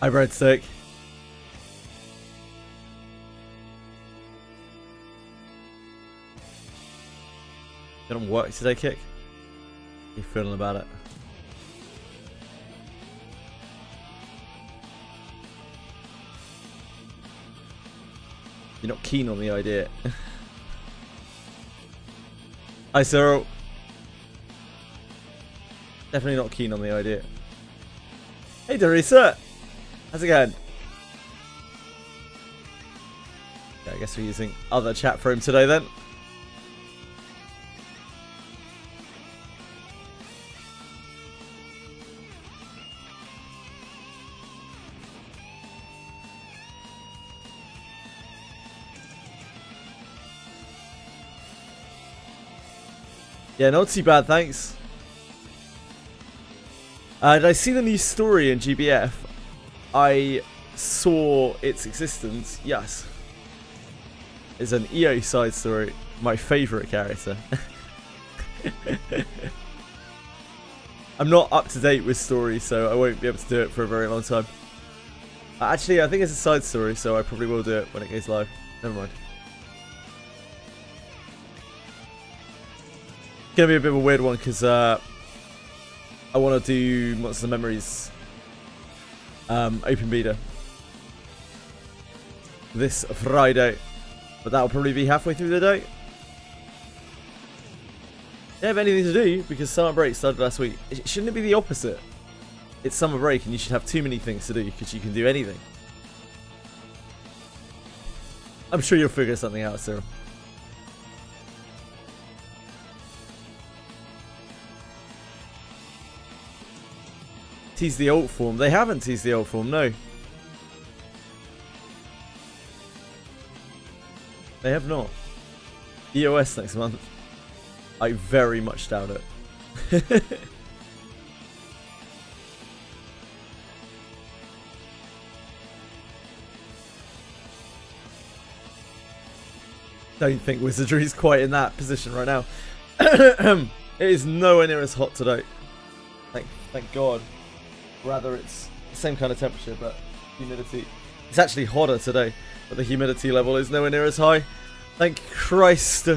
Hi, Breadstick. Gonna work today, Kick? How you feeling about it? You're not keen on the idea. Hi, Cyril. Definitely not keen on the idea. Hey, Dorisa. How's it going? Yeah, I guess we're using other chat for him today then. Yeah, not too bad, thanks. Did I see the new story in GBF? I saw its existence, yes. It's an EO side story. My favourite character. I'm not up to date with stories, so I won't be able to do it for a very long time. Actually, I think it's a side story, so I probably will do it when it goes live. Never mind. It's gonna be a bit of a weird one because I want to do Monsters and Memories open beta this Friday, but that'll probably be halfway through the day. Don't have anything to do because summer break started last week. Shouldn't it be the opposite? It's summer break and you should have too many things to do because you can do anything. I'm sure you'll figure something out, Cyril. Tease the alt form. They haven't teased the alt form, no. They have not. EOS next month. I very much doubt it. Don't think Wizardry's quite in that position right now. It is nowhere near as hot today. Thank God. Rather, it's the same kind of temperature, but humidity. It's actually hotter today, but the humidity level is nowhere near as high. Thank Christ.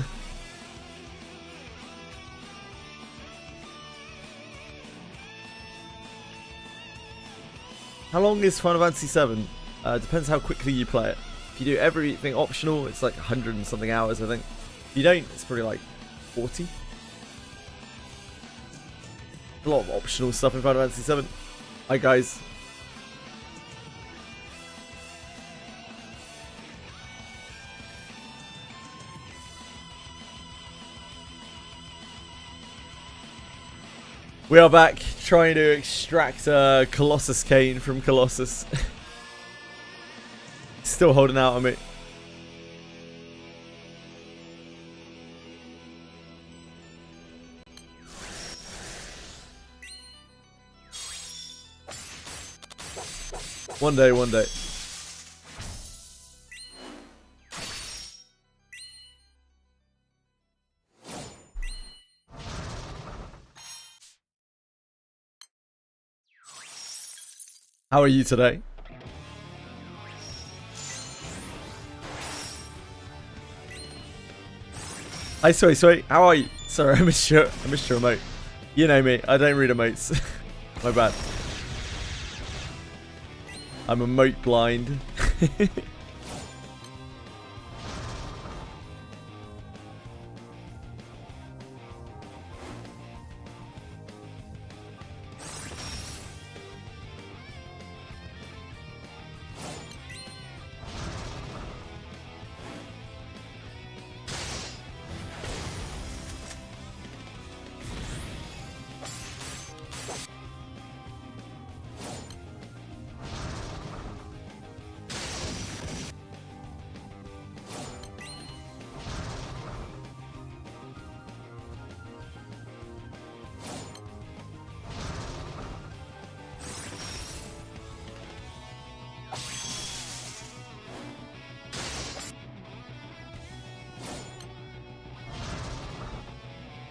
How long is Final Fantasy VII? Depends how quickly you play it. If you do everything optional, it's like 100 and something hours, I think. If you don't, it's probably like 40. A lot of optional stuff in Final Fantasy VII. Hi guys. We are back trying to extract Colossus Cane from Colossus. Still holding out on me. One day, one day. How are you today? Hi, Sweet. How are you? Sorry, I missed your emote. You know me. I don't read emotes. My bad. I'm emote blind.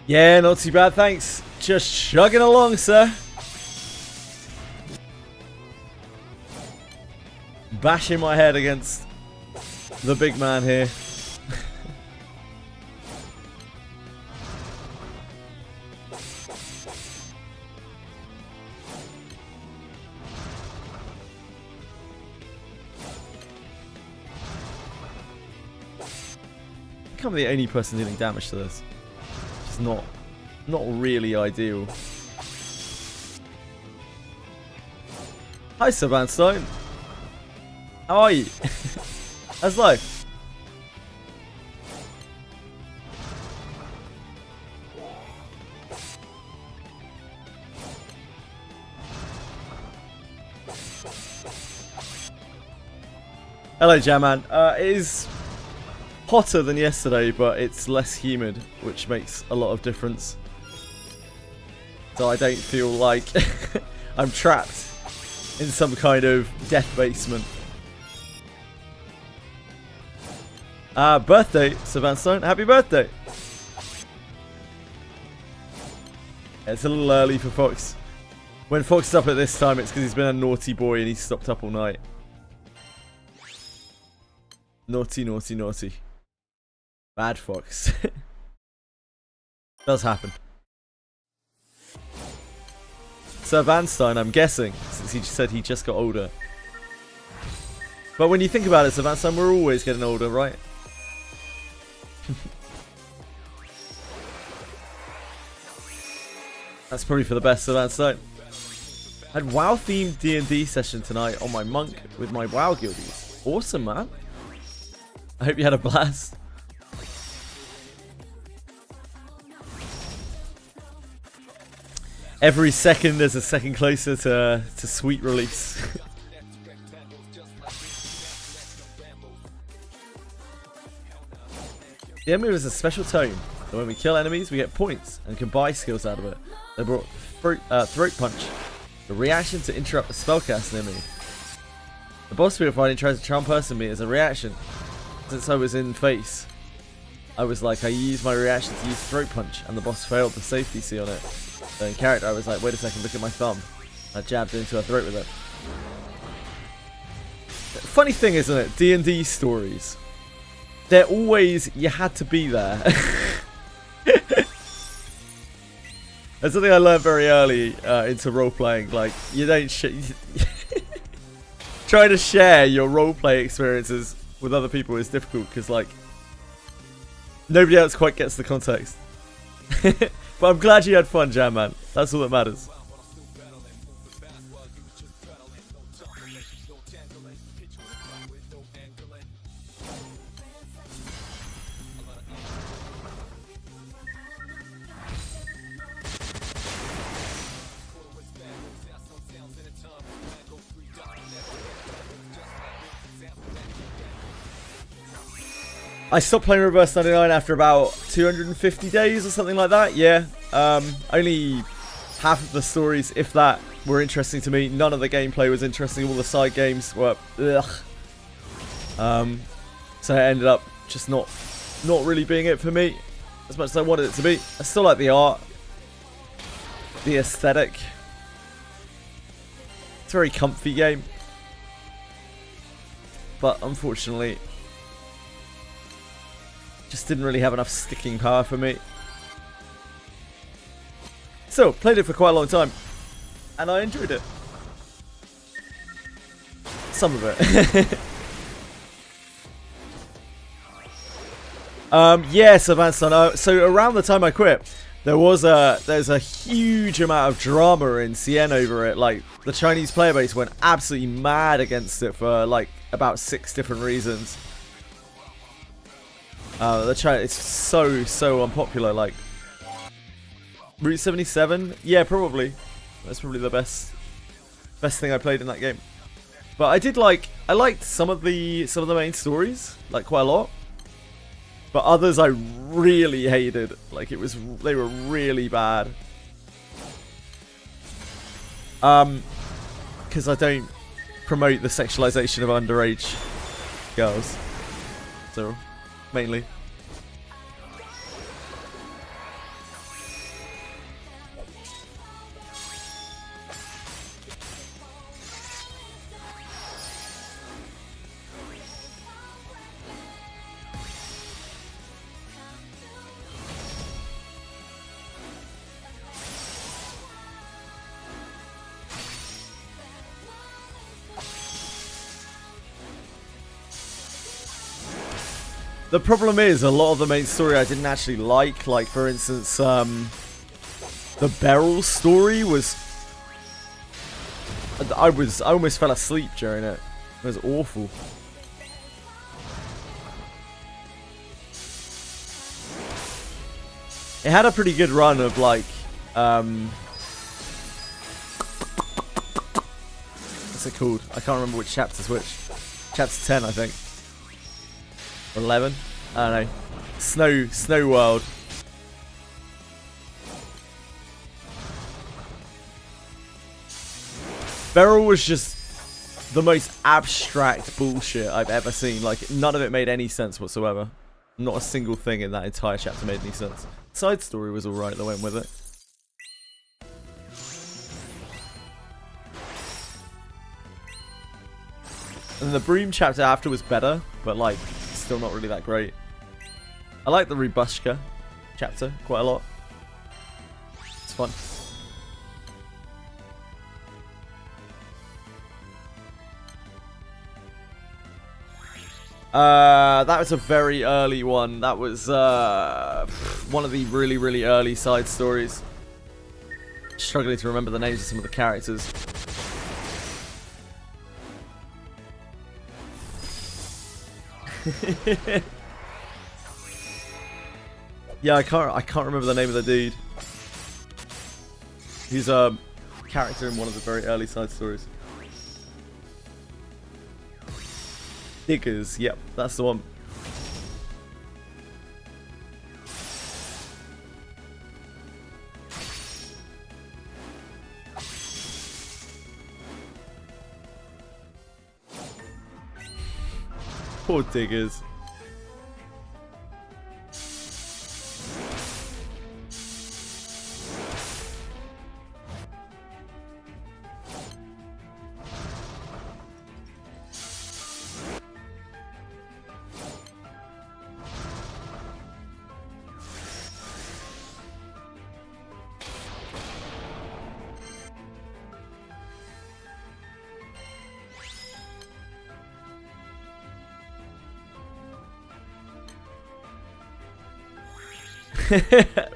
Yeah, not too bad, thanks. Just chugging along, sir. bashing my head against the big man here. I'm the only person dealing damage to this. It's not really ideal. Hi, Sir Vanstein. How are you? How's life? Hello, Jamman. It is hotter than yesterday, but it's less humid, which makes a lot of difference. So I don't feel like I'm trapped in some kind of death basement. Birthday, Sir Vanstein. Happy birthday! It's a little early for Fox. When Fox is up at this time, it's because he's been a naughty boy and he's stopped up all night. Naughty, naughty, naughty. Bad Fox. Does happen. Sir Vanstein, I'm guessing, since he said he just got older. But when you think about it, Sir Vanstein, we're always getting older, right? That's probably for the best, Sir Vanstein. I had WoW-themed D&D session tonight on my monk with my WoW guildies. Awesome, man. I hope you had a blast. Every second is a second closer to sweet release. The enemy has a special tone, and when we kill enemies, we get points and can buy skills out of it. They brought Throat Punch, the reaction to interrupt a spellcast enemy. The boss we were fighting tries to charm person me as a reaction. Since I was in face, I was like, I used my reaction to use Throat Punch, and the boss failed the safety C on it. So in character, I was like, wait a second, look at my thumb. I jabbed into her throat with it. Funny thing, isn't it? D&D stories. They're always, you had to be there. That's something I learned very early into role-playing. Like, you don't trying to share your role-play experiences with other people is difficult because, like, nobody else quite gets the context. But I'm glad you had fun, Jam Man. That's all that matters. I stopped playing Reverse 99 after about 250 days or something like that. Yeah, only half of the stories, if that, were interesting to me. None of the gameplay was interesting. All the side games were ugh. So it ended up just not really being it for me as much as I wanted it to be. I still like the art, the aesthetic. It's a very comfy game, but unfortunately just didn't really have enough sticking power for me. So, played it for quite a long time, and I enjoyed it. Some of it. Yeah, Savannah. So around the time I quit, there's a huge amount of drama in CN over it. Like, the Chinese player base went absolutely mad against it for like about 6 different reasons. It's so unpopular. Like Route 77, yeah, probably. That's probably the best thing I played in that game. But I liked some of the main stories, like, quite a lot. But others I really hated. Like, they were really bad. Because I don't promote the sexualization of underage girls. So, mainly. The problem is, a lot of the main story I didn't actually like. Like, for instance, the Beryl story was... I almost fell asleep during it. It was awful. It had a pretty good run of, like, what's it called? I can't remember which chapter's which. Chapter 10, I think. Or 11? I don't know. Snow World. Beryl was just the most abstract bullshit I've ever seen. Like, none of it made any sense whatsoever. Not a single thing in that entire chapter made any sense. Side story was alright that went with it. And the Bream chapter after was better, but like, still not really that great. I like the Rubushka chapter quite a lot. It's fun. That was a very early one. That was one of the really, really early side stories. Struggling to remember the names of some of the characters. Yeah, I can't remember the name of the dude. He's a character in one of the very early side stories. Diggers, yep, that's the one. Poor Diggers.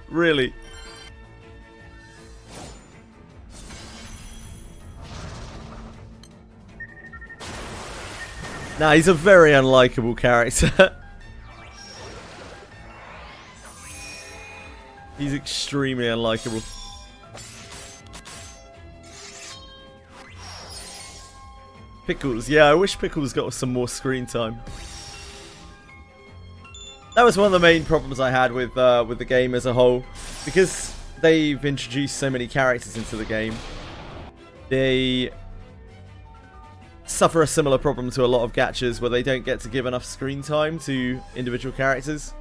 Really? Nah, he's a very unlikable character. He's extremely unlikable. Pickles, yeah, I wish Pickles got some more screen time. That was one of the main problems I had with the game as a whole, because they've introduced so many characters into the game. They suffer a similar problem to a lot of gachas, where they don't get to give enough screen time to individual characters,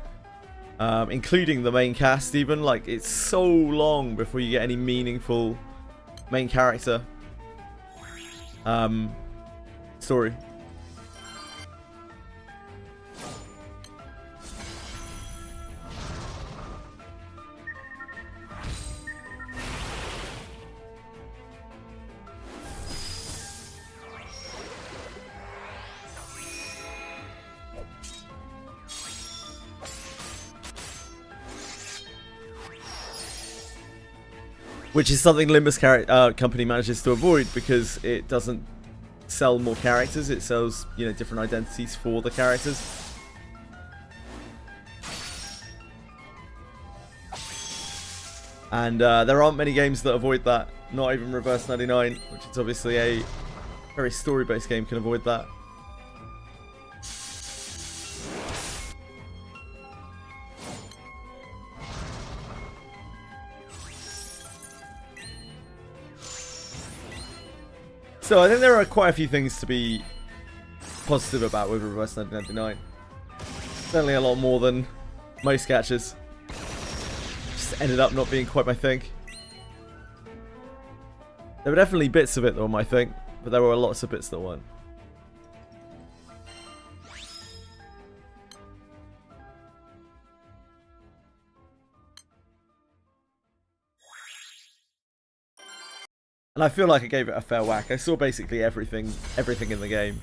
including the main cast. Even like, it's so long before you get any meaningful main character story. Which is something Limbus company manages to avoid, because it doesn't sell more characters, it sells, you know, different identities for the characters. And there aren't many games that avoid that, not even Reverse 99, which is obviously a very story-based game, can avoid that. So I think there are quite a few things to be positive about with Reverse 1999. Certainly a lot more than most gachas. Just ended up not being quite my thing. There were definitely bits of it that were my thing, but there were lots of bits that weren't. And I feel like I gave it a fair whack. I saw basically everything in the game.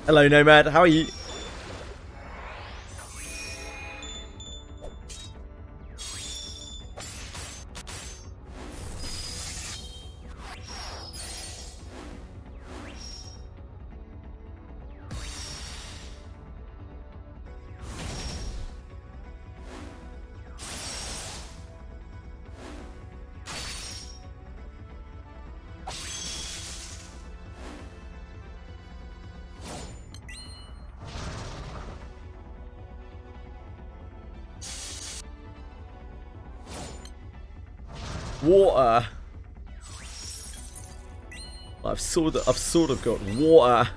Hello, Nomad. How are you? Water. I've sort of got water.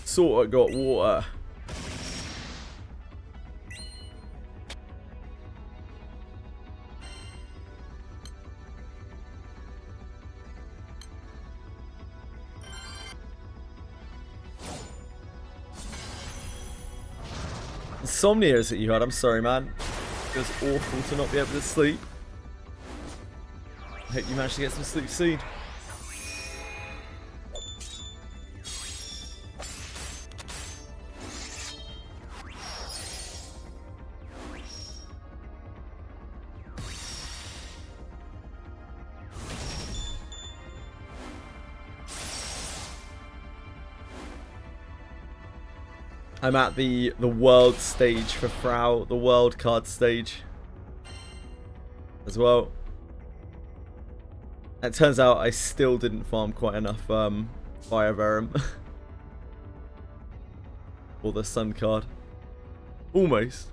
Sort of got water. Insomnia is it you had? I'm sorry, man. It was awful to not be able to sleep. I hope you managed to get some sleep soon. I'm at the world stage for Frau, the world card stage as well. It turns out I still didn't farm quite enough Fire Verum or the Sun card. Almost.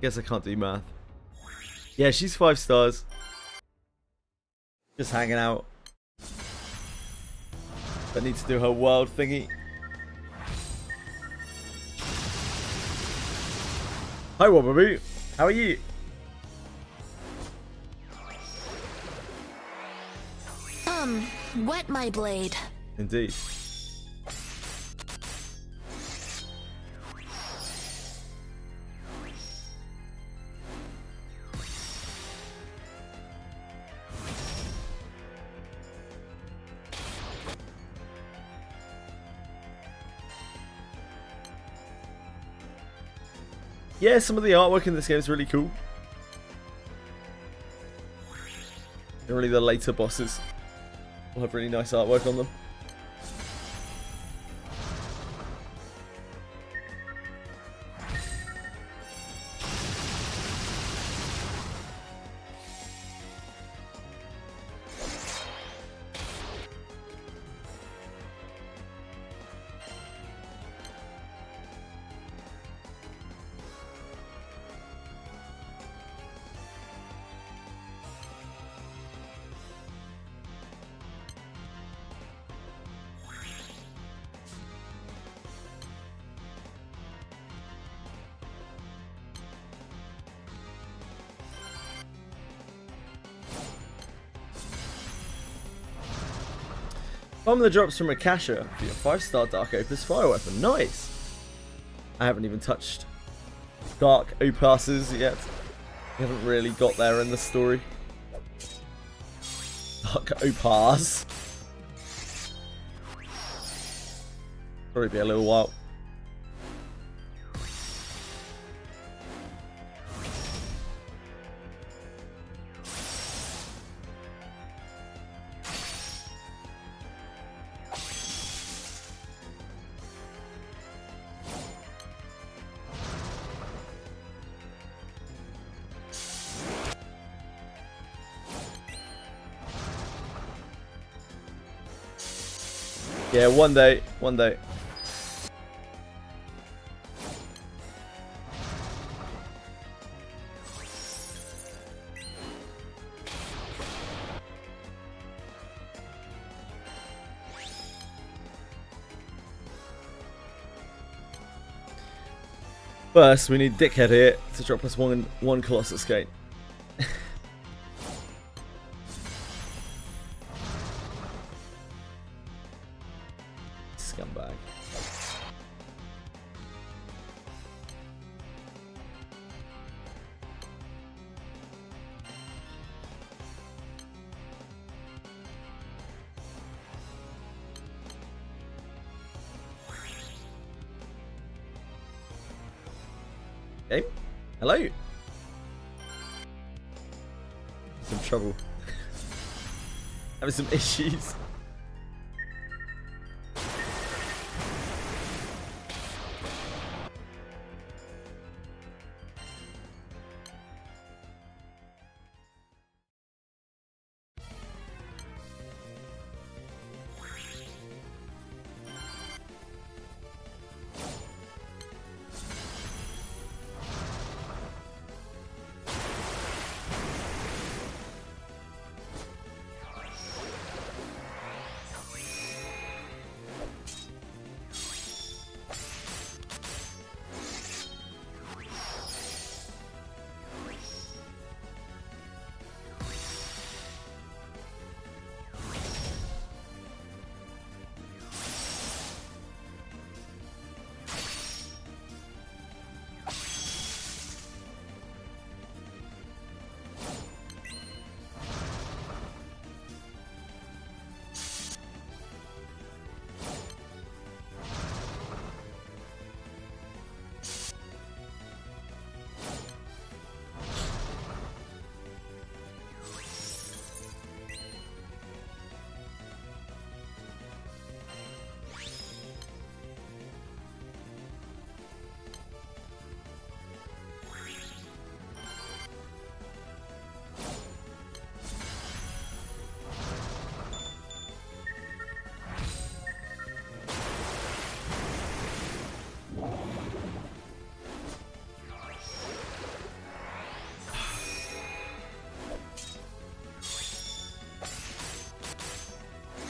Guess I can't do math. Yeah, she's 5 stars. Just hanging out. But need to do her world thingy. Hi Wobaboo, how are you? Wet my blade. Indeed. Yeah, some of the artwork in this game is really cool. Generally the later bosses will have really nice artwork on them. Bomb the drops from Akasha for your 5-star Dark Opus fire weapon. Nice! I haven't even touched Dark Opus's yet. We haven't really got there in the story. Dark Opus. Probably be a little while. Yeah, one day, one day. First, we need Dickhead here to drop us one Colossus Gate. Scumbag. Game? Hello? Some trouble. Having some issues.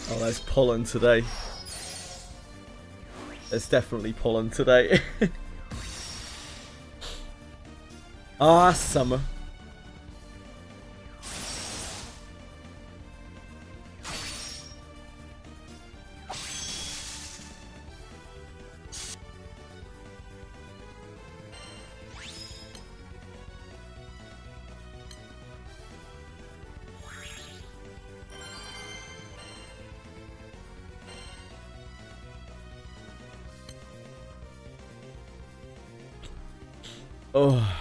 Oh, there's pollen today. There's definitely pollen today. Ah, summer. Oh.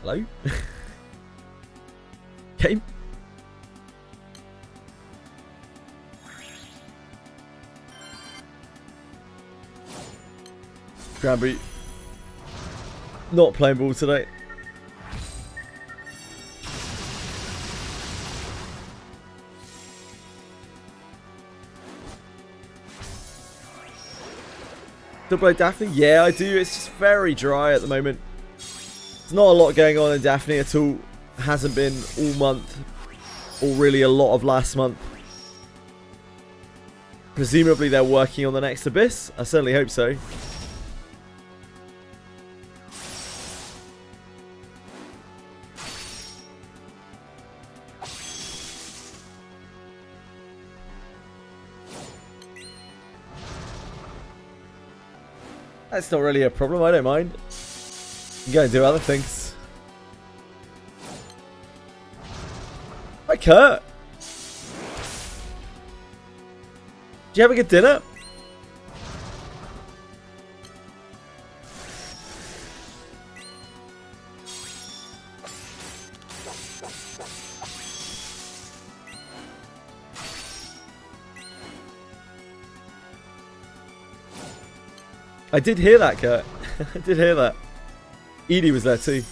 Hello? Game? Granby. Not playing ball today. Still play Daphne? Yeah, I do. It's just very dry at the moment. There's not a lot going on in Daphne at all. Hasn't been all month. Or really a lot of last month. Presumably they're working on the next Abyss. I certainly hope so. That's not really a problem, I don't mind. You can go and do other things. Hi, Kurt. Did you have a good dinner? I did hear that, Kurt. I did hear that. Edie was there too.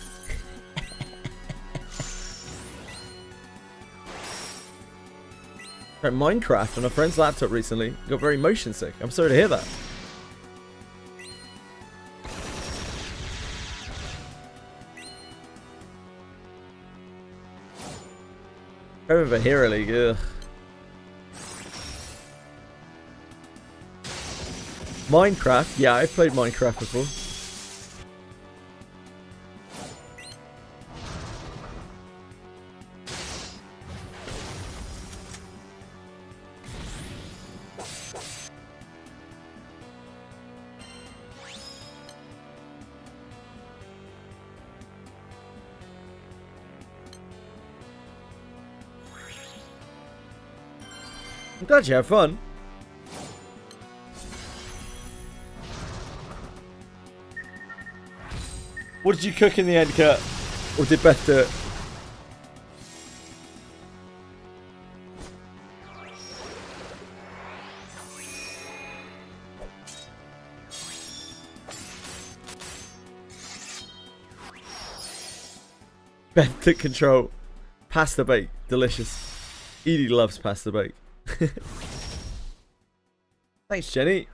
Tried Minecraft on a friend's laptop recently. Got very motion sick. I'm sorry to hear that. Over Hero League, ugh. Minecraft? Yeah, I've played Minecraft before. I'm glad you had fun. What did you cook in the end, Kurt? Or did Beth do it? Beth took control. Pasta bake. Delicious. Edie loves pasta bake. Thanks, Jenny.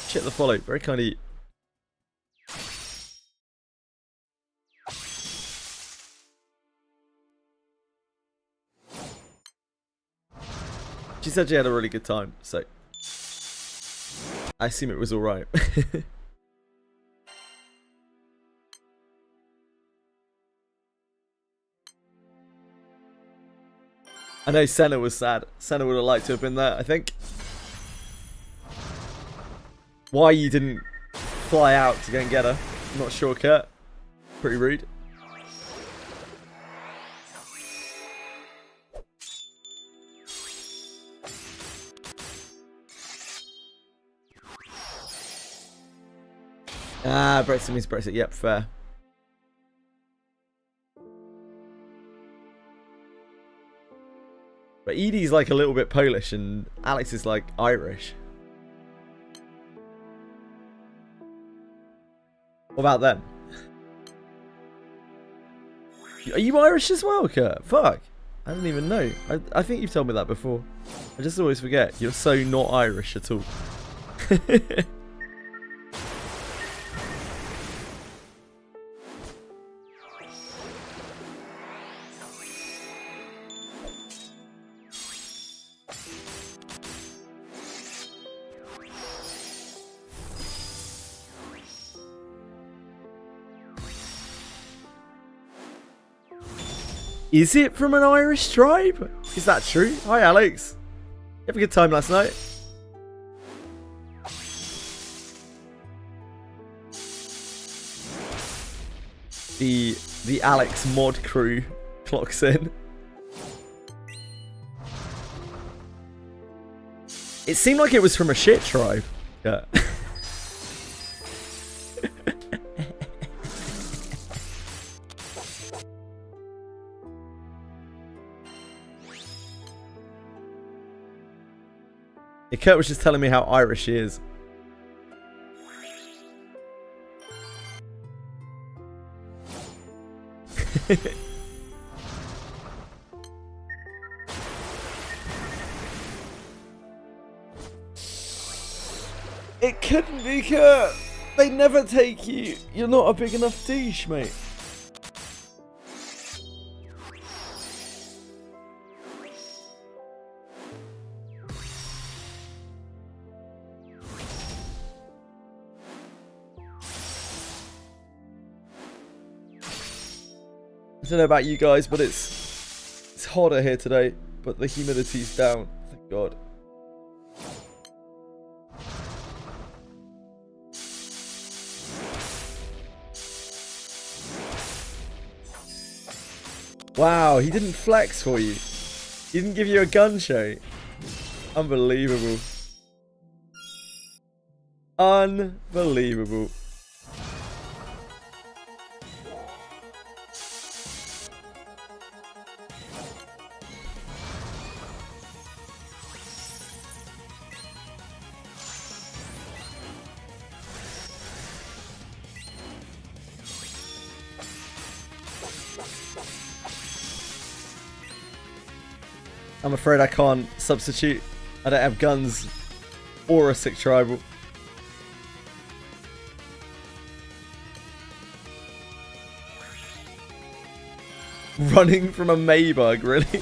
Shit the follow. Very kind of you. She said she had a really good time, so I assume it was alright. I know Senna was sad. Senna would have liked to have been there, I think. Why you didn't fly out to go and get her, I'm not sure, Kurt. Pretty rude. Ah, Brexit means Brexit. Yep, fair. But Edie's like a little bit Polish and Alex is like Irish. What about them? Are you Irish as well, Kurt? Fuck. I didn't even know. I think you've told me that before. I just always forget. You're so not Irish at all. Is it from an Irish tribe? Is that true? Hi, Alex. You have a good time last night? The Alex mod crew clocks in. It seemed like it was from a shit tribe. Yeah. Kurt was just telling me how Irish he is. It couldn't be, Kurt. They never take you. You're not a big enough douche, mate. I don't know about you guys, but it's hotter here today, but the humidity's down. Thank God. Wow, he didn't flex for you. He didn't give you a gun show. Unbelievable. Unbelievable. I'm afraid I can't substitute. I don't have guns or a sick tribal. Running from a Maybug, really?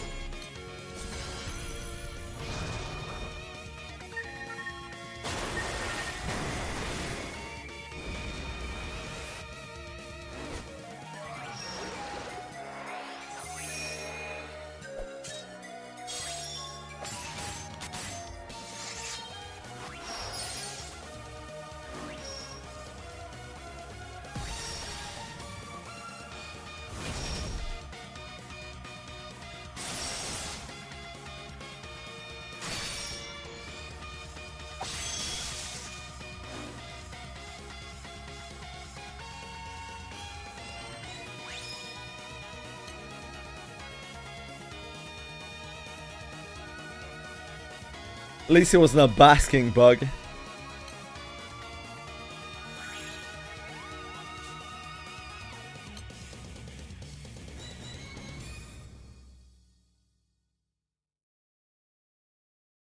At least it wasn't a basking bug.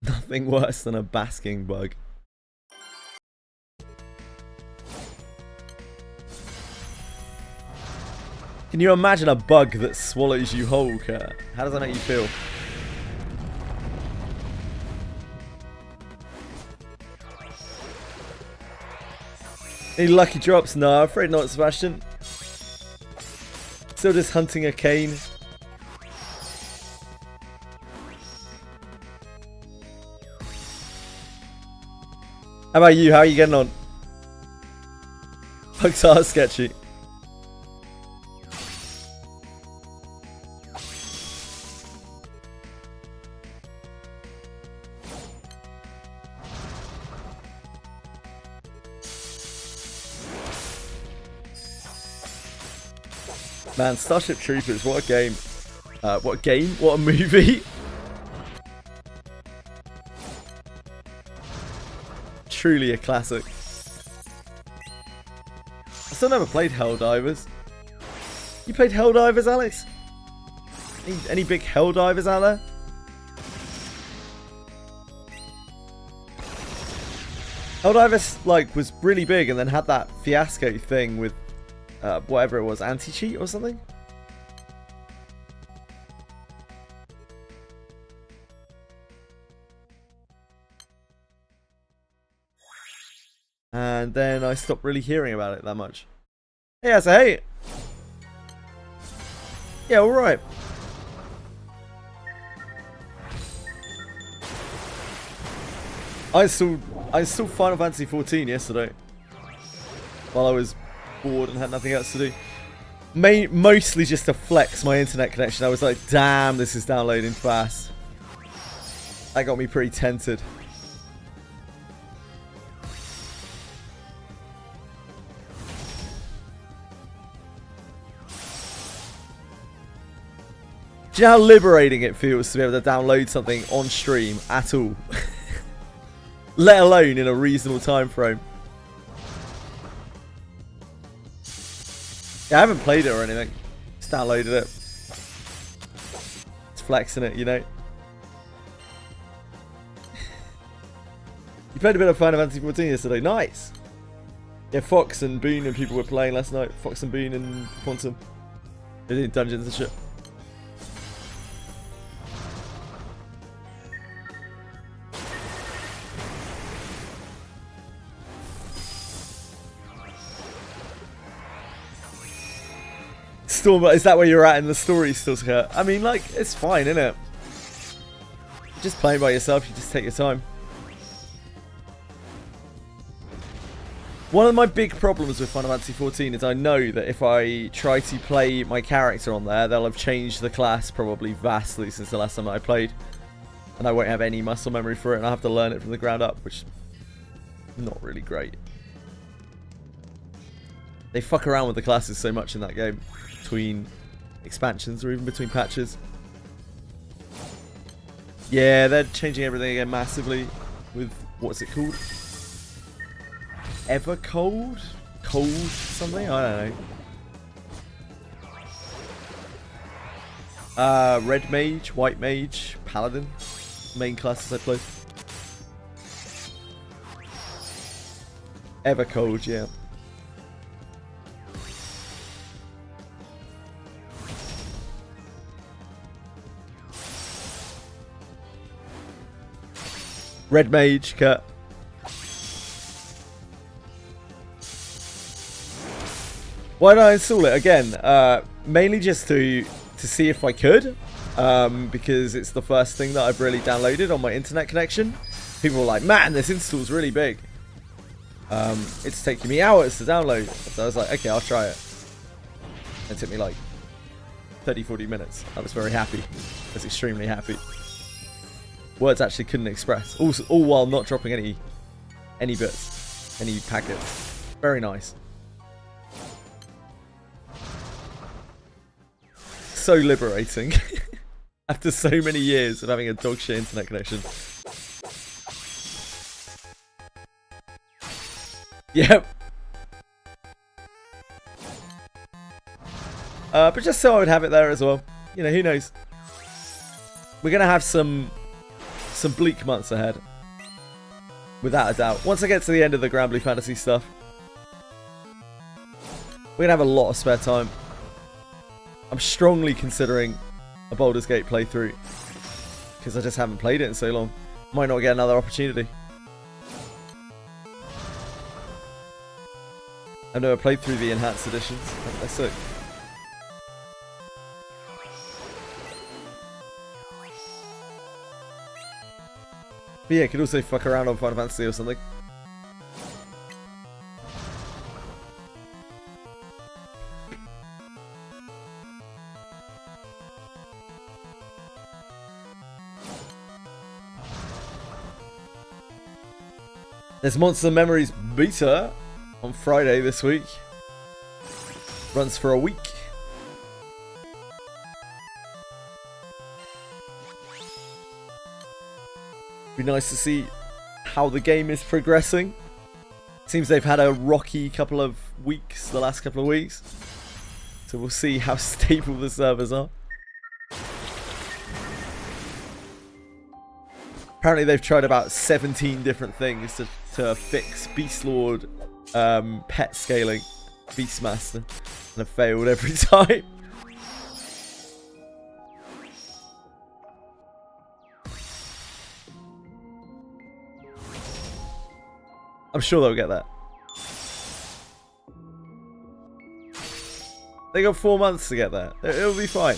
Nothing worse than a basking bug. Can you imagine a bug that swallows you whole, Kurt? How does that make you feel? Any lucky drops? No, I'm afraid not, Sebastian. Still just hunting a cane. How about you? How are you getting on? Bugs are sketchy. Man, Starship Troopers, what a game. What a game? What a movie. Truly a classic. I still never played Helldivers. You played Helldivers, Alex? Any big Helldivers out there? Helldivers, like, was really big and then had that fiasco thing with whatever it was, anti-cheat or something? And then I stopped really hearing about it that much. Hey, so hey. Yeah, alright. I installed Final Fantasy 14 yesterday. While I was bored and had nothing else to do. Mostly just to flex my internet connection. I was like, damn, this is downloading fast. That got me pretty tented. Do you know how liberating it feels to be able to download something on stream at all? Let alone in a reasonable time frame. Yeah, I haven't played it or anything. Just downloaded it. Just flexing it, you know. You played a bit of Final Fantasy 14 yesterday. Nice. Yeah, Fox and Boone and people were playing last night. Fox and Boone and Quantum. They're doing dungeons and shit. Storm, is that where you're at in the story still, Kurt? I mean, like, it's fine, isn't it? You're just playing by yourself, you just take your time. One of my big problems with Final Fantasy 14 is I know that if I try to play my character on there, they'll have changed the class probably vastly since the last time I played. And I won't have any muscle memory for it, and I'll have to learn it from the ground up, which is not really great. They fuck around with the classes so much in that game. Between expansions or even between patches. Yeah, they're changing everything again massively with, what's it called? Evercold? Cold something? I don't know. Red Mage, White Mage, Paladin. Main classes I play. Evercold, yeah. Red Mage, Kurt. Why did I install it again? Mainly just to see if I could, because it's the first thing that I've really downloaded on my internet connection. People were like, "Man, this install's really big." It's taking me hours to download, so I was like, "Okay, I'll try it." It took me like 30-40 minutes. I was very happy. I was extremely happy. Words actually couldn't express. Also, all while not dropping any bits, any packets. Very nice. So liberating. After so many years of having a dog shit internet connection. Yep. But just so I would have it there as well. You know, who knows? We're going to have some bleak months ahead. Without a doubt. Once I get to the end of the Granblue Fantasy stuff, we're going to have a lot of spare time. I'm strongly considering a Baldur's Gate playthrough. Because I just haven't played it in so long. Might not get another opportunity. I've never played through the enhanced editions. They're sick. But yeah, could also fuck around on Final Fantasy or something. There's Monster Memories beta on Friday this week. Runs for a week. Be nice to see how the game is progressing. Seems they've had a rocky couple of weeks, the last couple of weeks. So we'll see how stable the servers are. Apparently they've tried about 17 different things to fix Beastlord pet scaling, Beastmaster, and have failed every time. I'm sure they'll get that. They got 4 months to get that. It'll be fine.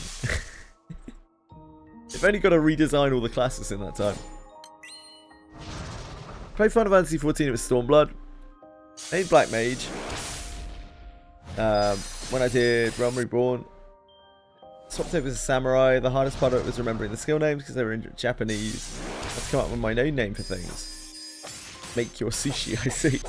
They've only got to redesign all the classes in that time. Played Final Fantasy 14 with Stormblood. Made Black Mage. When I did Realm Reborn, swapped over to Samurai. The hardest part of it was remembering the skill names because they were in Japanese. I had to come up with my own name for things. Make your sushi, I see.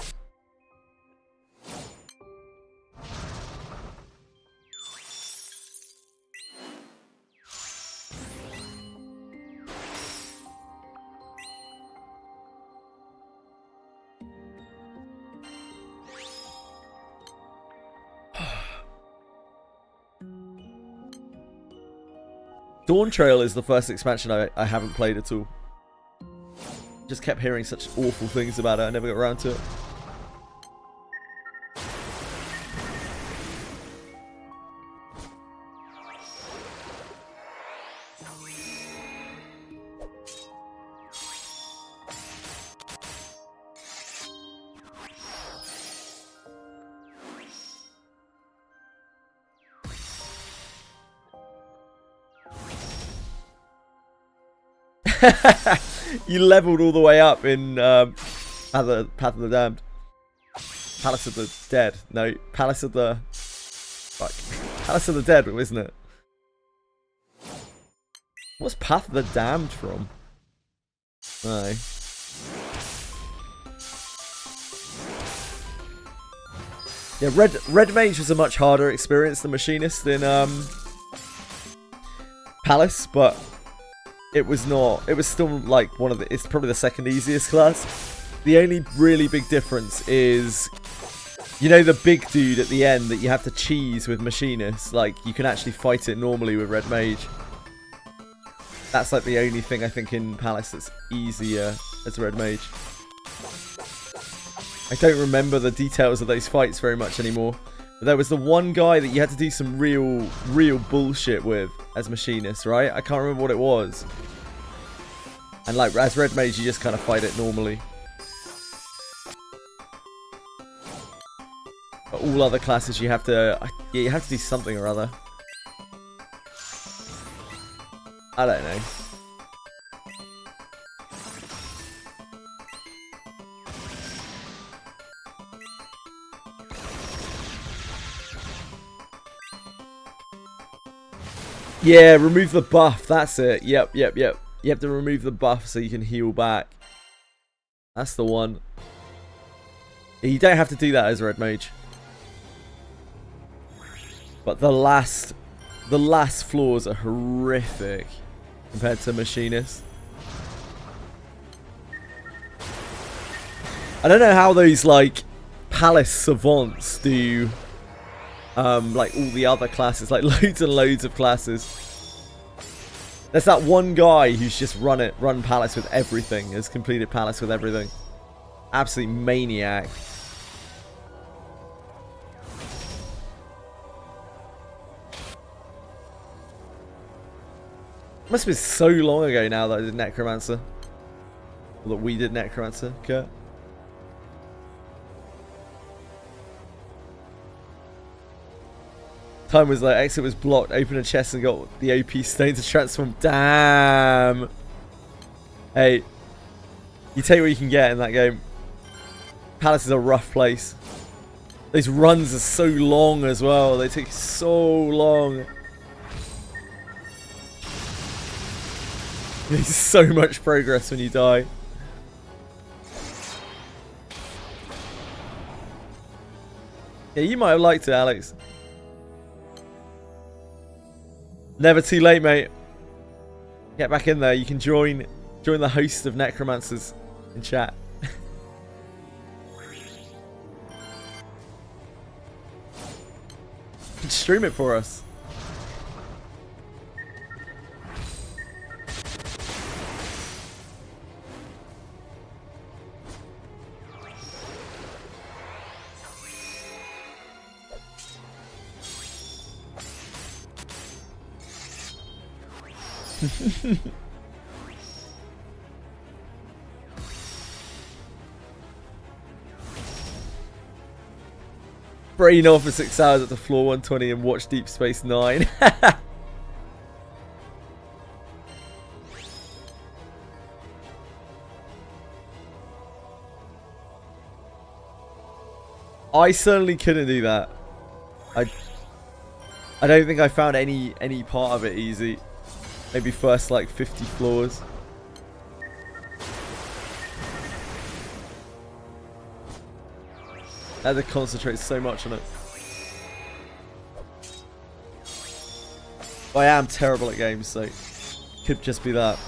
Dawn Trail is the first expansion I haven't played at all. Just kept hearing such awful things about it, I never got around to it. You leveled all the way up in Path of the Damned. Palace of the Dead. No, Palace of the... Fuck. Palace of the Dead, isn't it? What's Path of the Damned from? No. Yeah, Red Mage was a much harder experience than Machinist in Palace, but it was not. It was still like one of the. It's probably the second easiest class. The only really big difference is, you know, the big dude at the end that you have to cheese with Machinist. Like, you can actually fight it normally with Red Mage. That's like the only thing I think in Palace that's easier as Red Mage. I don't remember the details of those fights very much anymore. But there was the one guy that you had to do some real bullshit with as Machinist, right? I can't remember what it was. And like, as Red Mage, you just kind of fight it normally. But all other classes, you have to... Yeah, you have to do something or other. I don't know. Yeah, remove the buff. That's it. Yep. You have to remove the buff so you can heal back. That's the one. You don't have to do that as Red Mage. But the last floors are horrific compared to Machinist. I don't know how those like Palace Savants do like all the other classes, like loads and loads of classes. There's that one guy who's just run Palace with everything, has completed Palace with everything. Absolute maniac. Must have been so long ago now that I did Necromancer. Or that we did Necromancer, Kurt. Time was like, exit was blocked, open a chest and got the OP stone to transform. Damn! Hey, you take what you can get in that game. Palace is a rough place. Those runs are so long as well. They take so long. There's so much progress when you die. Yeah, you might have liked it, Alex. Never too late, mate. Get back in there. You can join the host of Necromancers in chat. You can stream it for us. Brain off for 6 hours at the floor 120 and watch Deep Space Nine. I certainly couldn't do that. I don't think I found any part of it easy. Maybe first like 50 floors. I had to concentrate so much on it. I am terrible at games, so could just be that.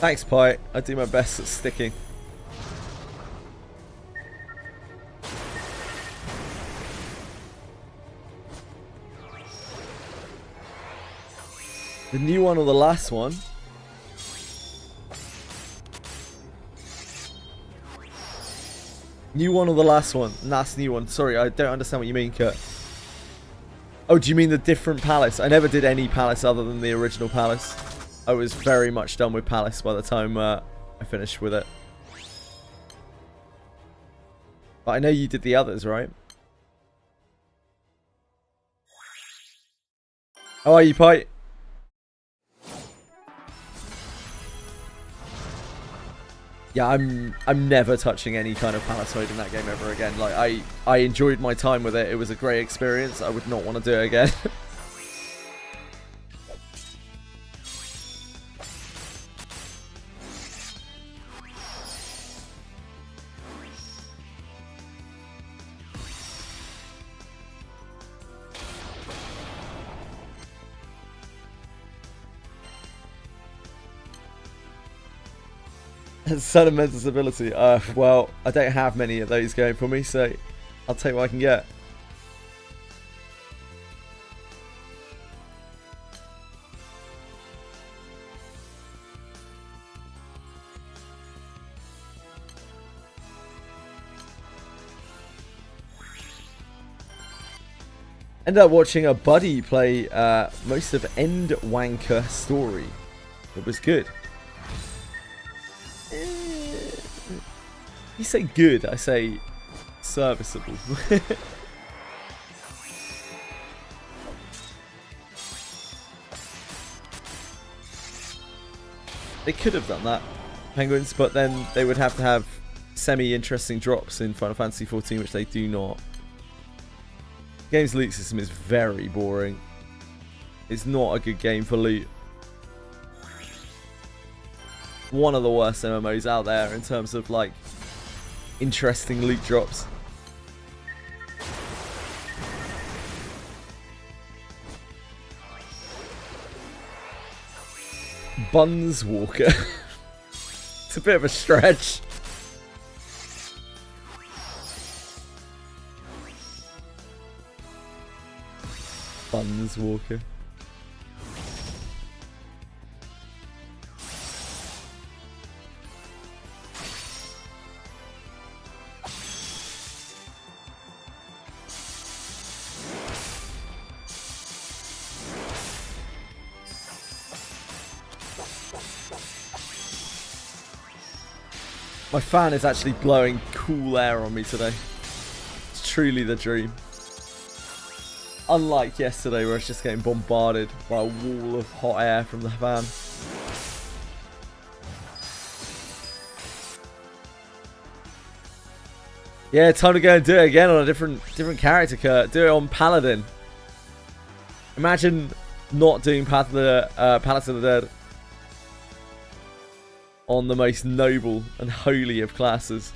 Thanks, Pi. I do my best at sticking. The new one or the last one? New one or the last one? Last new one. Sorry, I don't understand what you mean, Kurt. Oh, do you mean the different Palace? I never did any Palace other than the original Palace. I was very much done with Palace by the time I finished with it. But I know you did the others, right? How are you, Pi? Yeah, I'm never touching any kind of Palace mode in that game ever again. Like I enjoyed my time with it. It was a great experience. I would not want to do it again. Son of mental stability. Well, I don't have many of those going for me, so I'll take what I can get. Ended up watching a buddy play most of Endwanker Story. It was good. You say good, I say serviceable. They could have done that, Penguins, but then they would have to have semi-interesting drops in Final Fantasy XIV, which they do not. Game's loot system is very boring. It's not a good game for loot. One of the worst MMOs out there in terms of like interesting loot drops. Buns Walker. It's a bit of a stretch. Buns Walker. My fan is actually blowing cool air on me today. It's truly the dream. Unlike yesterday where I was just getting bombarded by a wall of hot air from the fan. Yeah, time to go and do it again on a different character, Kurt. Do it on Paladin. Imagine not doing Palace of the Dead on the most noble and holy of classes.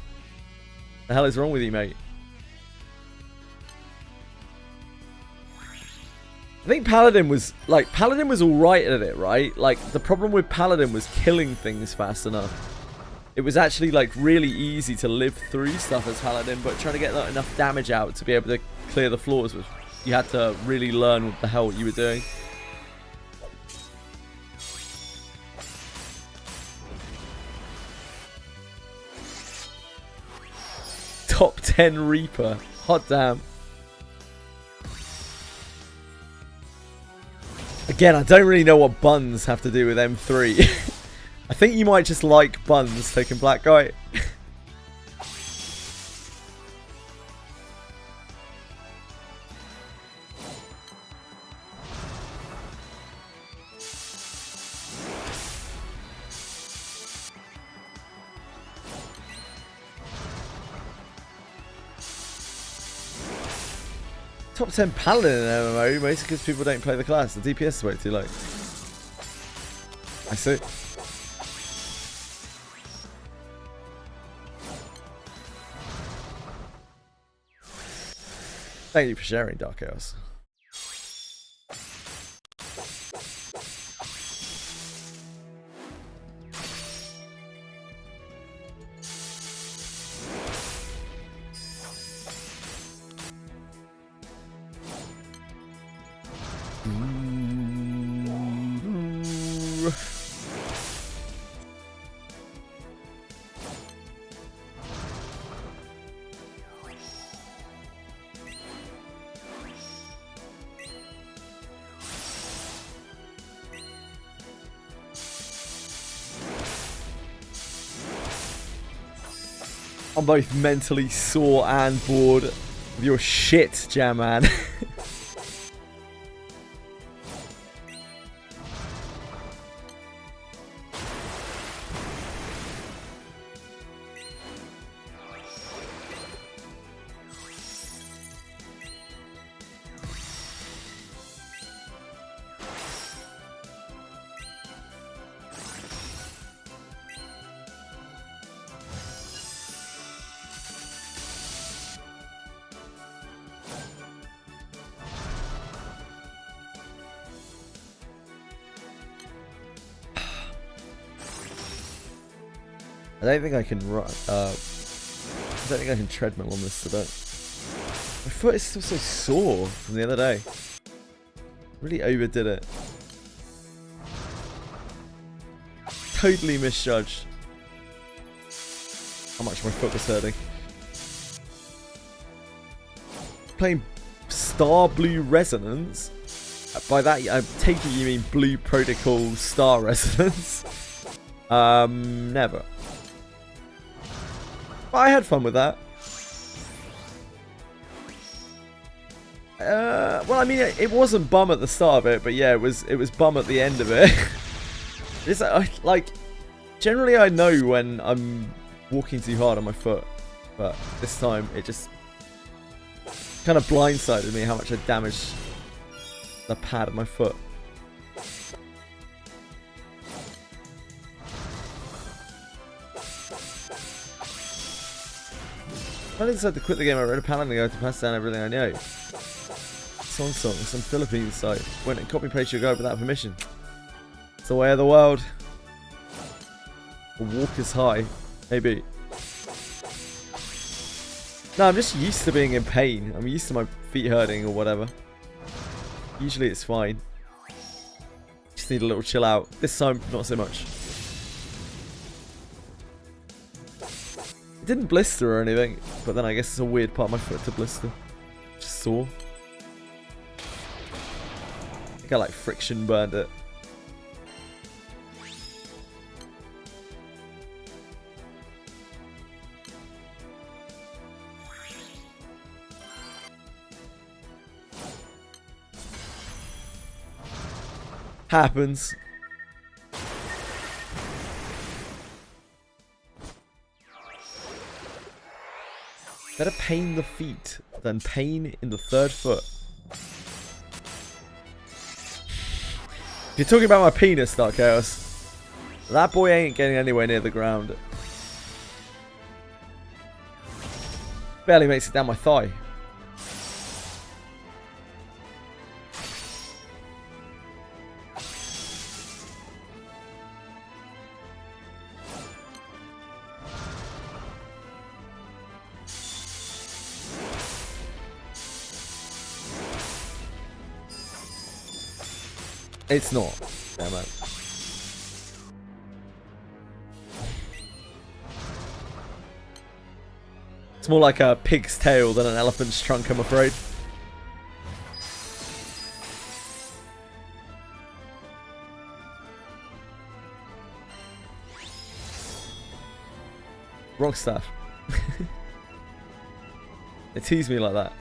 The hell is wrong with you, mate? I think Paladin was alright at it, right? Like, the problem with Paladin was killing things fast enough. It was actually, like, really easy to live through stuff as Paladin, but trying to get enough damage out to be able to clear the floors, you had to really learn what the hell you were doing. Top 10 Reaper. Hot damn. Again, I don't really know what buns have to do with M3. I think you might just like buns taking Black Guy. Top 10 Paladin in MMO, mostly because people don't play the class. The DPS is way too low. I see. Thank you for sharing, Dark Chaos. I'm both mentally sore and bored of your shit, Jam Man. I don't think I can run. I don't think I can treadmill on this today. My foot is still so sore from the other day. Really overdid it. Totally misjudged how much my foot was hurting. Playing Star Blue Resonance. By that, I take it you mean Blue Protocol Star Resonance. Never. But I had fun with that. Well, I mean, it wasn't bum at the start of it, but yeah, it was bum at the end of it. It's like Generally, I know when I'm walking too hard on my foot, but this time it just kind of blindsided me how much I damaged the pad of my foot. I decided to quit the game. I read a paladin ago to pass down everything I know. Song, some Philippines site. Went and copy paste your guide without permission. It's the way of the world. A walk is high. Maybe. No, I'm just used to being in pain. I'm used to my feet hurting or whatever. Usually it's fine. Just need a little chill out. This time, not so much. It didn't blister or anything, but then I guess it's a weird part of my foot to blister. Just sore. I think I like friction burned it. Happens. Better pain the feet than pain in the third foot. If you're talking about my penis, Dark Chaos, that boy ain't getting anywhere near the ground. Barely makes it down my thigh. It's not. Damn it. It's more like a pig's tail than an elephant's trunk, I'm afraid. Wrong stuff. They tease me like that.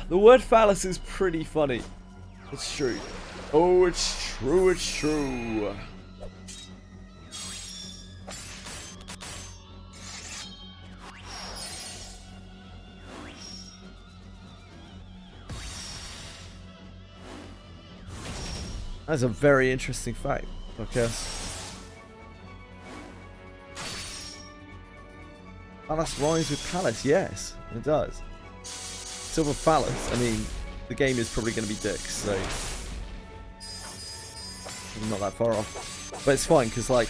The word phallus is pretty funny. It's true. Oh, it's true, it's true. That's a very interesting fact, I guess. Phallus rhymes with palace, yes, it does. Silver phallus, I mean, the game is probably going to be dicks, so I'm not that far off. But it's fine, because, like,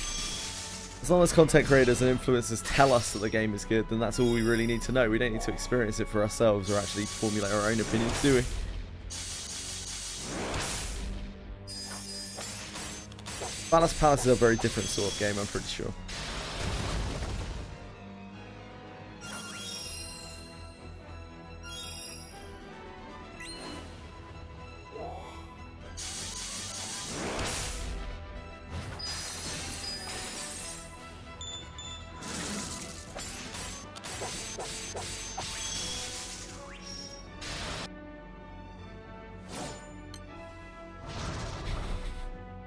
as long as content creators and influencers tell us that the game is good, then that's all we really need to know. We don't need to experience it for ourselves or actually formulate our own opinions, do we? Phallus Palace is a very different sort of game, I'm pretty sure.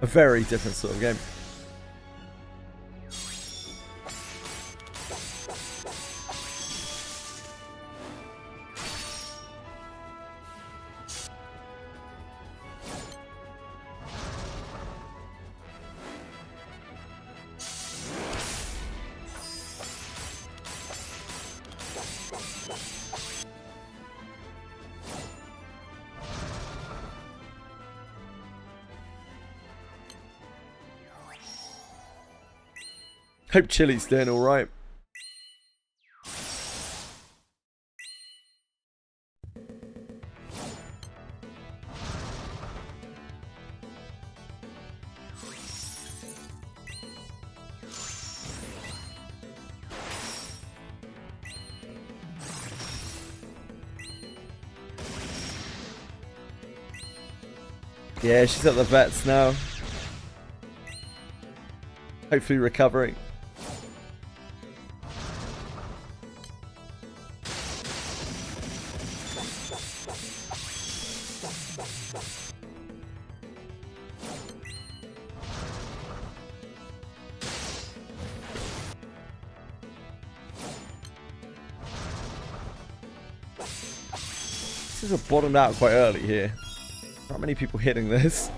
A very different sort of game. Hope Chili's doing alright. Yeah, she's at the vets now. Hopefully recovering. seems to have bottomed out quite early here. Not many people hitting this.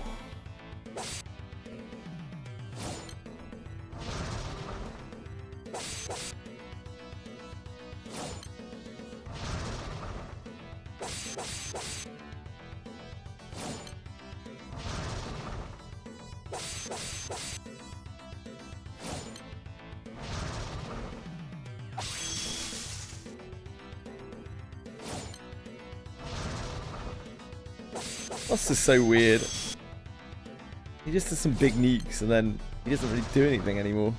This is so weird. He just does some big neeks and then he doesn't really do anything anymore.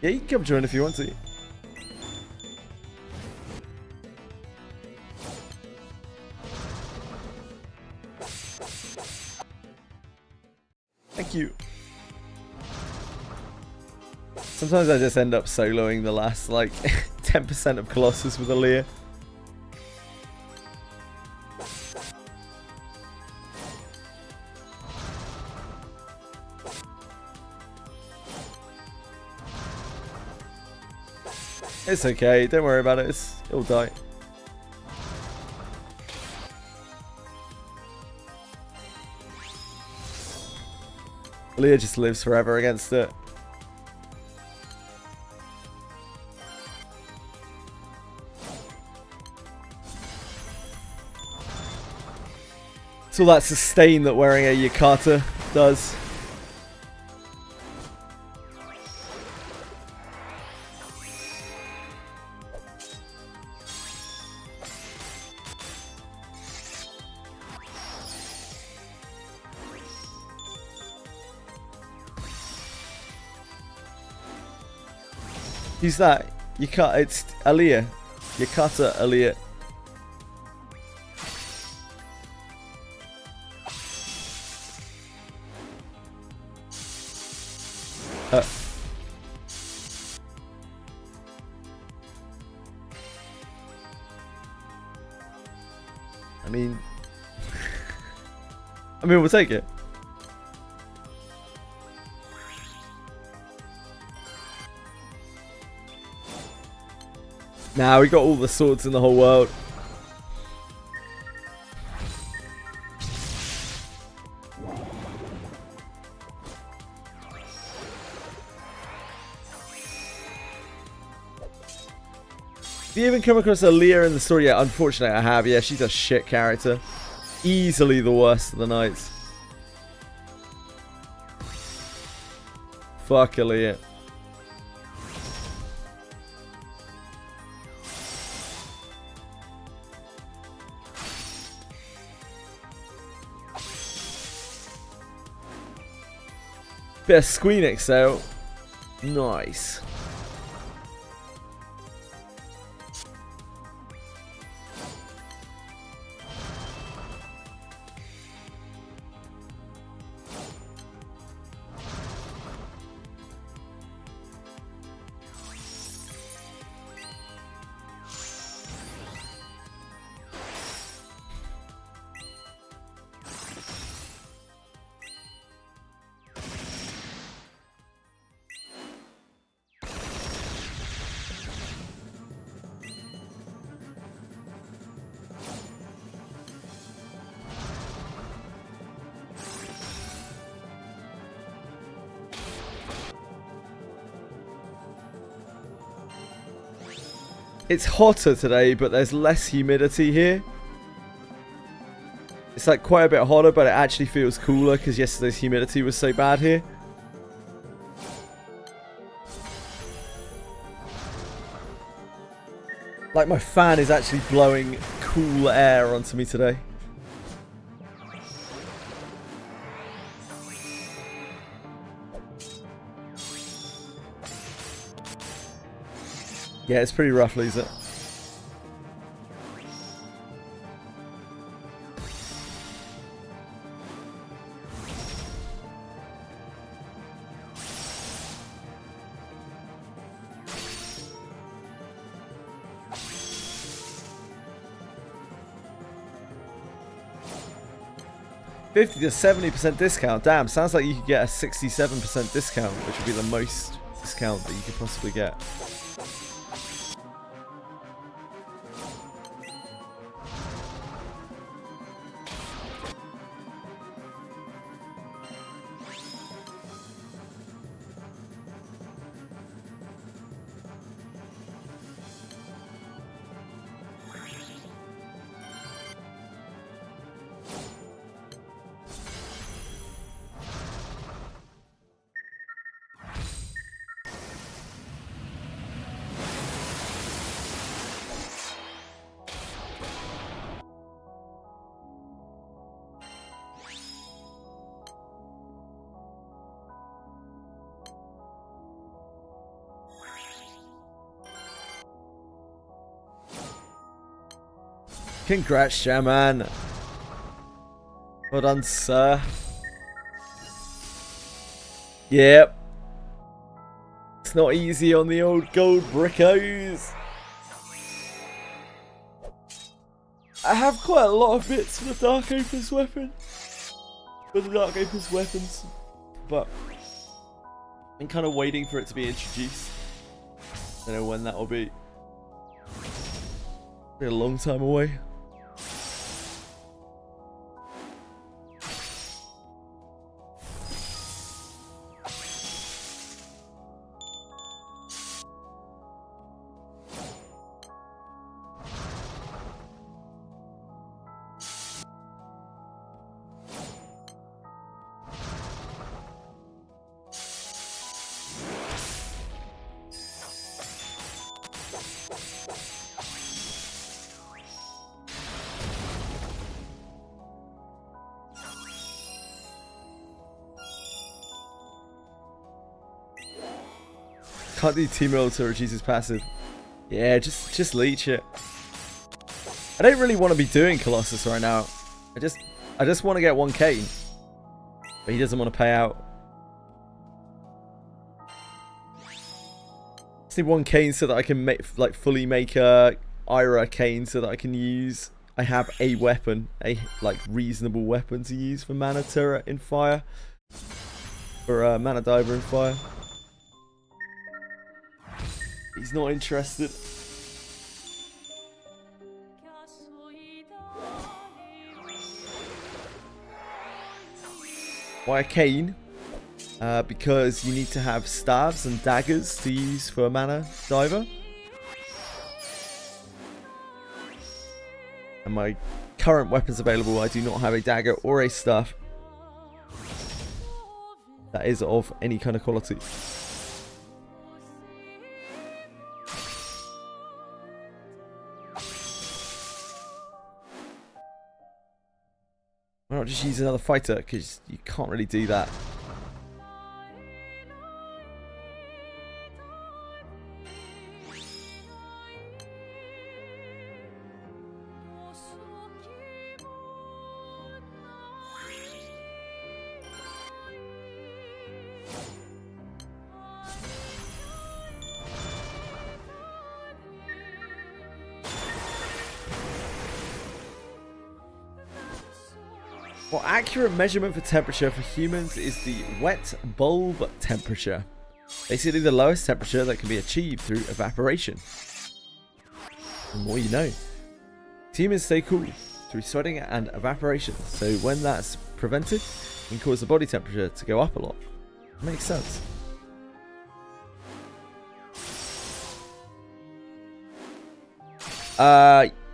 Yeah, you can come join if you want to. Thank you. Sometimes I just end up soloing the last, like, 10% of Colossus with Aaliyah. It's okay, don't worry about it, it'll die. Aaliyah just lives forever against it. It's all that sustain that wearing a Yukata does. Who's that? Yukata, it's Aaliyah. Yukata Aaliyah. I mean, we'll take it. Nah, we got all the swords in the whole world. Have you even come across Aaliyah in the story yet? Unfortunately, I have. Yeah, she's a shit character. Easily the worst of the knights. Fuck Aaliyah. Bit of Squeenix out. Nice. It's hotter today, but there's less humidity here. It's like quite a bit hotter, but it actually feels cooler because yesterday's humidity was so bad here. Like my fan is actually blowing cool air onto me today. Yeah, it's pretty rough, Lisa. $50 to 70% discount. Damn, sounds like you could get a 67% discount, which would be the most discount that you could possibly get. Congrats, Shaman. Well done, sir. Yep. It's not easy on the old gold brickos. I have quite a lot of bits for the Dark Opus weapon. For the Dark Opus weapons. But I'm kind of waiting for it to be introduced. I don't know when that will be. Be a long time away. Can't do T-Mill to reduce his passive. Yeah, just leech it. I don't really want to be doing Colossus right now. I just want to get one Kayn. But he doesn't want to pay out. Just need one Kayn so that I can make fully make a Ira Kayn so that I can use. I have a weapon, a reasonable weapon to use for Mana Turret in Fire. For Mana Diver in Fire. He's not interested. Why a Kayn? Because you need to have staves and daggers to use for a Mana Diver. And my current weapons available, I do not have a dagger or a staff that is of any kind of quality. Why not just use another fighter? Because you can't really do that. Well, accurate measurement for temperature for humans is the wet bulb temperature. Basically the lowest temperature that can be achieved through evaporation. The more you know. Humans stay cool through sweating and evaporation, so when that's prevented, it can cause the body temperature to go up a lot. Makes sense.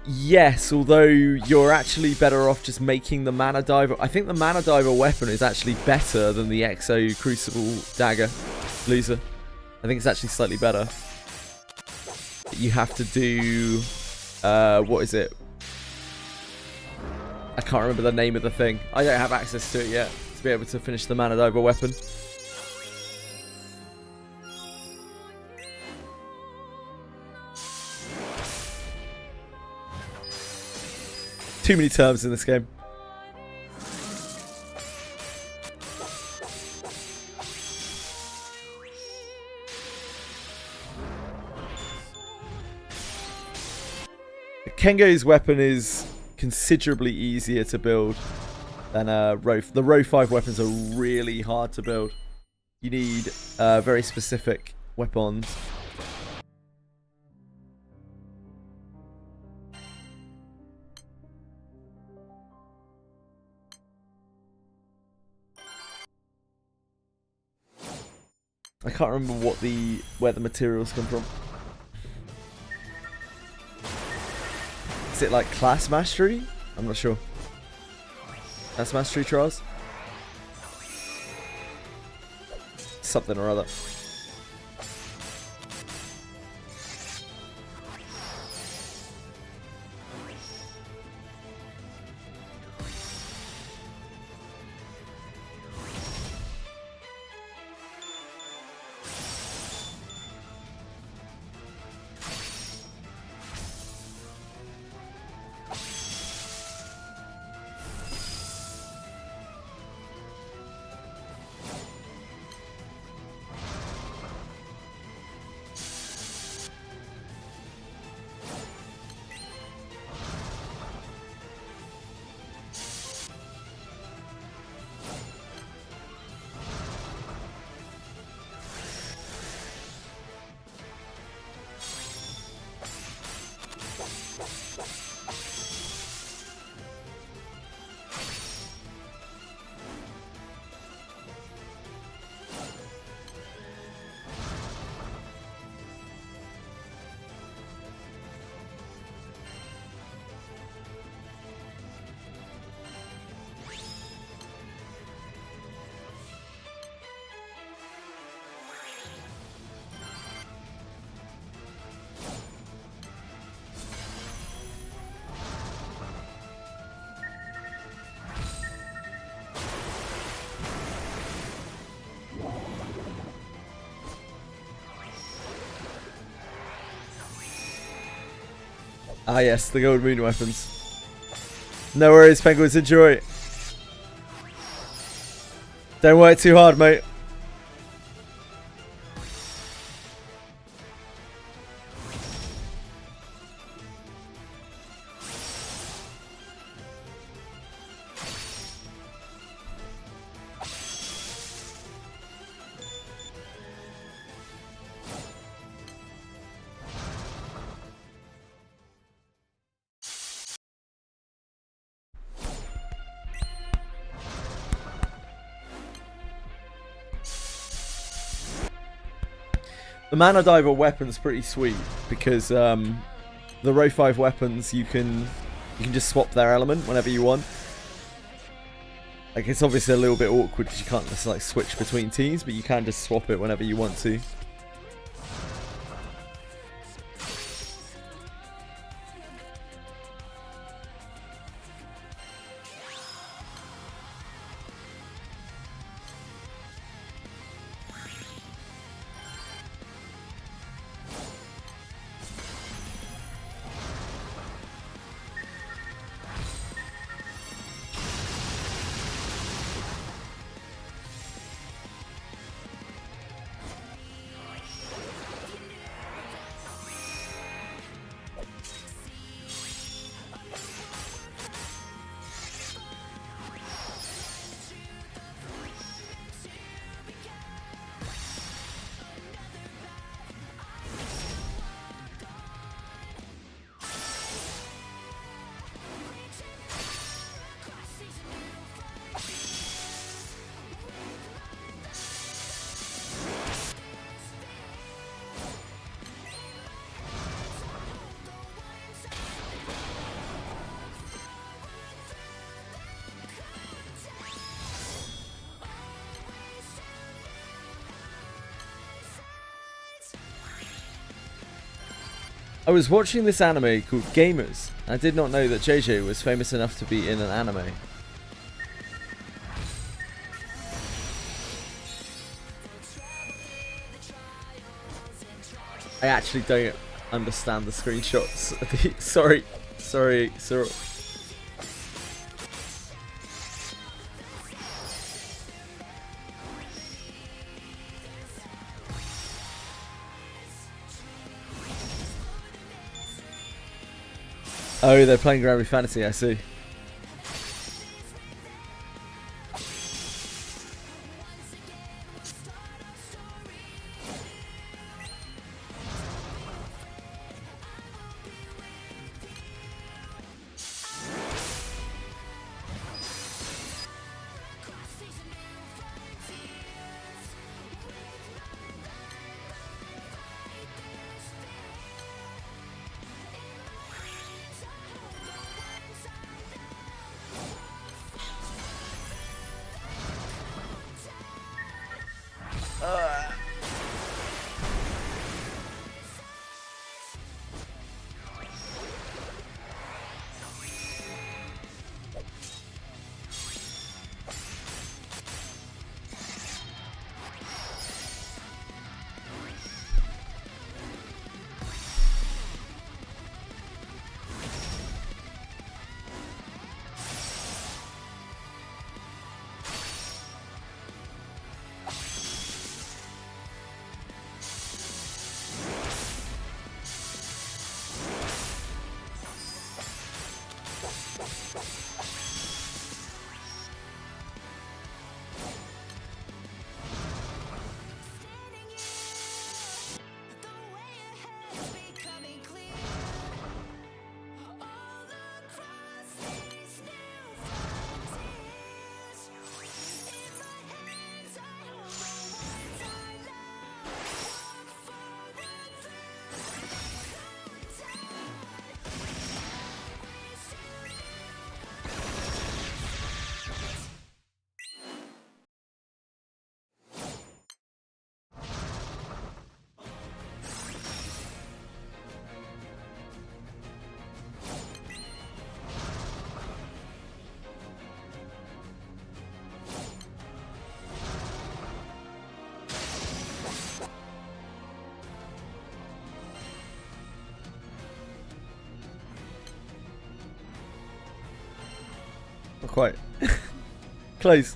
Yes, although you're actually better off just making the Mana Diver. I think the Mana Diver weapon is actually better than the Exo Crucible Dagger Loser. I think it's actually slightly better. You have to do... what is it? I can't remember the name of the thing. I don't have access to it yet to be able to finish the Mana Diver weapon. Too many terms in this game. Kengo's weapon is considerably easier to build than Row. The Row 5 weapons are really hard to build. You need very specific weapons. I can't remember where the materials come from. Is it like class mastery? I'm not sure. Class mastery trials? Something or other. Ah yes, the gold moon weapons. No worries, penguins, enjoy. Don't work too hard, mate. The Mana Diver weapon's pretty sweet because the row 5 weapons you can just swap their element whenever you want. Like, it's obviously a little bit awkward because you can't just like switch between teams, but you can just swap it whenever you want to. I was watching this anime called Gamers. I did not know that JJ was famous enough to be in an anime. I actually don't understand the screenshots. sorry. Oh, they're playing Granblue Fantasy, I see. quite. Close.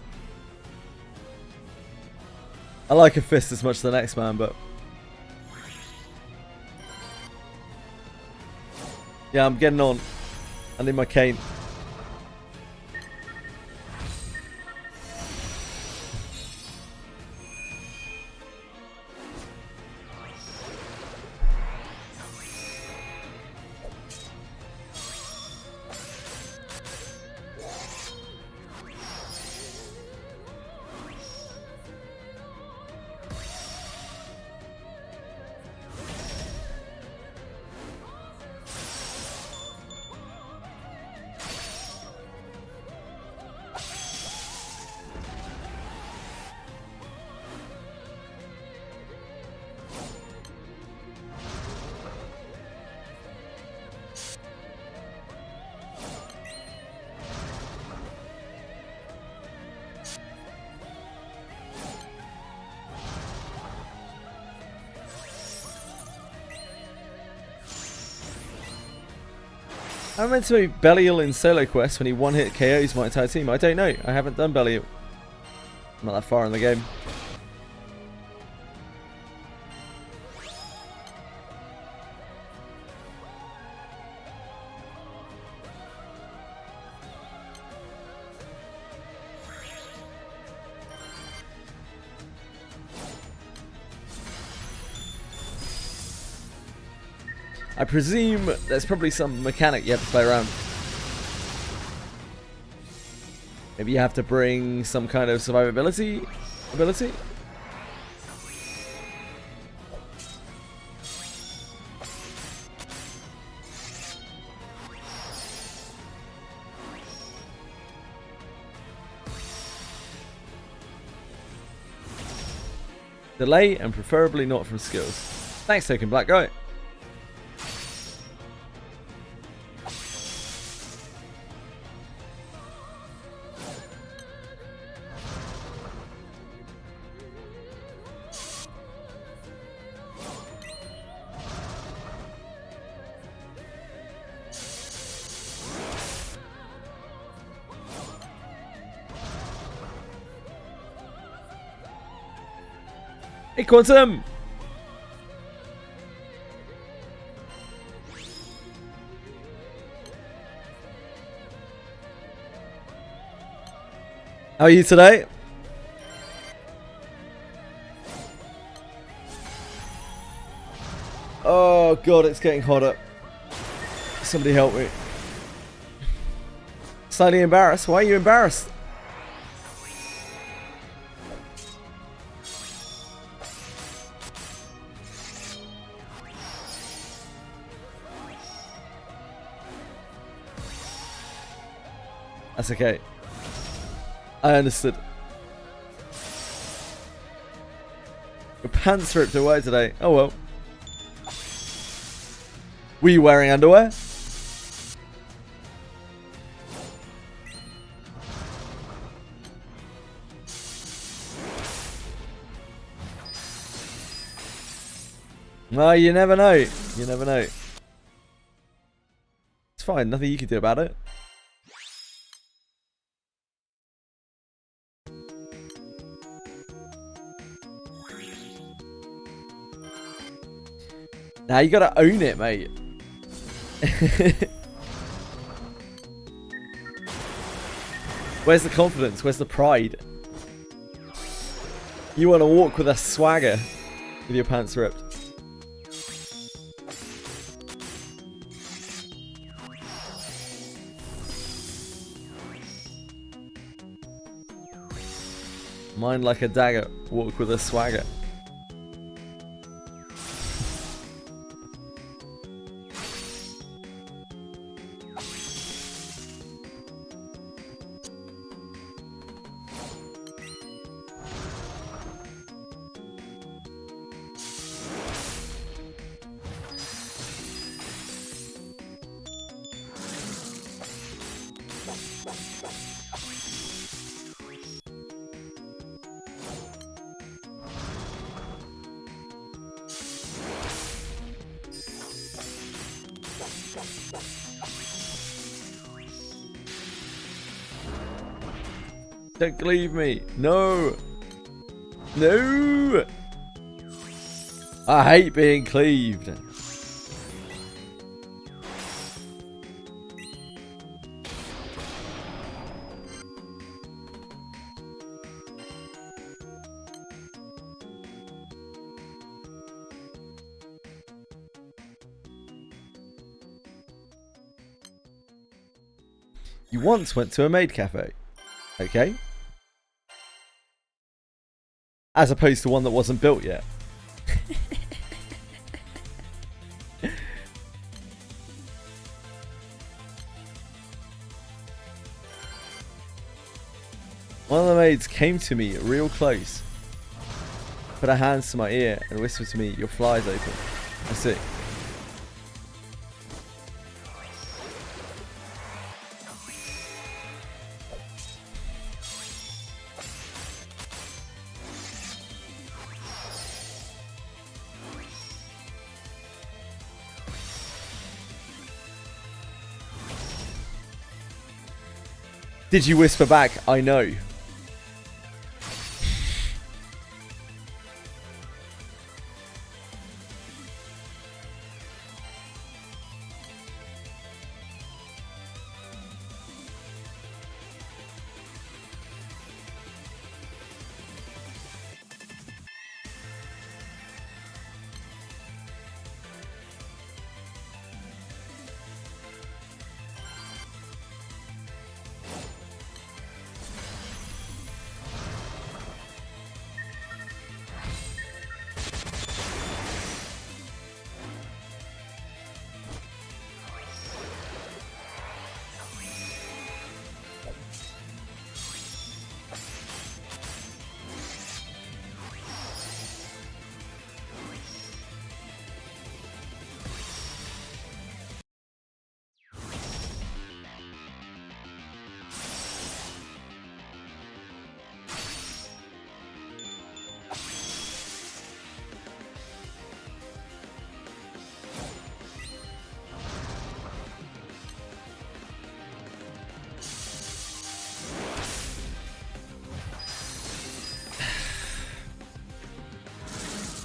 I like a fist as much as the next man, but... Yeah, I'm getting on. I need my cane. I meant to be Belial in Solo Quest when he one-hit KOs my entire team. I don't know. I haven't done Belial. I'm not that far in the game. I presume there's probably some mechanic you have to play around. Maybe you have to bring some kind of survivability ability? Delay and preferably not from skills. Thanks, Token Black Guy. Hey, Quantum! How are you today? Oh god, it's getting hotter. Somebody help me. Slightly embarrassed. Why are you embarrassed? That's okay. I understood. Your pants ripped away today. Oh well. Were you wearing underwear? Well, you never know. You never know. It's fine. Nothing you can do about it. Now you gotta own it, mate. Where's the confidence? Where's the pride? You want to walk with a swagger with your pants ripped. Mind like a dagger, walk with a swagger. Don't cleave me. No. No. I hate being cleaved. You once went to a maid cafe. Okay. As opposed to one that wasn't built yet. One of the maids came to me real close, put her hands to my ear and whispered to me, "Your fly's open." I see. Did you whisper back, "I know"?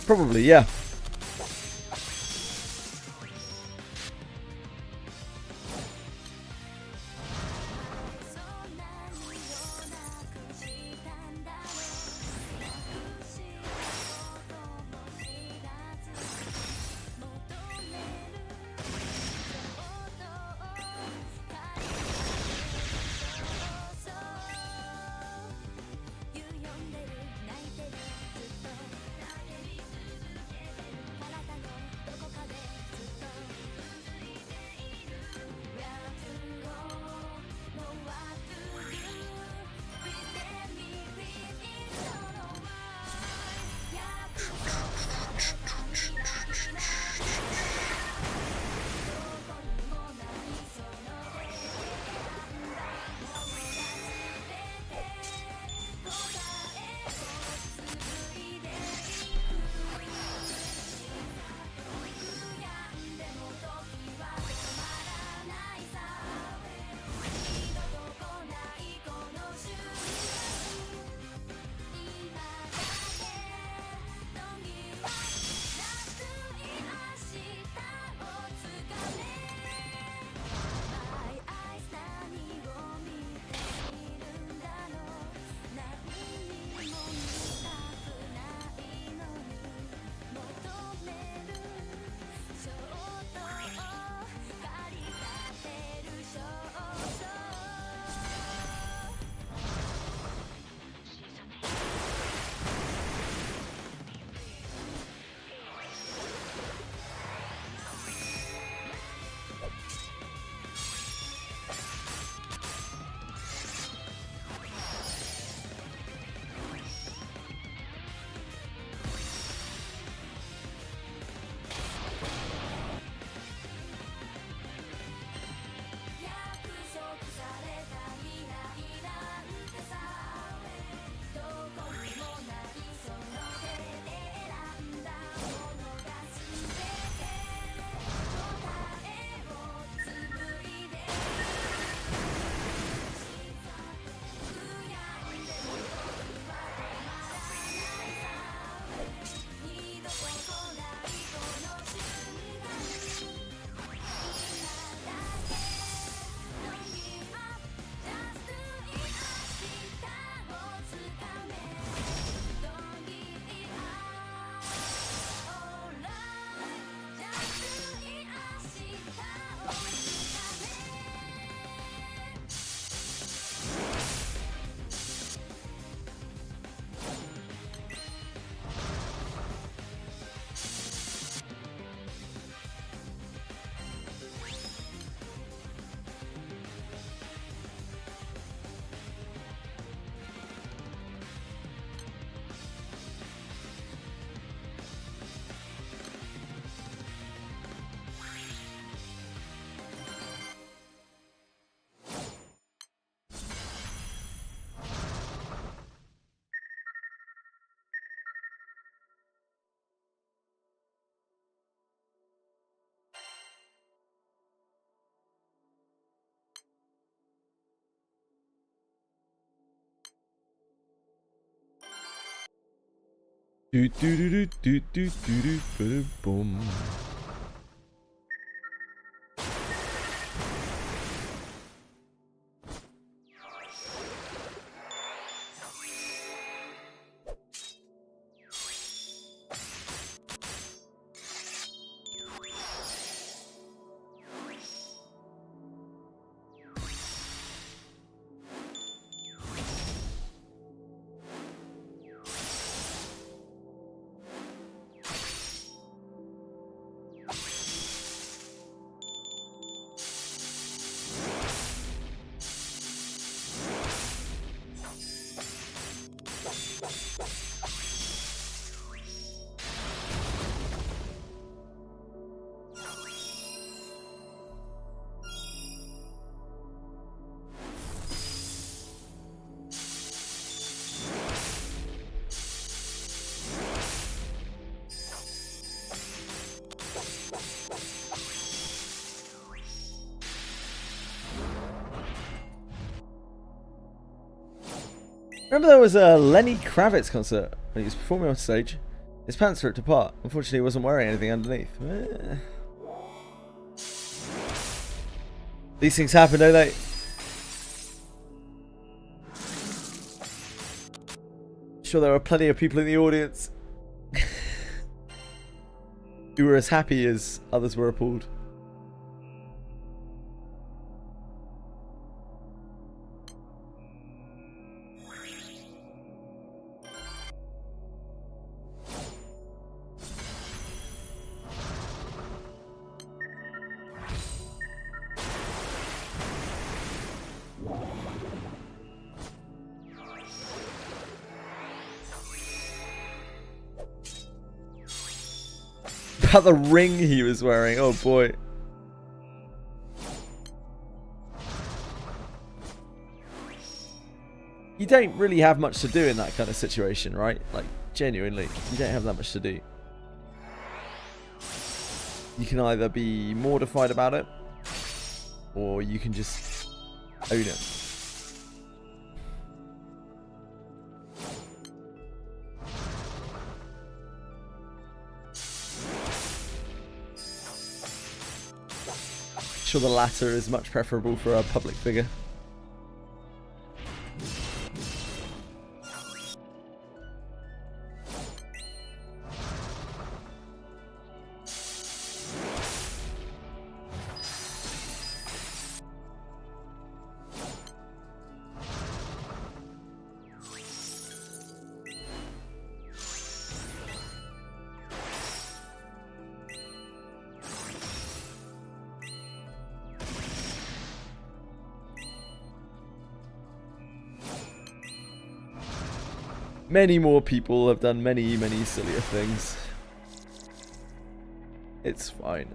Probably, yeah. Do do do do do do do boom. Remember there was a Lenny Kravitz concert when he was performing on stage. His pants ripped apart. Unfortunately, he wasn't wearing anything underneath. These things happen, don't they? Sure, there were plenty of people in the audience who were as happy as others were appalled. About the ring he was wearing, oh boy. You don't really have much to do in that kind of situation, right? Like, genuinely, you don't have that much to do. You can either be mortified about it, or you can just own it. Sure, the latter is much preferable for a public figure. Many more people have done many, many sillier things. It's fine.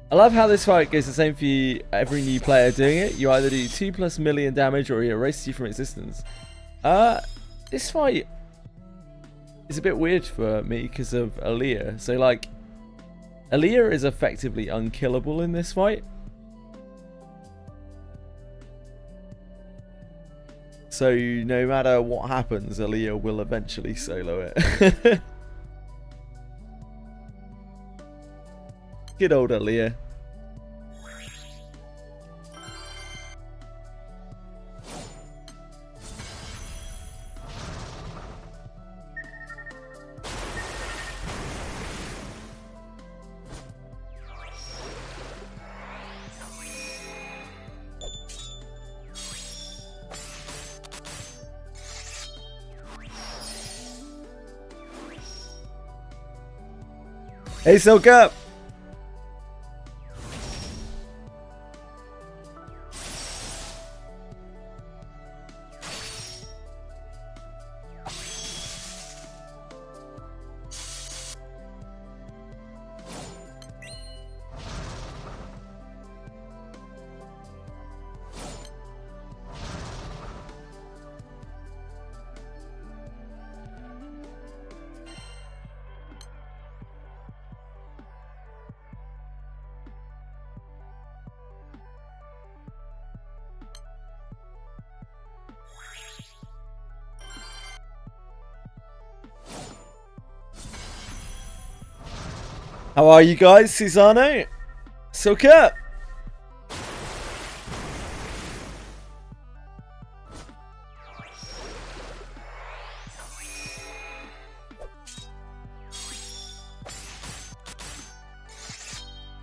I love how this fight goes the same for every new player doing it. You either do 2+ million damage or he erases you from existence. This fight is a bit weird for me because of Aaliyah. So like, Aaliyah is effectively unkillable in this fight. So no matter what happens, Aaliyah will eventually solo it. Good old Aaliyah. Hey, Silk Up! How are you guys, Susano? Silk Up!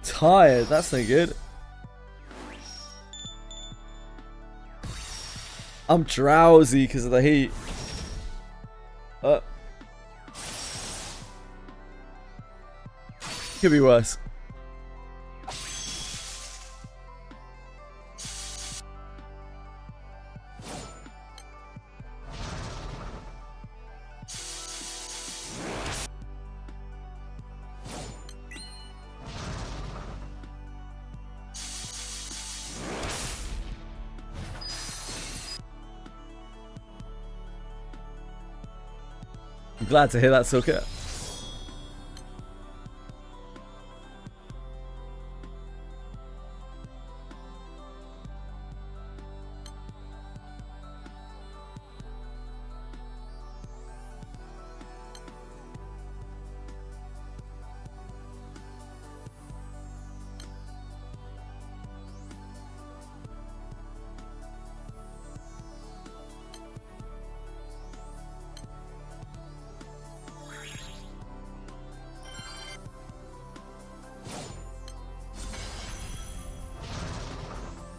Tired, that's no good. I'm drowsy because of the heat. Could be worse. I'm glad to hear that, Silka.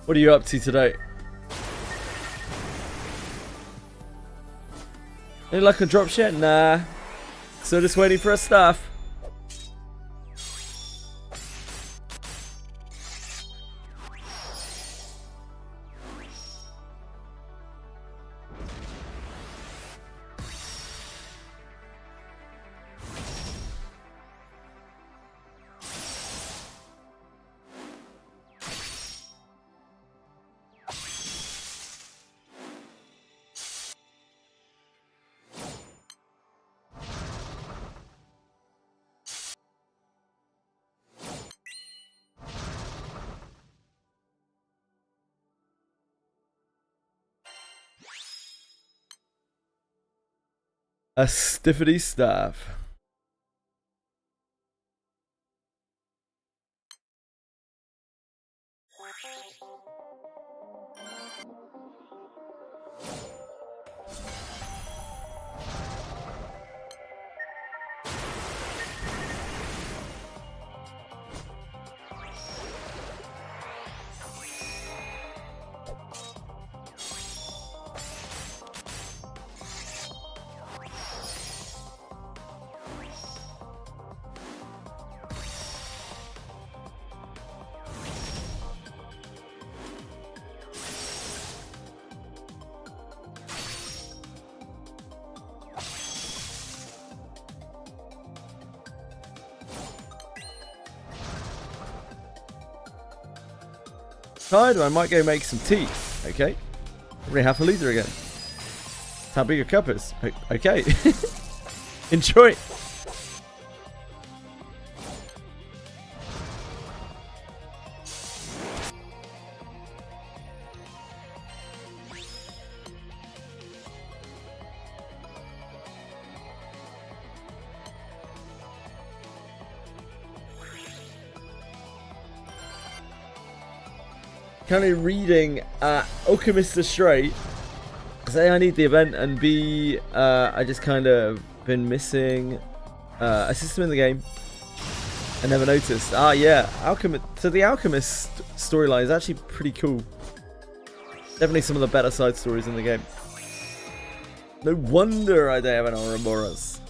What are you up to today? Any luck on drop shit? Nah. Still just waiting for our stuff. A stiffity staff. Tired, I might go make some tea. Okay. Probably half a litre again. That's how big a cup is. Okay. Enjoy. Currently reading Alchemist Astray. A, I need the event, and B, I just kind of been missing a system in the game. I never noticed. Ah, yeah, Alchemist. So the Alchemist storyline is actually pretty cool. Definitely some of the better side stories in the game. No wonder I don't have an Ouroboros.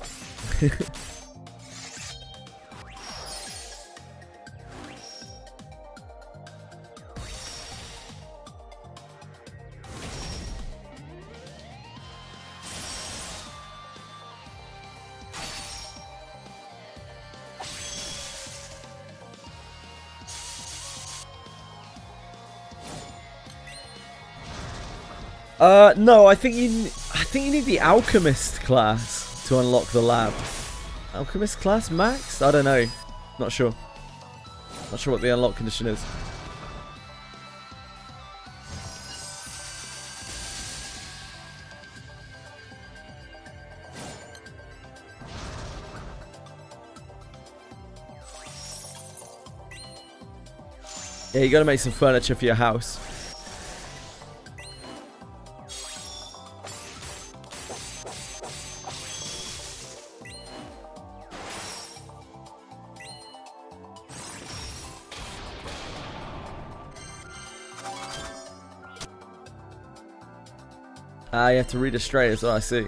No, I think you need the alchemist class to unlock the lab. Alchemist class max? I don't know. Not sure. Not sure what the unlock condition is. Yeah, you gotta make some furniture for your house. Ah, you have to read Astray as well, I see.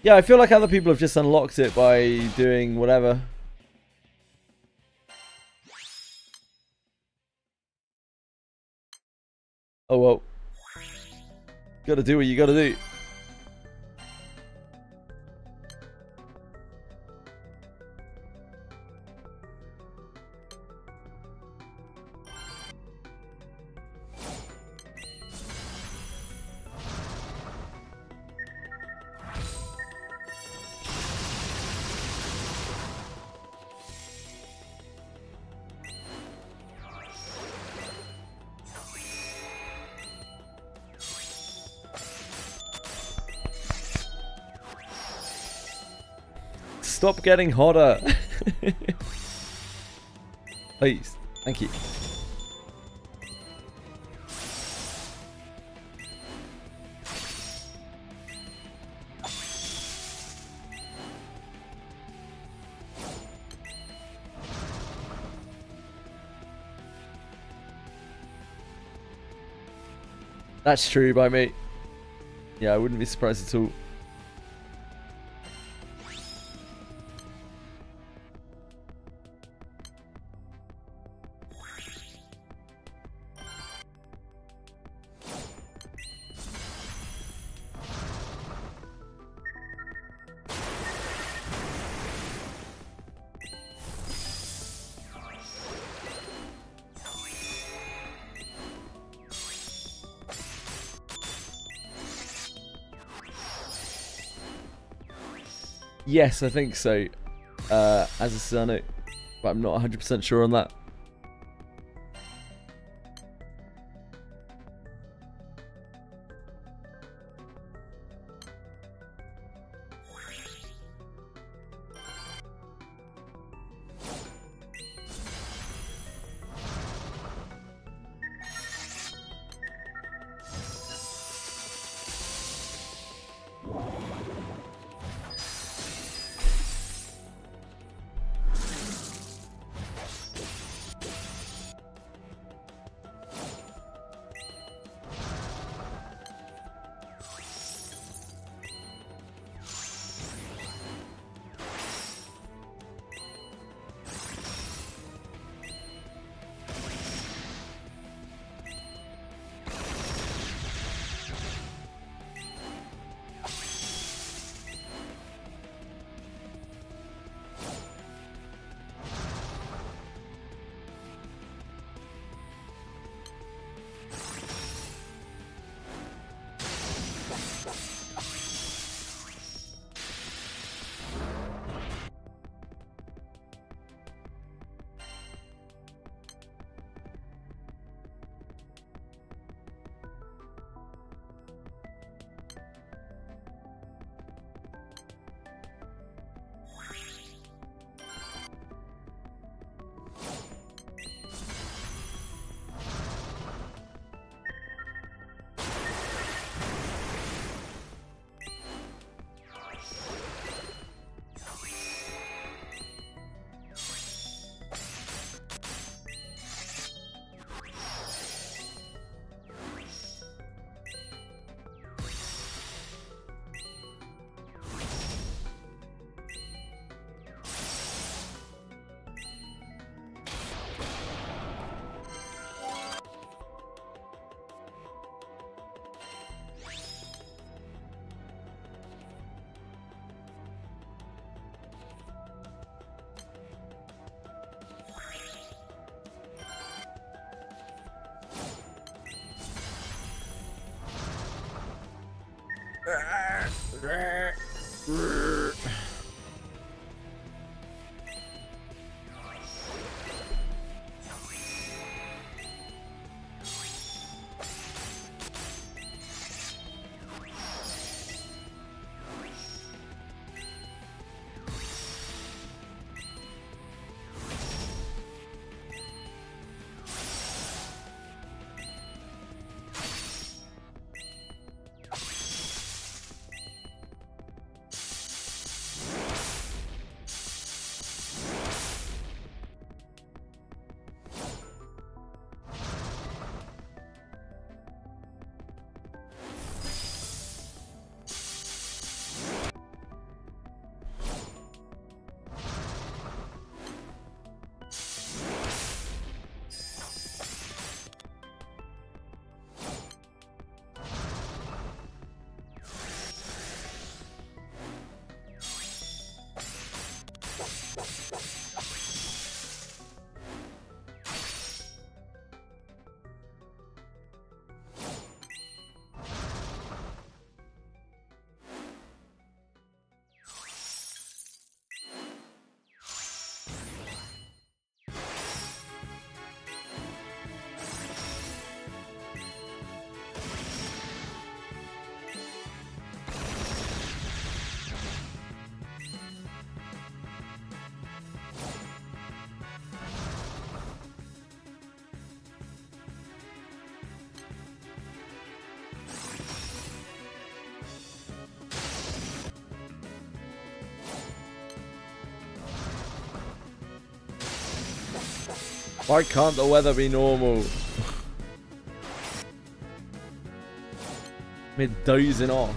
Yeah, I feel like other people have just unlocked it by doing whatever. Oh well. Gotta do what you gotta do. stop getting hotter. Please. Thank you. That's true by me. Yeah, I wouldn't be surprised at all. Yes, I think so. As a Sano, but I'm not 100% sure on that. Why can't the weather be normal? Mid dozing off.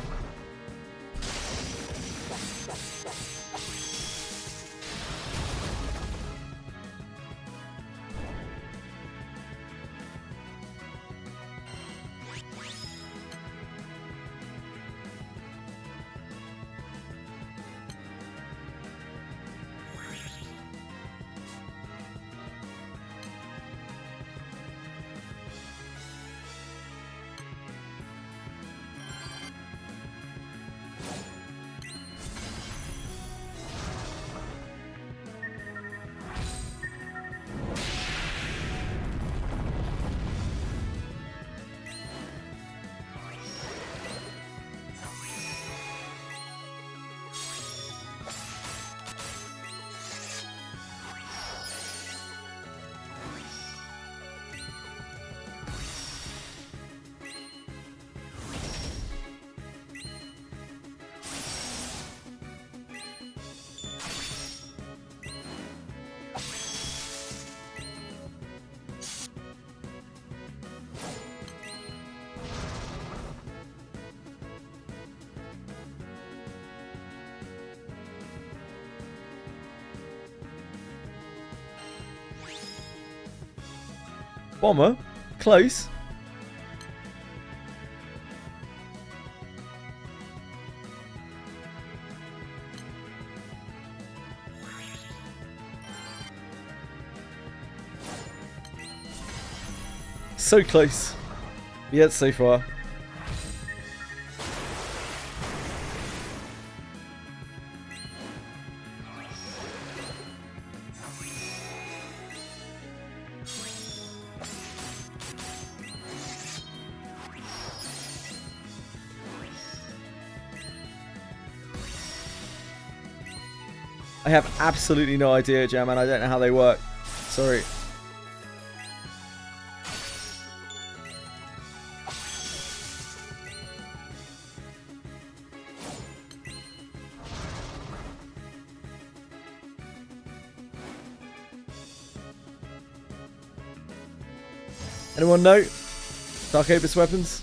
Bomber? Close. So close. Yet so far. I have absolutely no idea, Jam, and I don't know how they work. Sorry. Anyone know? Dark Opus weapons?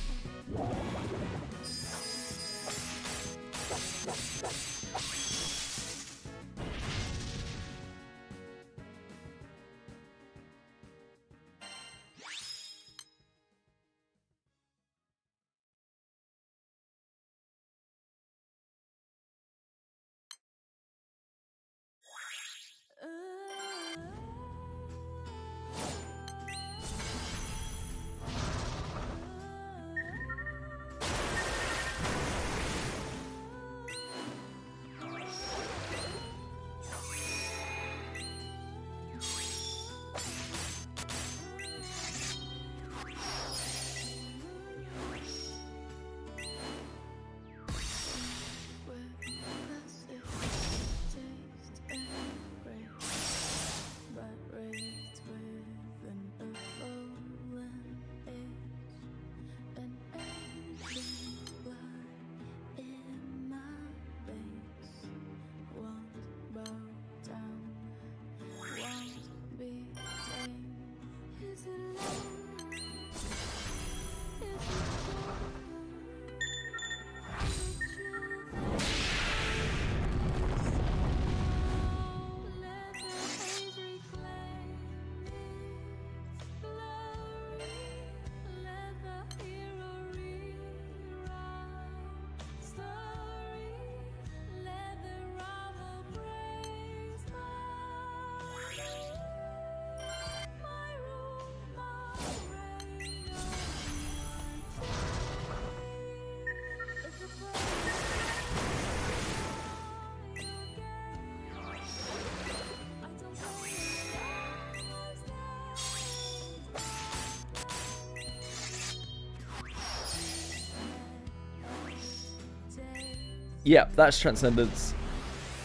Yep, that's Transcendence.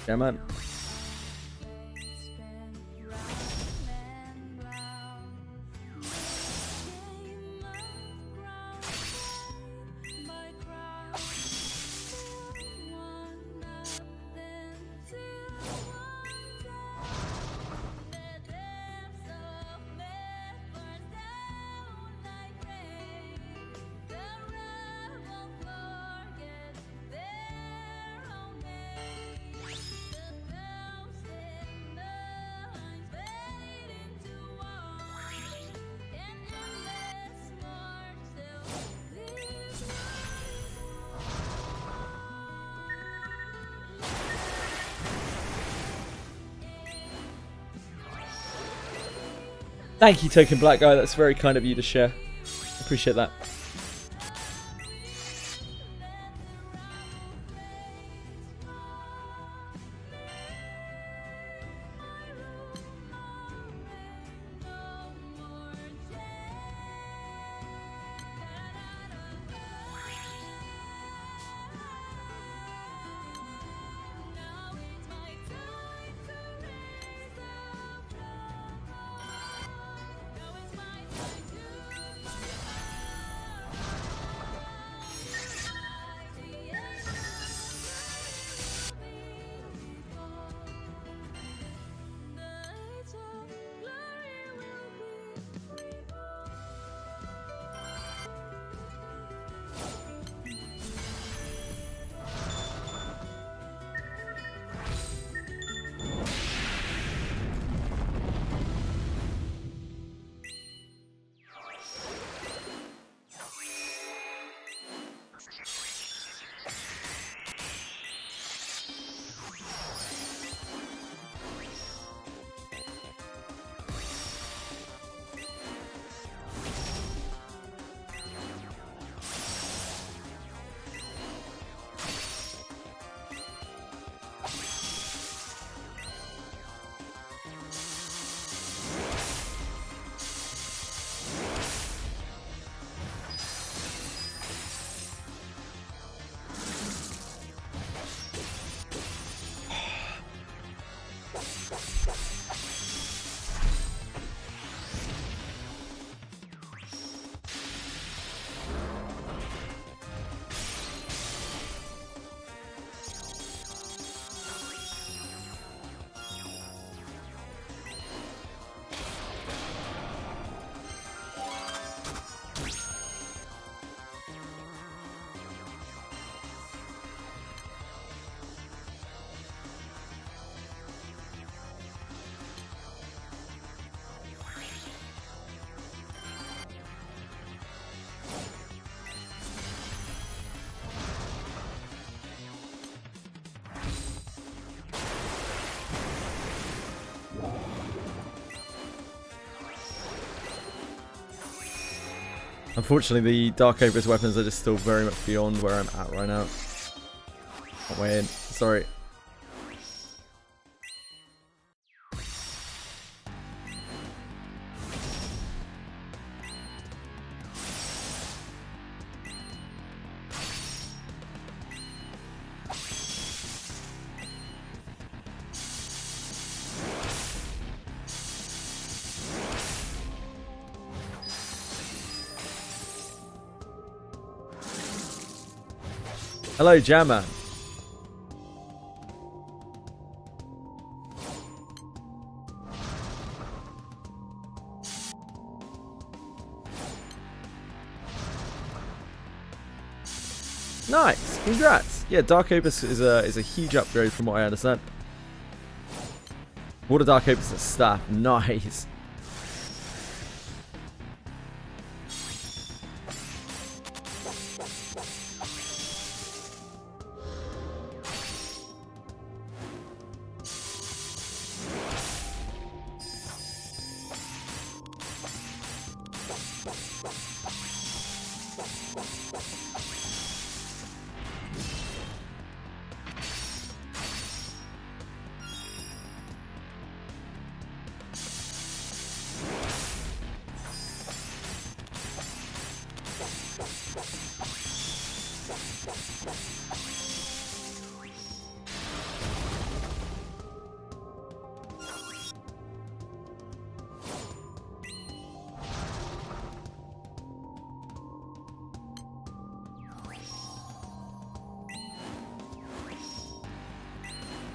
Yeah, man. Thank you, Token Black Guy. That's very kind of you to share. Appreciate that. Unfortunately, the Dark Opus weapons are just still very much beyond where I'm at right now. Not way in. Sorry. Hello, Jammer. Nice, congrats. Yeah, Dark Opus is a huge upgrade from what I understand. Water Dark Opus is staff, nice.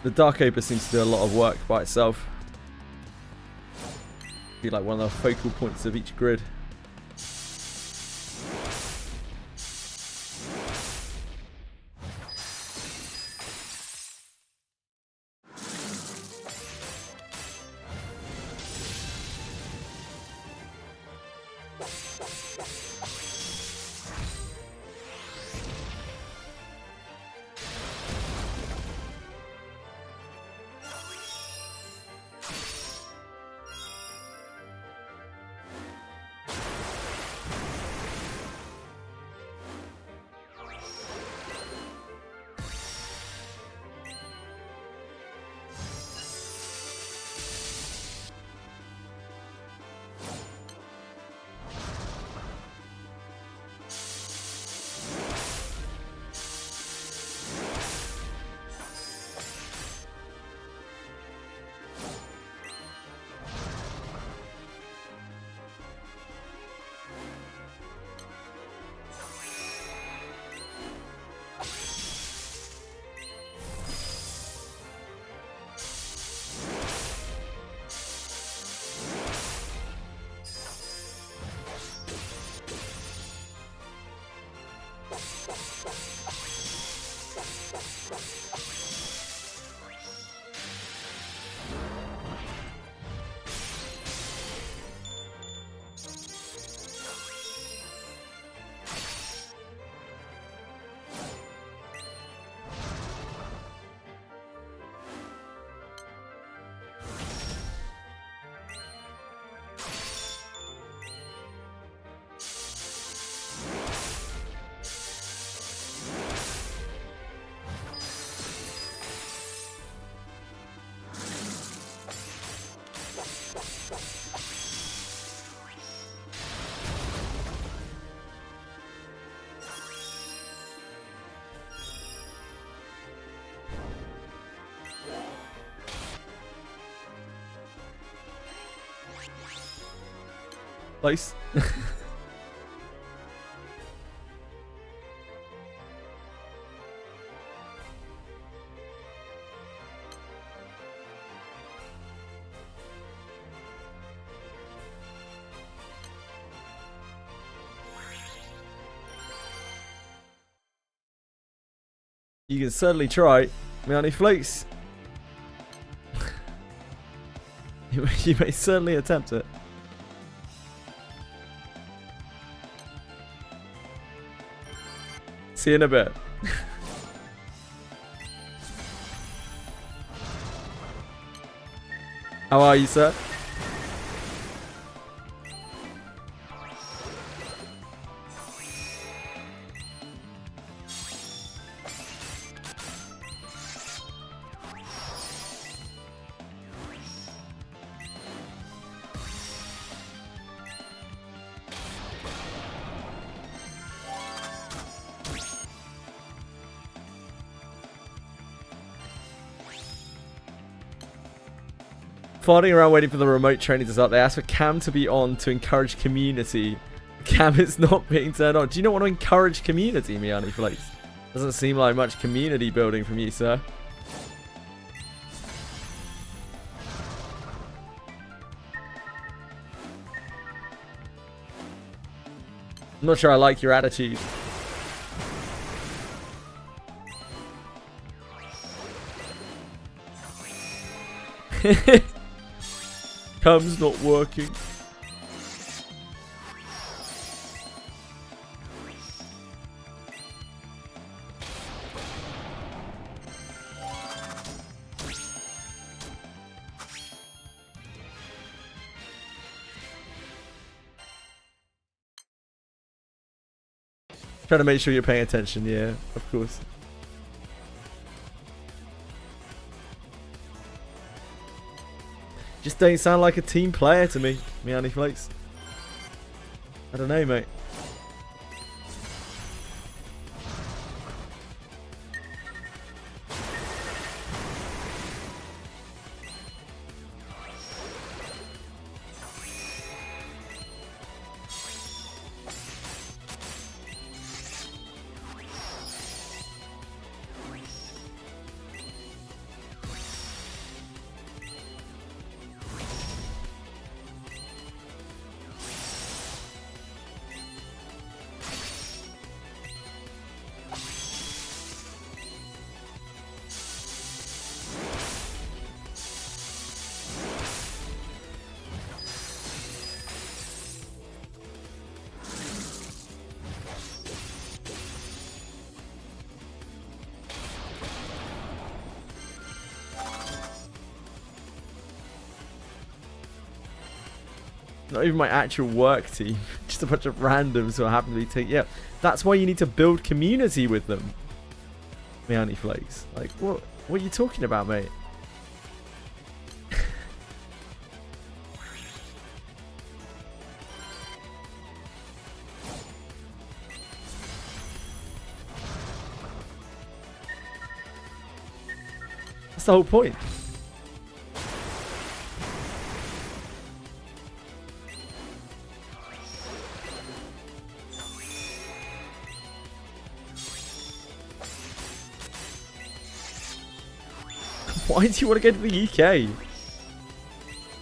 The Dark Opus seems to do a lot of work by itself. Be like one of the focal points of each grid. Place. You can certainly try, Meowny Flakes. You may certainly attempt it. See you in a bit. How are you, sir? Farting around waiting for the remote training to start, they asked for Cam to be on to encourage community. Cam is not being turned on. Do you not want to encourage community, Meowny Flakes? Doesn't seem like much community building from you, sir. I'm not sure I like your attitude. Cam's not working. Trying to make sure you're paying attention, yeah, of course. Just don't sound like a team player to me, Meowny Flakes. I don't know, mate. Not even my actual work team. Just a bunch of randoms who are happen to be taking. Yeah, that's why you need to build community with them. Meowny Flakes. Like, what are you talking about, mate? That's the whole point. Why do you want to go to the UK? I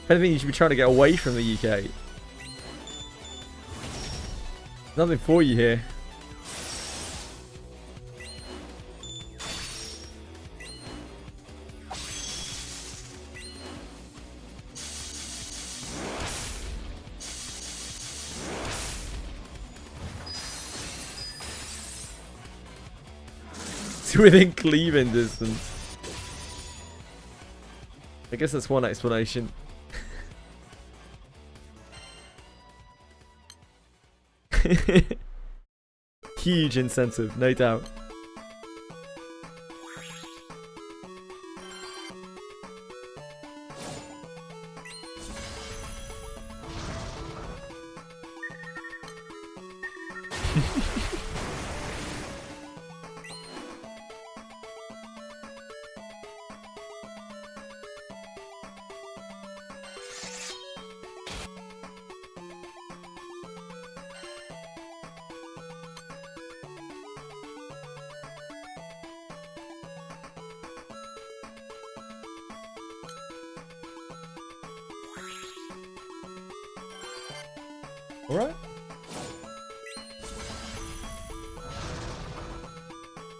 don't think you should be trying to get away from the UK. Nothing for you here. It's within cleaving distance. I guess that's one explanation. Huge incentive, no doubt. Alright.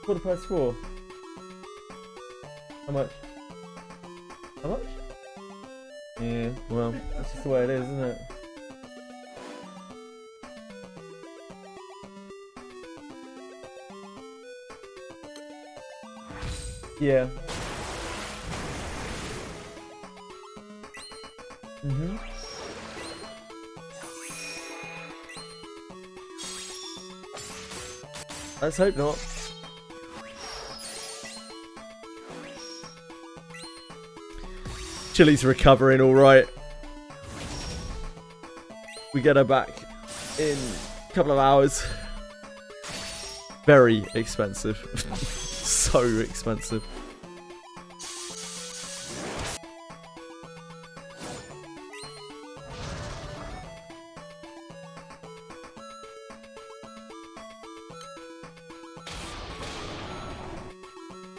£4. How much? How much? Yeah, well, that's just the way it is, isn't it? Yeah. Mm-hmm. Let's hope not. Chili's recovering all right. We get her back in a couple of hours. Very expensive. So expensive.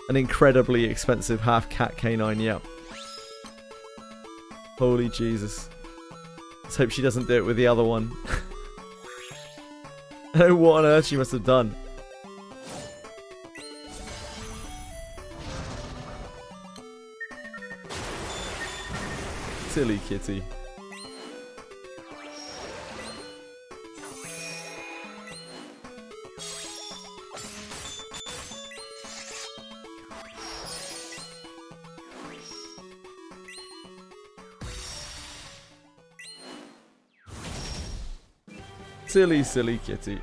An incredibly expensive half cat canine, yeah. Holy Jesus. Let's hope she doesn't do it with the other one. I don't know what on earth she must have done. Silly kitty. Silly, silly kitty.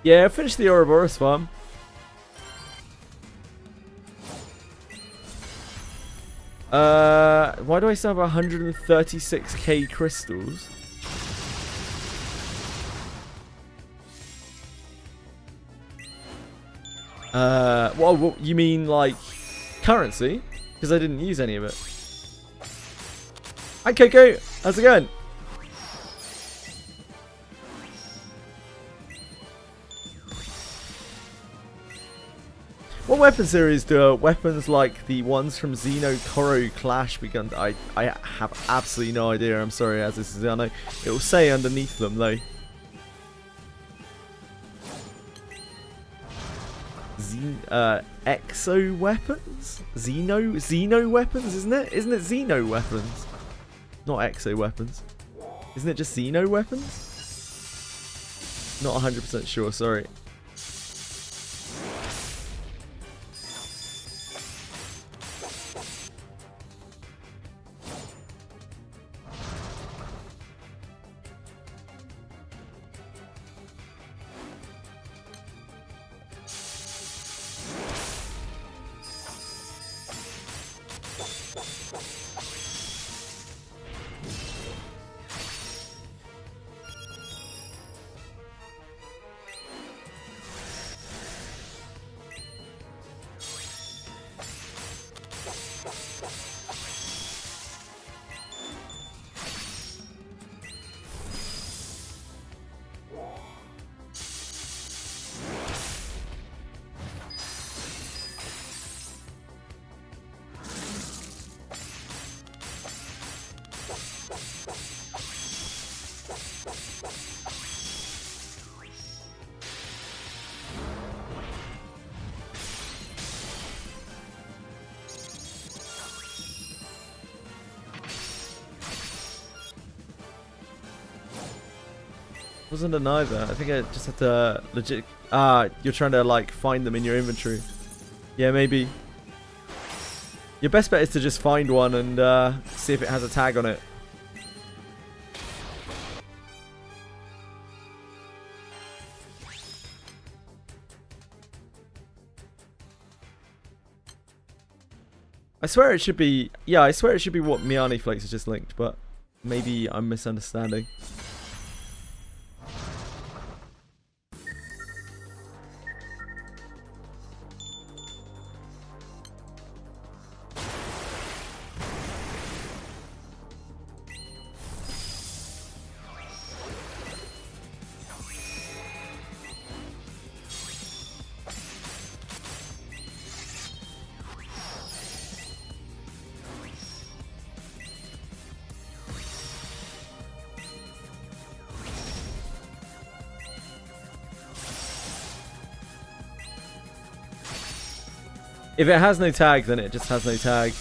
Yeah, finish the Ouroboros farm. Why do I still have 136k crystals? Well, you mean like currency? Because I didn't use any of it. Hi Coco, how's it going? What weapon series do weapons like the ones from Xeno Koro Clash begin? I have absolutely no idea. I'm sorry, as this is I know it will say underneath them though. Exo weapons? Xeno weapons, isn't it? Isn't it Xeno weapons? Not exo weapons. Isn't it just Xeno weapons? Not 100% sure, sorry. Wasn't a neither. I think I just had to legit. You're trying to like find them in your inventory. Yeah, maybe. Your best bet is to just find one and see if it has a tag on it. I swear it should be... Yeah, I swear it should be what Miani Flakes is just linked, but maybe I'm misunderstanding. If it has no tag, then it just has no tag.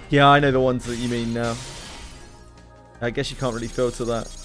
Yeah, I know the ones that you mean now. I guess you can't really filter that.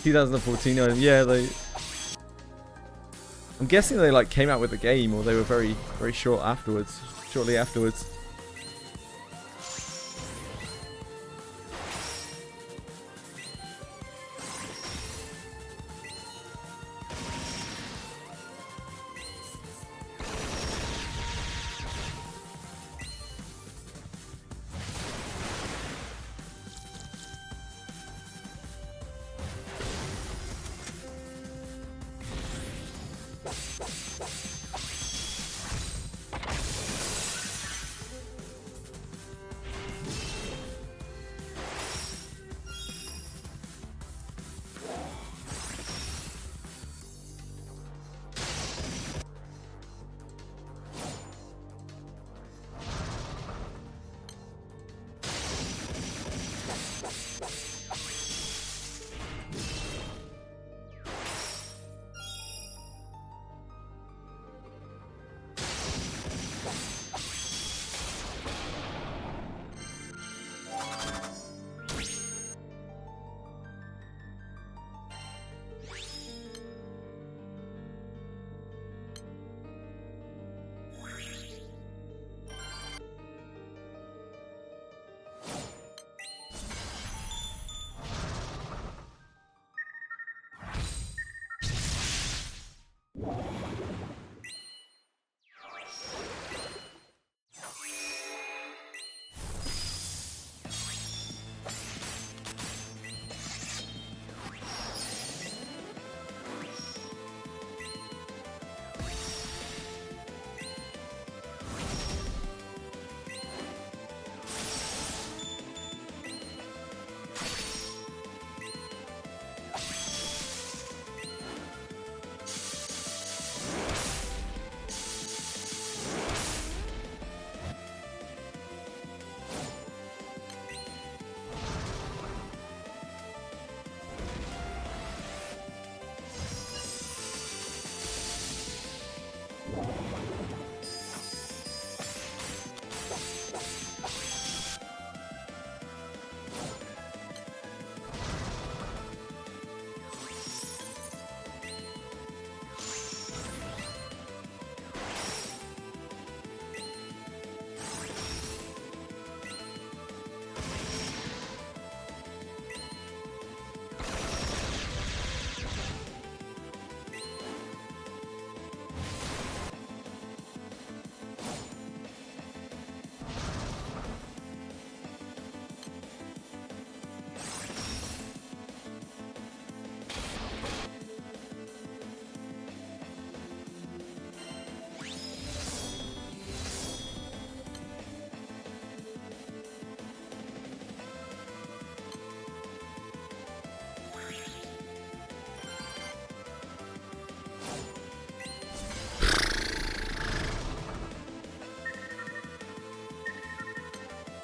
$2014, yeah, they... I'm guessing they like came out with the game, or they were very short afterwards, shortly afterwards.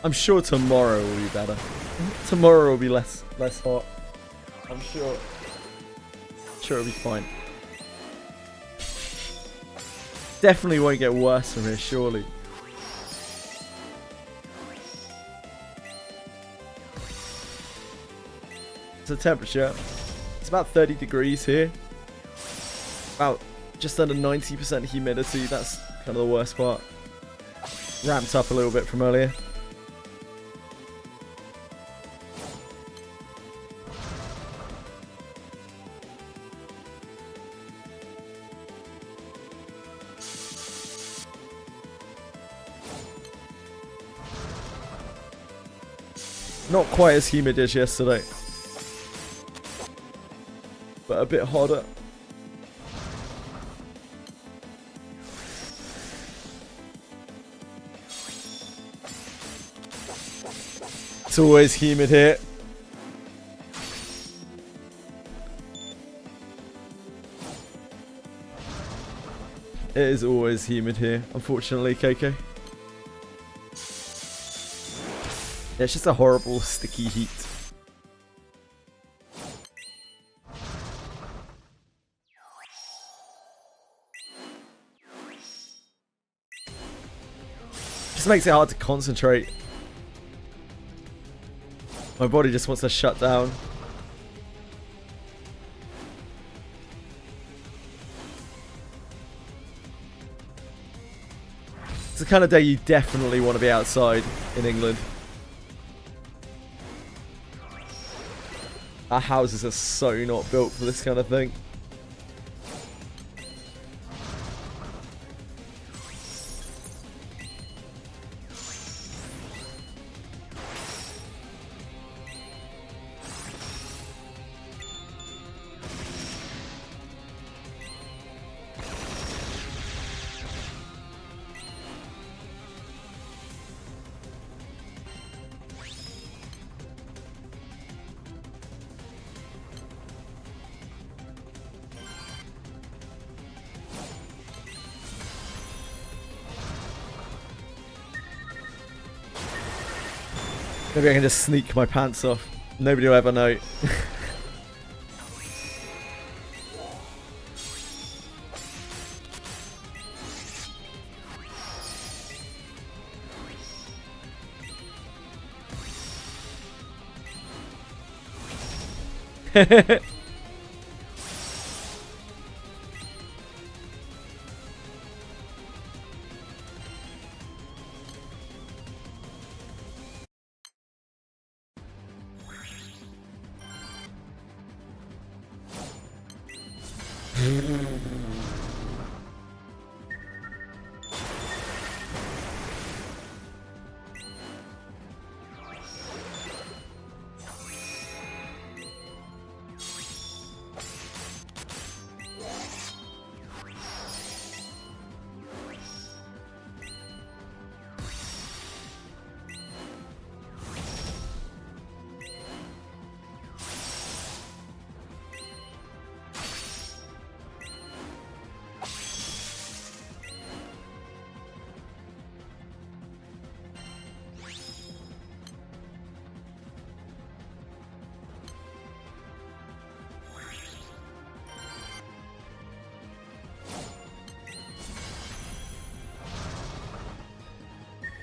I'm sure tomorrow will be better. Tomorrow will be less hot. I'm sure. Sure it'll be fine. Definitely won't get worse from here, surely. The temperature, it's about 30 degrees here. About just under 90% humidity. That's kind of the worst part. Ramped up a little bit from earlier. Not quite as humid as yesterday, but a bit hotter. It's always humid here. It is always humid here, unfortunately, KK. Yeah, it's just a horrible, sticky heat. Just makes it hard to concentrate. My body just wants to shut down. It's the kind of day you definitely want to be outside in England. Our houses are so not built for this kind of thing. Maybe I can just sneak my pants off. Nobody will ever know.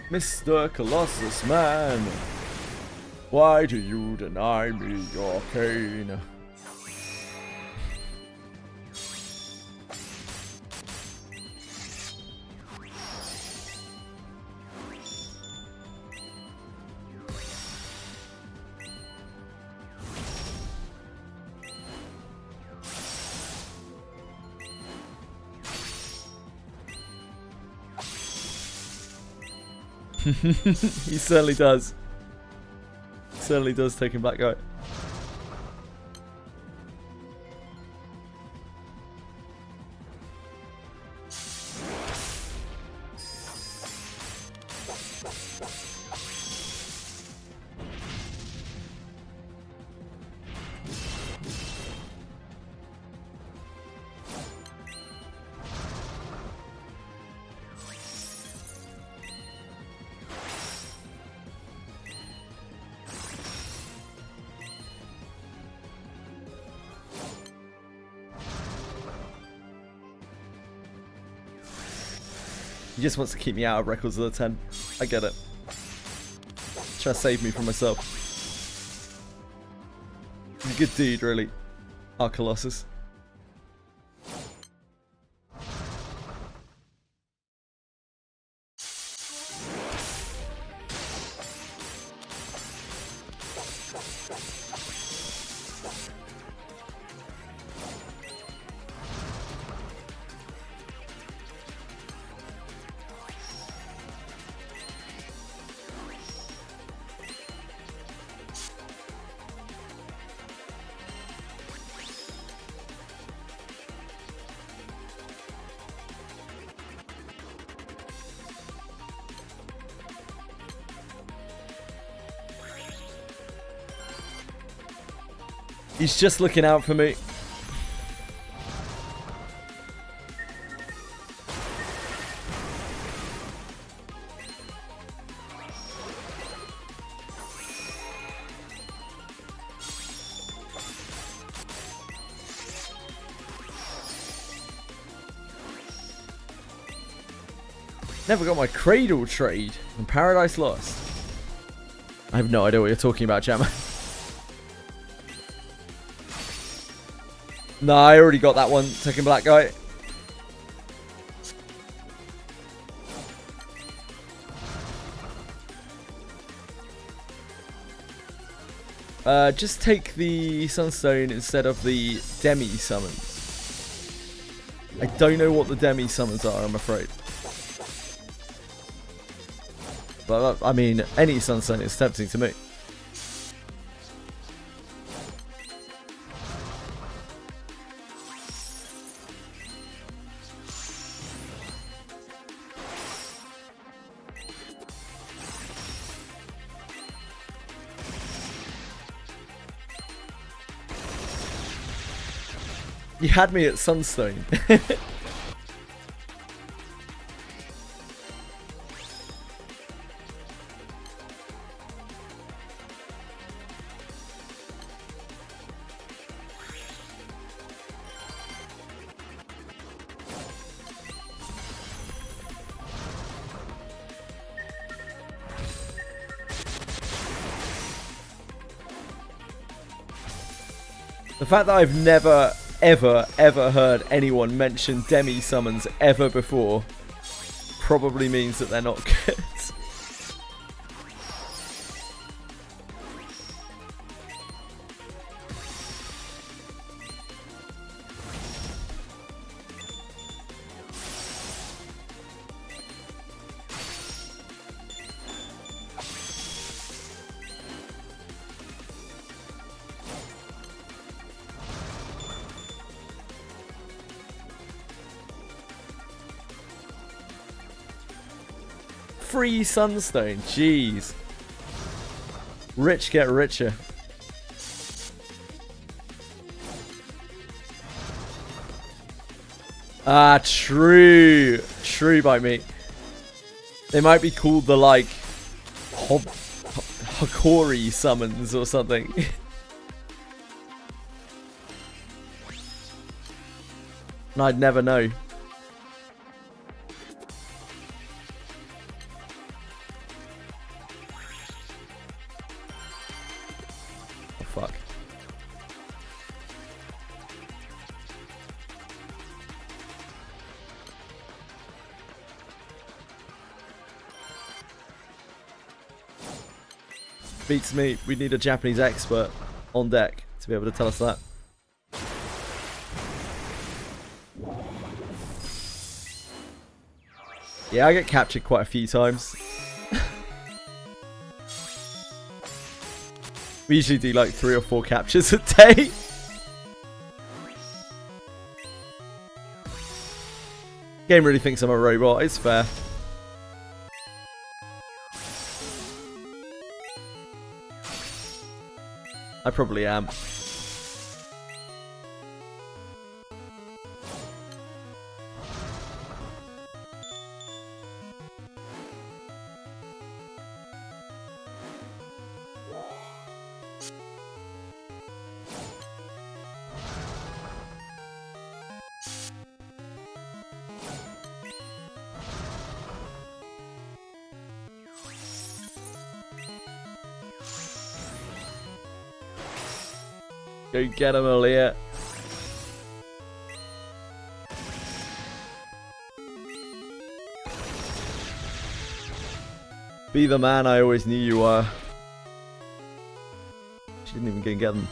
Mr. Colossus Man, why do you deny me your cane? He certainly does. Certainly does take him back out. He just wants to keep me out of records of the 10. I get it. Try to save me from myself. He's a good dude, really. Our Colossus. He's just looking out for me. Never got my Cradle trade from Paradise Lost. I have no idea what you're talking about, Jammer. No, I already got that one. Second black guy. Just take the Sunstone instead of the Demi summons. I don't know what the Demi summons are, I'm afraid. But, I mean, any Sunstone is tempting to me. You had me at Sunstone. The fact that I've never ever heard anyone mention Demi summons ever before probably means that they're not good. Free Sunstone, jeez. Rich get richer. Ah, true. True by me. They might be called the, like, Hokori summons or something. And I'd never know. Fuck. Beats me. We need a Japanese expert on deck to be able to tell us that. Yeah, I get captured quite a few times. We usually do like 3 or 4 captures a day. Game really thinks I'm a robot, it's fair. I probably am. Go get him, Aaliyah. Be the man I always knew you were. She didn't even go and get them.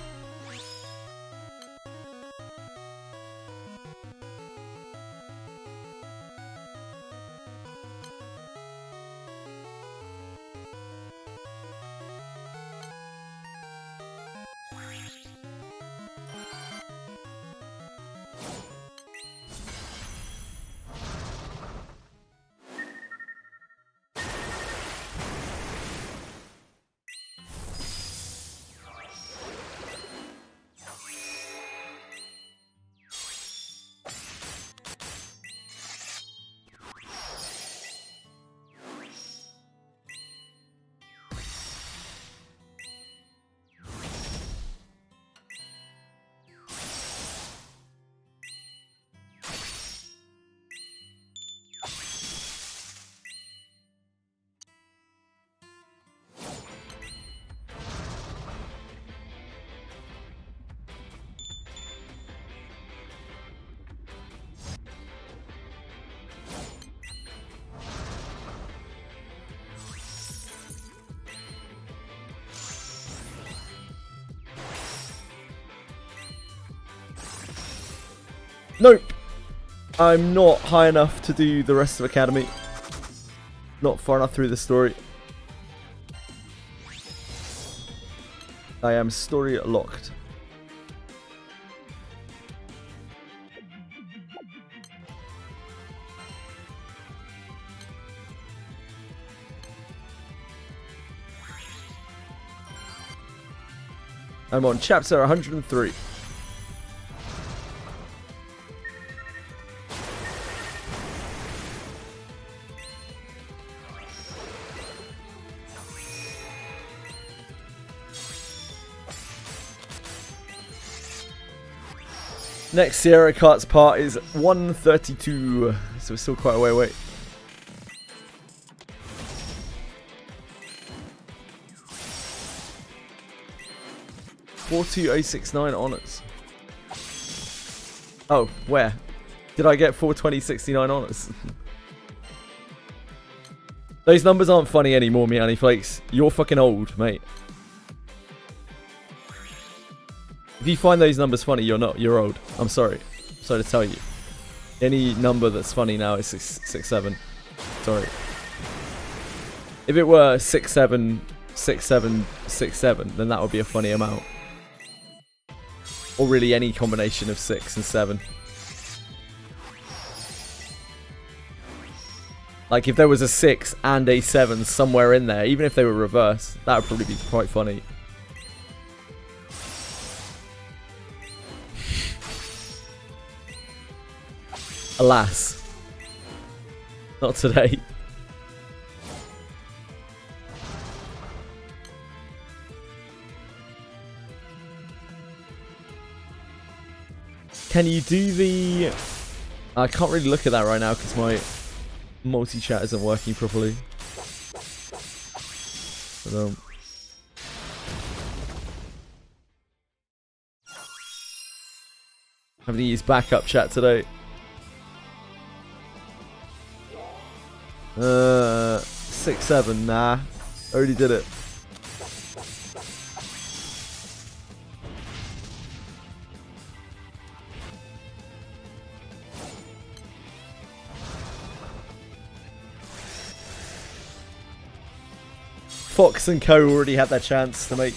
Nope. I'm not high enough to do the rest of Academy. Not far enough through the story. I am story locked. I'm on chapter 103. Next Sierra Kart's part is 132, so we're still quite a way away. $42069 honors. Oh, where? Did I get 42069 honors? Those numbers aren't funny anymore, Meani Flakes. You're fucking old, mate. If you find those numbers funny, you're not. You're old. I'm sorry. Sorry to tell you. Any number that's funny now is 667. Sorry. If it were 676767, then that would be a funny amount. Or really any combination of 6 and 7. Like if there was a 6 and a 7 somewhere in there, even if they were reversed, that would probably be quite funny. Alas. Not today. Can you do the... I can't really look at that right now because my multi-chat isn't working properly. But, having to use backup chat today. 6-7, nah. Already did it. Fox and Co already had their chance to make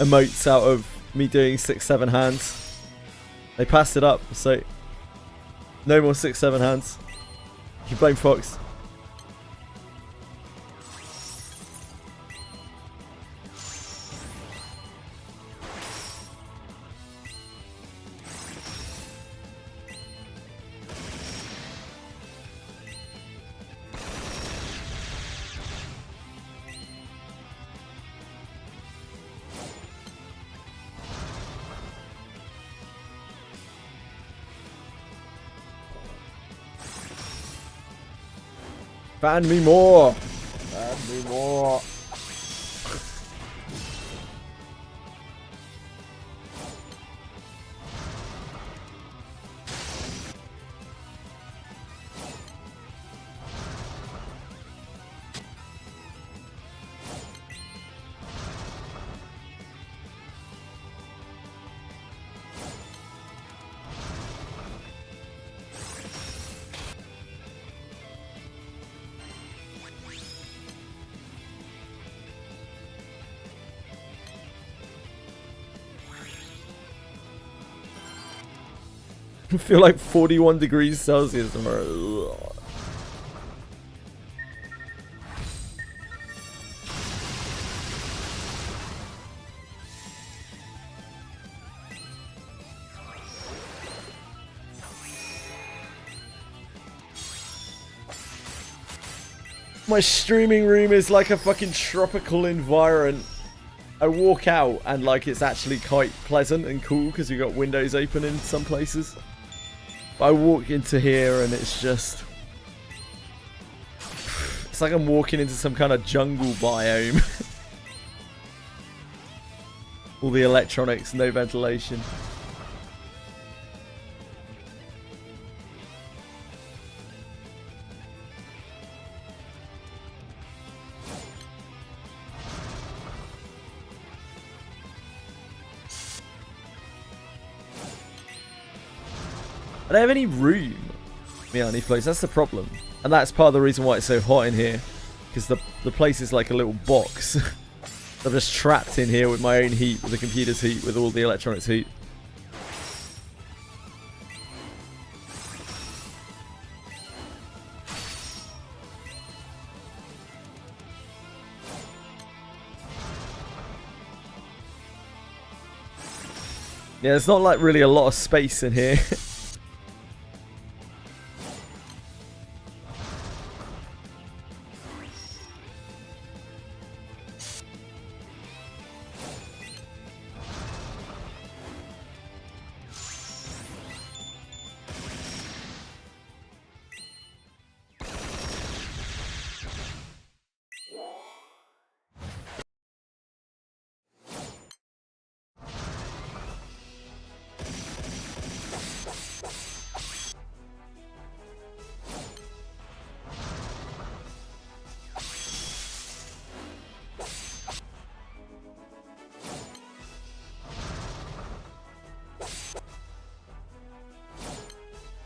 emotes out of me doing 6-7 hands. They passed it up, so no more 6-7 hands. You can blame Fox. Ban me more! Ban me more! feel like 41 degrees Celsius tomorrow. Ugh. My streaming room is like a fucking tropical environment. I walk out and like it's actually quite pleasant and cool because we got windows open in some places. But I walk into here and it's just... It's like I'm walking into some kind of jungle biome. All the electronics, no ventilation. I don't have any room in the only place. That's the problem. And that's part of the reason why it's so hot in here. Because the place is like a little box. I'm just trapped in here with my own heat, with the computer's heat, with all the electronics heat. Yeah, there's not like really a lot of space in here.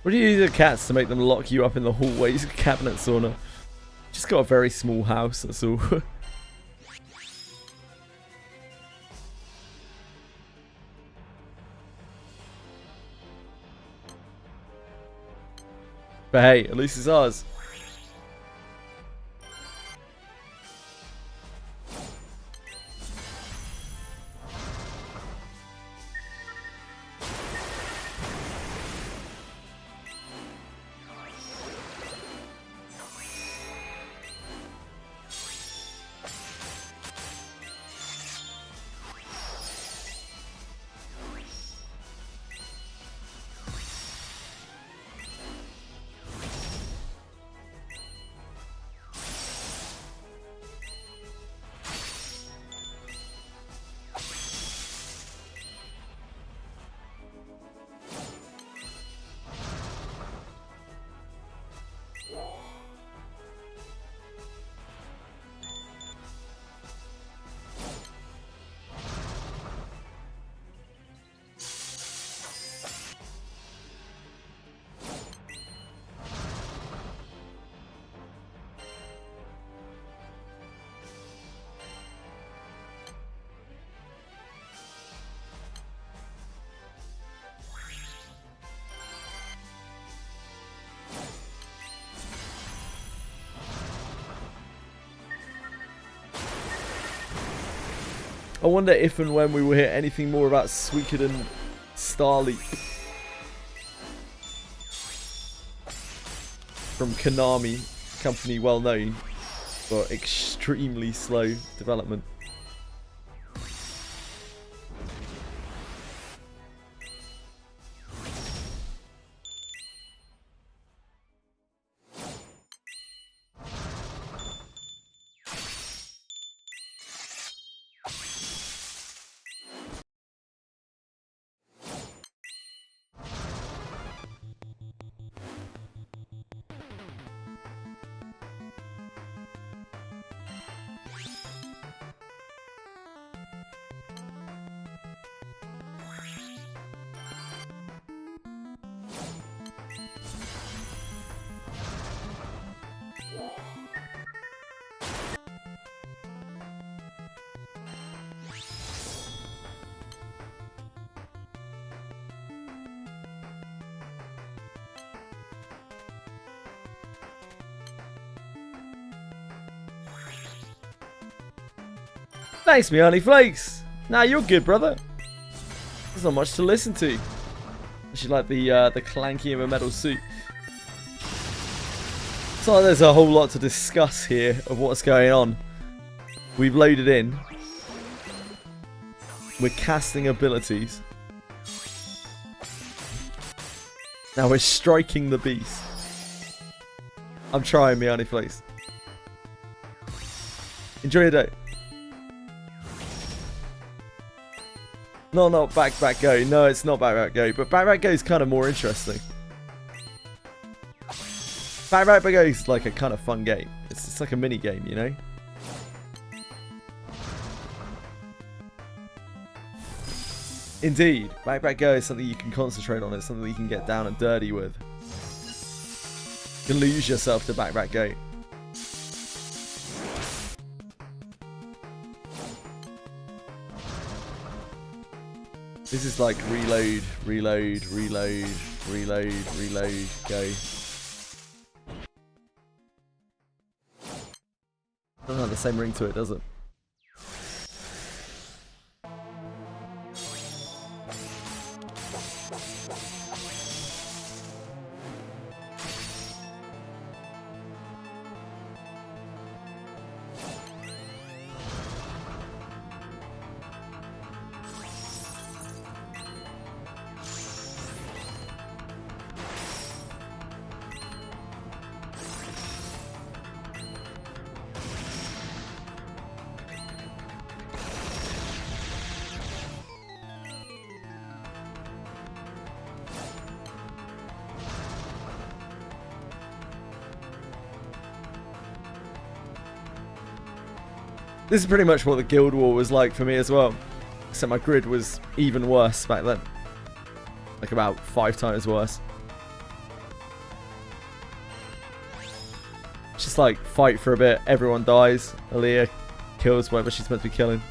What do you do to cats to make them lock you up in the hallways? Cabinet sauna. Just got a very small house, that's all. But hey, at least it's ours. I wonder if and when we will hear anything more about Suikoden Starleap from Konami, company well known for extremely slow development. Thanks, me honey flakes. Nah, you're good, brother. There's not much to listen to. She like the clanking of a metal suit. So there's a whole lot to discuss here of what's going on. We've loaded in. We're casting abilities. Now we're striking the beast. I'm trying, me honey flakes. Enjoy your day. No, back go. No, it's not back go. But back go is kind of more interesting. Back go is like a kind of fun game. It's like a mini game, you know. Indeed, back go is something you can concentrate on. It's something that you can get down and dirty with. You can lose yourself to back go. This is like reload, go. Doesn't have the same ring to it, does it? This is pretty much what the Guild War was like for me as well. Except my grid was even worse back then. Like about 5 times worse. Just like fight for a bit, everyone dies, Aaliyah kills whatever she's meant to be killing.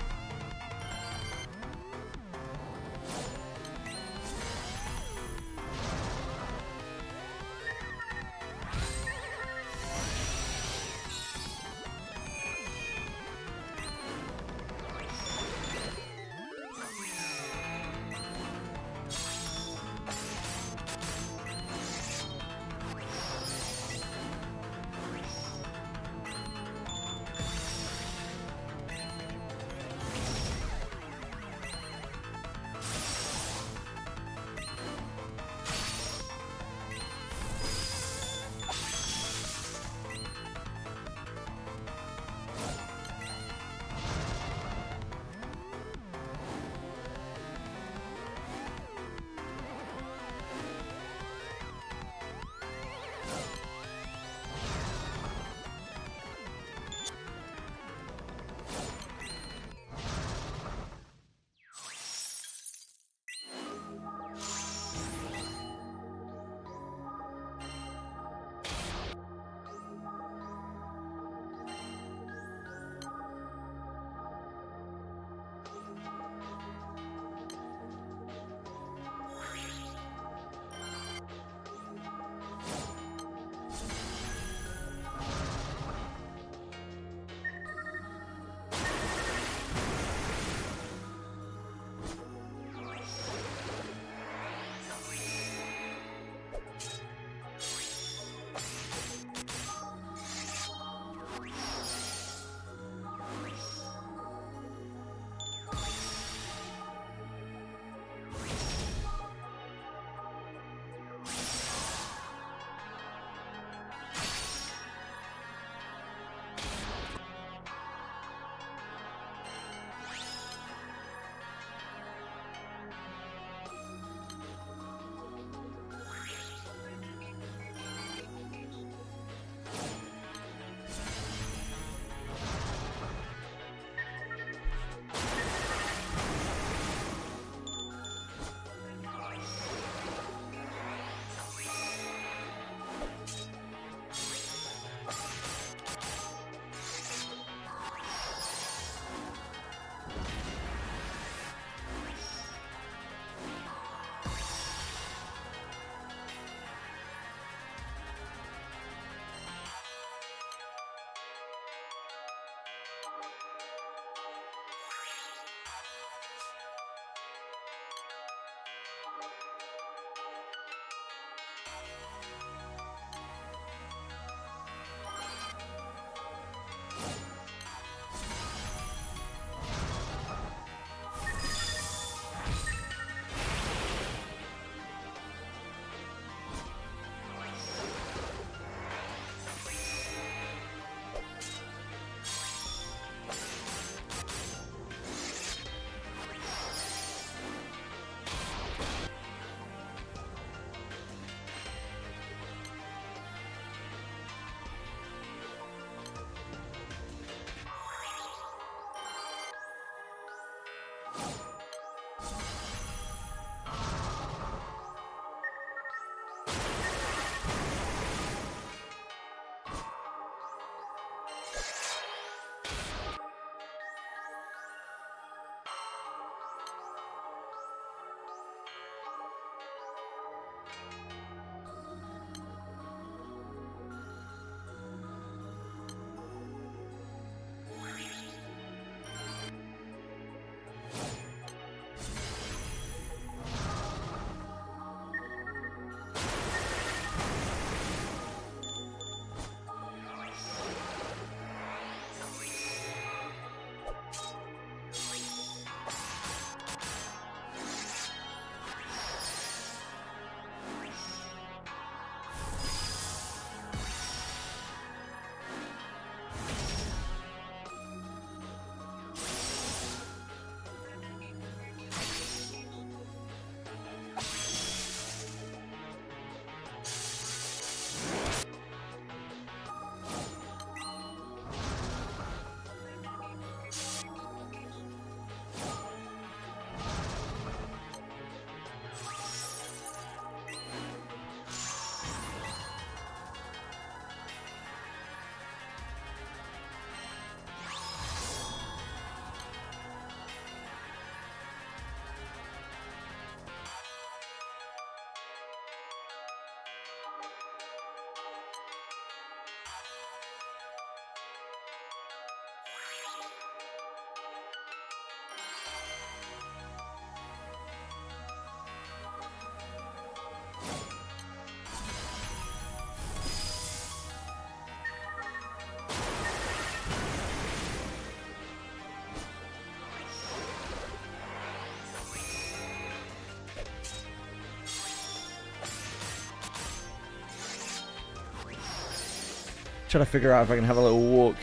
Trying to figure out if I can have a little walk.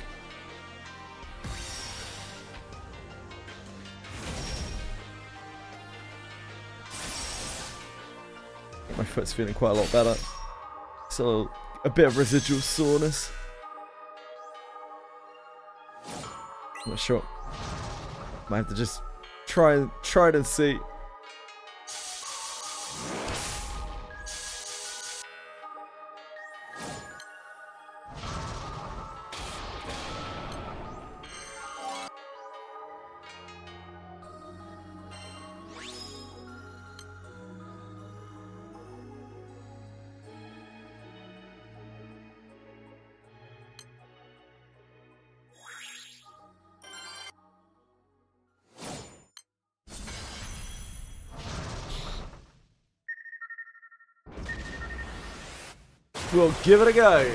My foot's feeling quite a lot better. So a bit of residual soreness. I'm not sure. Might have to just try it and see. We'll give it a go.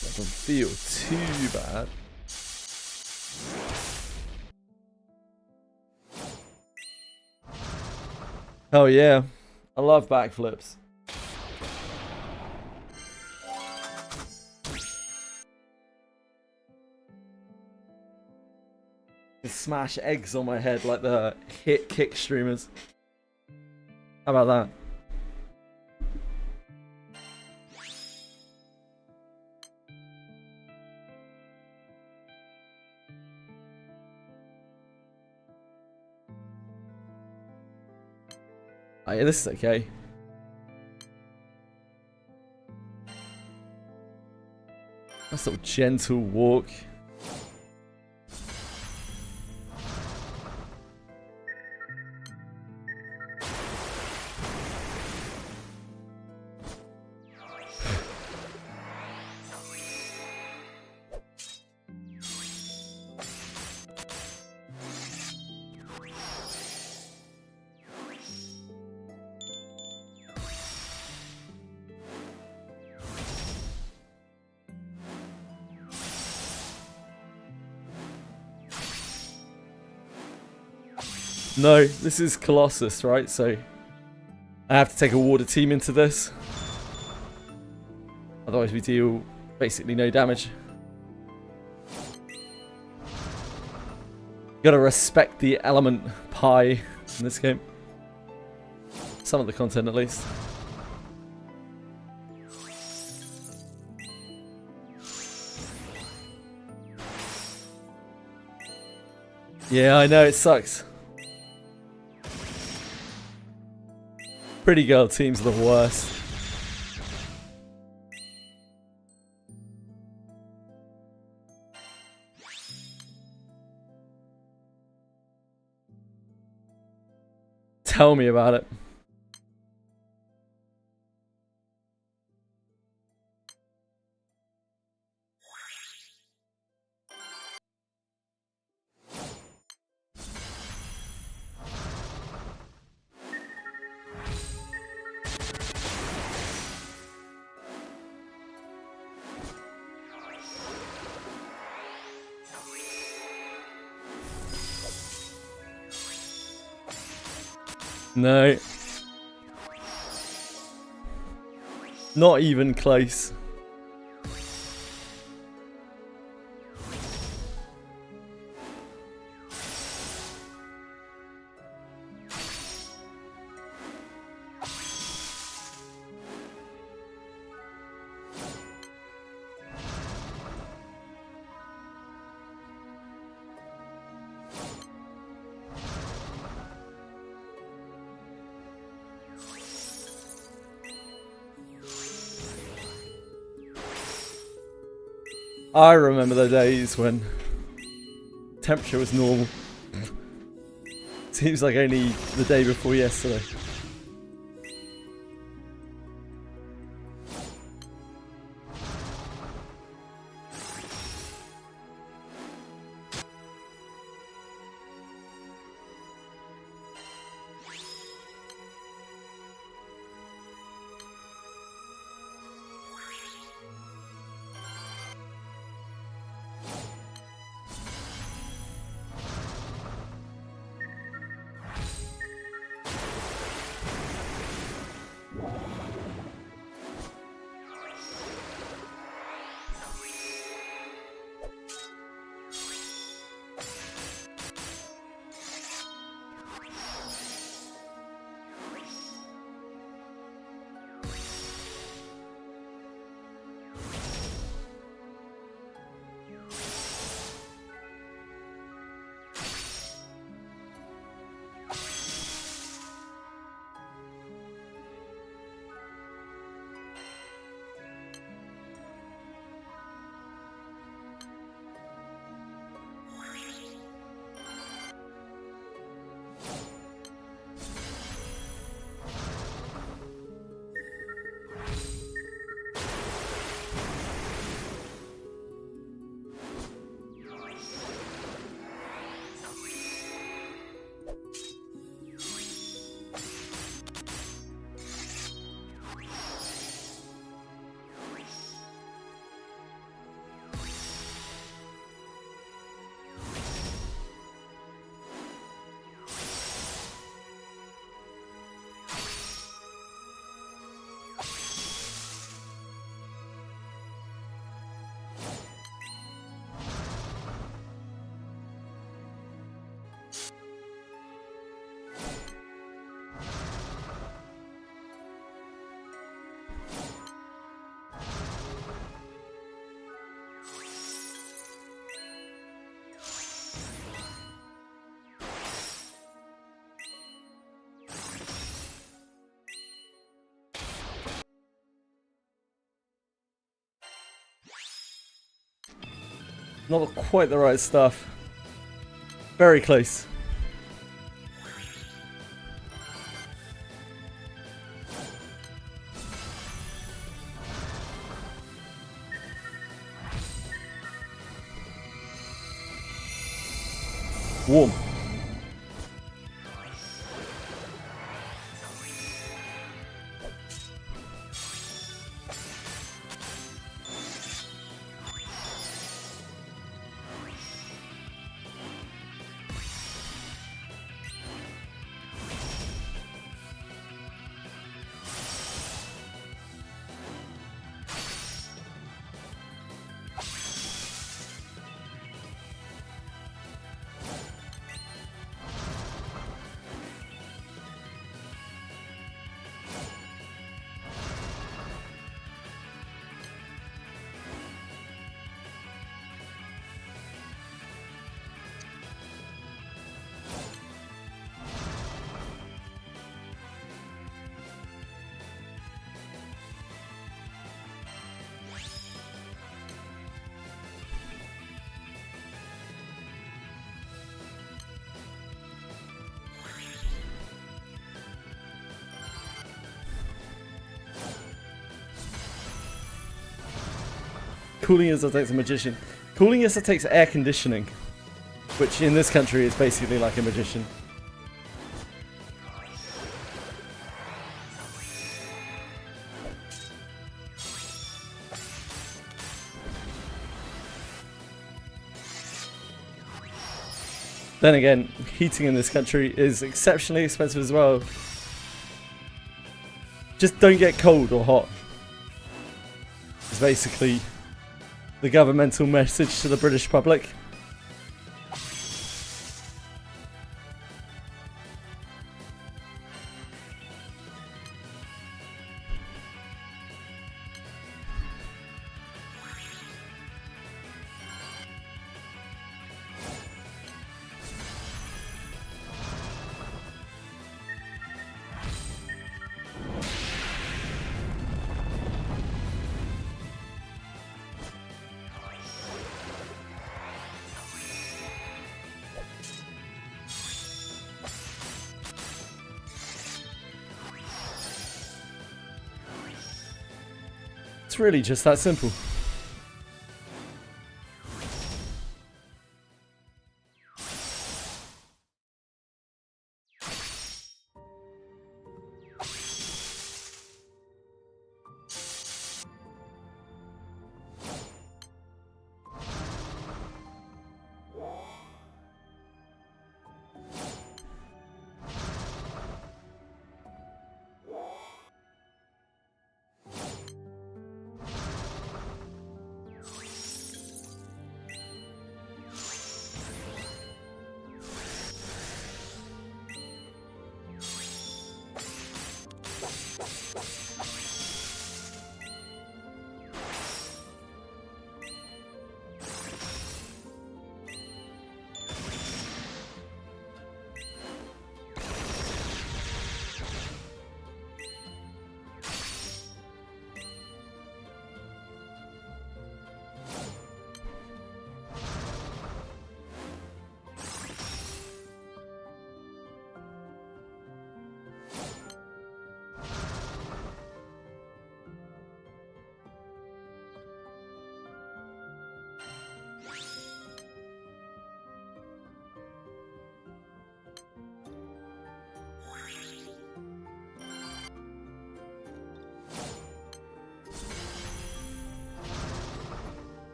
Doesn't feel too bad. Oh yeah, I love backflips. Just smash eggs on my head like the hit kick streamers. How about that? Oh yeah, this is okay. Nice little gentle walk. No, this is Colossus, right? So I have to take a water team into this. Otherwise we deal basically no damage. Gotta respect the element pi in this game. Some of the content at least. Yeah, I know, it sucks. Pretty girl teams are the worst. Tell me about it. No. Not even close. I remember the days when temperature was normal. Seems like only the day before yesterday. Not quite the right stuff. Very close. Warm. Cooling Ysa takes a magician. Cooling Ysa takes air conditioning, which in this country is basically like a magician. Then again, heating in this country is exceptionally expensive as well. Just don't get cold or hot. It's basically the governmental message to the British public. It's really just that simple.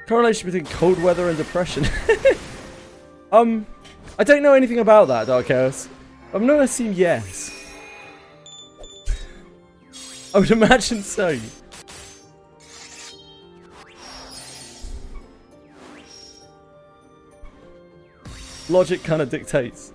Correlation between cold weather and depression. I don't know anything about that, Dark Chaos. I'm gonna assume yes. I would imagine so. Logic kind of dictates.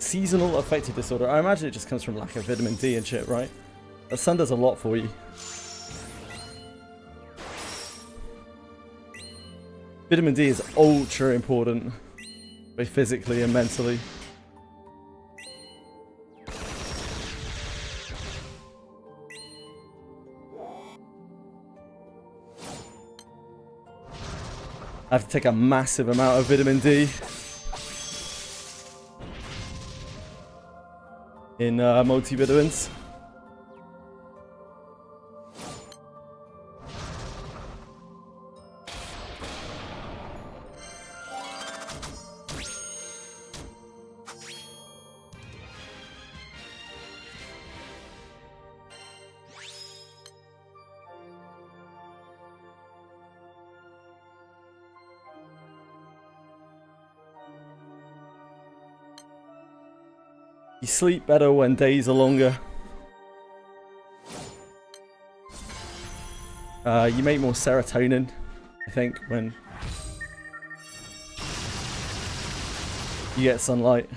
seasonal affective disorder. I imagine it just comes from lack of vitamin D and shit, right? The sun does a lot for you. Vitamin D is ultra important, both physically and mentally. I have to take a massive amount of vitamin D in multivitamins. You sleep better when days are longer. You make more serotonin, I think, when you get sunlight.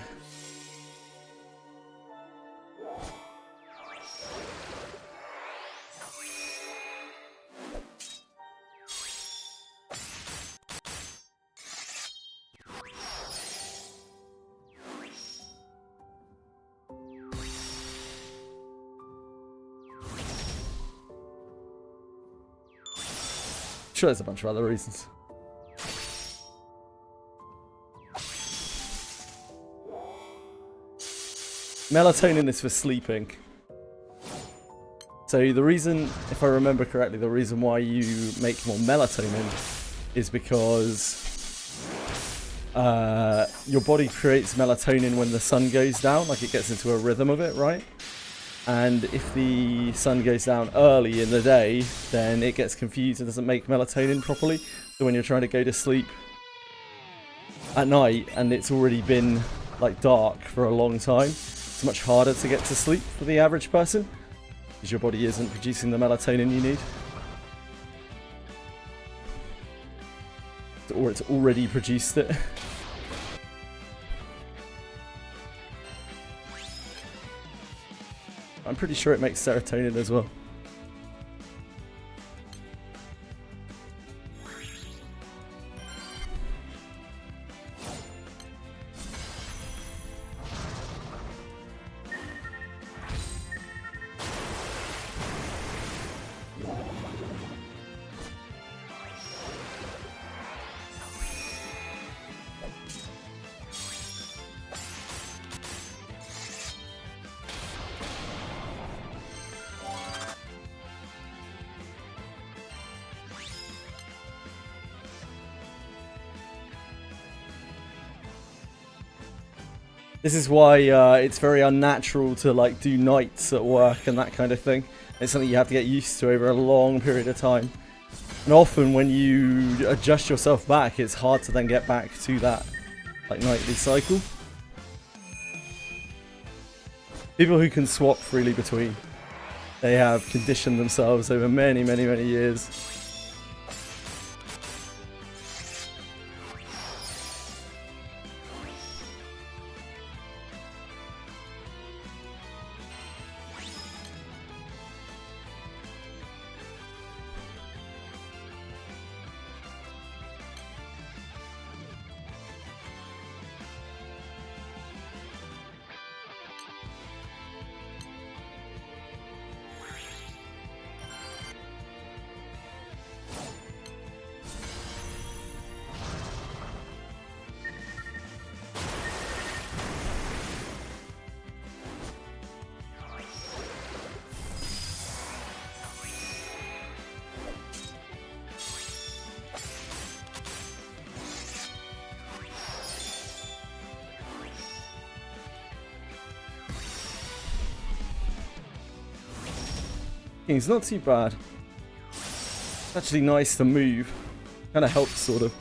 Sure, there's a bunch of other reasons. Melatonin is for sleeping. So the reason, if I remember correctly, the reason why you make more melatonin is because your body creates melatonin when the sun goes down, like it gets into a rhythm of it, right? And if the sun goes down early in the day, then it gets confused and doesn't make melatonin properly. So when you're trying to go to sleep at night and it's already been like dark for a long time, it's much harder to get to sleep for the average person because your body isn't producing the melatonin you need. Or it's already produced it. I'm pretty sure it makes serotonin as well. This is why it's very unnatural to like do nights at work and that kind of thing. It's something you have to get used to over a long period of time. And often when you adjust yourself back, it's hard to then get back to that like nightly cycle. People who can swap freely between, they have conditioned themselves over many, many, many years. It's not too bad. It's actually nice to move. Kind of helps, sort of.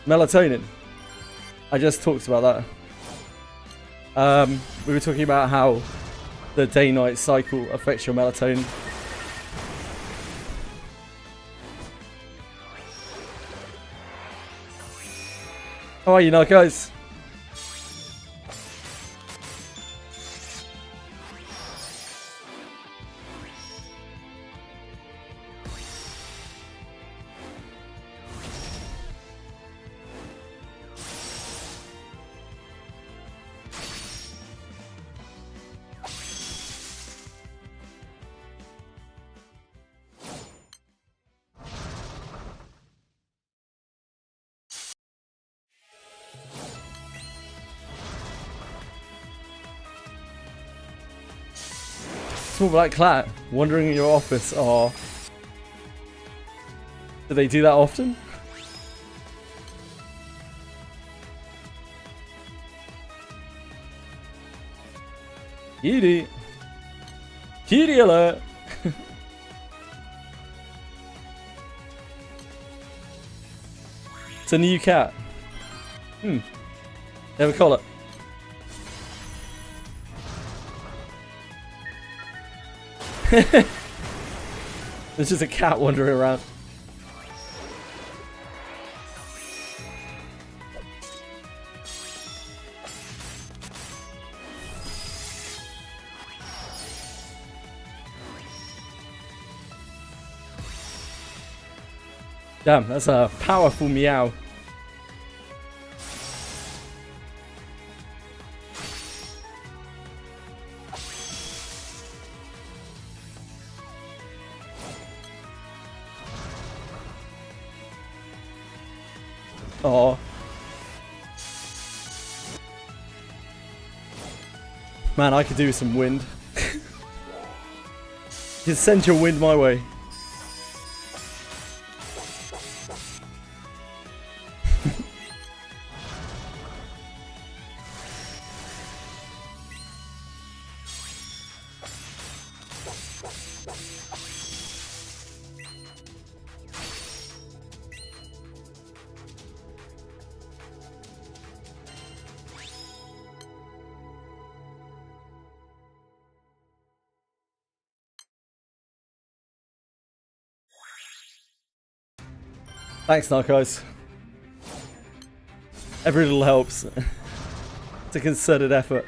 Melatonin. I just talked about that. We were talking about how the day-night cycle affects your melatonin. How are you now, guys? Small black cat wandering in your office. Oh, do they do that often? Kitty, kitty alert! It's a new cat. Never call it. There's just a cat wandering around. Damn, that's a powerful meow. Oh, man, I could do with some wind. You send your wind my way. Thanks, Narcos. Every little helps. It's a concerted effort.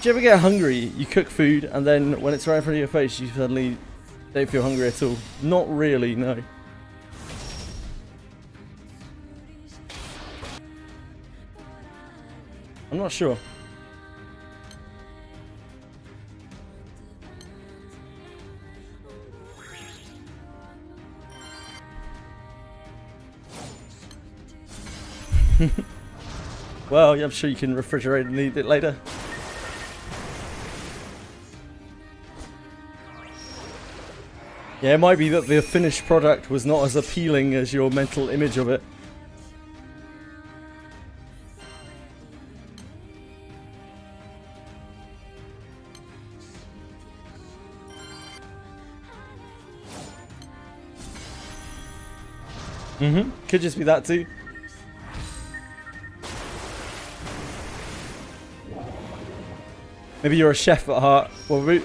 Do you ever get hungry? You cook food and then when it's right in front of your face you suddenly don't feel hungry at all? Not really, no. I'm not sure. Well, yeah, I'm sure you can refrigerate and eat it later. Yeah, it might be that the finished product was not as appealing as your mental image of it. Could just be that too. Maybe you're a chef at heart. What about?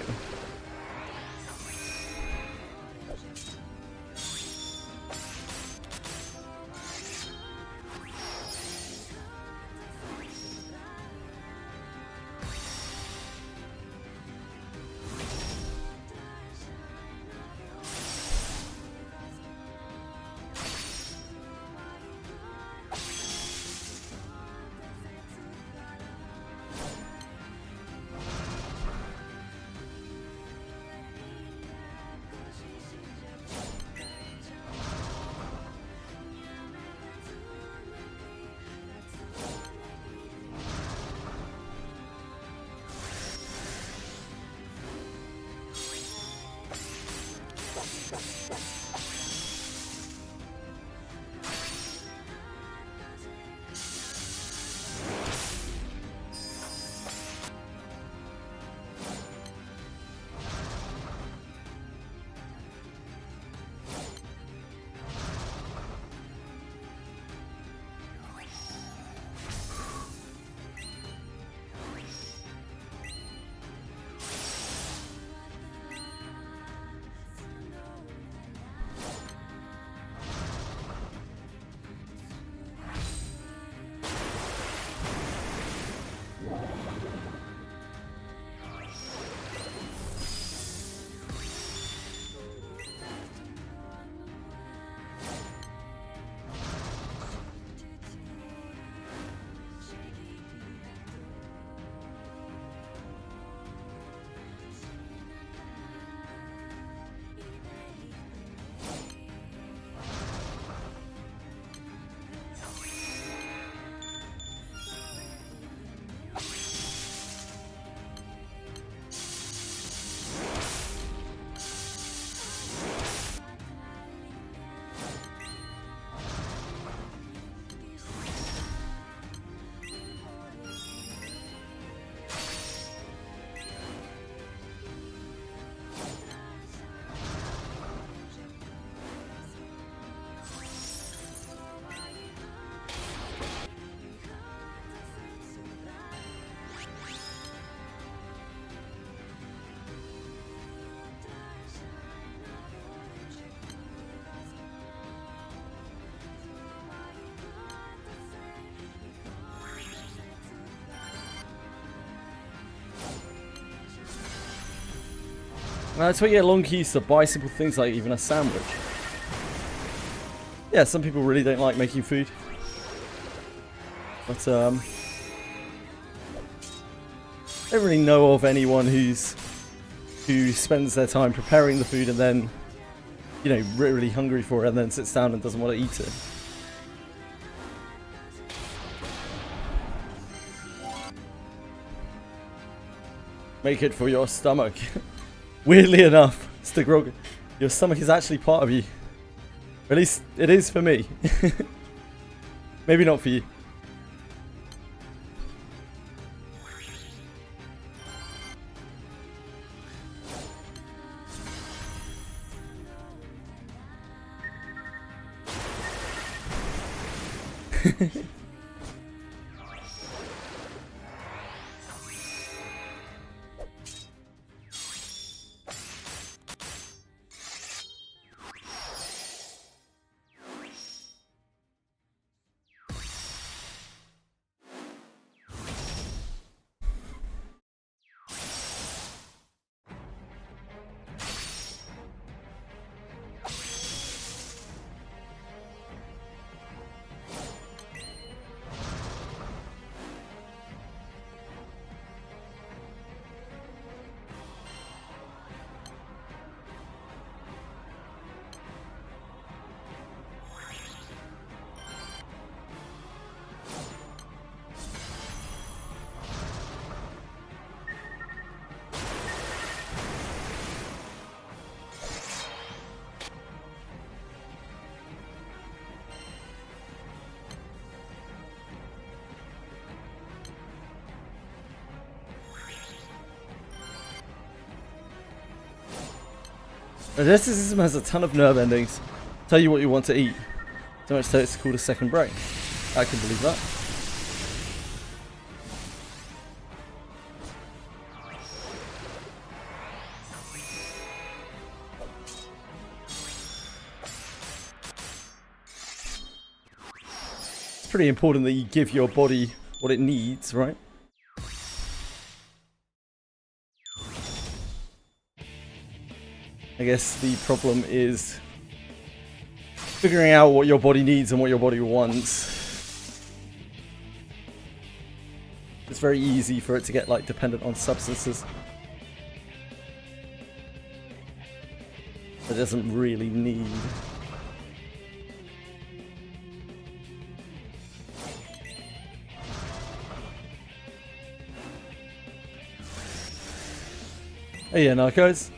That's why you get long queues to buy simple things like even a sandwich. Yeah, some people really don't like making food. But, I don't really know of anyone who spends their time preparing the food and then, you know, really hungry for it and then sits down and doesn't want to eat it. Make it for your stomach. Weirdly enough, Stagrog, your stomach is actually part of you. At least it is for me. Maybe not for you. This system has a ton of nerve endings. Tell you what you want to eat. So much so it's called a second brain. I can believe that. It's pretty important that you give your body what it needs, right? I guess the problem is figuring out what your body needs and what your body wants. It's very easy for it to get like dependent on substances that it doesn't really need. Oh yeah, Narcos.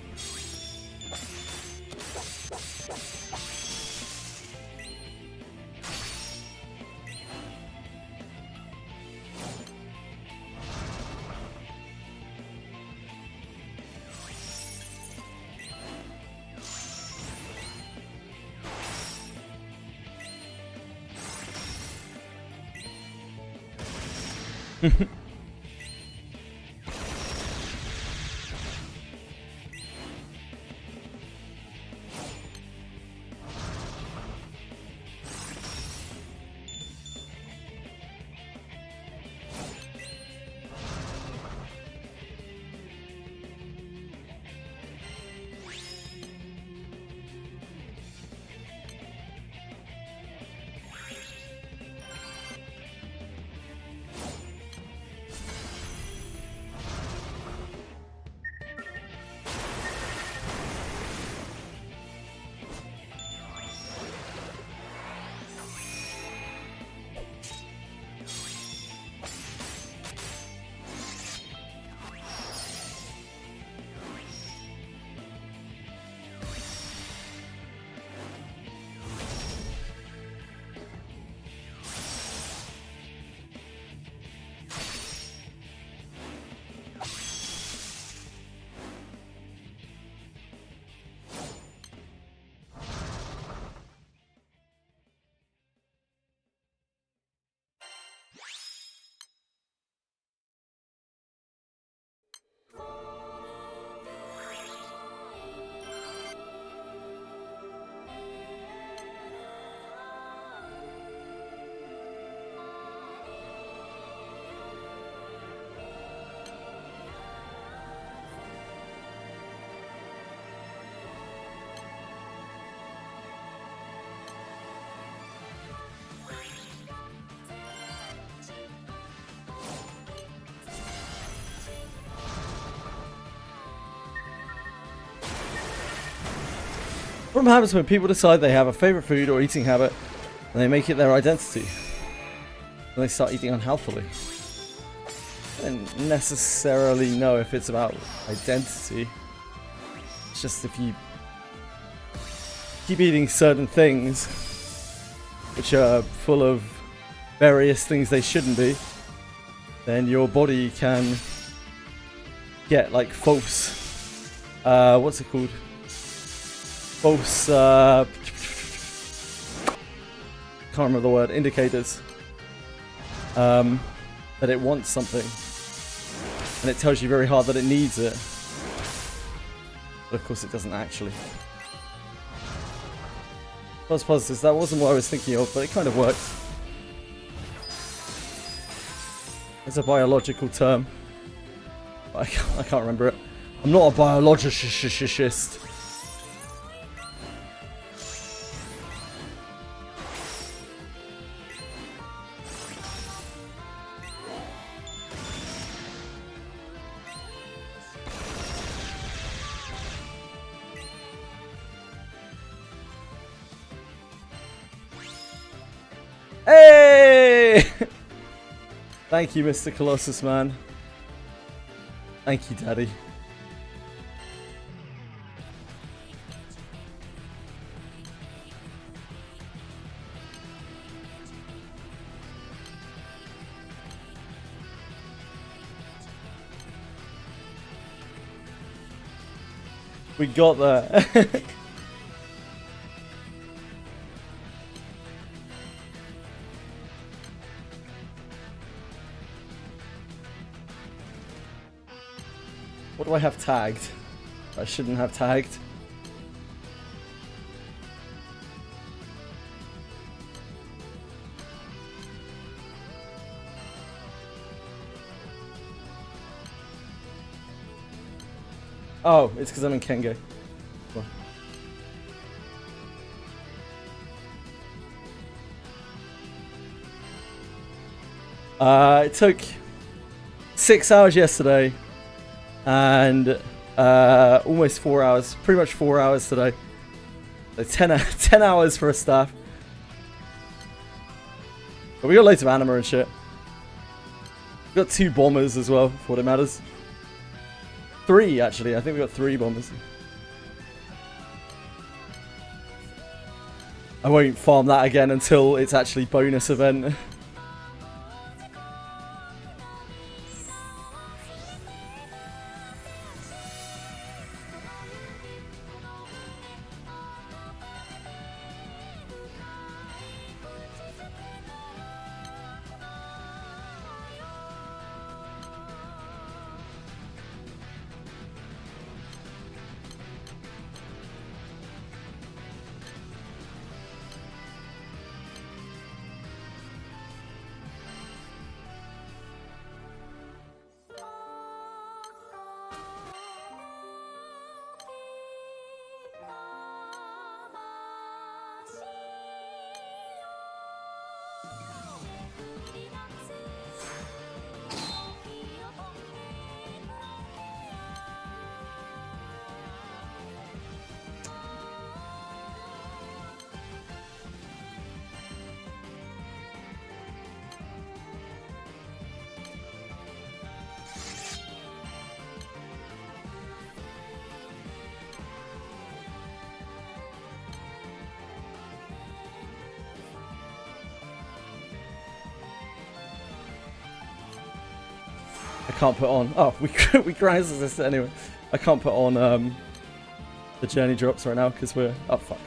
Problem happens when people decide they have a favorite food or eating habit and they make it their identity. And they start eating unhealthily. I don't necessarily know if it's about identity. It's just if you keep eating certain things, which are full of various things they shouldn't be, then your body can get like false, what's it called? False, can't remember the word, indicators, that it wants something, and it tells you very hard that it needs it, but of course it doesn't actually. False positives, that wasn't what I was thinking of, but it kind of works. It's a biological term. I can't remember it. I'm not a biologist. Hey! Thank you, Mr. Colossus, man. Thank you, Daddy. We got there. What do I have tagged? I shouldn't have tagged. Oh, it's because I'm in Kenge. It took 6 hours yesterday. And almost 4 hours, pretty much 4 hours today. So 10 hours for a staff. But we got loads of anima and shit. We got 2 bombers as well, for what it matters. 3 actually, I think we got 3 bombers. I won't farm that again until it's actually bonus event. I can't put on. Oh, we grind this anyway. I can't put on the journey drops right now because we're. Oh fuck.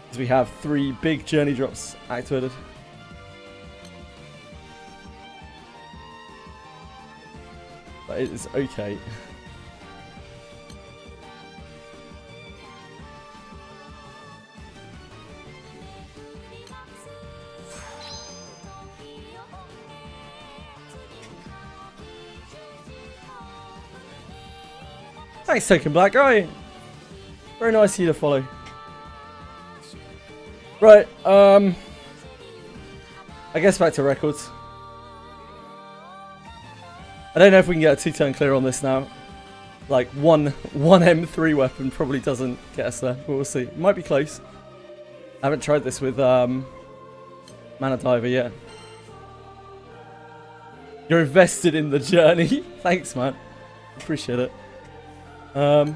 Because we have 3 big journey drops activated. But it is okay. Thanks, Token Black. Alright. Very nice of you to follow. Right, I guess back to records. I don't know if we can get a 2-turn clear on this now. like one M3 weapon probably doesn't get us there. But we'll see. It might be close. I haven't tried this with Mana Diver yet. You're invested in the journey. Thanks, man. Appreciate it. The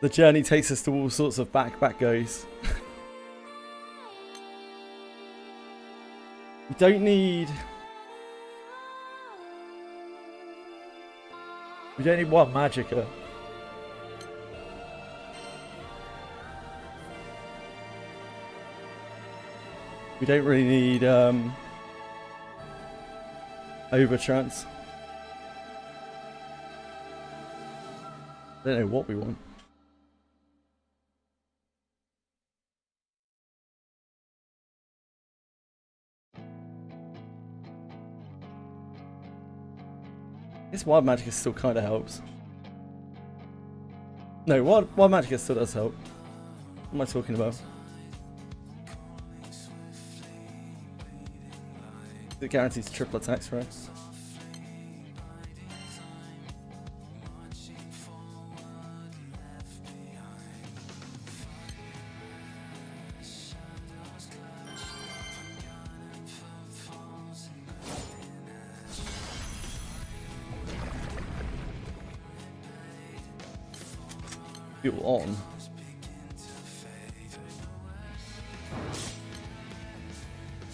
journey takes us to all sorts of back goes. We don't need one Magicka. We don't really need Overtrance. I don't know what we want. I guess Wild Magicka still kind of helps. No, Wild Magicka still does help. What am I talking about? It guarantees triple attacks, right? Fuel on.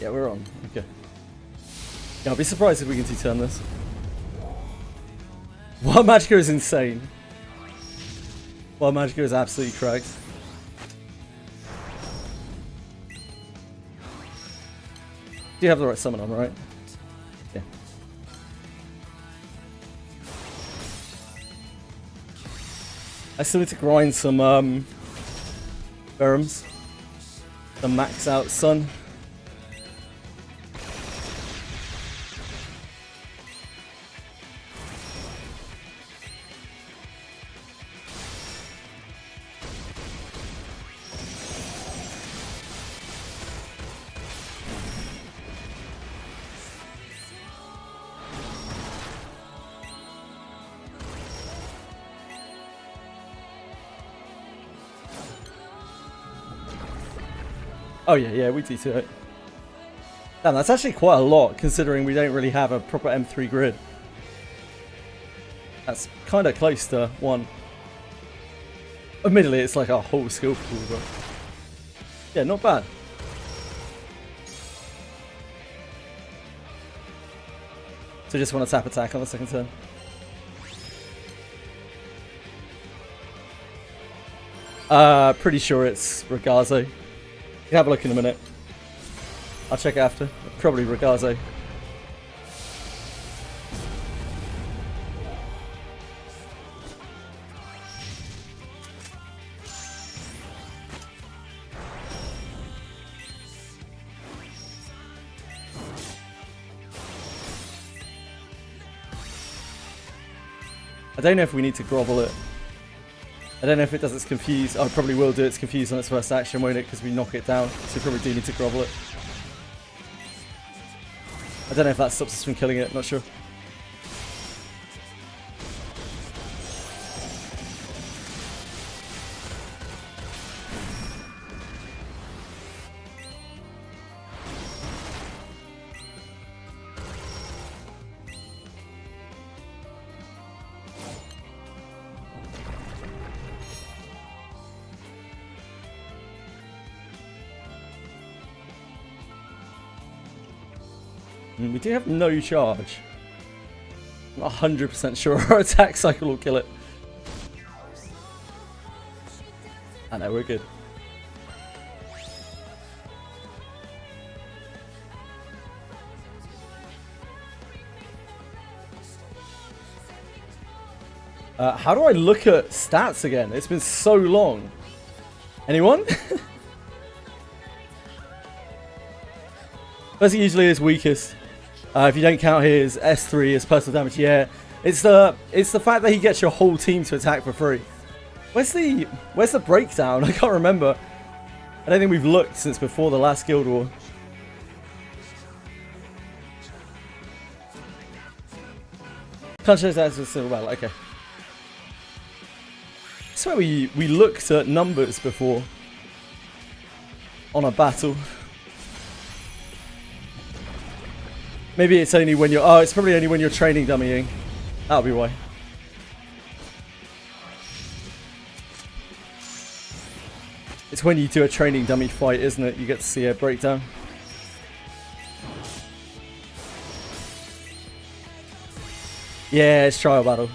Yeah, we're on. Okay. Yeah, I'll be surprised if we can T-turn this. Wild Magicka is insane. Wild Magicka is absolutely cracked. Do you have the right summon on, right? Yeah. I still need to grind some Verums. The max out Sun. Oh yeah, we D2 it. Damn, that's actually quite a lot, considering we don't really have a proper M3 grid. That's kind of close to 1. Admittedly, it's like a whole skill pool, but... yeah, not bad. So just want to tap attack on the second turn. Pretty sure it's Ragazo. You can have a look in a minute. I'll check it after. Probably Ragazo. I don't know if we need to grovel it. I don't know if it does its confuse. Oh, it probably will do its confuse on its first action, won't it? Because we knock it down. So we probably do need to grovel it. I don't know if that stops us from killing it. Not sure. We do have no charge. I'm not 100% sure our attack cycle will kill it. I know, we're good. How do I look at stats again? It's been so long. Anyone? Percy usually is weakest. If you don't count his S3 as personal damage, yeah. It's the fact that he gets your whole team to attack for free. Where's the breakdown? I can't remember. I don't think we've looked since before the last Guild War. Can't change that to a single battle. Okay. I swear we looked at numbers before on a battle. Maybe it's only when you're... Oh, it's probably only when you're training dummying. That'll be why. It's when you do a training dummy fight, isn't it? You get to see a breakdown. Yeah, it's trial battle.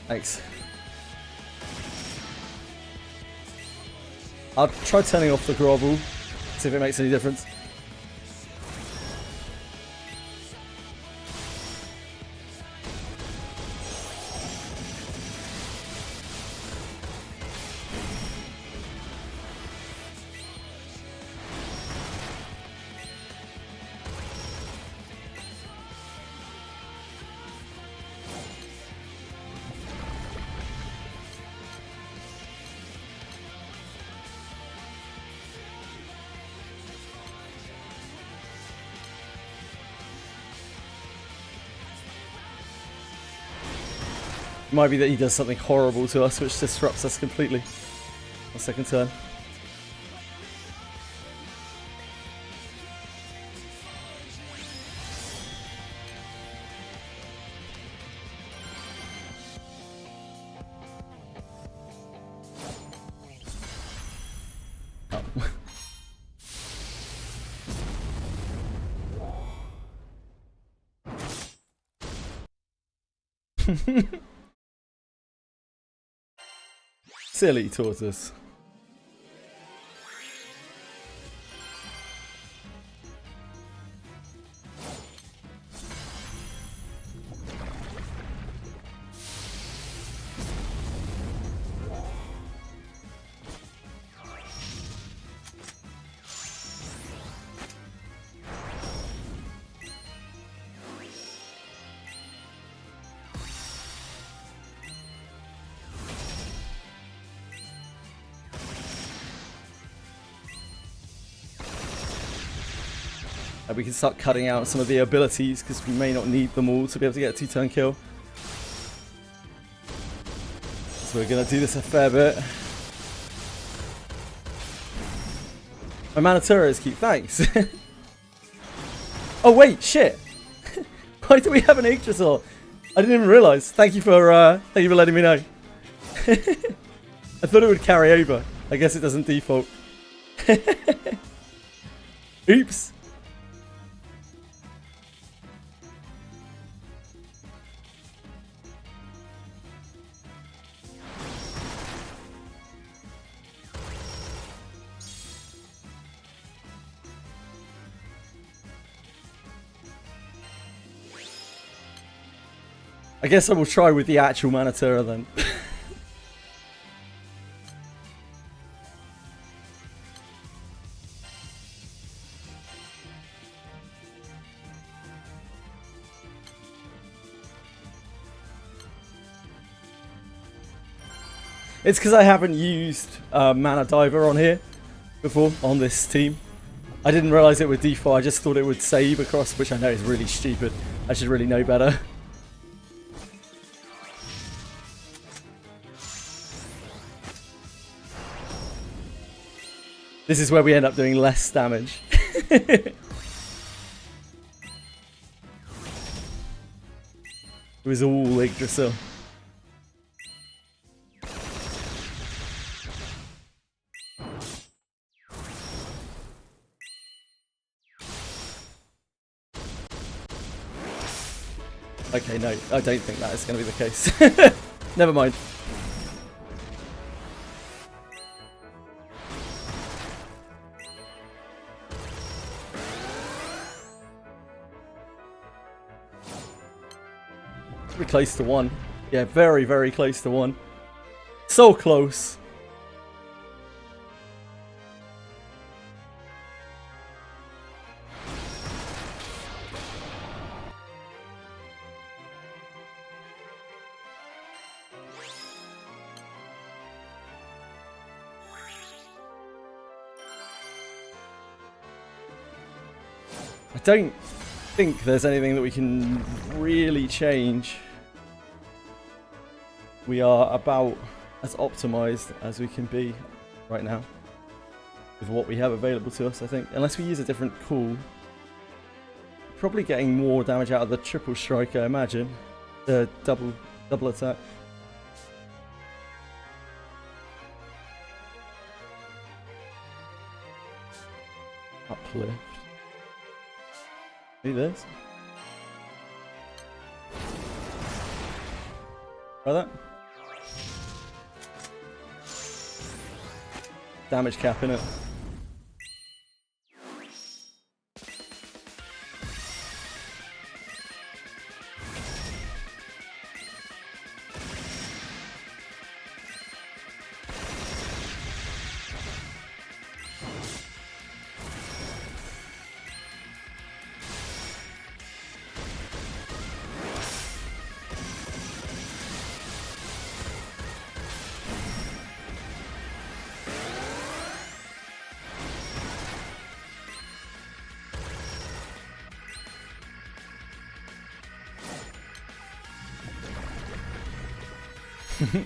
Thanks. I'll try turning off the grovel, see if it makes any difference. It might be that he does something horrible to us which disrupts us completely. On second turn. Oh. Silly tortoise. We can start cutting out some of the abilities because we may not need them all to be able to get a 2-turn kill. So we're going to do this a fair bit. My Manatura is cute, thanks. Oh wait, shit! Why do we have an Yggdrasil? I didn't even realise. Thank you for letting me know. I thought it would carry over. I guess it doesn't default. Oops. I guess I will try with the actual Manatura then. It's because I haven't used Mana Diver on here before, on this team. I didn't realise it would default, I just thought it would save across, which I know is really stupid. I should really know better. This is where we end up doing less damage. It was all Yggdrasil. Okay, no, I don't think that is going to be the case. Never mind. Pretty close to 1. Yeah, very, very close to 1. So close. think there's anything that we can really change. We are about as optimized as we can be right now with what we have available to us, I think. Unless we use a different call. Probably getting more damage out of the triple strike, I imagine. The double attack. Uplift. Do this. Try that. Damage cap in it.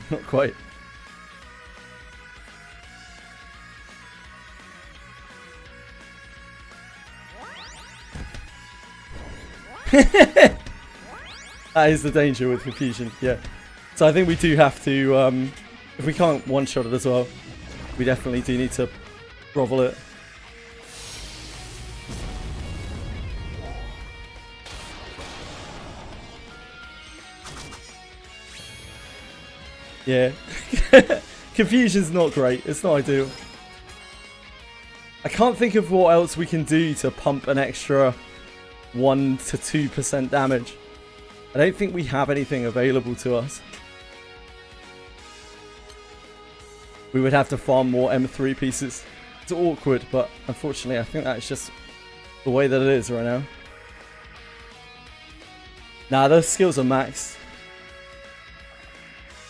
Not quite. That is the danger with confusion, yeah. So I think we do have to, if we can't one-shot it as well, we definitely do need to grovel it. Yeah. Confusion's not great. It's not ideal. I can't think of what else we can do to pump an extra 1 to 2% damage. I don't think we have anything available to us. We would have to farm more M3 pieces. It's awkward, but unfortunately I think that's just the way that it is right now. Nah, those skills are maxed.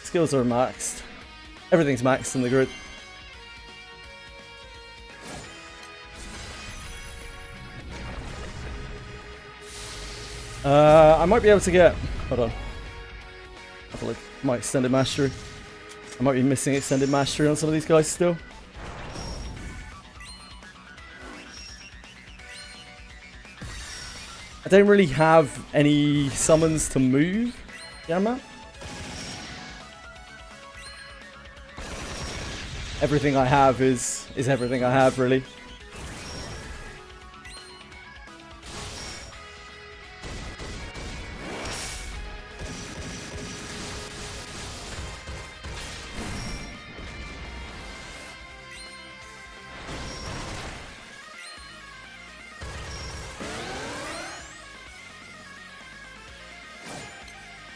Skills are maxed. Everything's maxed in the grid. I might be able to get... Hold on. Have a look at my extended mastery. I might be missing extended mastery on some of these guys still. I don't really have any summons to move. Yama. Everything I have is everything I have, really.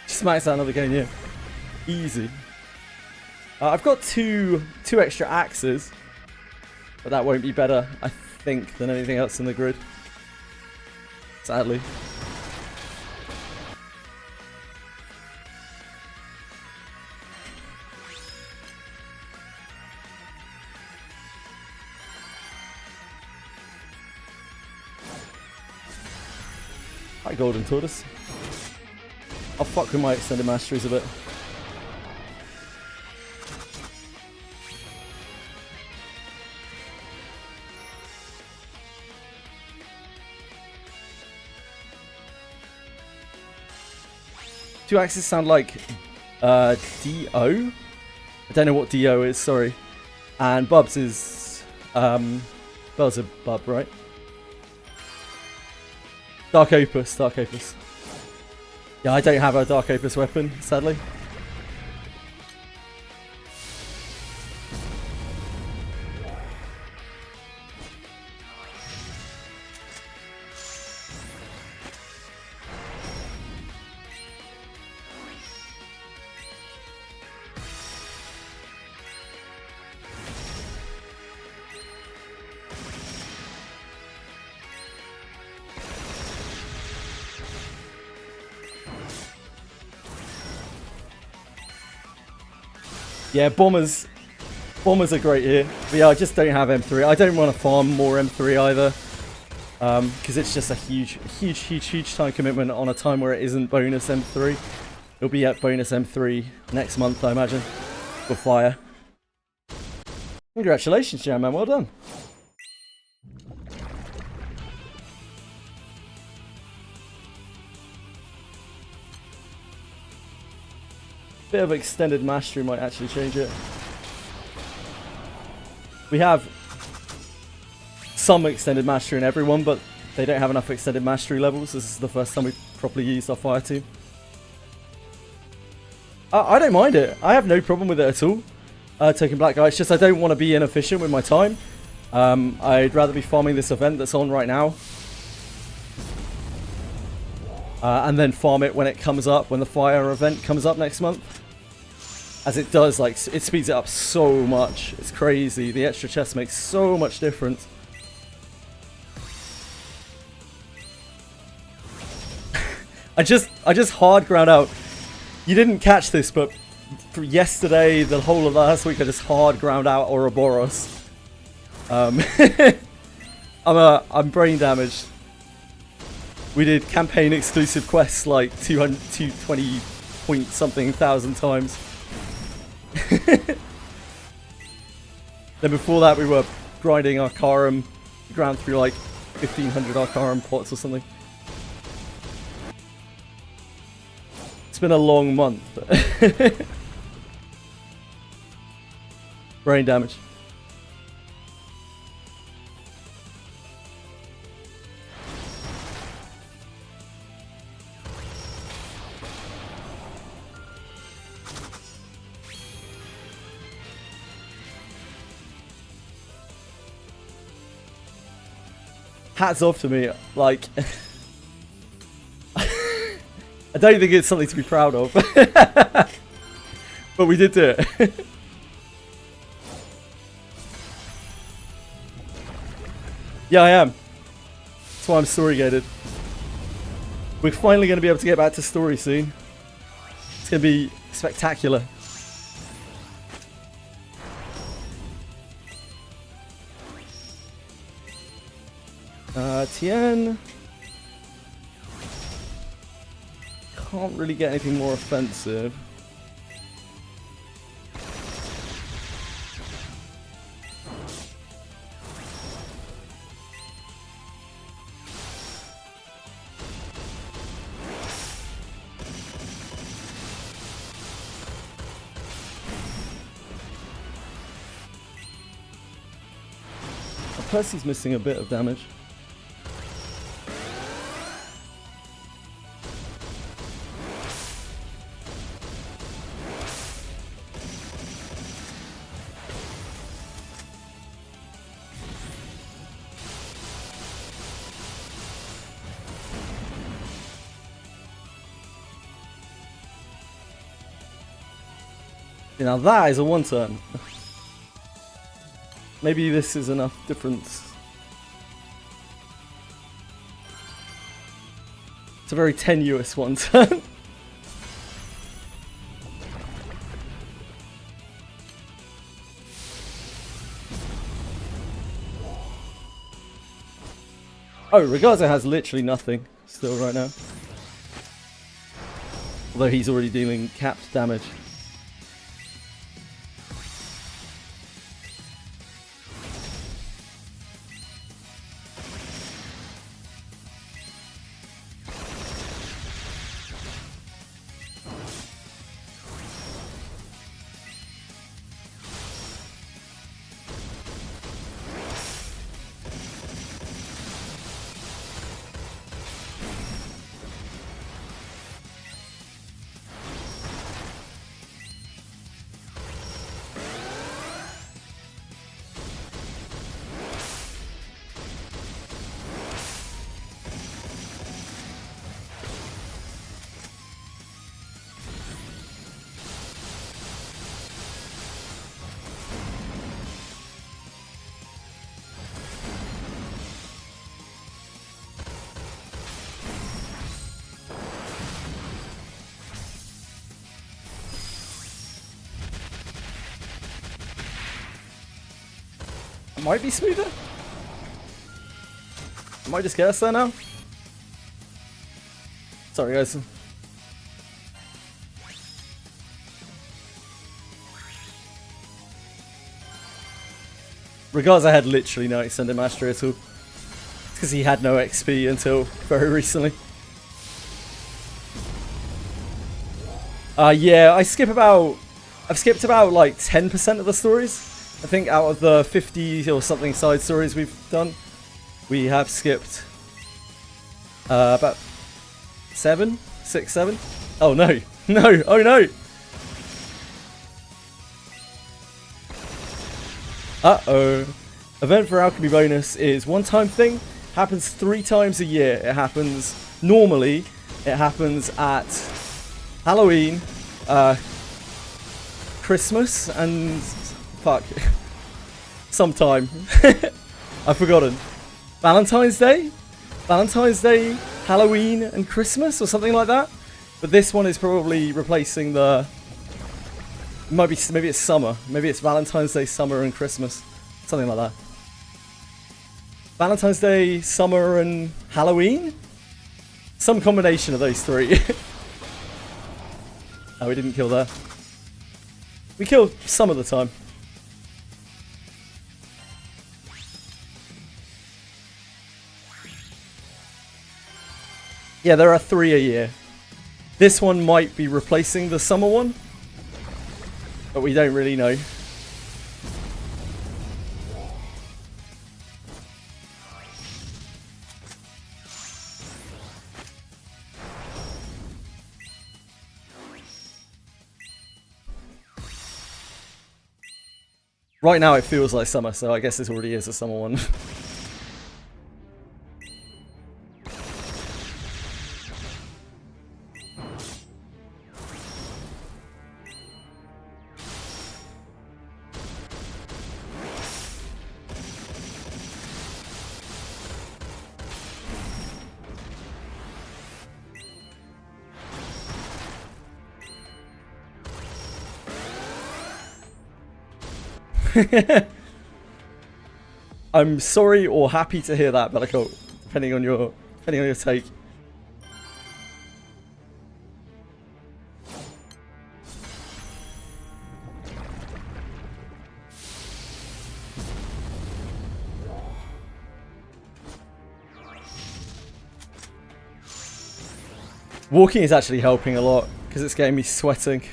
Just max out another game, yeah. Easy. I've got two extra axes, but that won't be better, I think, than anything else in the grid. Sadly. Hi, Golden Tortoise. I'll fuck with my extended masteries a bit. Two axes sound like D-O? I don't know what D-O is, sorry. And Bubs is... Bubs a Bub, right? Dark Opus, Dark Opus. Yeah, I don't have a Dark Opus weapon, sadly. Yeah, bombers are great here. But yeah, I just don't have M3. I don't want to farm more M3 either. because it's just a huge time commitment on a time where it isn't bonus M3. It'll be at bonus M3 next month, I imagine, for Fire. Congratulations, Jam Man, well done. Bit of extended mastery might actually change it. We have some extended mastery in everyone, but they don't have enough extended mastery levels. This is the first time we've properly used our Fire team. I don't mind it. I have no problem with it at all. Taking Black Guy. It's just I don't want to be inefficient with my time. I'd rather be farming this event that's on right now. And then farm it when it comes up, when the Fire event comes up next month. As it does, like, it speeds it up so much. It's crazy. The extra chest makes so much difference. I just hard ground out. You didn't catch this, but for yesterday, the whole of last week, I just hard ground out Ouroboros. I'm brain damaged. We did campaign exclusive quests like 220 point something thousand times. Then before that we were grinding Arcarum, ground through like 1500 Arcarum pots or something. It's been a long month. Brain damage. Hats off to me, like, I don't think it's something to be proud of, but we did do it. Yeah, I am. That's why I'm story gated. We're finally going to be able to get back to story soon. It's going to be spectacular. Tien. Can't really get anything more offensive. Percy's missing a bit of damage. Now that is a one turn. Maybe this is enough difference. It's a very tenuous one turn. Oh, Ragazza has literally nothing still right now. Although he's already dealing capped damage. Might be smoother. might just get us there now. Sorry, guys. Regardless, I had literally no extended mastery at all. It's because he had no XP until very recently. Yeah, I've skipped about like 10% of the stories. I think out of the 50 or something side stories we've done, we have skipped about 7, 6, 7. Oh no, no, oh no. Uh-oh. Event for Alchemy bonus is one-time thing. Happens 3 times a year. It happens normally. It happens at Halloween, Christmas, and fuck, sometime. I've forgotten. Valentine's Day, Halloween, and Christmas, or something like that. But this one is probably replacing the. Maybe it's summer. Maybe it's Valentine's Day, summer, and Christmas. Something like that. Valentine's Day, summer, and Halloween? Some combination of those 3. Oh, we didn't kill there. We killed some of the time. Yeah, there are 3 a year. This one might be replacing the summer one. But we don't really know. Right now it feels like summer, so I guess this already is a summer one. I'm sorry or happy to hear that, Bellicoat, depending on your take. Walking is actually helping a lot because it's getting me sweating.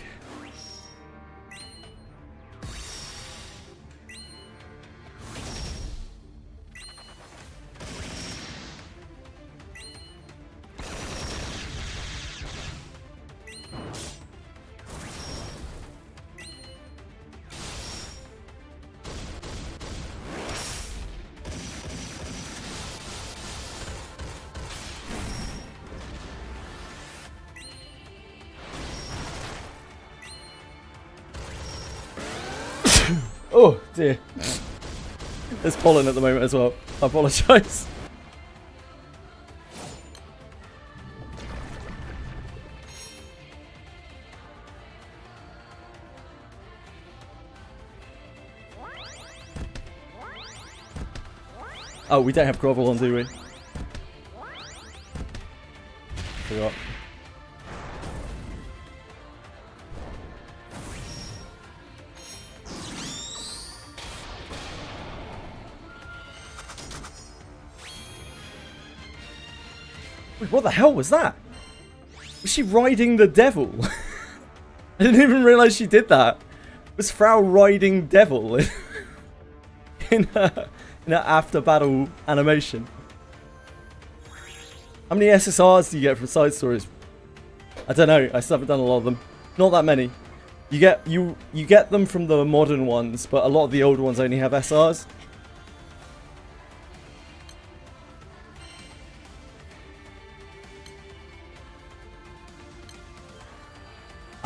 Oh dear. There's pollen at the moment as well. I apologise. Oh, we don't have grovel on, do we? Forgot. Wait, what the hell was that? Was she riding the devil? I didn't even realise she did that. Was Frau riding devil in her after battle animation? How many SSRs do you get from side stories? I don't know. I still haven't done a lot of them. Not that many. You get them from the modern ones, but a lot of the older ones only have SRs.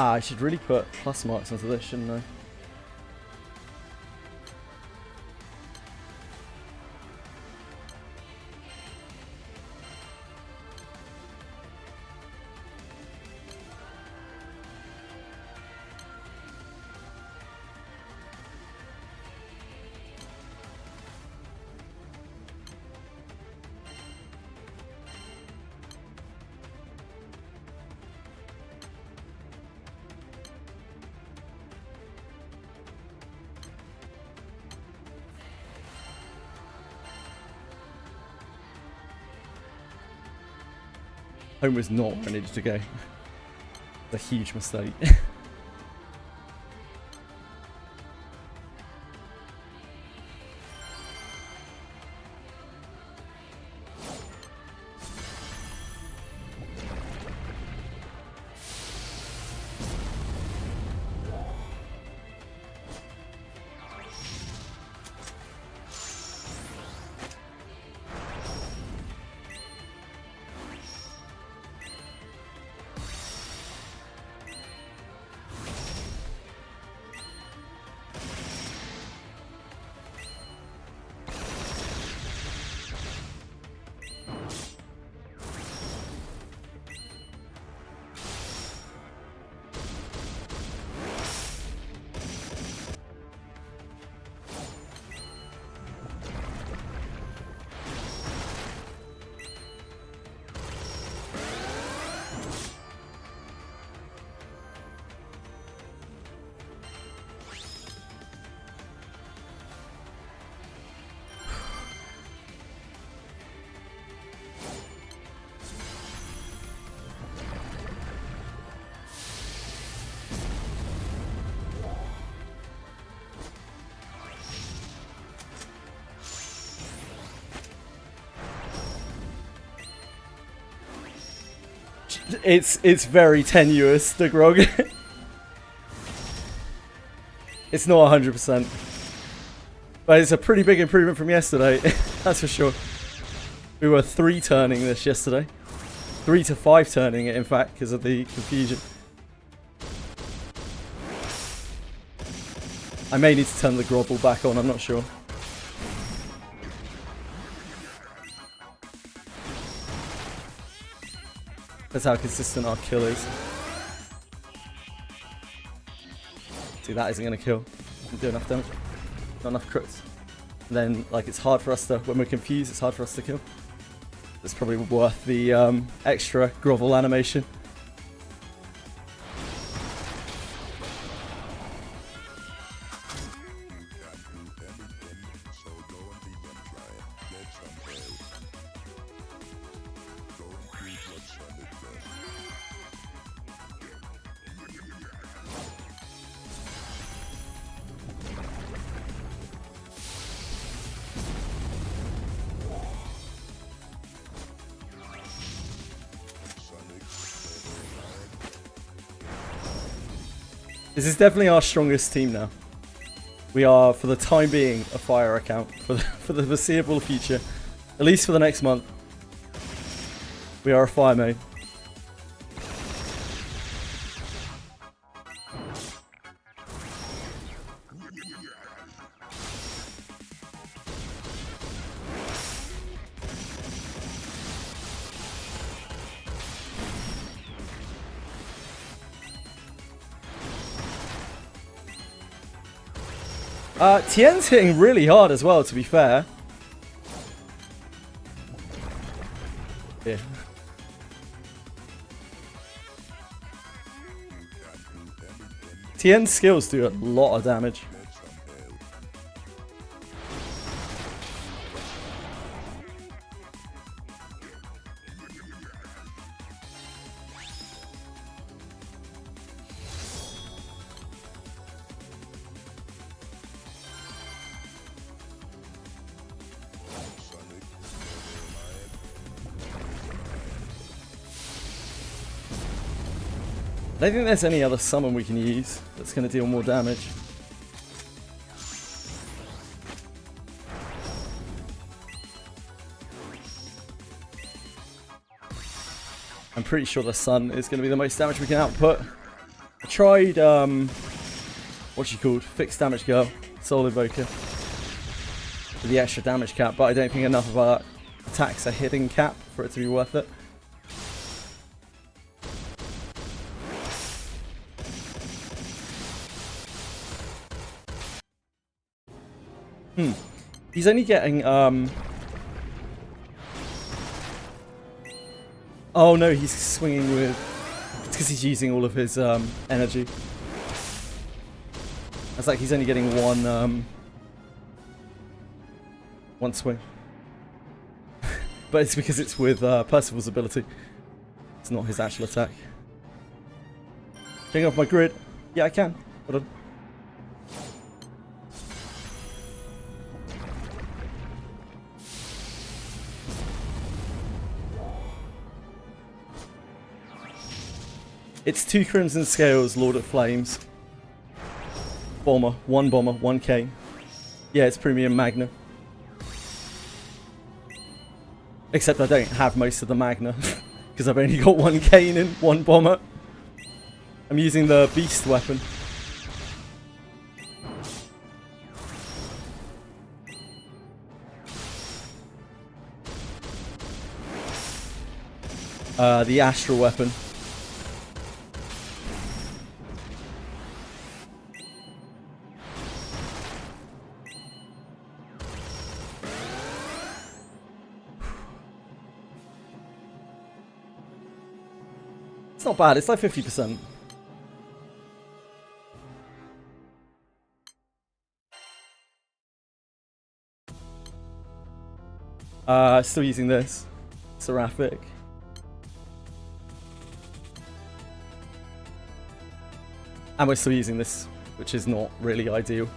Ah, I should really put plus marks onto this, shouldn't I? Home was not where I needed to go. A huge mistake. It's very tenuous, the grog. It's not 100%. But it's a pretty big improvement from yesterday, that's for sure. We were 3 turning this yesterday. 3 to 5 turning it, in fact, because of the confusion. I may need to turn the grovel back on, I'm not sure. That's how consistent our kill is. See, that isn't going to kill. Didn't do enough damage. Not enough crits. And then, like, it's hard for us to, when we're confused, it's hard for us to kill. It's probably worth the extra grovel animation. This is definitely our strongest team now. We are, for the time being, a fire account for the foreseeable future, at least for the next month. We are a fire main. Tien's hitting really hard as well, to be fair. Yeah. Tien's skills do a lot of damage. I don't think there's any other summon we can use that's going to deal more damage. I'm pretty sure the sun is going to be the most damage we can output. I tried, what's she called? Fixed Damage Girl, Soul Invoker, with the extra damage cap, but I don't think enough of our attacks are hitting cap for it to be worth it. He's only getting, oh no, he's swinging with, it's because he's using all of his, energy. It's like he's only getting one swing. But it's because it's with, Percival's ability. It's not his actual attack. Taking off my grid. Yeah, I can. Hold on. It's 2 Crimson Scales, Lord of Flames. Bomber, 1 bomber, 1 cane. Yeah, it's premium Magna. Except I don't have most of the Magna, because I've only got 1 cane and 1 bomber. I'm using the Beast weapon. The Astral weapon. It's not bad, it's like 50%. Still using this. Seraphic. And we're still using this, which is not really ideal.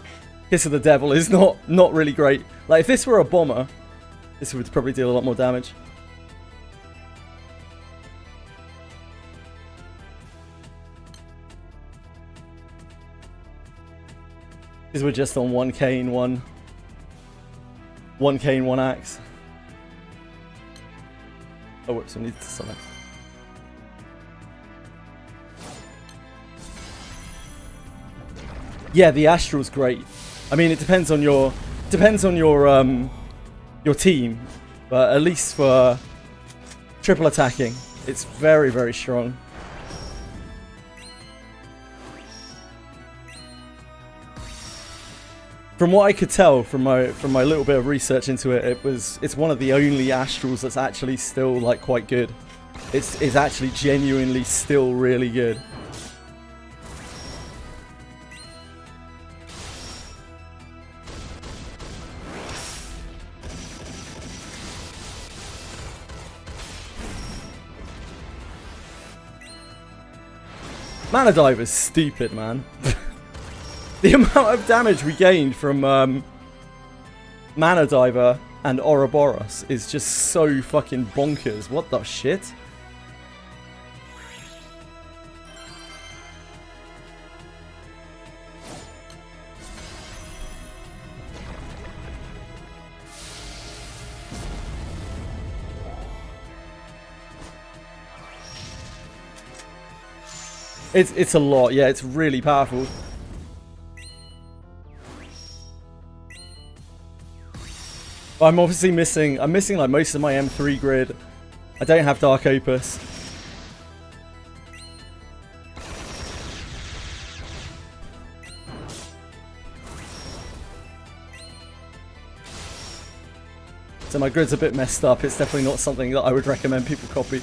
Kiss of the Devil is not really great. Like, if this were a bomber, this would probably deal a lot more damage. Because we're just on 1 cane, 1 cane, 1 axe. Oh, whoops, I need to select. Yeah, the Astral's great. I mean, it depends on your team, but at least for triple attacking, it's very, very strong. From what I could tell from my little bit of research into it, it's one of the only Astrals that's actually still like quite good. It's actually genuinely still really good. Mana Diver's stupid, man. The amount of damage we gained from Mana Diver and Ouroboros is just so fucking bonkers. What the shit? It's a lot, yeah, it's really powerful. I'm obviously missing like most of my M3 grid. I don't have Dark Opus. So my grid's a bit messed up. It's definitely not something that I would recommend people copy.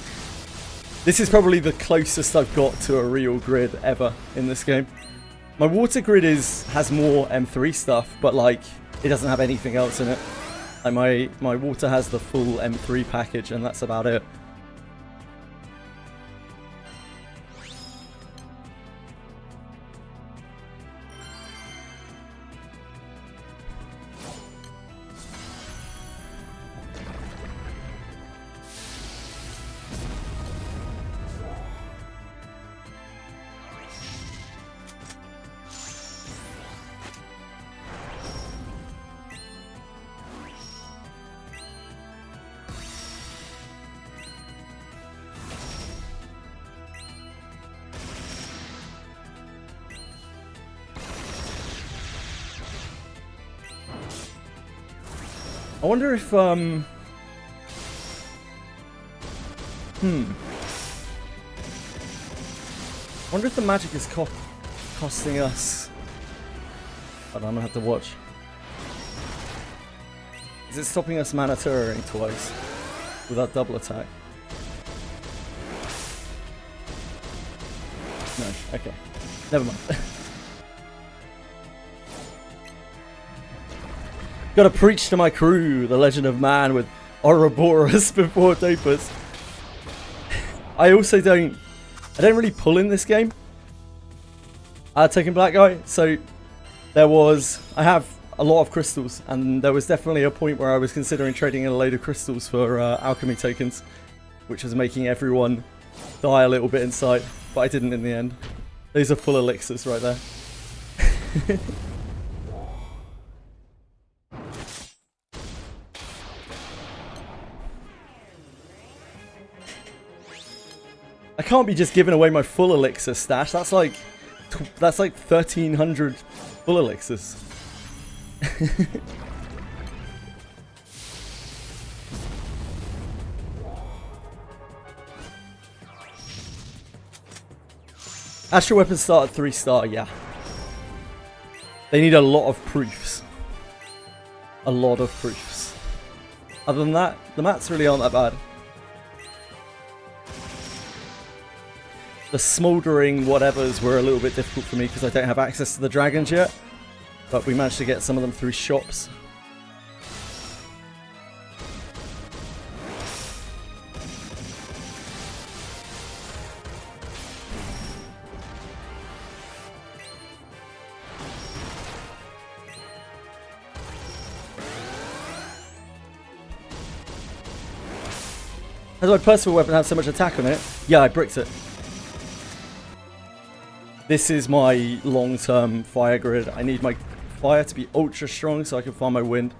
This is probably the closest I've got to a real grid ever in this game. My water grid has more M3 stuff, but like it doesn't have anything else in it. Like my water has the full M3 package, and that's about it. I wonder if, I wonder if the magic is costing us... I don't know, I have to watch. Is it stopping us mana turning twice with that double attack? No, okay. Never mind. Gotta preach to my crew, the legend of man with Ouroboros before Dopus. I also don't really pull in this game. Taking Black Guy, so I have a lot of crystals, and there was definitely a point where I was considering trading in a load of crystals for alchemy tokens, which was making everyone die a little bit inside, but I didn't in the end. These are full elixirs right there. I can't be just giving away my full elixir stash. That's like 1,300 full elixirs. Astral weapons start at 3-star, yeah. They need a lot of proofs. A lot of proofs. Other than that, the mats really aren't that bad. The smouldering whatevers were a little bit difficult for me because I don't have access to the dragons yet. But we managed to get some of them through shops. Does my personal weapon have so much attack on it? Yeah, I bricked it. This is my long-term fire grid. I need my fire to be ultra strong so I can farm my wind.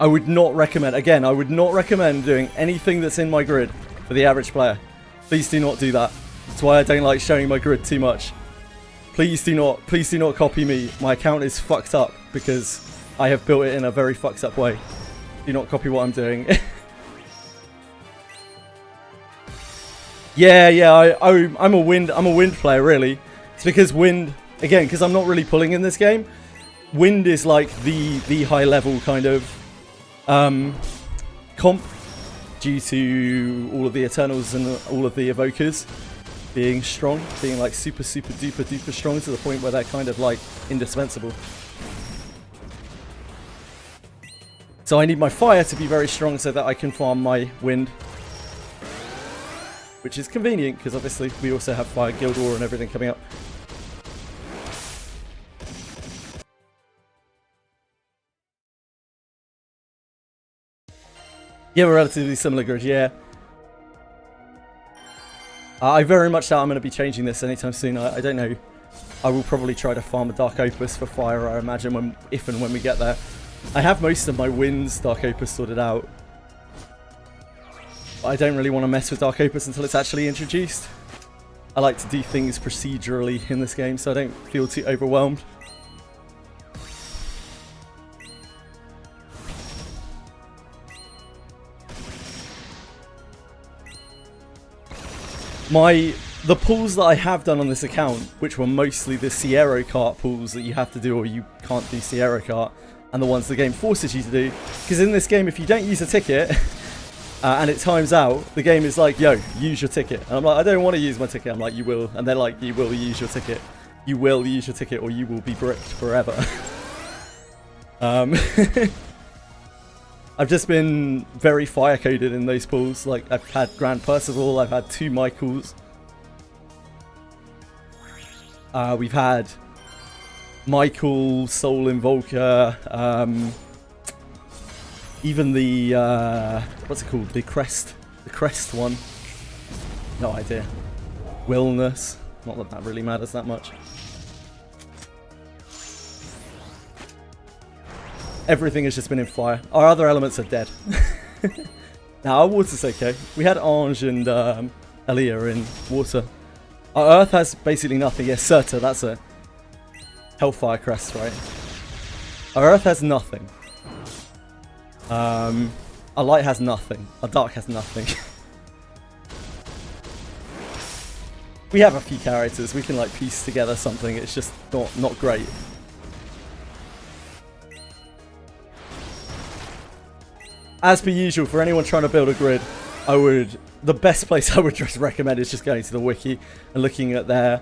I would not recommend, again, I would not recommend doing anything that's in my grid for the average player. Please do not do that. That's why I don't like showing my grid too much. Please do not copy me. My account is fucked up because I have built it in a very fucked up way. Do not copy what I'm doing. yeah, I'm a wind player really. It's because wind, again, because I'm not really pulling in this game. Wind is like the high level kind of comp due to all of the Eternals and all of the Evokers being strong, being like super duper strong to the point where they're kind of like indispensable. So I need my fire to be very strong so that I can farm my wind, which is convenient because obviously we also have Fire Guild War and everything coming up. Yeah, we're relatively similar grid, yeah. I very much doubt I'm going to be changing this anytime soon. I don't know. I will probably try to farm a Dark Opus for fire, I imagine, if and when we get there. I have most of my wins Dark Opus sorted out. But I don't really want to mess with Dark Opus until it's actually introduced. I like to do things procedurally in this game so I don't feel too overwhelmed. The pulls that I have done on this account, which were mostly the Sierra Kart pulls that you have to do or you can't do Sierra Kart, and the ones the game forces you to do, because in this game if you don't use a ticket and it times out, the game is like, yo, use your ticket. And I'm like, I don't want to use my ticket. I'm like, you will. And they're like, you will use your ticket. You will use your ticket or you will be bricked forever. I've just been very fire-coded in those pulls. Like, I've had Grand Percival, I've had 2 Michaels. We've had Michael, Soul Invoker, even the, what's it called? The Crest one. No idea. Willness. Not that that really matters that much. Everything has just been in fire. Our other elements are dead. Now, our water's okay. We had Ange and Elia in water. Our earth has basically nothing. Yes, Surta, that's a Hellfire crest, right? Our earth has nothing. Our light has nothing. Our dark has nothing. We have a few characters. We can like piece together something. It's just not great. As per usual, for anyone trying to build a grid, I would the best place I would just recommend is just going to the wiki and looking at their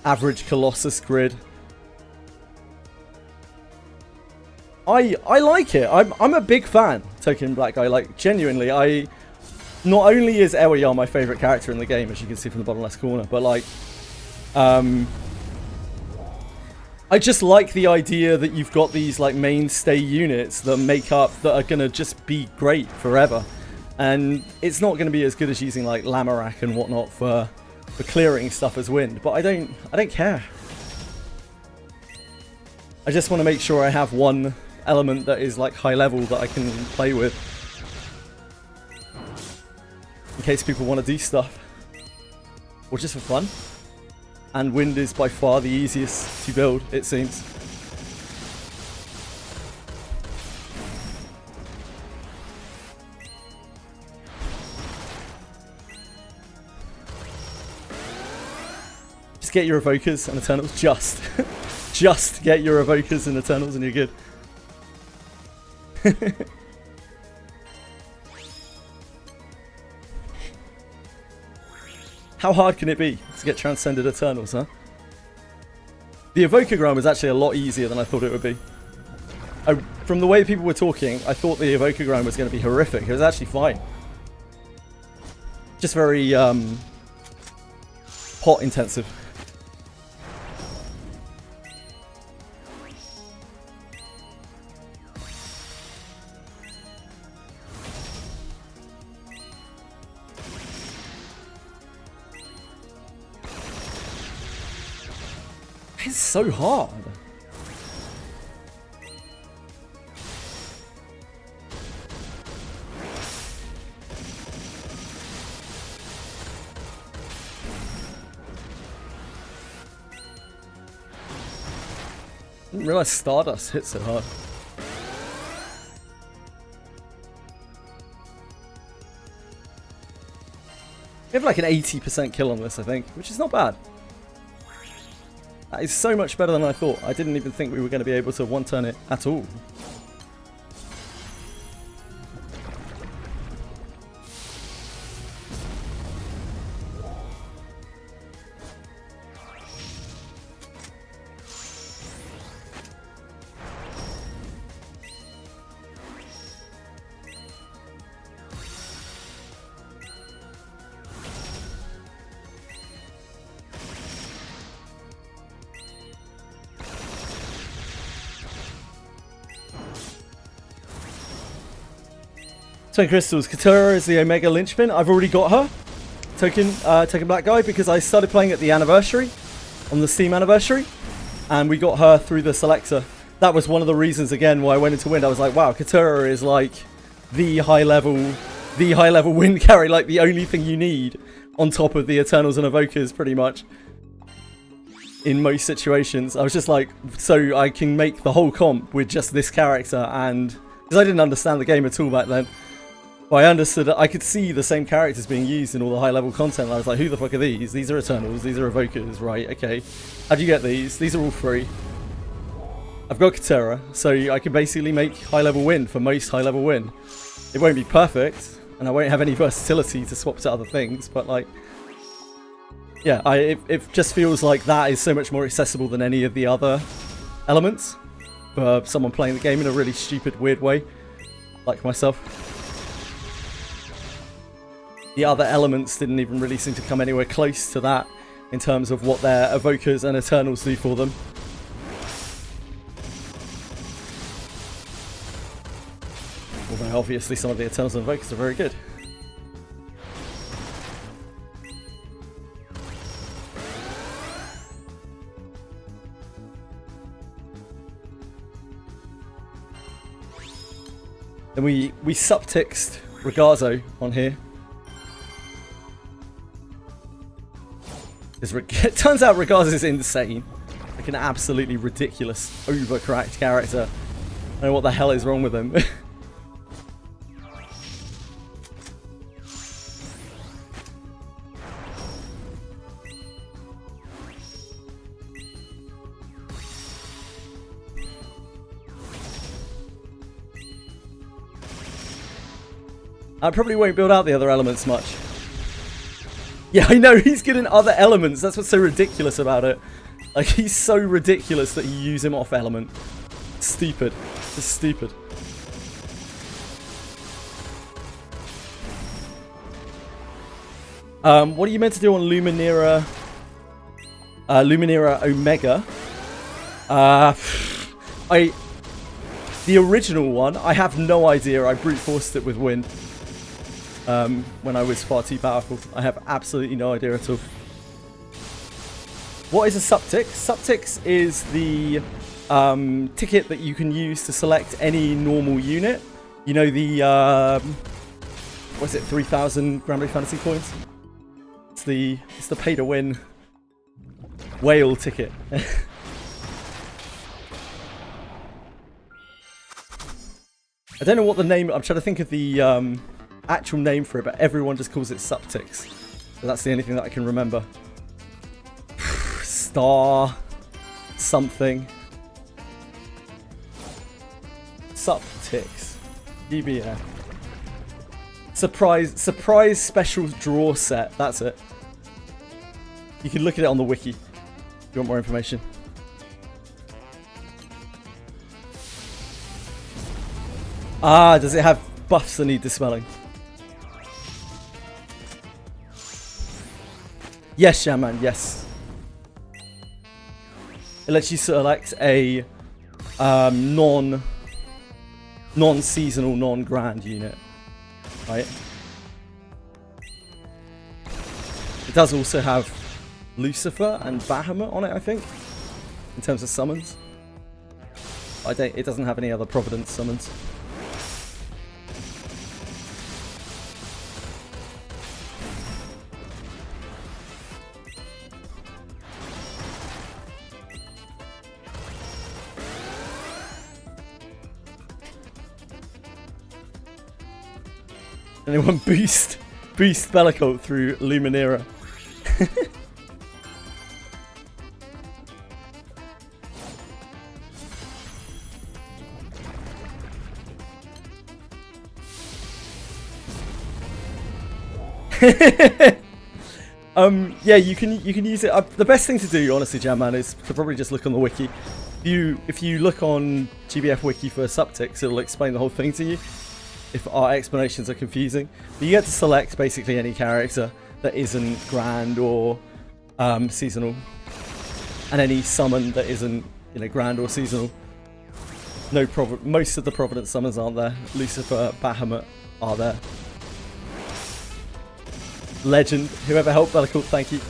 average Colossus grid. I like it. I'm a big fan, Token Black Guy. Like, genuinely, not only is Aoyama my favourite character in the game, as you can see from the bottom left corner, but like, I just like the idea that you've got these like mainstay units that are gonna just be great forever. And it's not going to be as good as using like Lamorak and whatnot for clearing stuff as wind, but I don't care. I just want to make sure I have one element that is like high level that I can play with, in case people want to do stuff, or just for fun. And wind is by far the easiest to build, it seems. Get your evokers and Eternals. Just get your evokers and Eternals and you're good. How hard can it be to get Transcended Eternals, huh? The evoker grind was actually a lot easier than I thought it would be. From the way people were talking, I thought the evoker grind was going to be horrific. It was actually fine. Just very pot intensive. It's so hard. Didn't realize Stardust hit so hard. We have like an 80% kill on this, I think, which is not bad. That is so much better than I thought. I didn't even think we were going to be able to one-turn it at all. Twin Crystals, Katura is the Omega Linchpin. I've already got her, Token Black Guy, because I started playing at the anniversary, on the Steam anniversary, and we got her through the selector. That was one of the reasons, again, why I went into Wind. I was like, wow, Katura is like the high level Wind carry, like the only thing you need on top of the Eternals and Evokers, pretty much, in most situations. I was just like, so I can make the whole comp with just this character, and because I didn't understand the game at all back then. But I understood that I could see the same characters being used in all the high level content. And I was like, who the fuck are these? These are Eternals, these are Evokers, right, okay. How do you get these? These are all free. I've got Katura, so I can basically make high level Wind for most high level Wind. It won't be perfect, and I won't have any versatility to swap to other things, but like, yeah, it just feels like that is so much more accessible than any of the other elements for someone playing the game in a really stupid, weird way, like myself. The other elements didn't even really seem to come anywhere close to that in terms of what their Evokers and Eternals do for them. Although obviously some of the Eternals and Evokers are very good. Then we subtixed Ragazzo on here. It turns out Ragazzo is insane. Like an absolutely ridiculous, overcracked character. I don't know what the hell is wrong with him. I probably won't build out the other elements much. Yeah, I know, he's good in other elements. That's what's so ridiculous about it. Like, he's so ridiculous that you use him off element. Stupid. Just stupid. What are you meant to do on Luminera? Luminera Omega? The original one, I have no idea. I brute forced it with Win. When I was far too powerful. I have absolutely no idea at all. What is a Suptix? Suptix is the ticket that you can use to select any normal unit. You know the what's it? 3,000 Granblue Fantasy coins. It's the pay to win whale ticket. I don't know what the name. I'm trying to think of the actual name for it, but everyone just calls it Suptix. So that's the only thing that I can remember. Star something. Suptix. DBF. Surprise special draw set. That's it. You can look at it on the wiki if you want more information. Ah, does it have buffs that need dispelling? Yes, Shaman, yes. It lets you select a non-seasonal, non-grand unit, right? It does also have Lucifer and Bahamut on it, I think, in terms of summons. It doesn't have any other Providence summons. Anyone boost Bellicult through Luminera? Yeah, you can use it. The best thing to do, honestly, Jamman, is to probably just look on the wiki. If you look on GBF wiki for Suptix, it'll explain the whole thing to you. If our explanations are confusing, but you get to select basically any character that isn't grand or seasonal, and any summon that isn't, you know, grand or seasonal. Most of the Providence summons aren't there. Lucifer, Bahamut are there. Legend, whoever helped Bellicult, thank you.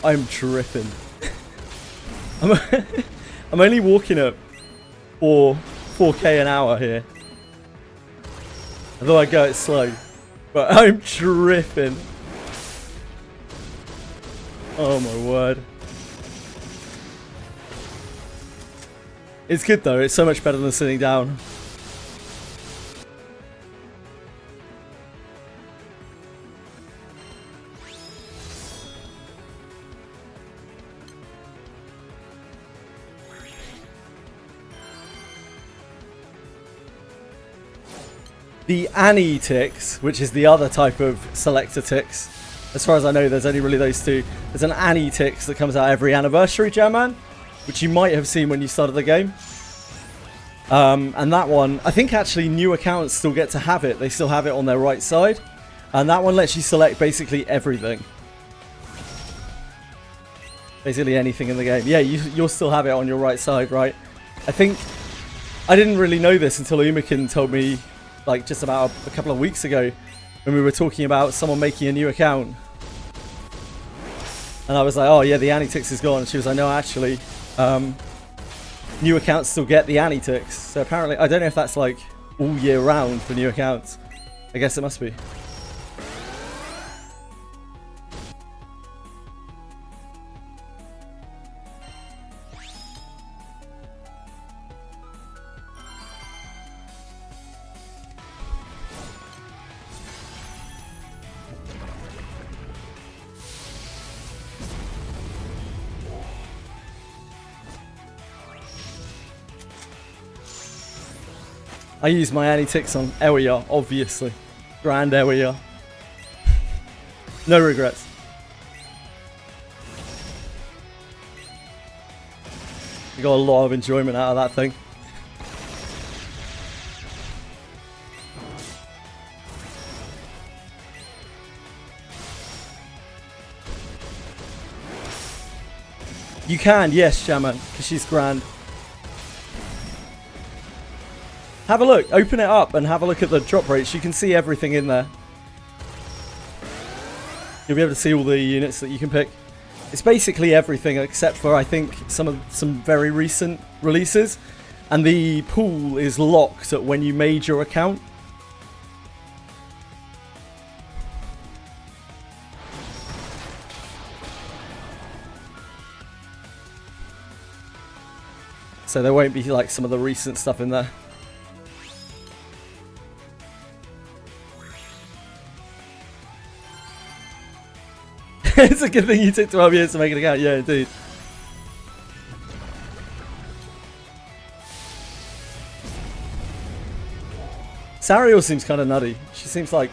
I'm tripping. I'm only walking at 4k an hour here. Although I go it slow, but I'm tripping. Oh my word. It's good though, it's so much better than sitting down. The Annie Tix, which is the other type of selector Tix. As far as I know, there's only really those two. There's an Annie Tix that comes out every anniversary, Jamman, which you might have seen when you started the game. And that one, I think actually new accounts still get to have it. They still have it on their right side. And that one lets you select basically everything. basically anything in the game. Yeah, you'll still have it on your right side, right? I think I didn't really know this until Umakin told me, like, just about a couple of weeks ago when we were talking about someone making a new account. And I was like, oh yeah, the Anitix is gone. And she was like, no, actually, new accounts still get the Anitix. So apparently, I don't know if that's like all year round for new accounts. I guess it must be. I use my Anitix on Elia, obviously. Grand Elia. No regrets. I got a lot of enjoyment out of that thing. You can, yes, Shaman, because she's grand. Have a look, open it up and have a look at the drop rates. You can see everything in there. You'll be able to see all the units that you can pick. It's basically everything except for, I think, some very recent releases. And the pool is locked at when you made your account. So there won't be like some of the recent stuff in there. It's a good thing you took 12 years to make an account. Yeah, indeed. Sariel seems kind of nutty. She seems like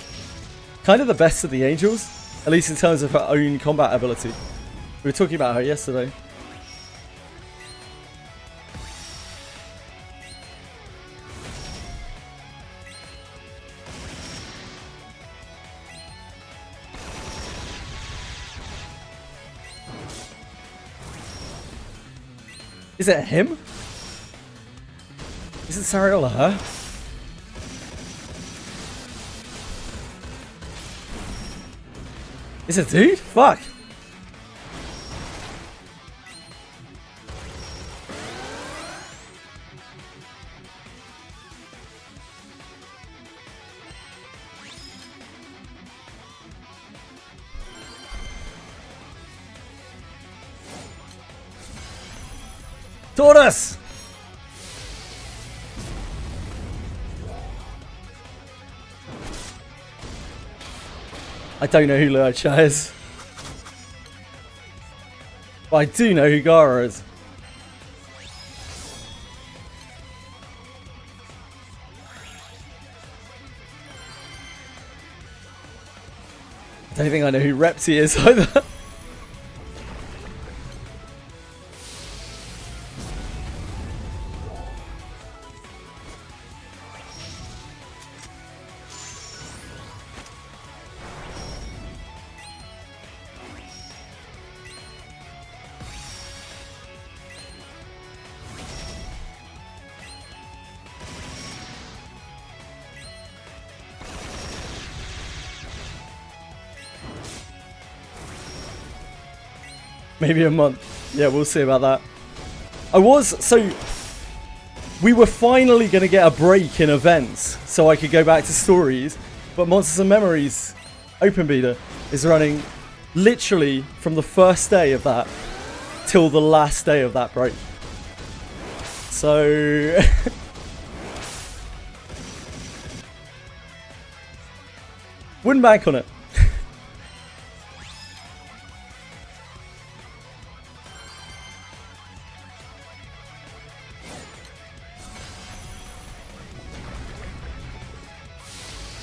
kind of the best of the angels, at least in terms of her own combat ability. We were talking about her yesterday. Is it him? Is it Sariel or her? Is it dude? Fuck. Tortoise! I don't know who Luocha is. But I do know who Gara is. I don't think I know who Repti is either. Maybe a month. Yeah, we'll see about that. We were finally going to get a break in events so I could go back to stories, but Monsters and Memories Open Beta is running literally from the first day of that till the last day of that break. So... wouldn't bank on it.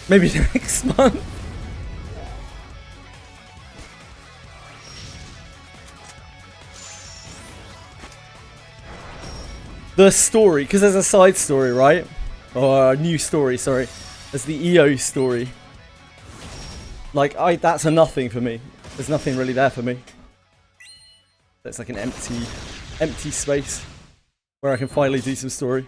Maybe next month. The story, because there's a side story, right? Or a new story, sorry. There's the EO story. Like, that's a nothing for me. There's nothing really there for me. It's like an empty space where I can finally do some story.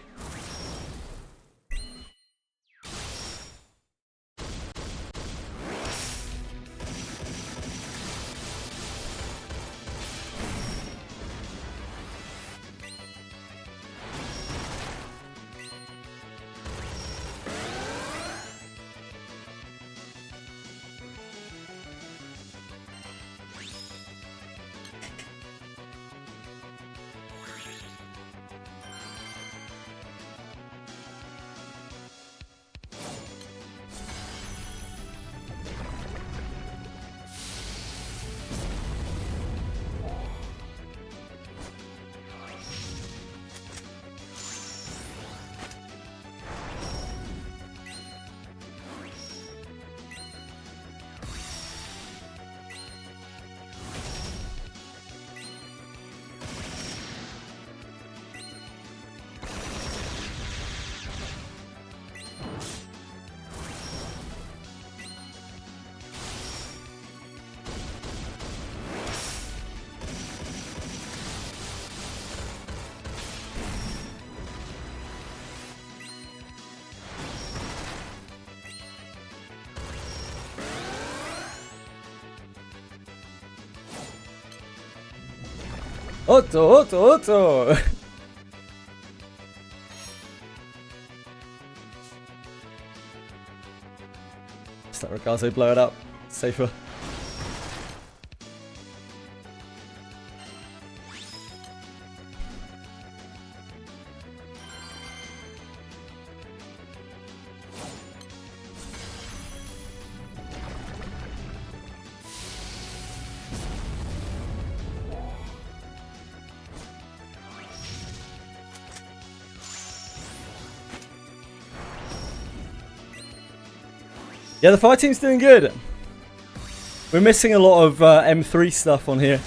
Otto! Just let Ragazzo blow it up. Safer. Yeah, the fire team's doing good. We're missing a lot of M3 stuff on here.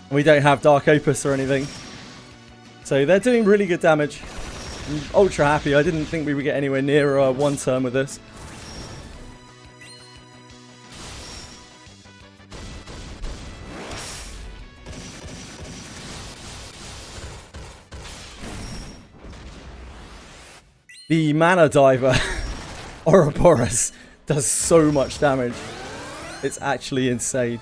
And we don't have Dark Opus or anything. So they're doing really good damage. I'm ultra happy. I didn't think we would get anywhere near one turn with this. The Mana Diver, Ouroboros, does so much damage. It's actually insane.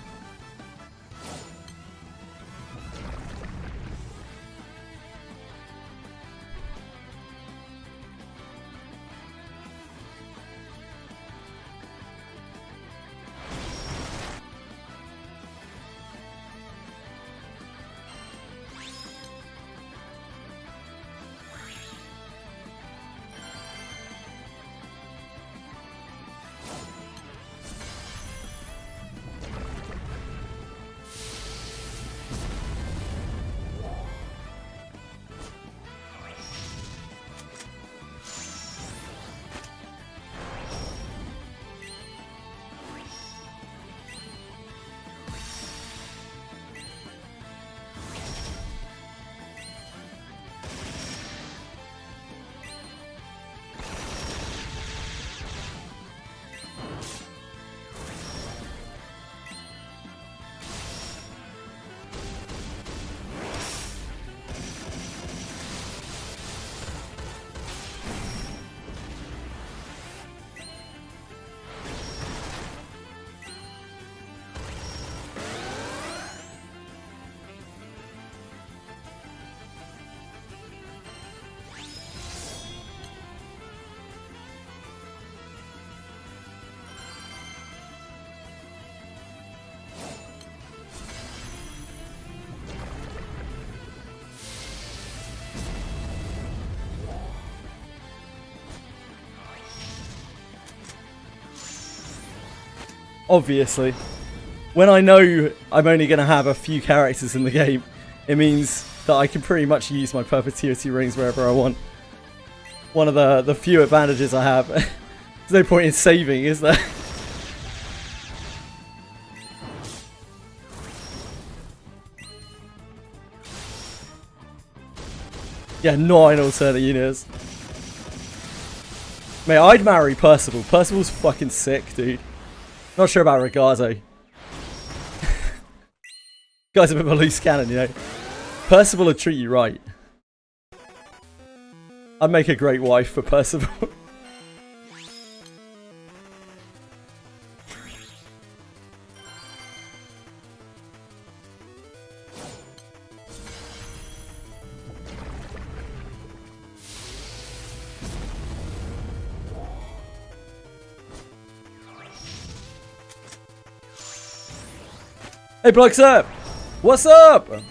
Obviously, when I know I'm only going to have a few characters in the game, it means that I can pretty much use my perpetuity rings wherever I want. One of the few advantages I have. There's no point in saving, is there? Yeah, 9 alternate units. Mate, I'd marry Percival. Percival's fucking sick, dude. Not sure about Ragazzo. Guy's a bit of a loose cannon, you know. Percival would treat you right. I'd make a great wife for Percival. Hey, blokes up! What's up? What's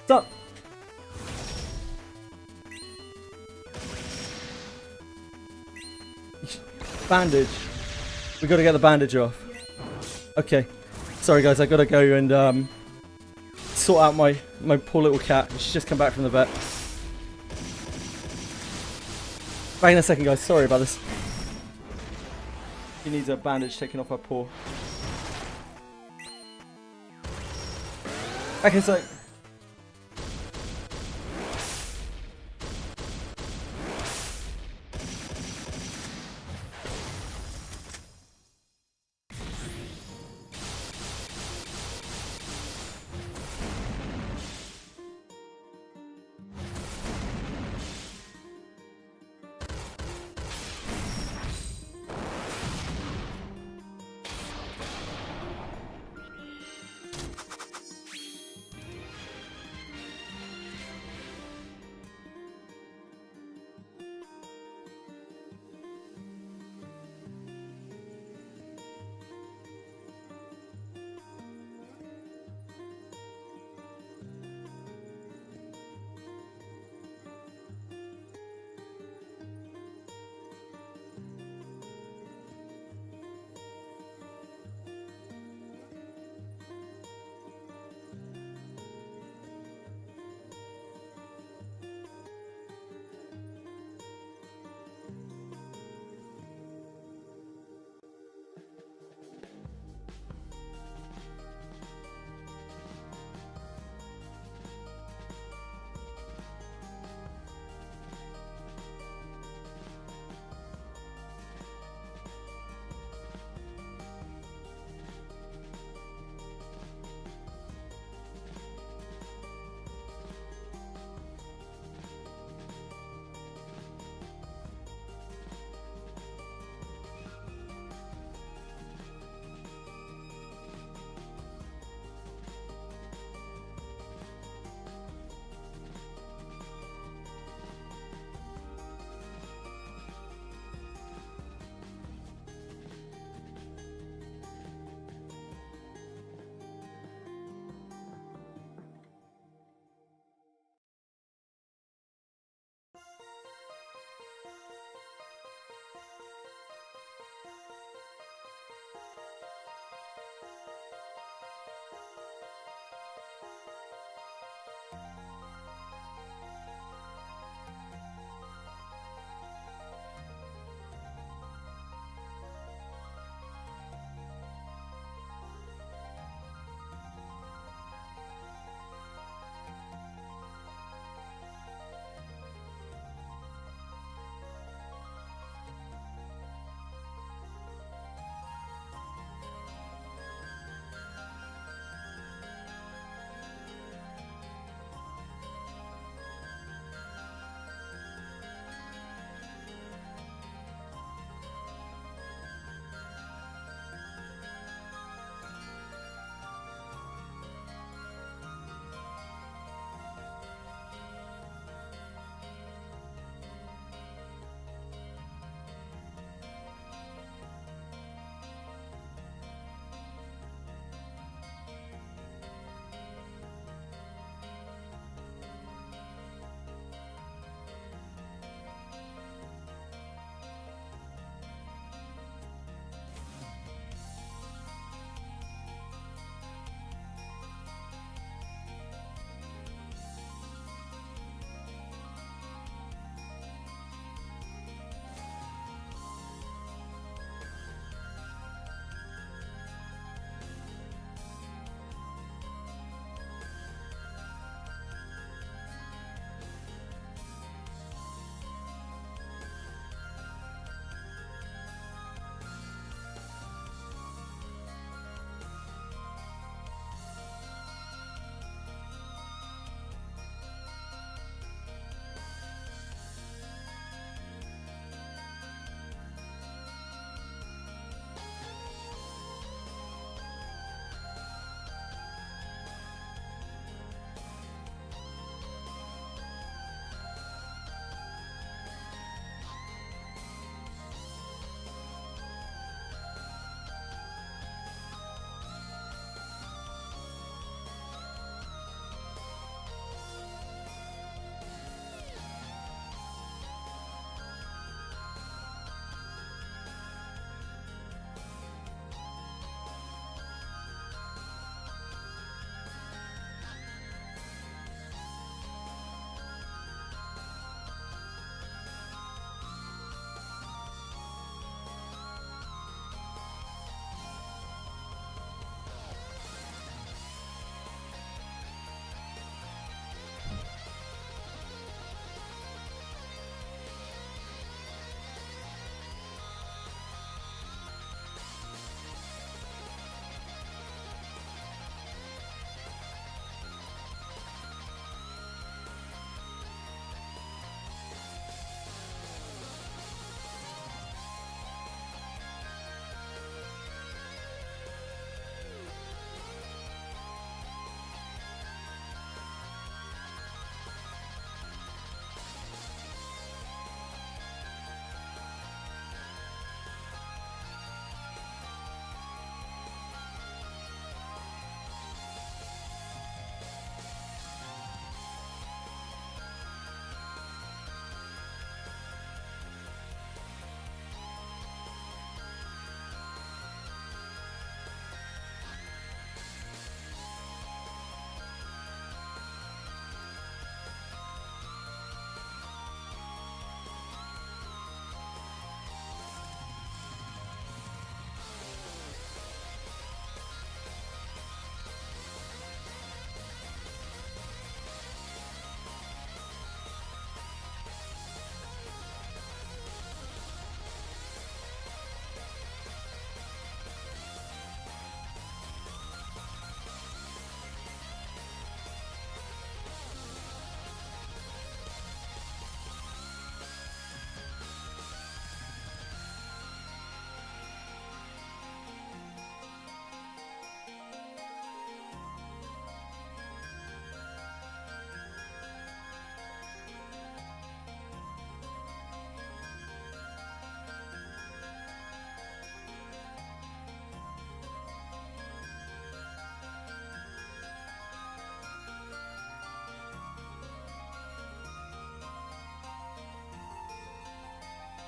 up? Bandage. We gotta get the bandage off. Okay. Sorry guys, I gotta go and sort out my poor little cat. She's just come back from the vet. Back in a second guys, sorry about this. She needs a bandage taken off her paw. Back in a sec.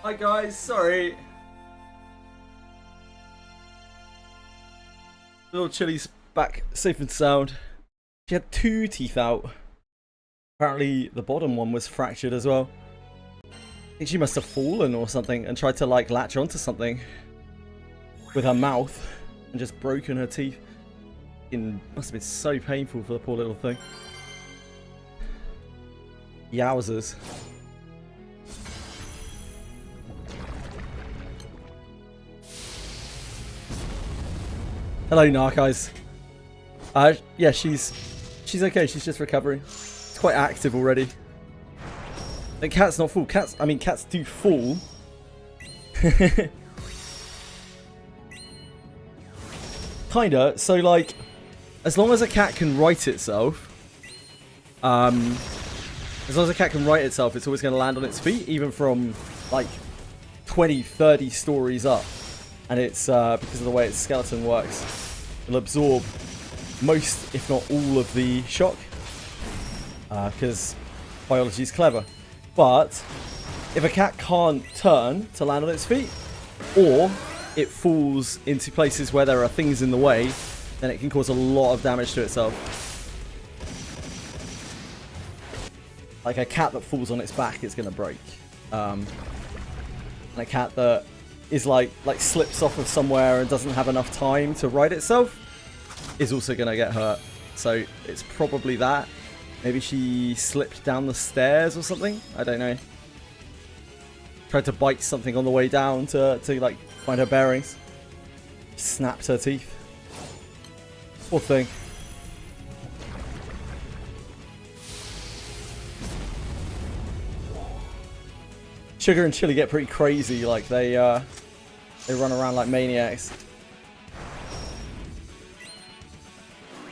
Hi guys, sorry. Little Chili's back safe and sound. She had 2 teeth out. Apparently the bottom one was fractured as well. I think she must have fallen or something and tried to like latch onto something with her mouth and just broken her teeth. It must have been so painful for the poor little thing. Yowzers. Hello, Narcos. Yeah, she's okay. She's just recovering. It's quite active already. The cat's not full. Cats do fall. Kinda. So like, as long as a cat can right itself, it's always going to land on its feet, even from like 20, 30 stories up. And it's because of the way its skeleton works, it'll absorb most, if not all, of the shock. Because biology is clever. But if a cat can't turn to land on its feet, or it falls into places where there are things in the way, then it can cause a lot of damage to itself. Like a cat that falls on its back is going to break. And a cat that is like slips off of somewhere and doesn't have enough time to right itself is also going to get hurt. So it's probably that. Maybe she slipped down the stairs or something. I don't know. Tried to bite something on the way down to like find her bearings. Snapped her teeth. Poor thing. Sugar and Chili get pretty crazy. Like they run around like maniacs.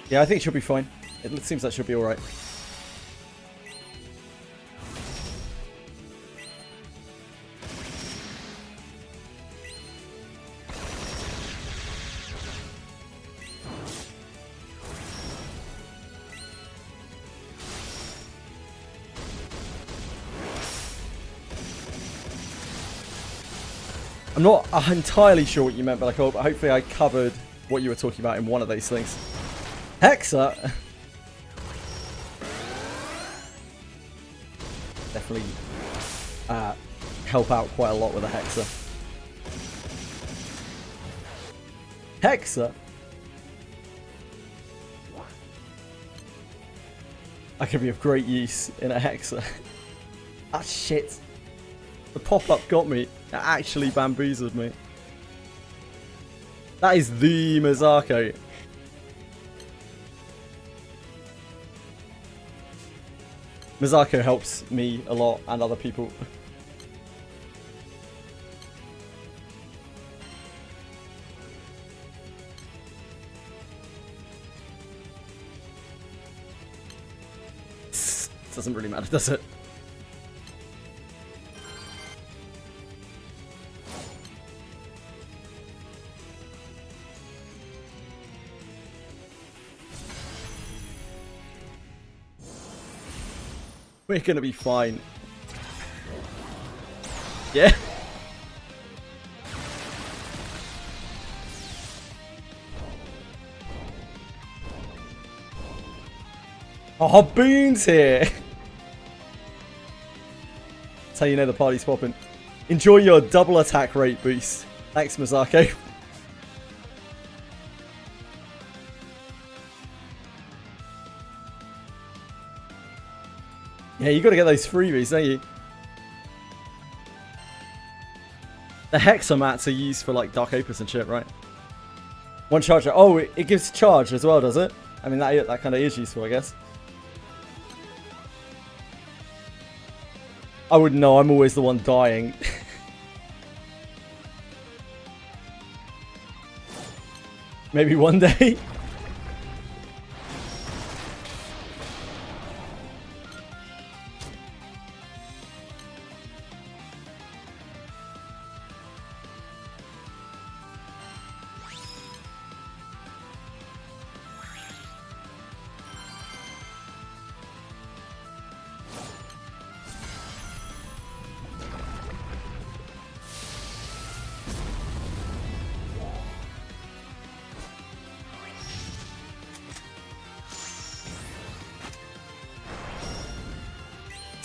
Yeah, I think she'll be fine. It seems like she'll be alright. I'm not entirely sure what you meant, but hopefully I covered what you were talking about in one of those things. Hexa! Definitely help out quite a lot with a Hexa. Hexa? I could be of great use in a Hexa. Ah, shit. The pop-up got me. It actually bamboozled me. That is the Mazako. Mazako helps me a lot and other people. Doesn't really matter, does it? We're gonna be fine. Yeah. Oh, Boon's here. That's how you know the party's popping. Enjoy your double attack rate boost. Thanks, Mazako. Yeah, you got to get those freebies, don't you? The Hexamats are used for like Dark Opus and shit, right? One charger. Oh, it gives charge as well, does it? I mean, that kind of is useful, I guess. I wouldn't know. I'm always the one dying. Maybe one day.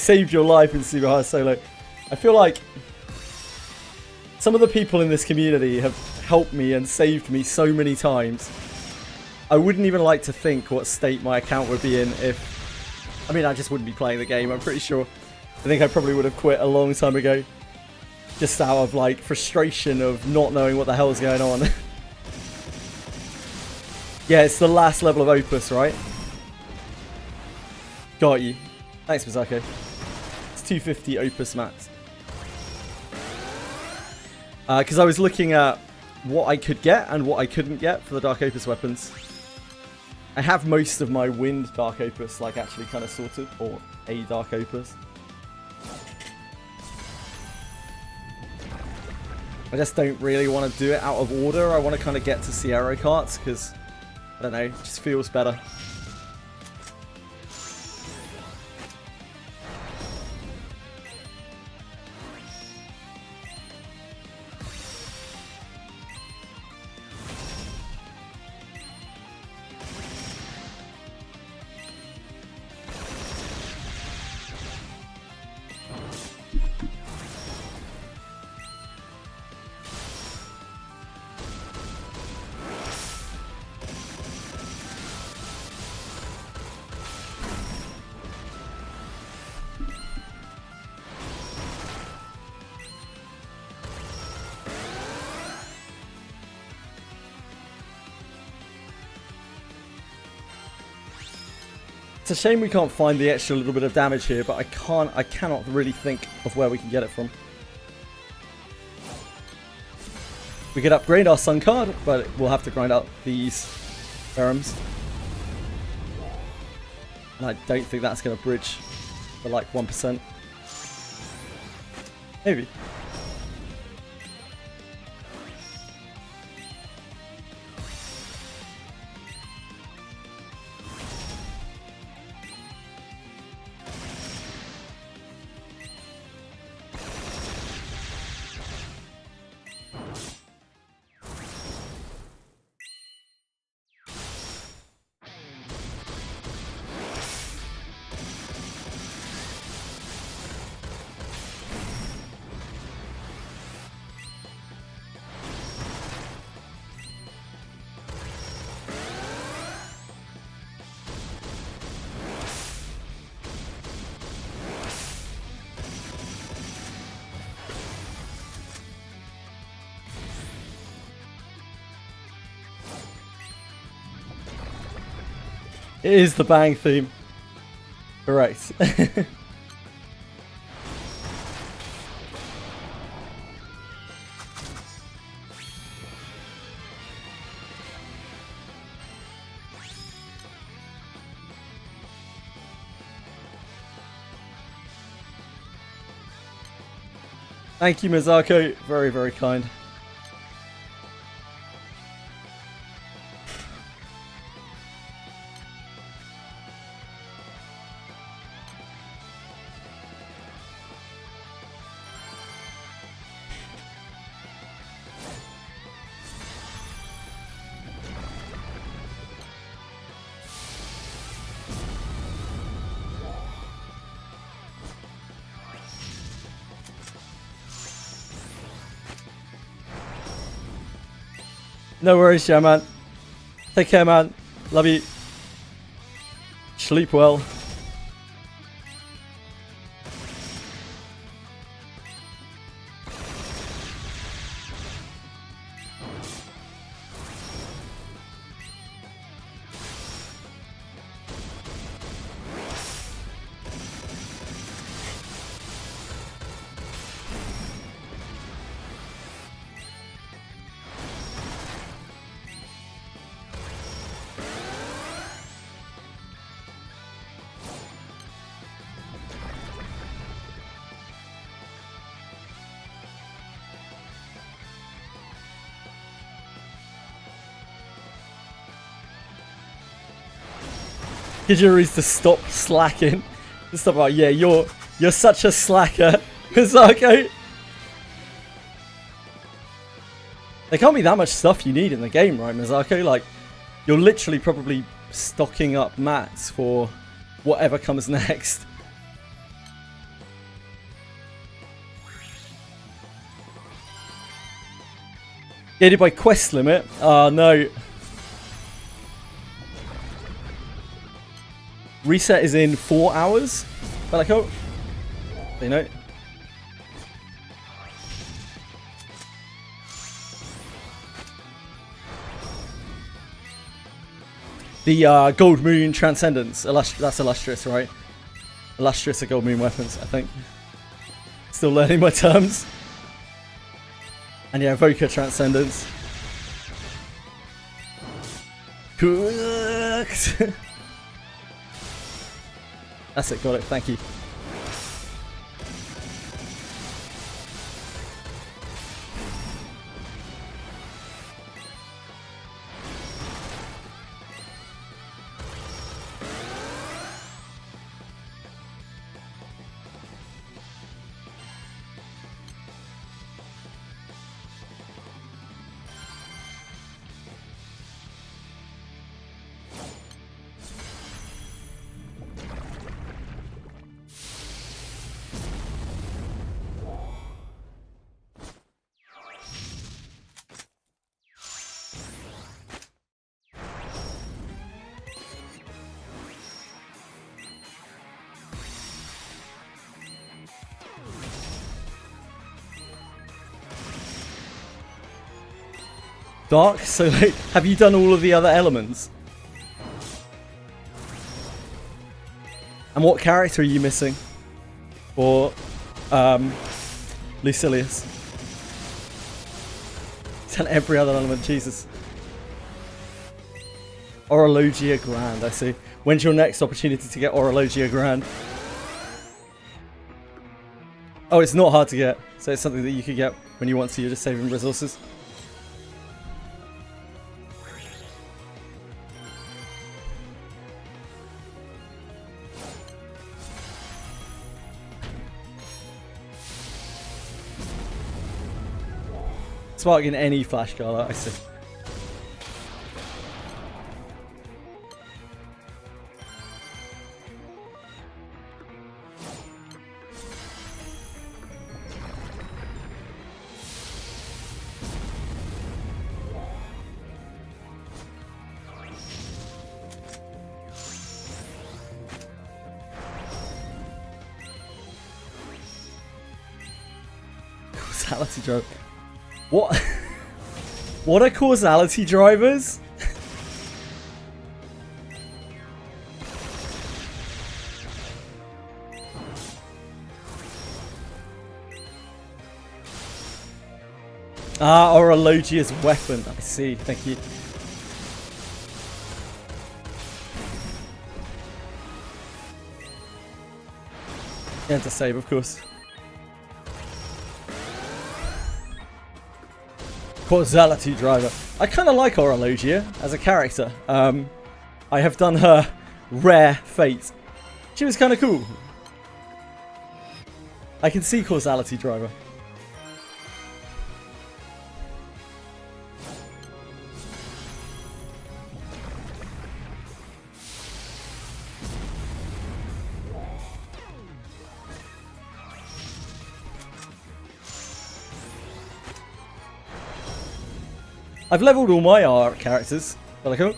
saved your life in Subaru Solo. I feel like some of the people in this community have helped me and saved me so many times. I wouldn't even like to think what state my account would be in if... I mean, I just wouldn't be playing the game, I'm pretty sure. I think I probably would have quit a long time ago. Just out of, like, frustration of not knowing what the hell is going on. Yeah, it's the last level of Opus, right? Got you. Thanks, Mazako. It's 250 Opus max. Because I was looking at what I could get and what I couldn't get for the Dark Opus weapons. I have most of my Wind Dark Opus, like, actually kind of sorted. Or a Dark Opus. I just don't really want to do it out of order. I want to kind of get to Sierra carts because, I don't know, it just feels better. It's a shame we can't find the extra little bit of damage here, but I cannot really think of where we can get it from. We could upgrade our Sun card, but we'll have to grind out these Ferrums. And I don't think that's going to bridge for like 1%. Maybe. It is the bang theme. Correct. Thank you, Mizako. Very, very kind. No worries, yeah, man. Take care, man. Love you. Sleep well. Kijuri's to stop slacking. To stop like, yeah, you're such a slacker, Misako. There can't be that much stuff you need in the game, right, Misako? Like, you're literally probably stocking up mats for whatever comes next. Gated by quest limit? Oh no. Reset is in 4 hours? Bellico? You know. The Gold Moon Transcendence. That's Illustrious, right? Illustrious are Gold Moon weapons, I think. Still learning my terms. And yeah, Evoker Transcendence. Cooked! That's it, got it, thank you. Dark, so like, have you done all of the other elements? And what character are you missing? For Lucilius? He's done every other element, Jesus. Orologia Grand, I see. When's your next opportunity to get Orologia Grand? Oh, it's not hard to get, so it's something that you could get when you want to, you're just saving resources. Sparking any flash color, I see. Causality driver. What? What are causality drivers? Ah, Orologia's weapon. I see. Thank you. And to save, of course. Causality driver. I kind of like Orologia as a character. I have done her rare fate. She was kind of cool. I can see causality driver. I've leveled all my art characters. Bellico.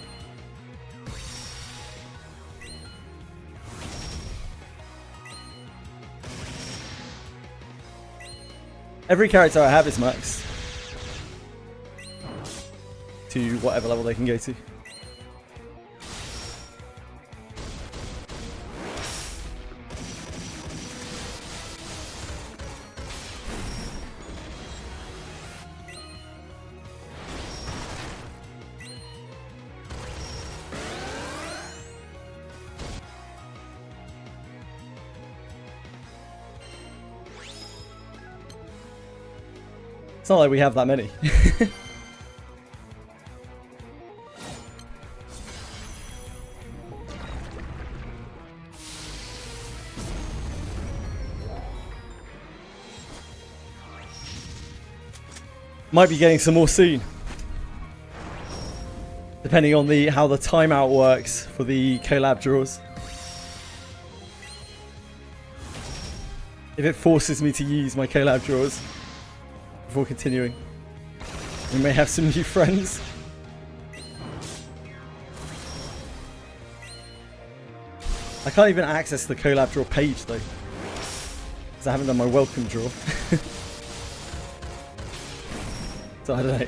Every character I have is max. To whatever level they can go to. It's not like we have that many. Might be getting some more soon. Depending on how the timeout works for the collab draws. If it forces me to use my collab draws before continuing, We may have some new friends. I can't even access the collab draw page though, because I haven't done my welcome draw. So I don't know.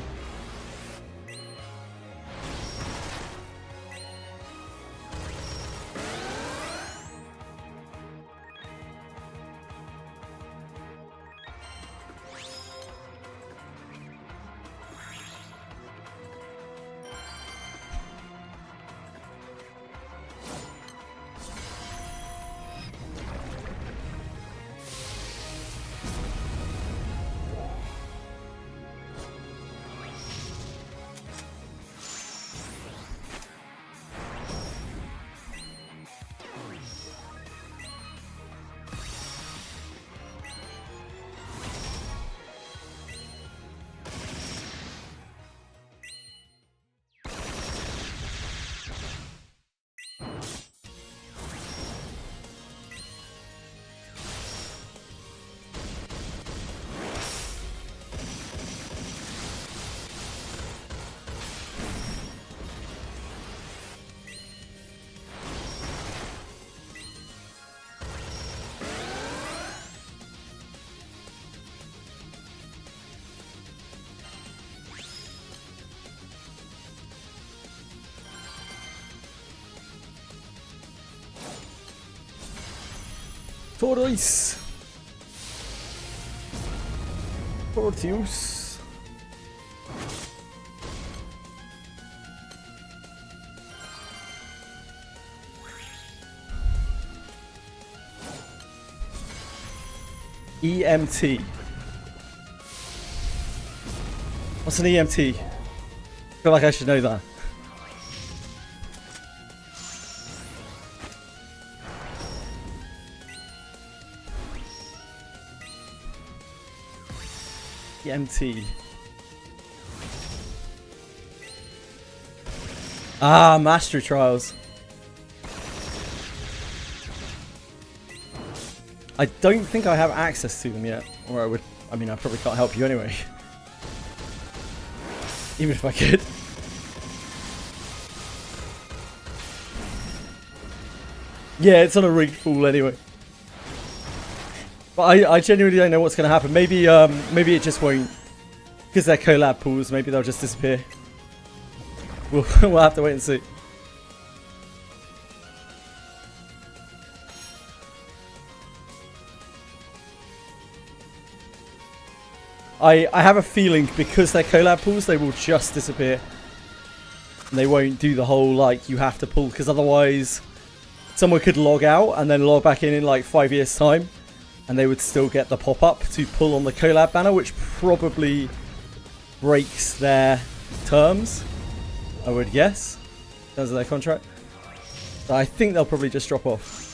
Tortoise! Tortius! EMT. What's an EMT? I feel like I should know that. EMT. Ah, Mastery Trials. I don't think I have access to them yet, or I mean, I probably can't help you anyway. Even if I could. Yeah, it's on a rigged pool anyway. But I genuinely don't know what's going to happen. Maybe maybe it just won't, because they're collab pools. Maybe they'll just disappear. We'll have to wait and see. I have a feeling because they're collab pools, they will just disappear. And they won't do the whole like you have to pull, because otherwise someone could log out and then log back in like 5 years time, and they would still get the pop-up to pull on the collab banner, which probably breaks their terms, I would guess, in terms of their contract. So I think they'll probably just drop off.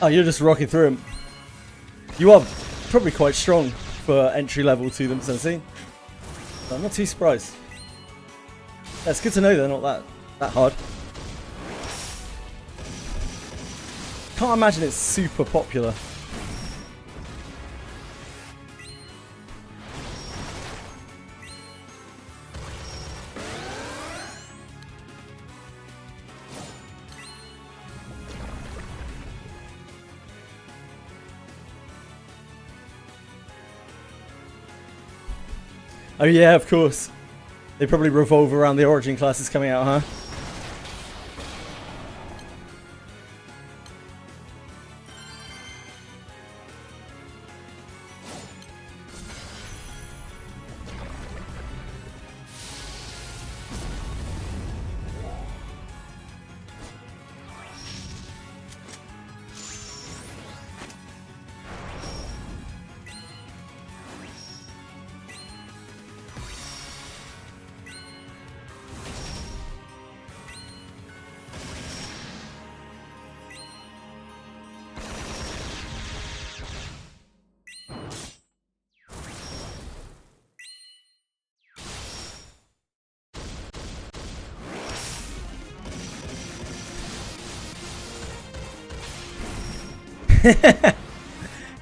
Oh, you're just rocking through them. You are probably quite strong for entry level to them, Sensei. I'm not too surprised. Yeah, it's good to know they're not that hard. Can't imagine it's super popular. Oh yeah, of course. They probably revolve around the Origin classes coming out, huh?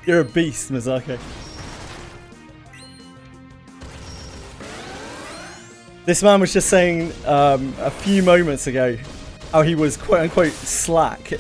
You're a beast, Mazako. This man was just saying a few moments ago how he was quote unquote slack.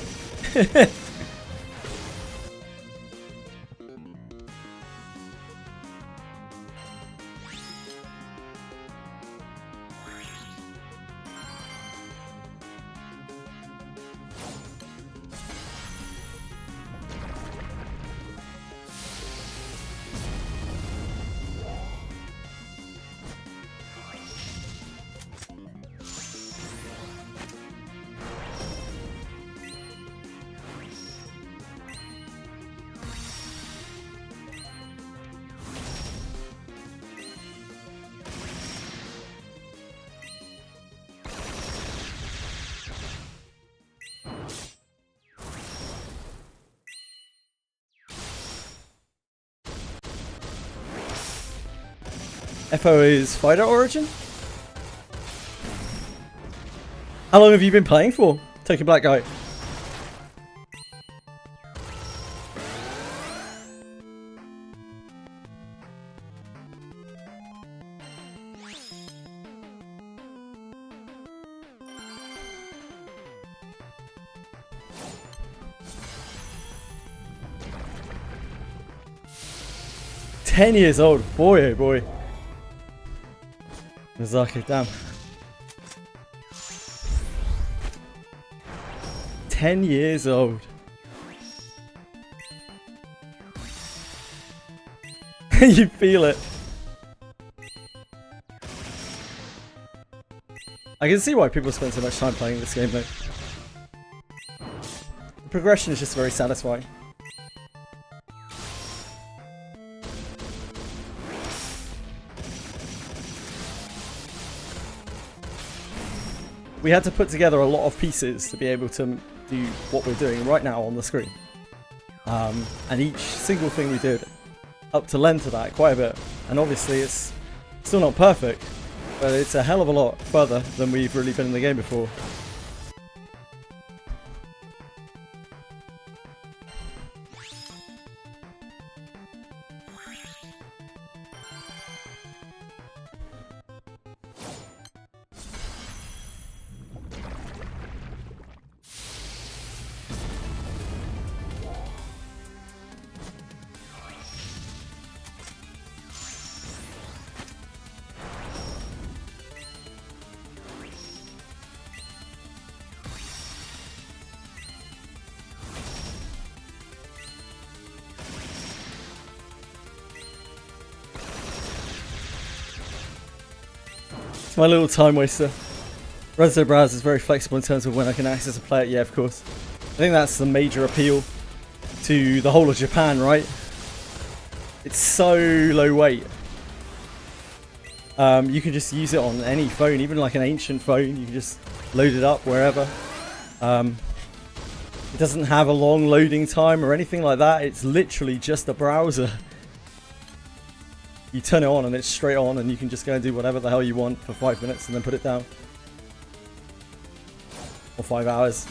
FO is Fighter Origin? How long have you been playing for, Token Black Guy? "10 years old, boy oh boy." Mazako, damn. 10 years old. You feel it. I can see why people spend so much time playing this game though. The progression is just very satisfying. We had to put together a lot of pieces to be able to do what we're doing right now on the screen. And each single thing we did up to lend to that quite a bit. And obviously it's still not perfect, but it's a hell of a lot further than we've really been in the game before. It's my little time waster. Rezo Browser is very flexible in terms of when I can access and play it. Yeah, of course. I think that's the major appeal to the whole of Japan, right? It's so low weight. You can just use it on any phone, even like an ancient phone. You can just load it up wherever. It doesn't have a long loading time or anything like that. It's literally just a browser. You turn it on and it's straight on, and you can just go and do whatever the hell you want for 5 minutes and then put it down. Or 5 hours,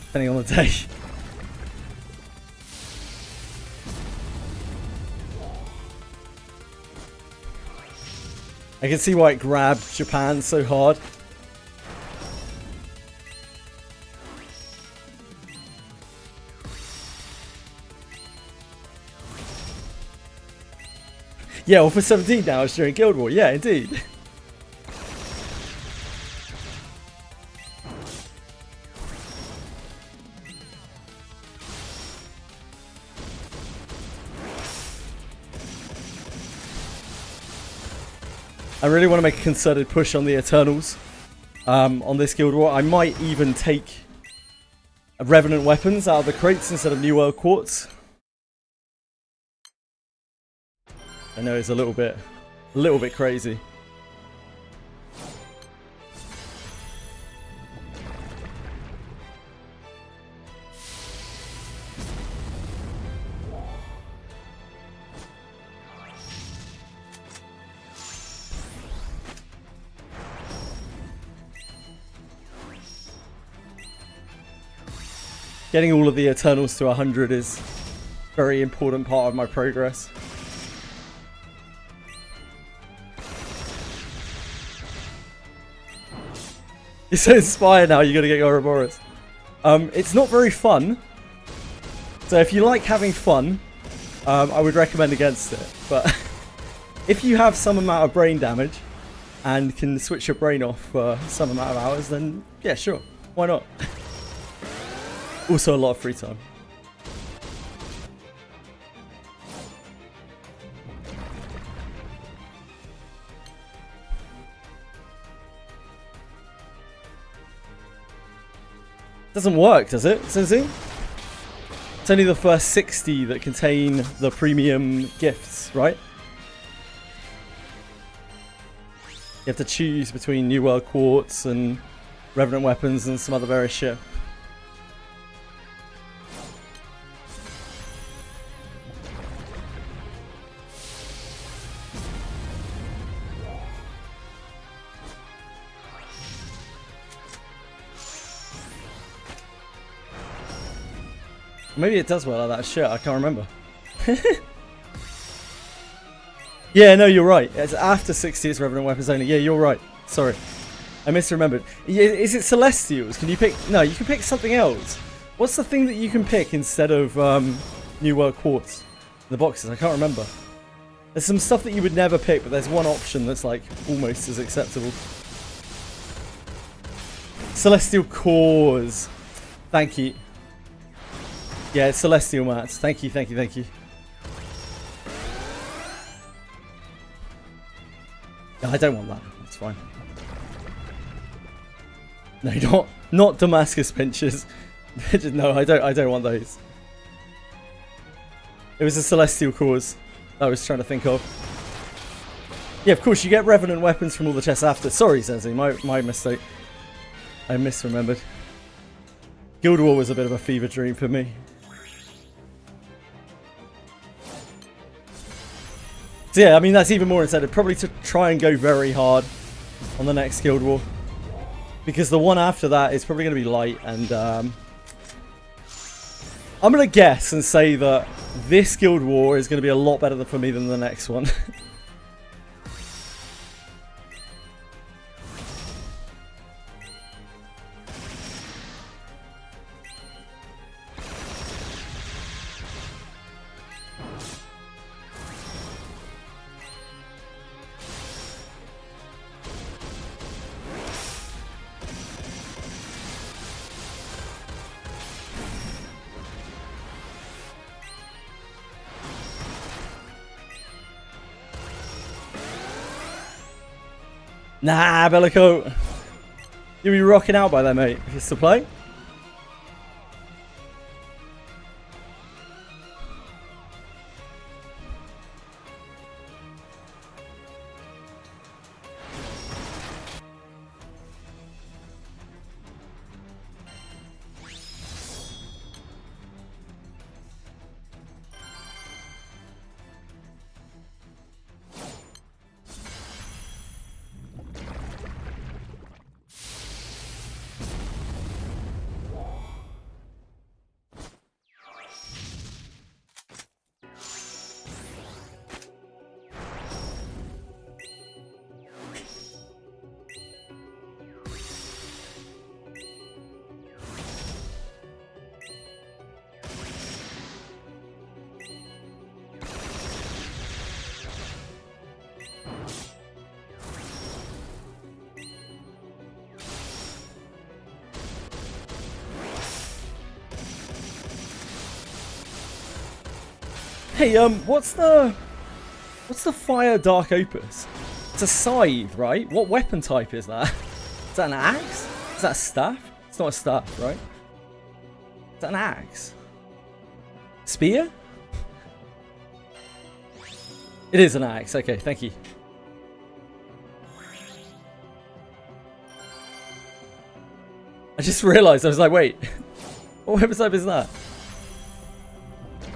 depending on the day. I can see why it grabbed Japan so hard. Yeah, well, for 17 now it's during Guild War. Yeah, indeed. I really want to make a concerted push on the Eternals on this Guild War. I might even take Revenant weapons out of the crates instead of New World Quartz. I know it's a little bit crazy. Getting all of the Eternals to 100 is a very important part of my progress. You're so inspired now, you gotta get Ouroboros. It's not very fun. So if you like having fun, I would recommend against it. But if you have some amount of brain damage and can switch your brain off for some amount of hours, then yeah, sure. Why not? Also a lot of free time. Doesn't work, does it, Cincy? It's only the first 60 that contain the premium gifts, right? You have to choose between New World Quartz and Revenant weapons and some other various shit. Maybe it does well like that. Shit, I can't remember. Yeah, no, you're right. It's after 60 it's Revenant weapons only. Yeah, you're right. Sorry. I misremembered. Is it Celestials? Can you pick... No, you can pick something else. What's the thing that you can pick instead of New World Quartz? The boxes, I can't remember. There's some stuff that you would never pick, but there's one option that's like almost as acceptable. Celestial Cores. Thank you. Yeah, it's Celestial Mats. Thank you, thank you, thank you. No, I don't want that. That's fine. No, not Damascus pinches. No, I don't want those. It was a Celestial Cause I was trying to think of. Yeah, of course, you get Revenant weapons from all the chests after. Sorry, Sensi, my mistake. I misremembered. Guild War was a bit of a fever dream for me. So yeah, I mean, that's even more incentive. Probably to try and go very hard on the next Guild War. Because the one after that is probably going to be light. And I'm going to guess and say that this Guild War is going to be a lot better for me than the next one. Nah, Bellico. You'll be rocking out by then, mate. If you still play. Hey, what's the fire dark opus? It's a scythe, right? What weapon type is that? Is that an axe? Is that a staff? It's not a staff, right? Is that an axe? Spear? It is an axe. Okay, thank you. I just realised, I was like, wait, what weapon type is that?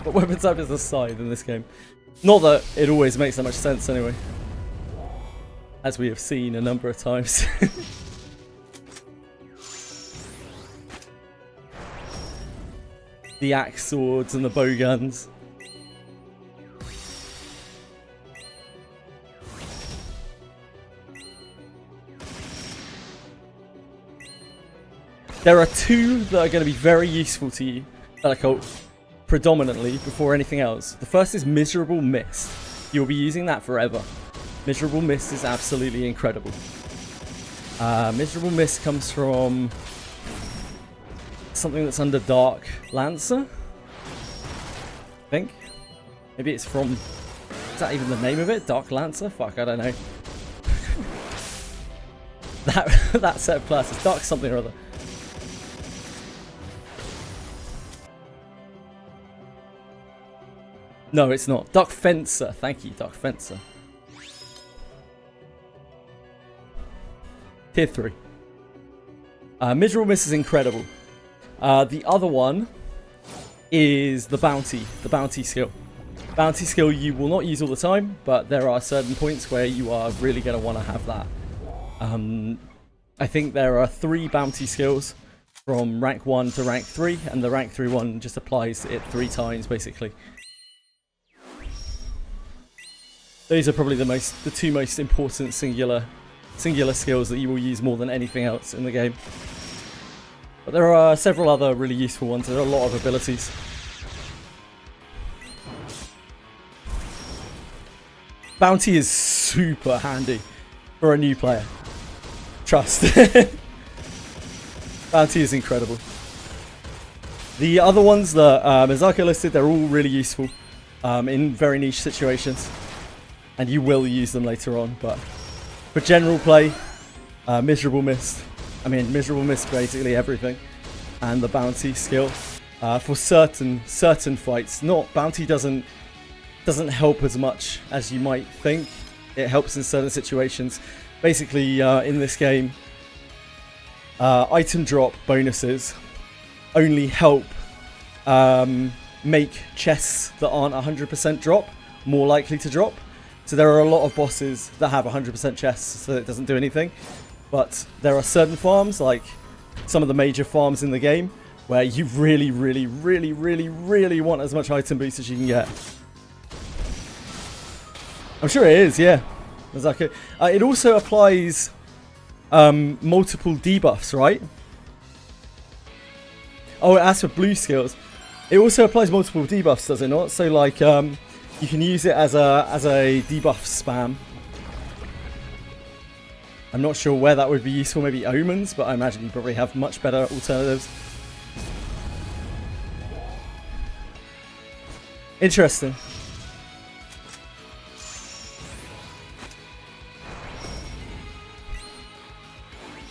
What weapon type is a scythe in this game? Not that it always makes that much sense anyway. As we have seen a number of times. The axe swords and the bow guns. There are two that are going to be very useful to you, Ellicott, predominantly before anything else. The first is Miserable Mist. You'll be using that forever. Miserable Mist is absolutely incredible. Miserable Mist comes from something that's under Dark Lancer, I think. Maybe it's from... Is that even the name of it? Dark Lancer? Fuck, I don't know. that set of classes. Dark something or other. No, it's not. Dark Fencer. Thank you, Dark Fencer. Tier 3. Miserable Mist is incredible. The other one is the Bounty skill. Bounty skill you will not use all the time, but there are certain points where you are really going to want to have that. I think there are 3 Bounty skills from rank 1 to rank 3, and the rank 3 one just applies it 3 times basically. Those are probably the 2 most important singular skills that you will use more than anything else in the game. But there are several other really useful ones. There are a lot of abilities. Bounty is super handy for a new player. Trust. Bounty is incredible. The other ones that Mizaka listed, they're all really useful in very niche situations. And you will use them later on, but for general play, Miserable Mist. I mean, Miserable Mist basically everything, and the Bounty skill for certain fights. Bounty doesn't help as much as you might think. It helps in certain situations. Basically, in this game, item drop bonuses only help make chests that aren't 100% drop more likely to drop. So there are a lot of bosses that have 100% chests, so it doesn't do anything. But there are certain farms, like some of the major farms in the game, where you really want as much item boost as you can get. I'm sure it is, yeah. It also applies multiple debuffs, right? Oh, as for blue skills, it also applies multiple debuffs, does it not? So like, you can use it as a debuff spam. I'm not sure where that would be useful, maybe omens, but I imagine you probably have much better alternatives. Interesting.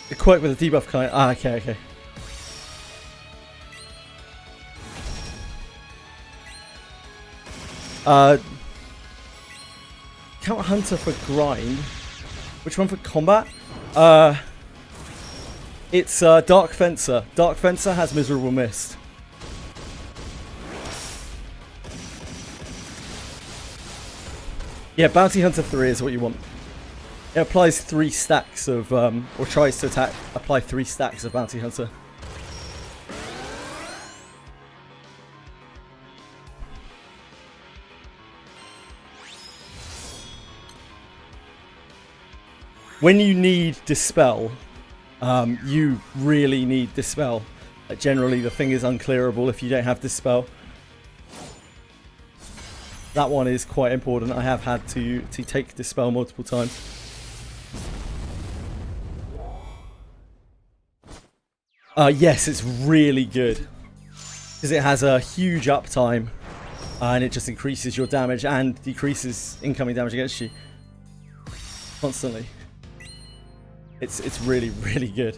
The quirk with the debuff kind. Ah, okay. Count Hunter for grind. Which one for combat? It's Dark Fencer. Dark Fencer has Miserable Mist. Yeah, Bounty Hunter 3 is what you want. It applies 3 stacks of, or tries to apply 3 stacks of Bounty Hunter. When you need Dispel, you really need Dispel. Generally, the thing is unclearable if you don't have Dispel. That one is quite important. I have had to take Dispel multiple times. Yes, it's really good. Because it has a huge uptime and it just increases your damage and decreases incoming damage against you constantly. It's really, really good.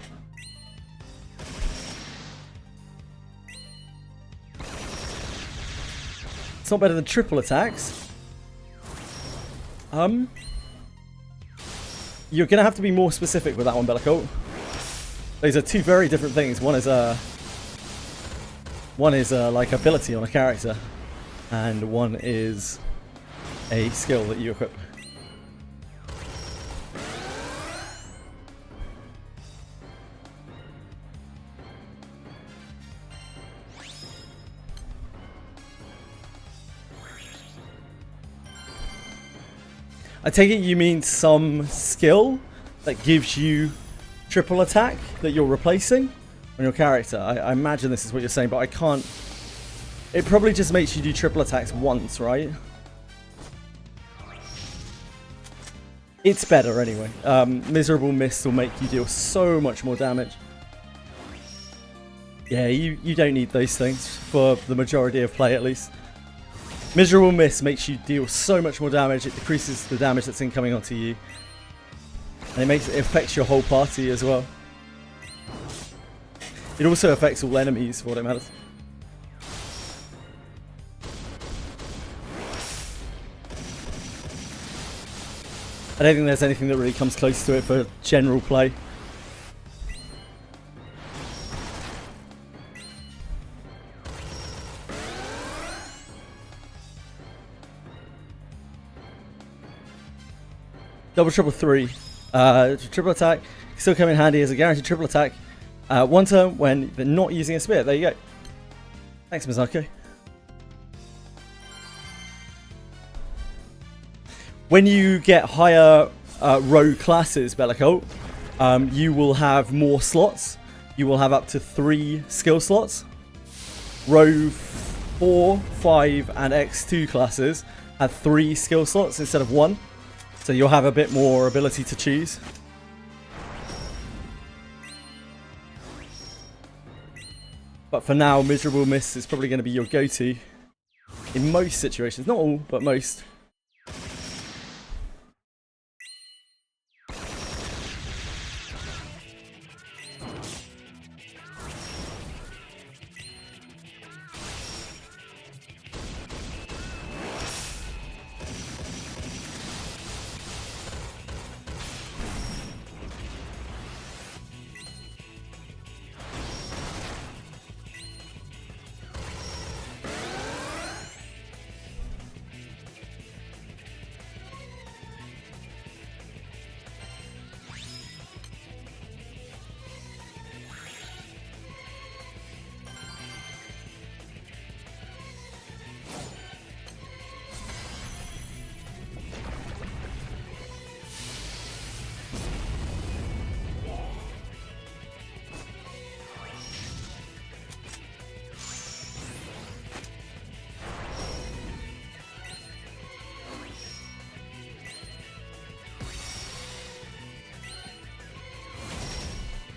It's not better than triple attacks. You're gonna have to be more specific with that one, Be'lakor. Those are two very different things. One is like ability on a character, and one is a skill that you equip. I take it you mean some skill that gives you triple attack that you're replacing on your character. I imagine this is what you're saying, but I can't. It probably just makes you do triple attacks once, right? It's better anyway. Miserable Mist will make you deal so much more damage. Yeah, you don't need those things for the majority of play at least. Miserable Mist makes you deal so much more damage. It decreases the damage that's incoming onto you. And it affects your whole party as well. It also affects all enemies for what it matters. I don't think there's anything that really comes close to it for general play. Double triple 3. Triple attack can still come in handy as a guaranteed triple attack. One turn when they're not using a spear. There you go. Thanks, Mizako. When you get higher rogue classes, Be'lakor, you will have more slots. You will have up to 3 skill slots. Row 4, 5, and X2 classes have 3 skill slots instead of 1. So you'll have a bit more ability to choose. But for now, Miserable Mist is probably going to be your go-to in most situations. Not all, but most.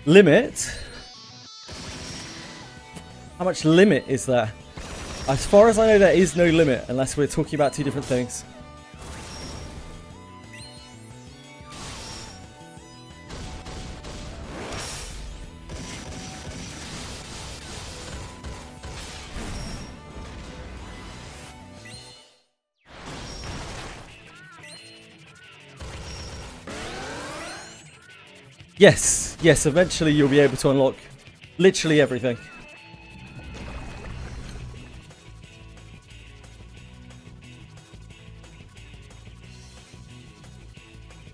Limit? How much limit is there? As far as I know, there is no limit unless we're talking about 2 different things. Yes, yes, eventually you'll be able to unlock literally everything.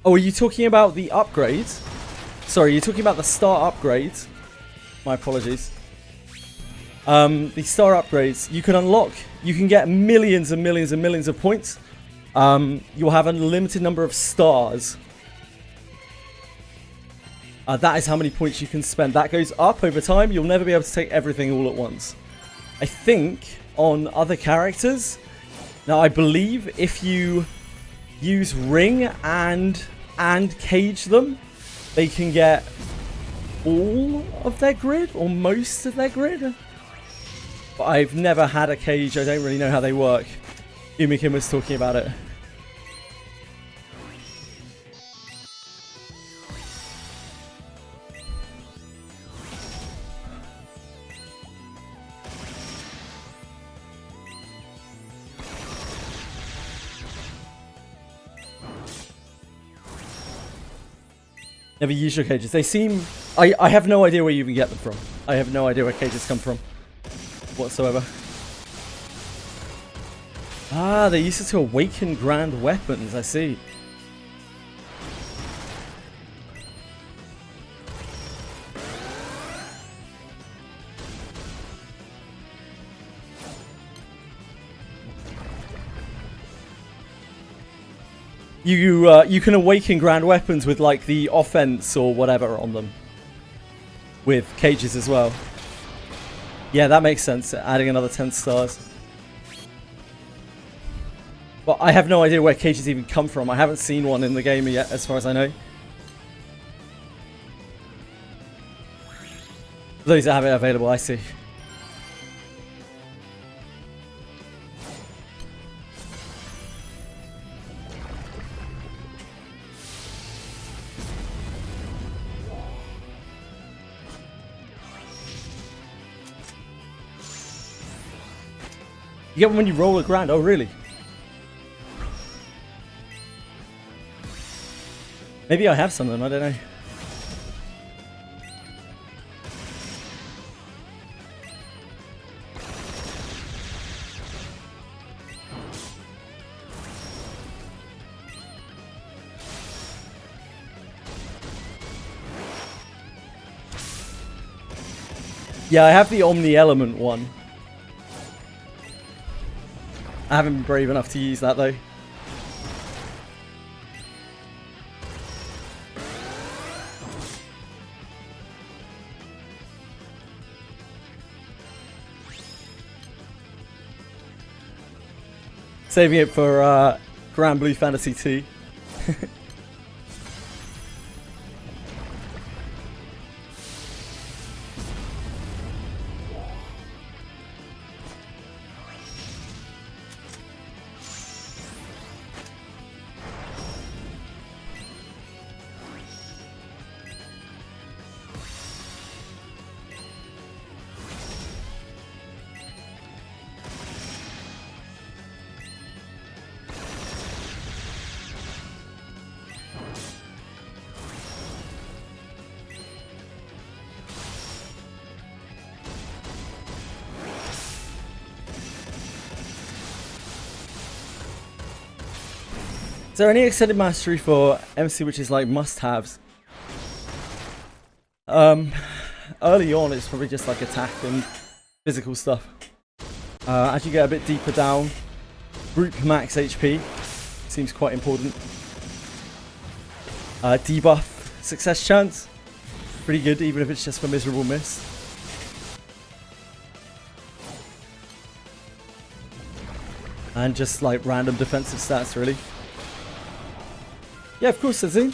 Oh, are you talking about the upgrades? Sorry, you're talking about the star upgrades. My apologies. The star upgrades, you can unlock, you can get millions and millions and millions of points. You'll have an unlimited number of stars. That is how many points you can spend. That goes up over time. You'll never be able to take everything all at once. I think on other characters, now I believe if you use ring and cage them, they can get all of their grid or most of their grid. But I've never had a cage. I don't really know how they work. Umikin was talking about it. Never used your cages. They seem... I have no idea where you even get them from. I have no idea where cages come from. Whatsoever. Ah, they use it to awaken grand weapons. I see. You can awaken grand weapons with like the offense or whatever on them. With cages as well. Yeah, that makes sense. Adding another 10 stars. But I have no idea where cages even come from. I haven't seen one in the game yet, as far as I know. Those that have it available, I see. You get one when you roll a grand. Oh, really? Maybe I have some of them. I don't know. Yeah, I have the Omni Element one. I haven't been brave enough to use that though. Saving it for Grand Blue Fantasy 2. Is there any extended mastery for MC which is like must-haves? Early on it's probably just like attack and physical stuff. As you get a bit deeper down, group max HP seems quite important. Debuff success chance, pretty good even if it's just for miserable miss. And just like random defensive stats really. Yeah, of course, Azim.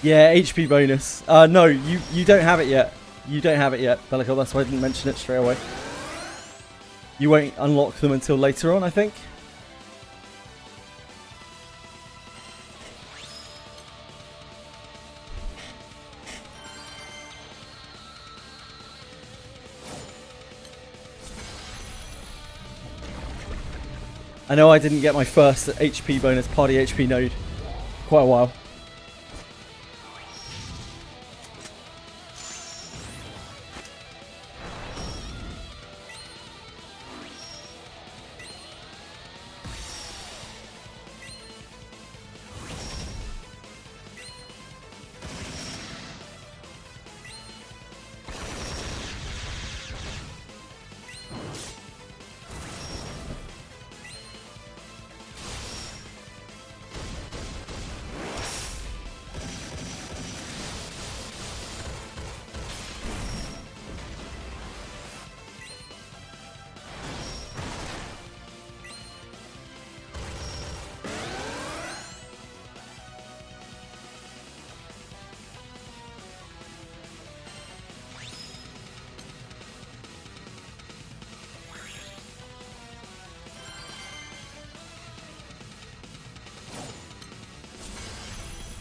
Yeah, HP bonus. No, you don't have it yet. You don't have it yet, Bellicle. That's why I didn't mention it straight away. You won't unlock them until later on, I think. I know I didn't get my first HP bonus, party HP node, for quite a while.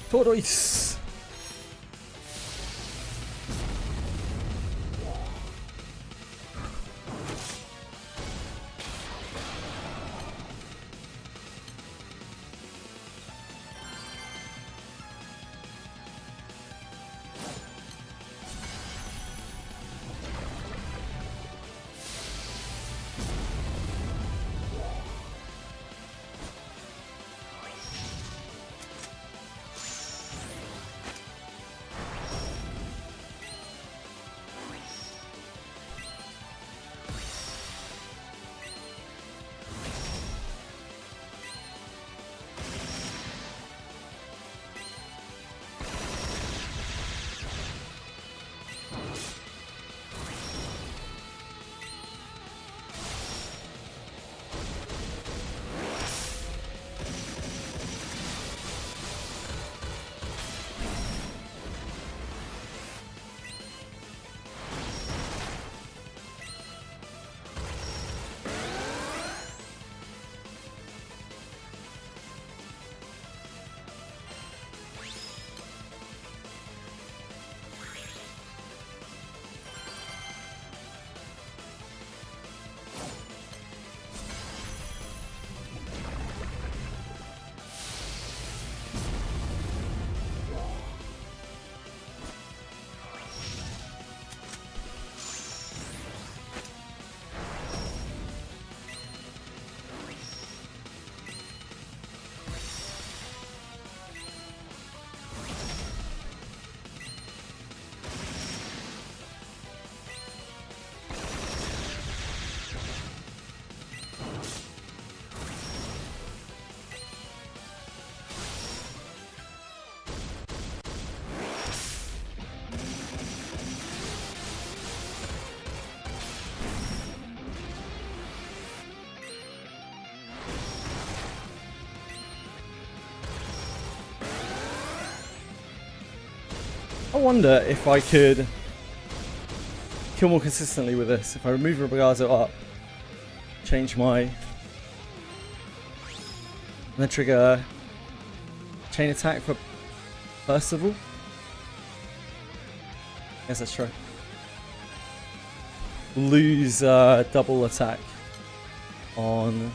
Tortoise! I wonder if I could kill more consistently with this. If I remove Rabagazo up, change my... and then trigger chain attack for Percival. Yes, that's true. Lose double attack on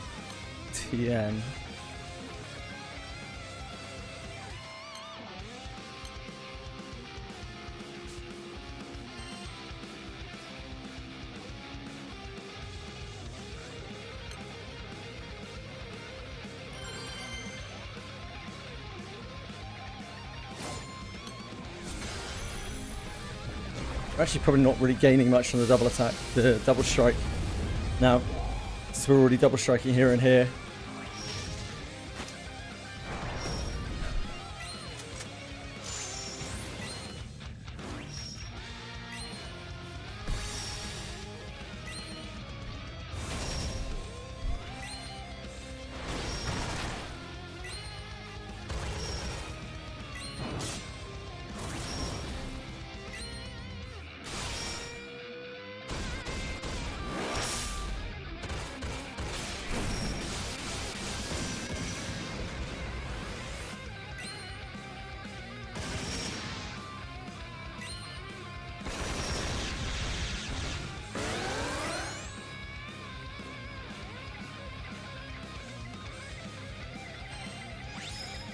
TN. We're actually probably not really gaining much from the double attack, the double strike. Now, since we're already double striking here and here.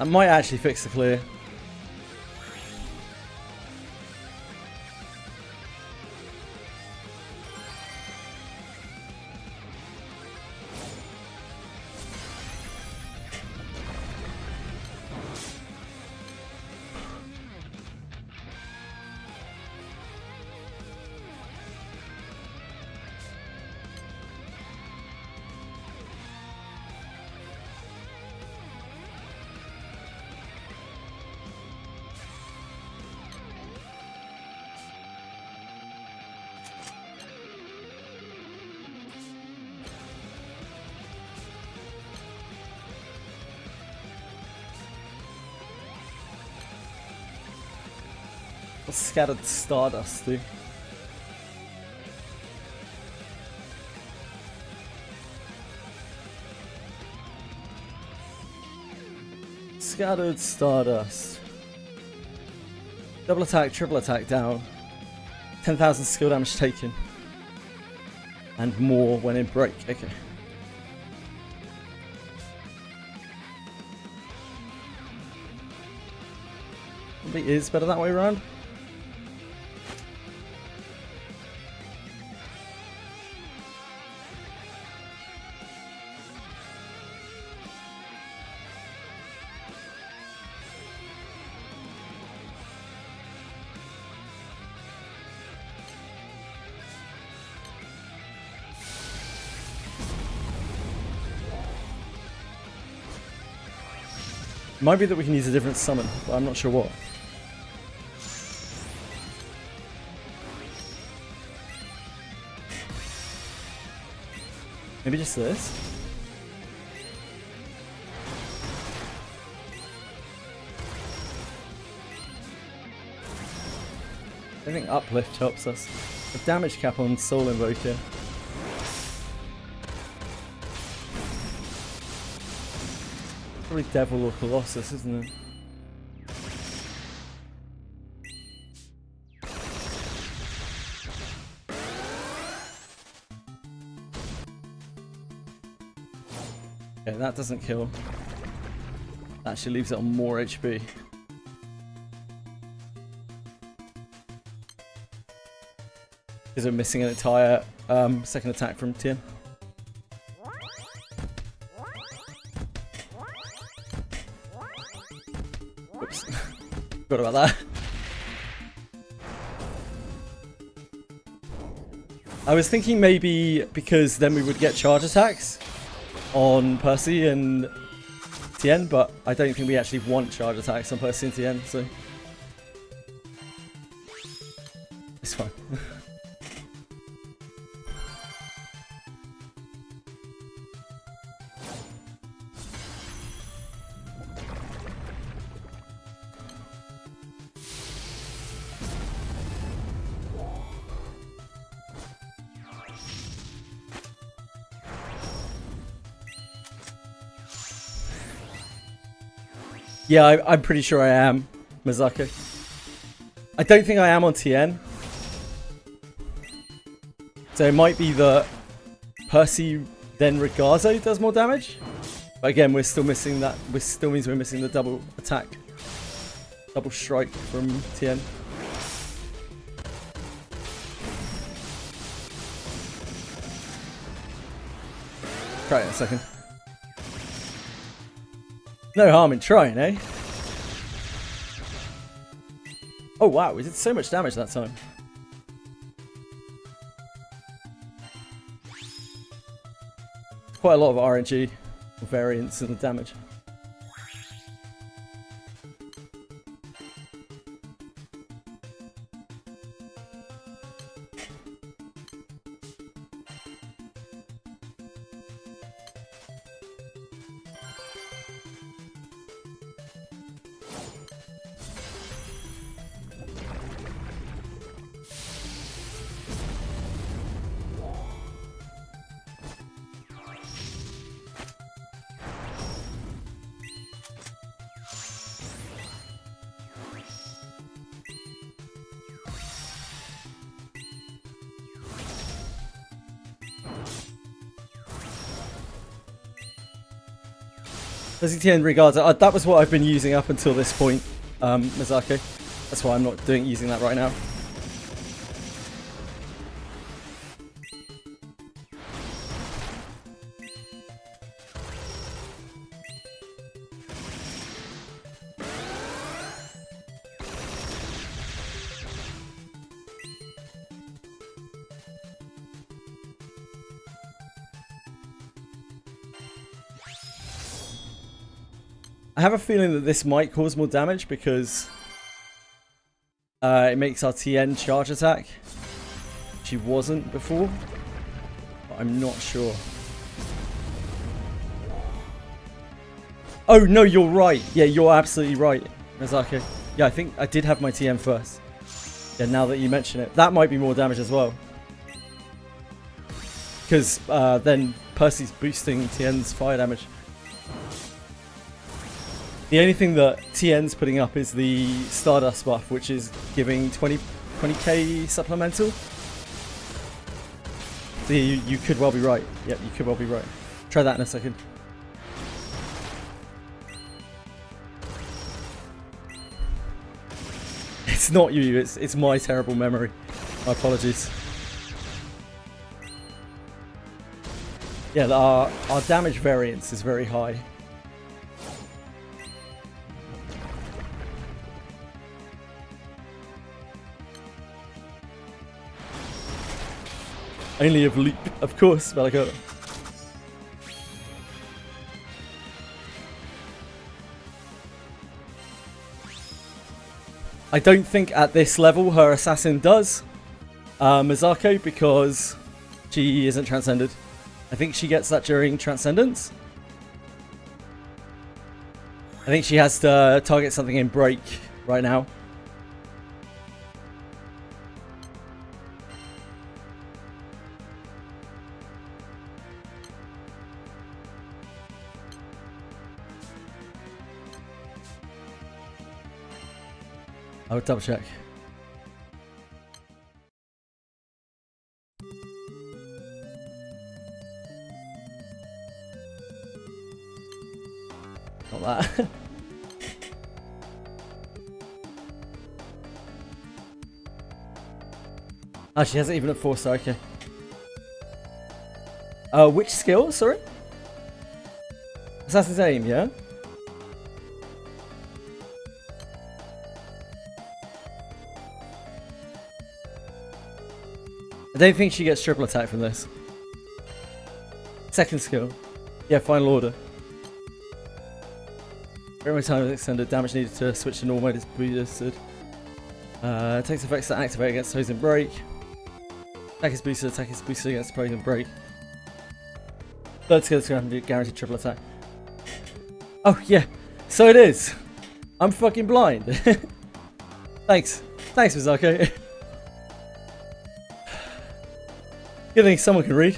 That might actually fix the clear. What's Scattered Stardust do? Scattered Stardust. Double attack, triple attack down. 10,000 skill damage taken. And more when in break. Okay. Probably is better that way around. Might be that we can use a different summon, but I'm not sure what. Maybe just this? I think Uplift helps us. A damage cap on Soul Invoker. Probably Devil or Colossus, isn't it? Okay, that doesn't kill. That actually leaves it on more HP. Because we're missing an entire second attack from Tien. Oops. Forgot about that. I was thinking maybe because then we would get charge attacks on Percy and Tien, but I don't think we actually want charge attacks on Percy and Tien, so it's fine. Yeah, I'm pretty sure I am, Mazako. I don't think I am on Tien. So it might be that Percy then Regazo does more damage. But again, we're still missing that. Which still means we're missing the double attack. Double strike from Tien. Try it in a second. No harm in trying, eh? Oh wow, we did so much damage that time. Quite a lot of RNG variance in the damage. Percy Tien regards. That was what I've been using up until this point, Mizako. That's why I'm not using that right now. I have a feeling that this might cause more damage because it makes our TN charge attack. She wasn't before, but I'm not sure. Oh no, you're right. Yeah, you're absolutely right, Mizako. Yeah, I think I did have my TN first. Yeah, now that you mention it, that might be more damage as well. Because then Percy's boosting TN's fire damage. The only thing that TN's putting up is the Stardust buff, which is giving 20k supplemental. So you could well be right. Yep, you could well be right. Try that in a second. It's not you, it's my terrible memory. My apologies. Yeah, our damage variance is very high. Only of leap, of course, Malakota. I don't think at this level her assassin does, Mizako, because she isn't transcended. I think she gets that during transcendence. I think she has to target something in break right now. I would double check. Not that. Oh, she has it even at 4-star, okay. Which skill, sorry? Assassin's Aim, yeah? I don't think she gets triple attack from this. Second skill. Yeah, Final Order. Every time is extended, damage needed to switch to normal mode is boosted. Takes effects that activate against opposing break. Attack is boosted against opposing break. Third skill is going to have guaranteed triple attack. Oh, yeah. So it is. I'm fucking blind. Thanks. Thanks, Mizako. Good thing someone can read.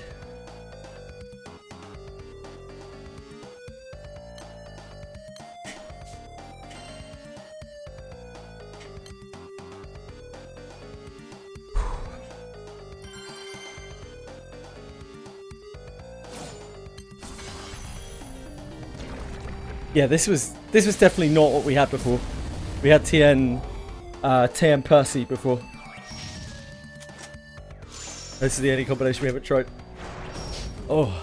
Yeah, this was definitely not what we had before. We had TN Percy before. This is the only combination we haven't tried. Oh.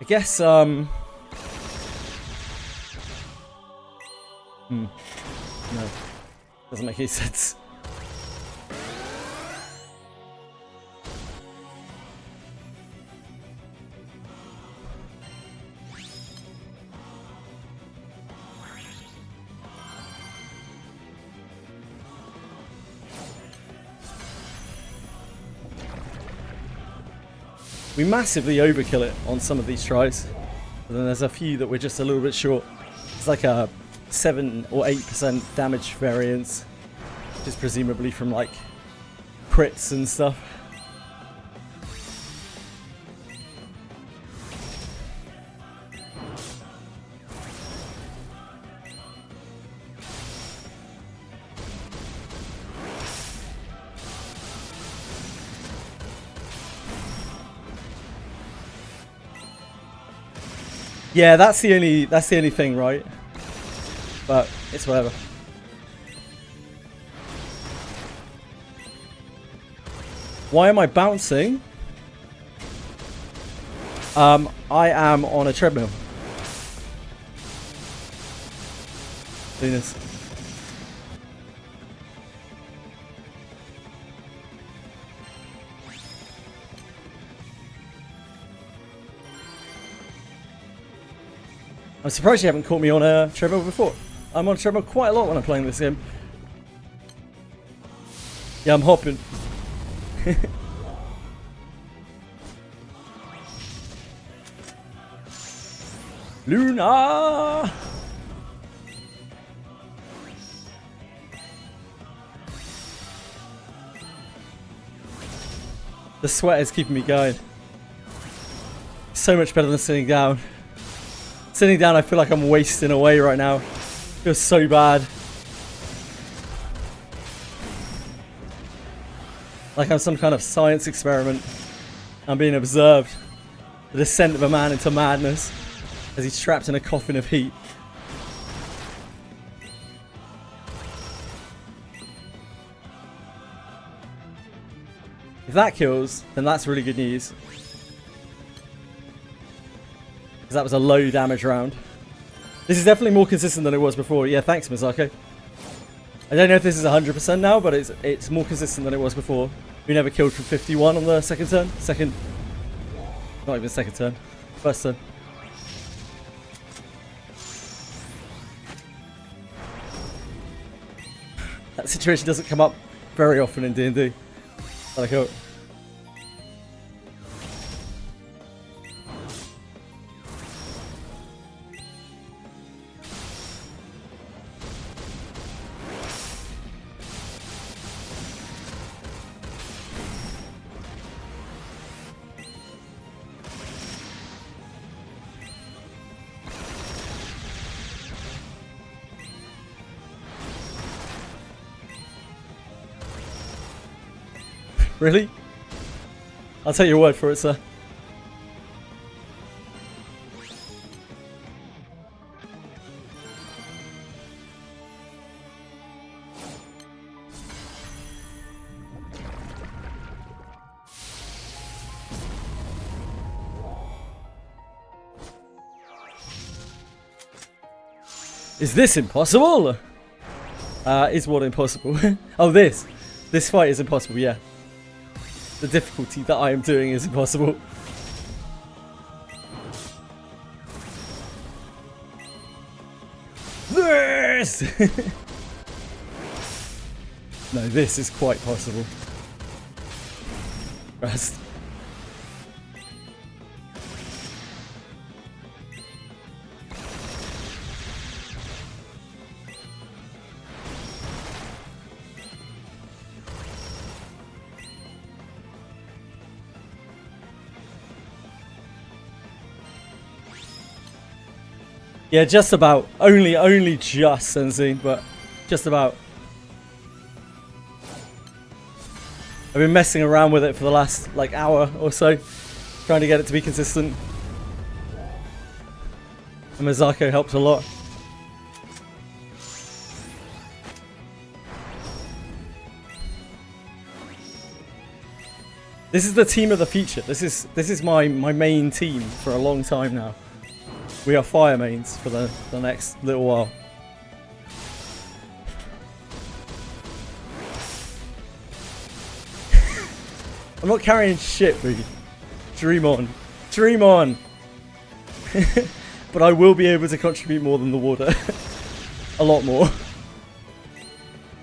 I guess, No. Doesn't make any sense. We massively overkill it on some of these tries, but then there's a few that we're just a little bit short. It's like a 7 or 8% damage variance, which is presumably from like crits and stuff. Yeah, that's the only thing, right? But it's whatever. Why am I bouncing? I am on a treadmill. Venus. I'm surprised you haven't caught me on a treadmill before. I'm on a treadmill quite a lot when I'm playing this game. Yeah, I'm hopping. Luna! The sweat is keeping me going. So much better than sitting down. Sitting down, I feel like I'm wasting away right now. Feels so bad. Like I'm some kind of science experiment. I'm being observed. The descent of a man into madness as he's trapped in a coffin of heat. If that kills, then that's really good news. Because that was a low damage round. This is definitely more consistent than it was before. Yeah, thanks, Misako. I don't know if this is 100% now, but it's more consistent than it was before. We never killed from 51 on the second turn. Not even second turn. First turn. That situation doesn't come up very often in D&D. Like, oh. Really? I'll take your word for it, sir. Is this impossible? Is what impossible? Oh, this fight is impossible, yeah. The difficulty that I am doing is impossible. This! No, this is quite possible. Rest. Yeah, just about. Only just, Sensei, but just about. I've been messing around with it for the last, like, hour or so, trying to get it to be consistent. And Misako helped a lot. This is the team of the future. This is my main team for a long time now. We are fire mains for the next little while. I'm not carrying shit, boo. Dream on. Dream on! But I will be able to contribute more than the water. A lot more.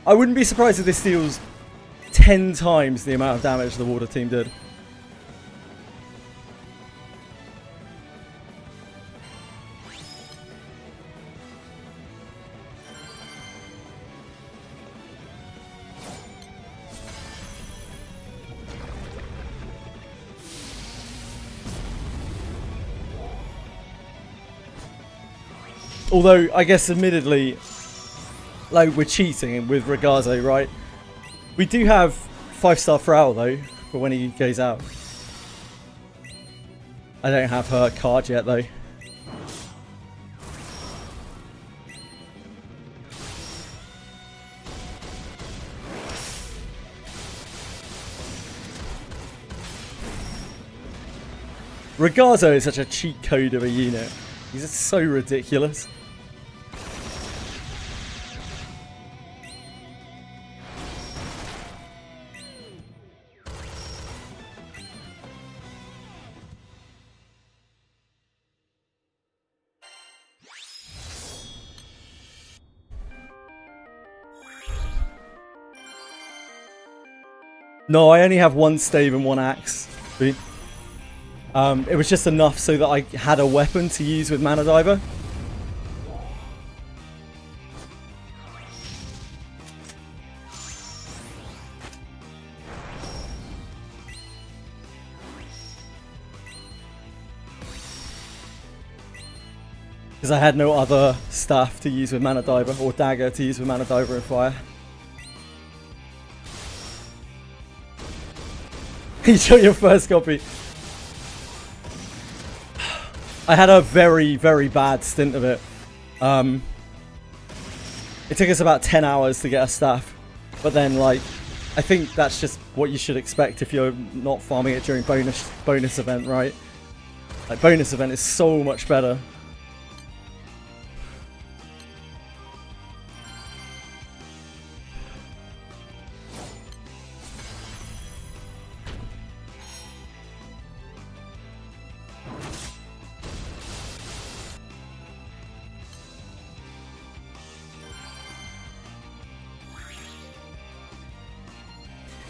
I wouldn't be surprised if this deals 10 times the amount of damage the water team did. Although, I guess admittedly, like, we're cheating with Ragazzo, right? We do have 5-star Frau, though, for when he goes out. I don't have her card yet, though. Ragazzo is such a cheat code of a unit. He's just so ridiculous. No, I only have 1 stave and 1 axe. It was just enough so that I had a weapon to use with Mana Diver. Because I had no other staff to use with Mana Diver, or dagger to use with Mana Diver and fire. You shot your first copy. I had a very, very bad stint of it. It took us about 10 hours to get a staff. But then, like, I think that's just what you should expect if you're not farming it during bonus event, right? Like, bonus event is so much better.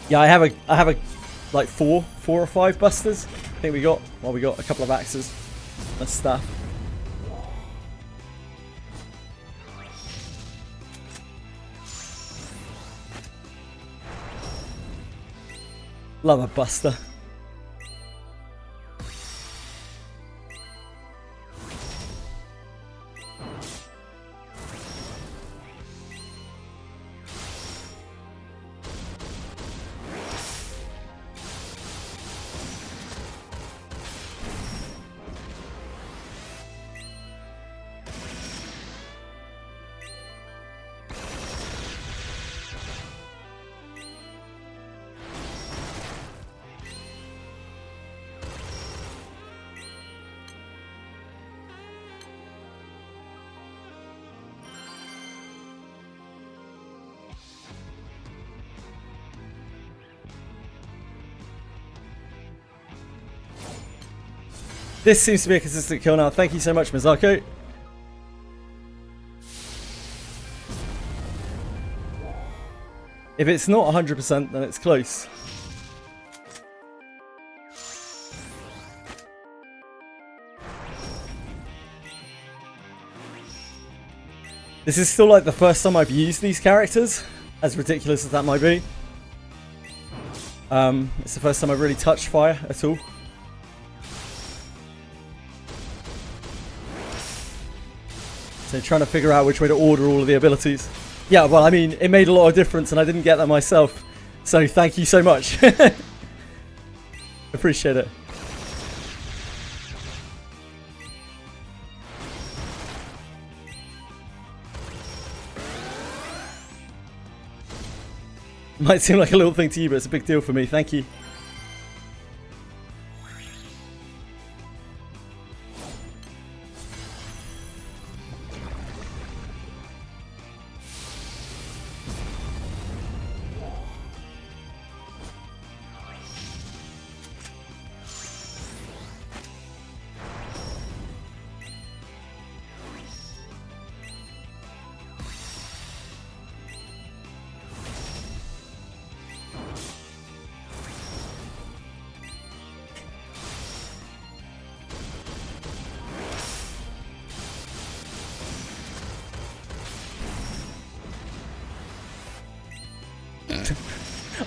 Yeah, I have a like four or 5 busters. I think we got a couple of axes. That's stuff. Love a buster. This seems to be a consistent kill now. Thank you so much, Mizako. If it's not 100%, then it's close. This is still like the first time I've used these characters, as ridiculous as that might be. It's the first time I've really touched fire at all. So trying to figure out which way to order all of the abilities. Yeah, well, I mean, it made a lot of difference and I didn't get that myself. So thank you so much. Appreciate it. Might seem like a little thing to you, but it's a big deal for me. Thank you.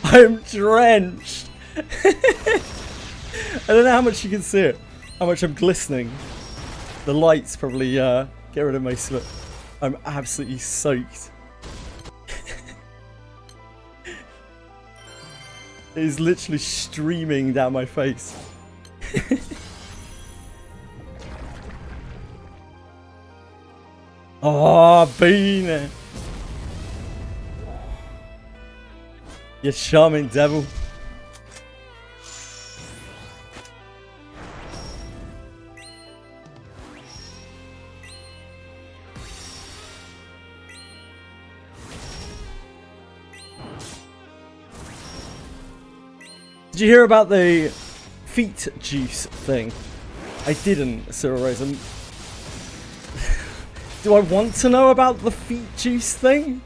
I'm drenched. I don't know how much you can see it. How much I'm glistening. The light's probably Get rid of my sweat. I'm absolutely soaked. It is literally streaming down my face. Oh, Bean! You charming devil. Did you hear about the feet juice thing? I didn't, Cyril Rose. Do I want to know about the feet juice thing?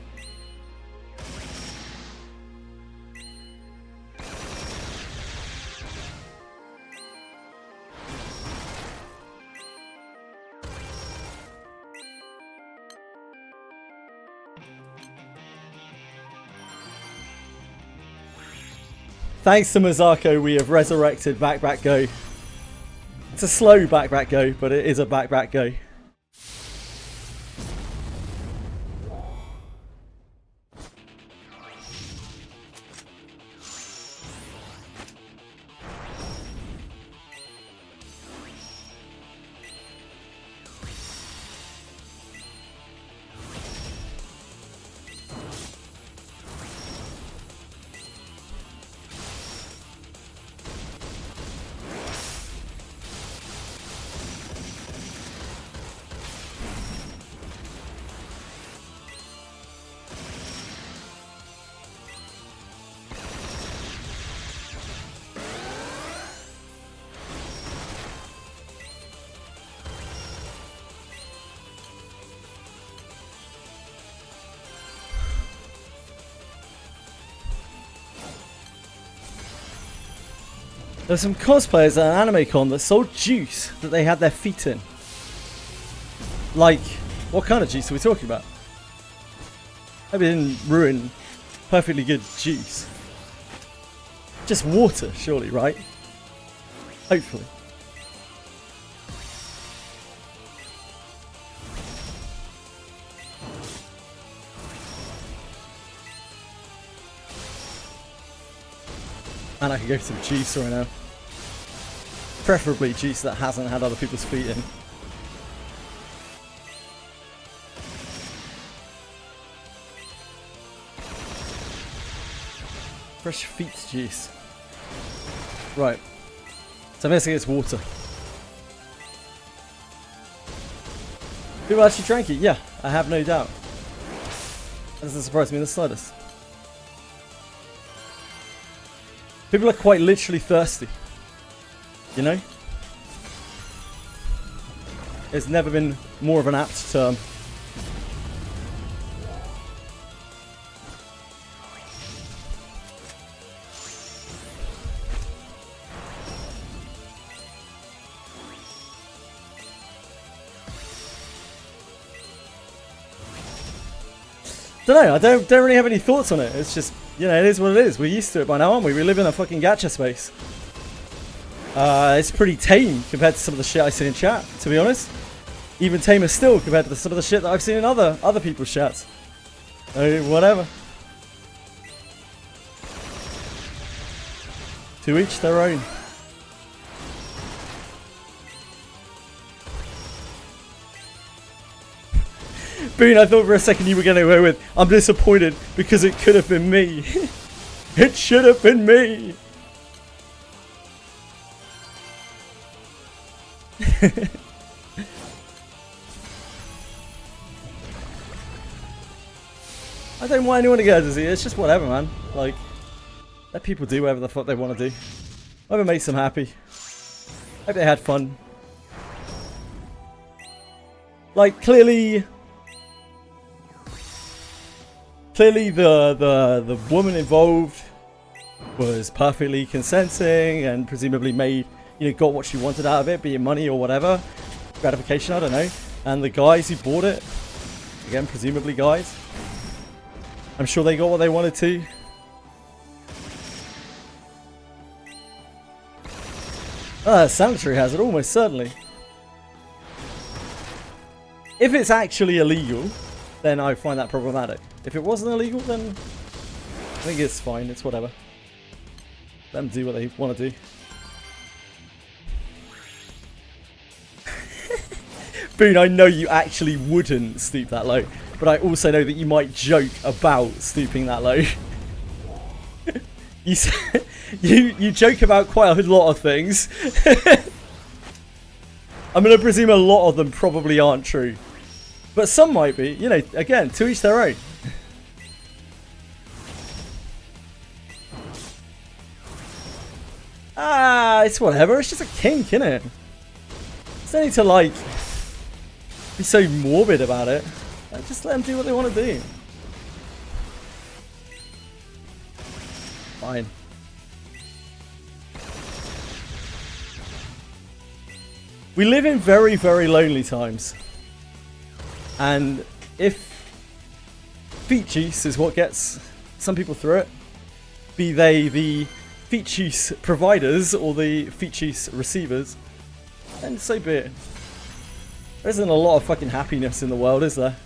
Thanks to Mazako, we have resurrected Back Go. It's a slow Back Go, but it is a Back Go. There were some cosplayers at an anime con that sold juice that they had their feet in. Like, what kind of juice are we talking about? Maybe it didn't ruin perfectly good juice. Just water, surely, right? Hopefully. And I could go for some juice right now. Preferably juice that hasn't had other people's feet in. Fresh feet juice. Right. So I'm guessing it's water. People actually drank it? Yeah, I have no doubt. That doesn't surprise me in the slightest. People are quite literally thirsty. You know? It's never been more of an apt term. Don't know, I don't really have any thoughts on it. It's just, you know, it is what it is. We're used to it by now, aren't we? We live in a fucking gacha space. It's pretty tame compared to some of the shit I see in chat, to be honest. Even tamer still compared to some of the shit that I've seen in other people's chats. Whatever. To each their own. Boone, I thought for a second you were getting away with, I'm disappointed because it could have been me. It should have been me. I don't want anyone to get a disease, it's just whatever, man. Like, let people do whatever the fuck they want to do. Whatever makes them happy. Hope they had fun. Like, clearly the woman involved was perfectly consenting and presumably made, you know, got what she wanted out of it, be it money or whatever, gratification, I don't know. And the guys who bought it, again, presumably guys, I'm sure they got what they wanted to. Sanitary hazard, almost certainly. If it's actually illegal, then I find that problematic. If it wasn't illegal, then I think it's fine. It's whatever. Let them do what they want to do. Boone, I know you actually wouldn't stoop that low, but I also know that you might joke about stooping that low. You joke about quite a lot of things. I'm going to presume a lot of them probably aren't true. But some might be. You know, again, to each their own. It's whatever. It's just a kink, innit? There's no need to, like, be so morbid about it. Just let them do what they want to do. Fine. We live in very, very lonely times. And if feet juice is what gets some people through it, be they the feet juice providers or the feet juice receivers, then so be it. There isn't a lot of fucking happiness in the world, is there?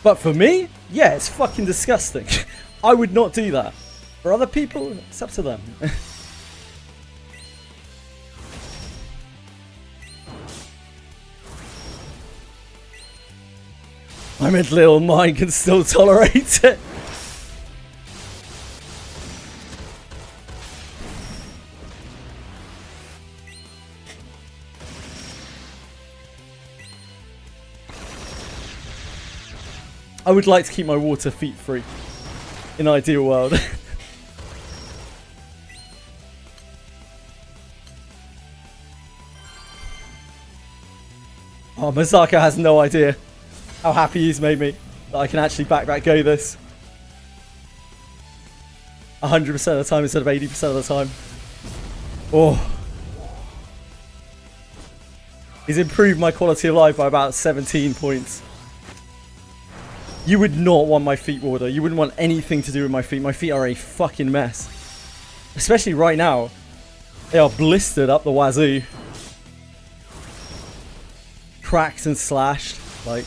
But for me, yeah, it's fucking disgusting. I would not do that. For other people, it's up to them. My little mind can still tolerate it. I would like to keep my water feet free. In an ideal world. Oh, Masako has no idea how happy he's made me that I can actually back go this 100% of the time instead of 80% of the time. Oh. He's improved my quality of life by about 17 points. You would not want my feet water. You wouldn't want anything to do with my feet. My feet are a fucking mess. Especially right now. They are blistered up the wazoo. Cracked and slashed. Like.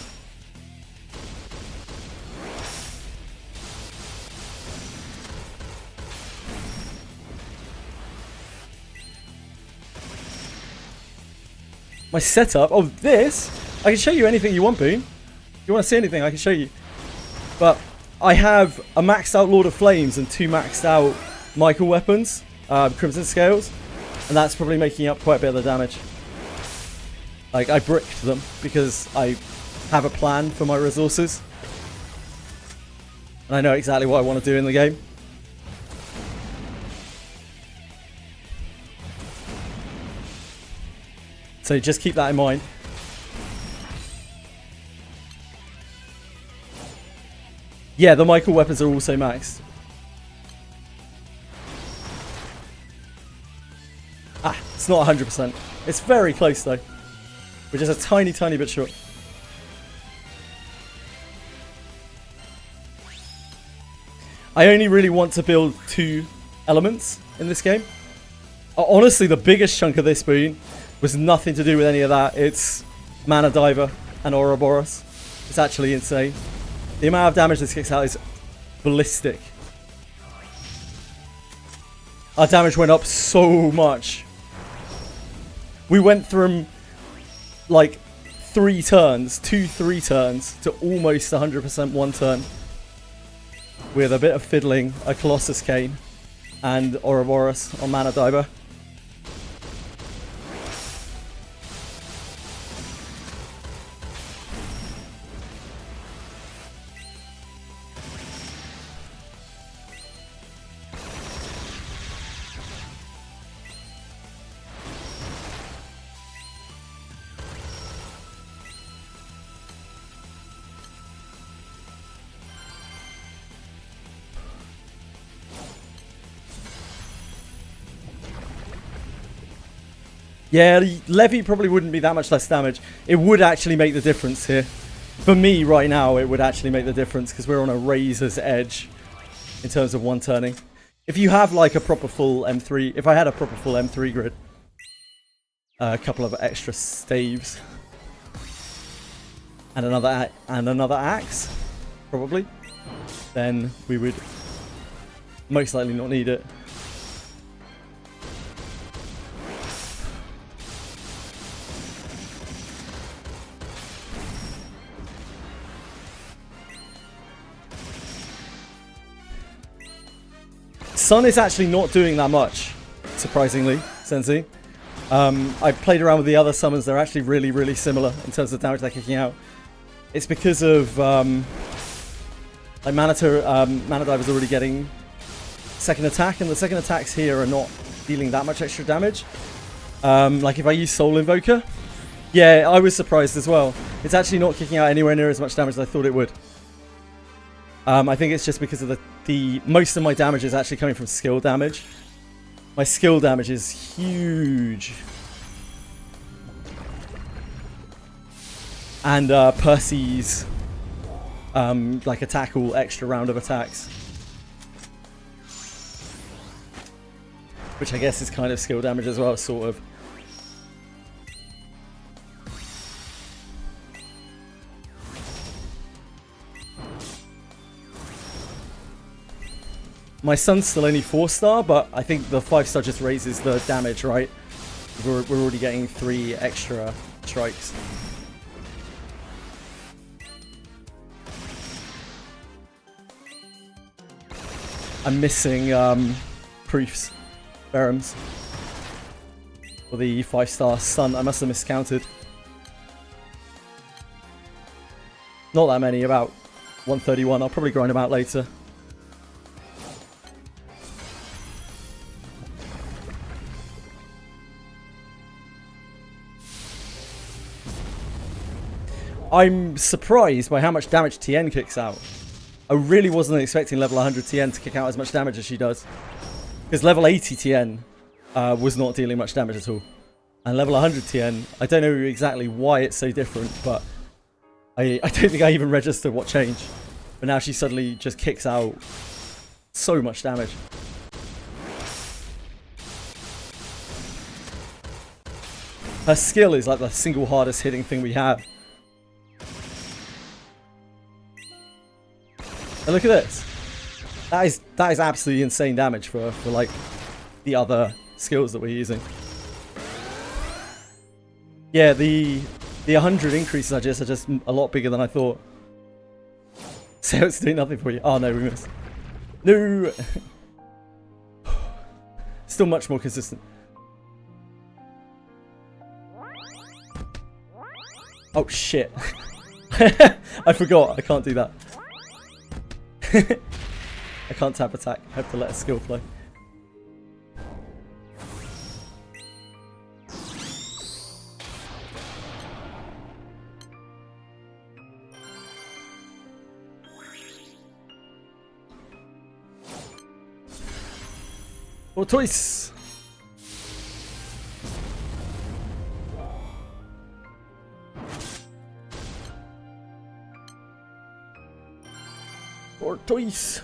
My setup. Oh, this. I can show you anything you want, Boone. If you want to see anything, I can show you. But I have a maxed out Lord of Flames and 2 maxed out Michael weapons, Crimson Scales, and that's probably making up quite a bit of the damage. Like, I bricked them because I have a plan for my resources. And I know exactly what I want to do in the game. So just keep that in mind. Yeah, the Michael weapons are also maxed. It's not 100%. It's very close though. Which is a tiny, tiny bit short. I only really want to build 2 elements in this game. Honestly, the biggest chunk of this Boone was nothing to do with any of that. It's Mana Diver and Ouroboros. It's actually insane. The amount of damage this kicks out is ballistic. Our damage went up so much. We went from like 3 turns, 2-3 turns, to almost 100% 1 turn. With a bit of fiddling, a Colossus Cane, and Ouroboros on Mana Diver. Yeah, Levy probably wouldn't be that much less damage. It would actually make the difference here. For me, right now, it would actually make the difference because we're on a razor's edge in terms of 1 turning. If you have like a proper full M3, if I had a proper full M3 grid, a couple of extra staves, and another axe, probably, then we would most likely not need it. Sun is actually not doing that much, surprisingly, Sensei. I played around with the other summons. They're actually really, really similar in terms of damage they're kicking out. It's because of like Mana Diver's already getting second attack, and the second attacks here are not dealing that much extra damage. Like if I use Soul Invoker, yeah, I was surprised as well. It's actually not kicking out anywhere near as much damage as I thought it would. I think it's just because of the most of my damage is actually coming from skill damage. My skill damage is huge. And Percy's like attack all extra round of attacks, which I guess is kind of skill damage as well, sort of. My Sun's still only 4-star, but I think the 5-star just raises the damage, right? We're already getting 3 extra strikes. I'm missing proofs, Berums, for the 5-star Sun. I must have miscounted. Not that many, about 131. I'll probably grind them out later. I'm surprised by how much damage Tien kicks out. I really wasn't expecting level 100 Tien to kick out as much damage as she does. Because level 80 Tien was not dealing much damage at all. And level 100 Tien, I don't know exactly why it's so different, but I don't think I even registered what changed. But now she suddenly just kicks out so much damage. Her skill is like the single hardest hitting thing we have. And look at this. That is absolutely insane damage for like the other skills that we're using. Yeah, the 100 increases are just a lot bigger than I thought. So it's doing nothing for you. Oh no, we missed. No. Still much more consistent. Oh shit. I forgot. I can't do that. I can't tap attack. I have to let a skill play. Tortoise! Tortoise!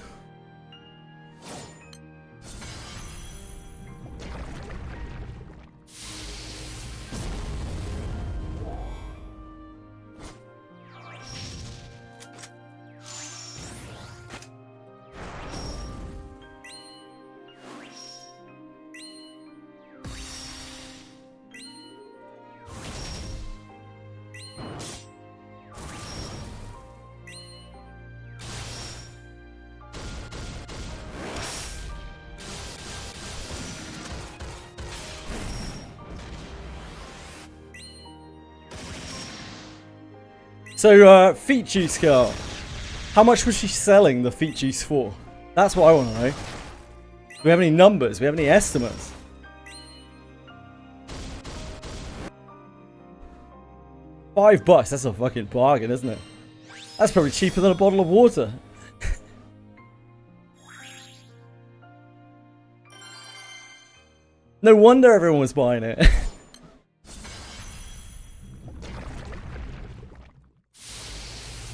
So, feet juice girl. How much was she selling the feet juice for? That's what I want to know. Do we have any numbers? Do we have any estimates? $5, that's a fucking bargain, isn't it? That's probably cheaper than a bottle of water. No wonder everyone was buying it.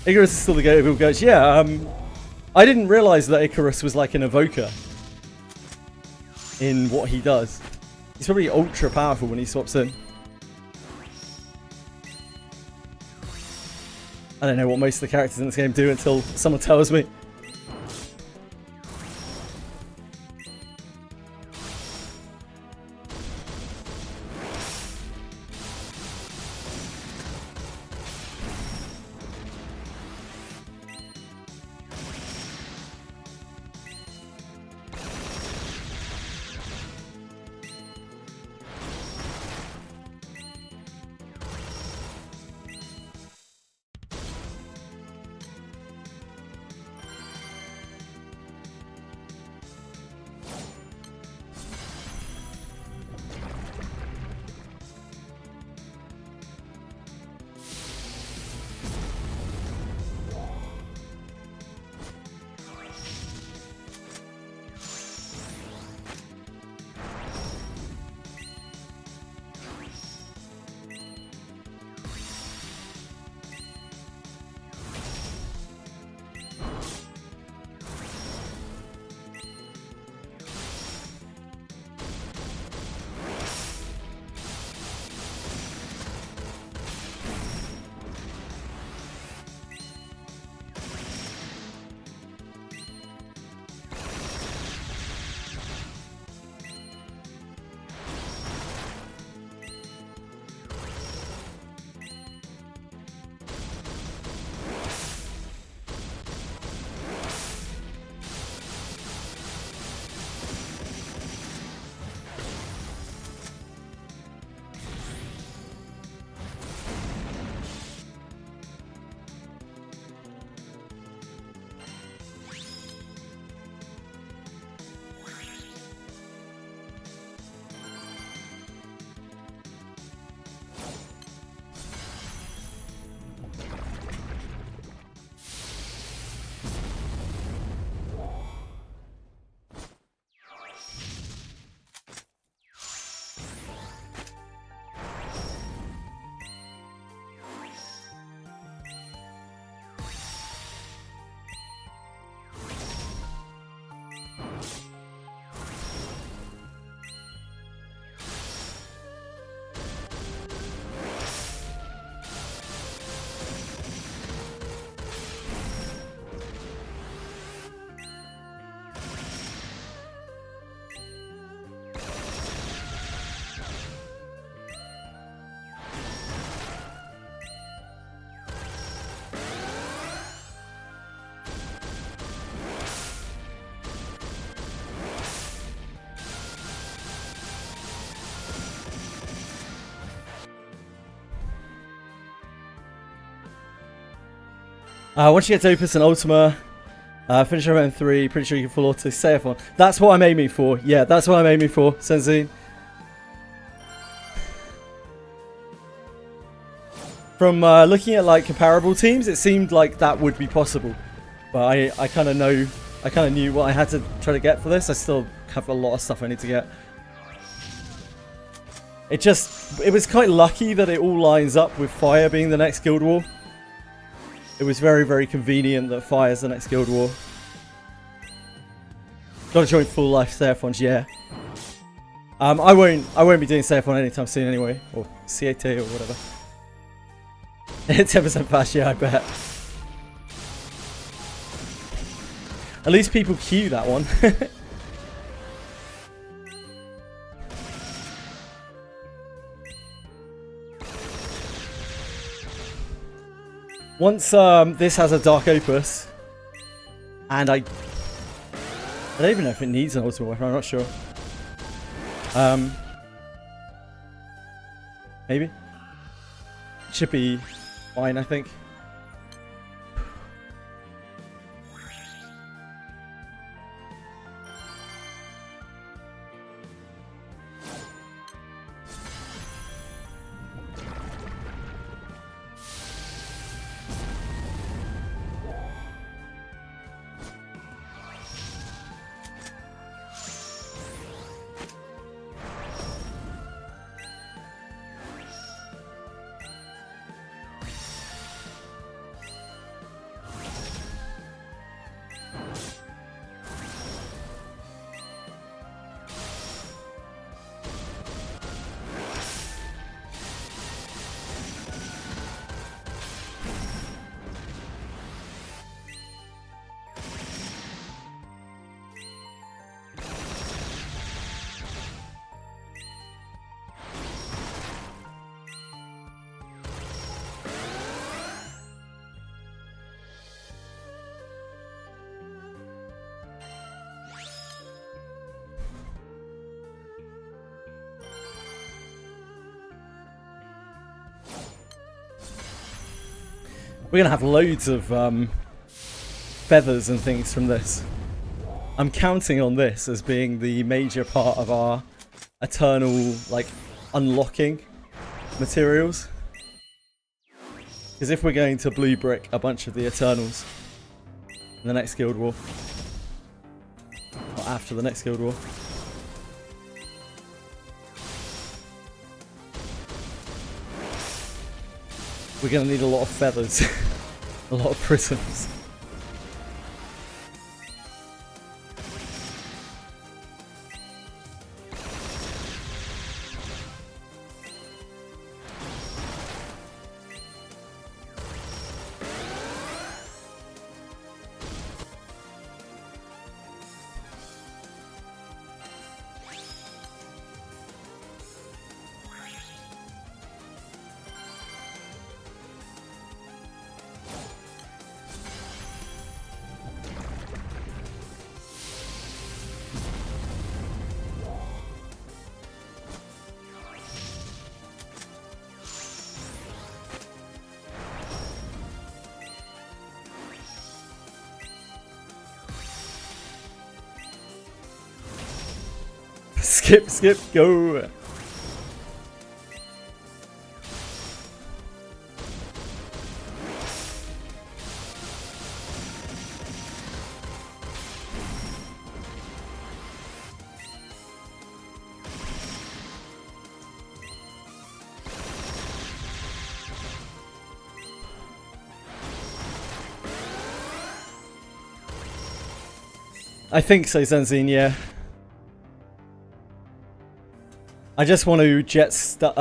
Icarus is still the go-to goes, yeah, I didn't realise that Icarus was like an evoker. in what he does. He's probably ultra powerful when he swaps in. I don't know what most of the characters in this game do until someone tells me. Once you get to Opus and Ultima, finish around 3, pretty sure you can full auto Seraphon. That's what I'm aiming for. Yeah, that's what I'm aiming for, Senzine. From looking at like comparable teams, it seemed like that would be possible. But I kind of knew what I had to try to get for this. I still have a lot of stuff I need to get. It was quite lucky that it all lines up with Fire being the next Guild War. It was very, very convenient that Fire's the next Guild War. Gotta join full life Seraphons, yeah. I won't be doing Seraphon anytime soon anyway, or CAT or whatever. 10% fast, yeah, I bet. At least people queue that one. Once this has a Dark Opus, and I don't even know if it needs an ultimate weapon, I'm not sure. Maybe? It should be fine, I think. We're going to have loads of feathers and things from this. I'm counting on this as being the major part of our eternal, like, unlocking materials. Because if we're going to blue brick a bunch of the Eternals in the next Guild War, or after the next Guild War, we're going to need a lot of feathers, a lot of prisms. Skip, go! I think so, Zenzine, yeah. I just want to jumpstart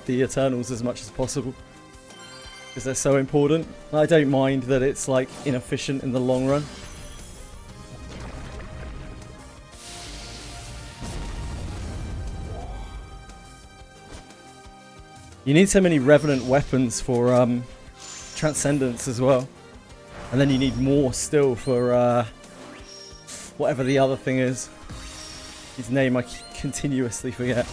the Eternals as much as possible. Because they're so important. I don't mind that it's, like, inefficient in the long run. You need so many Revenant weapons for Transcendence as well. And then you need more still for whatever the other thing is. His name I continuously forget.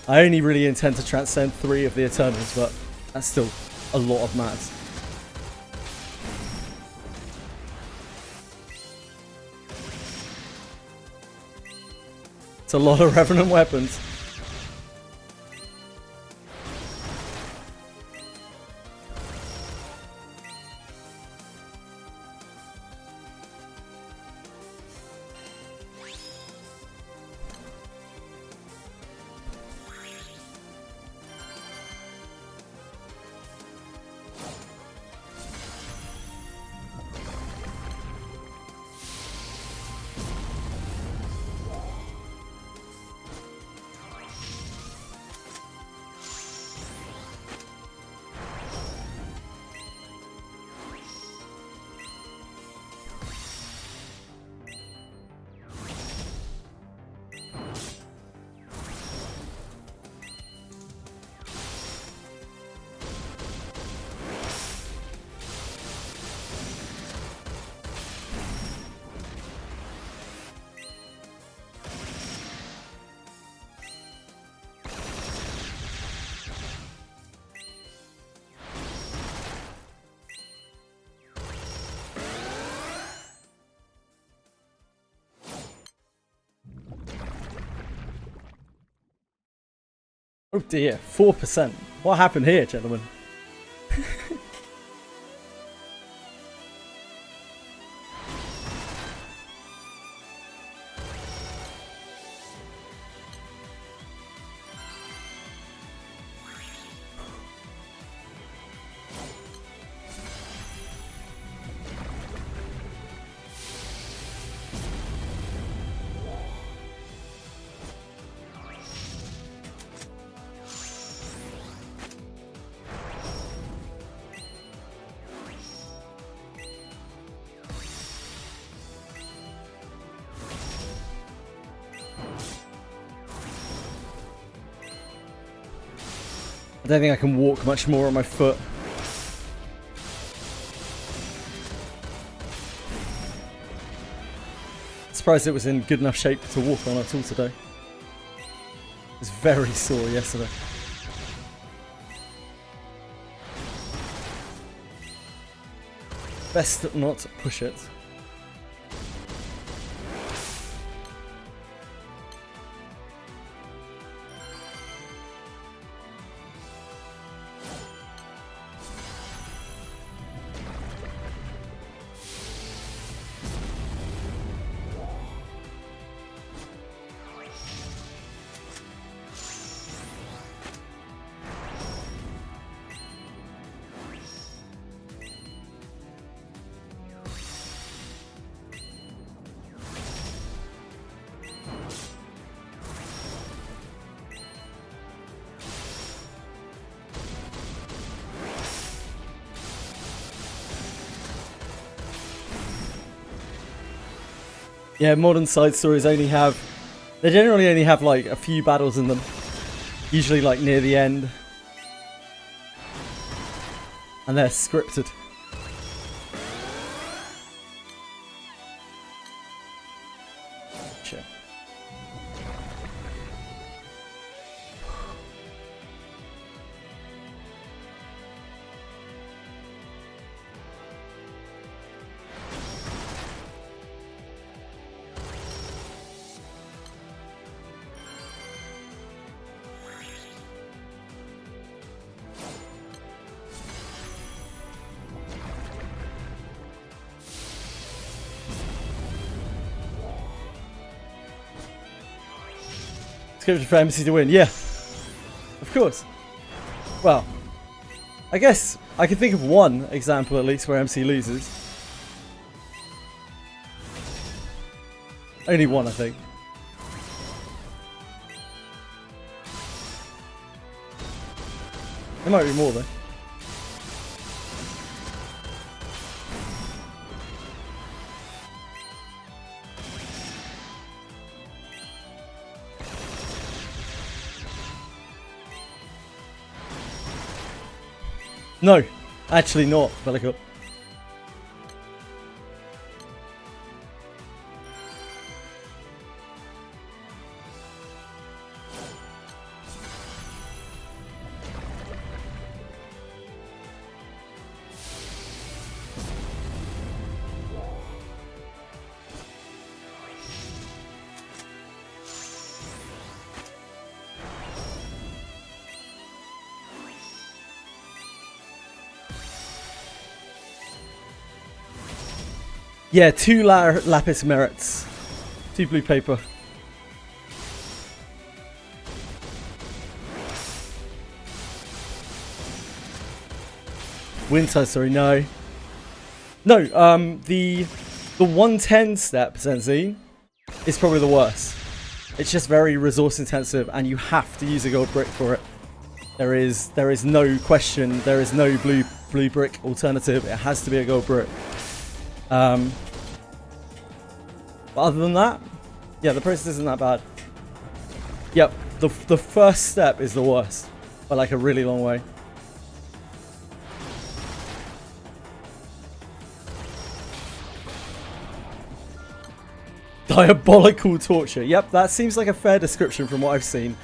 I only really intend to transcend 3 of the Eternals, but that's still a lot of mats. It's a lot of Revenant weapons. Oh dear, 4%. What happened here, gentlemen? I don't think I can walk much more on my foot. Surprised it was in good enough shape to walk on at all today. was very sore yesterday. Best not to push it. Yeah, modern side stories they generally only have like a few battles in them. Usually like near the end. And they're scripted. Sure. Scripted for MC to win, yeah. Of course. Well, I guess I can think of one example at least where MC loses. Only one, I think. There might be more though. No, actually not, Bellicott. Yeah, 2 lapis merits. 2 blue paper. Winter, sorry, no. No, the 110 step, Sensei, is probably the worst. It's just very resource intensive and you have to use a gold brick for it. There is no question, there is no blue brick alternative. It has to be a gold brick. But other than that, yeah, the process isn't that bad. Yep, the first step is the worst, by like a really long way. Diabolical torture. Yep, that seems like a fair description from what I've seen.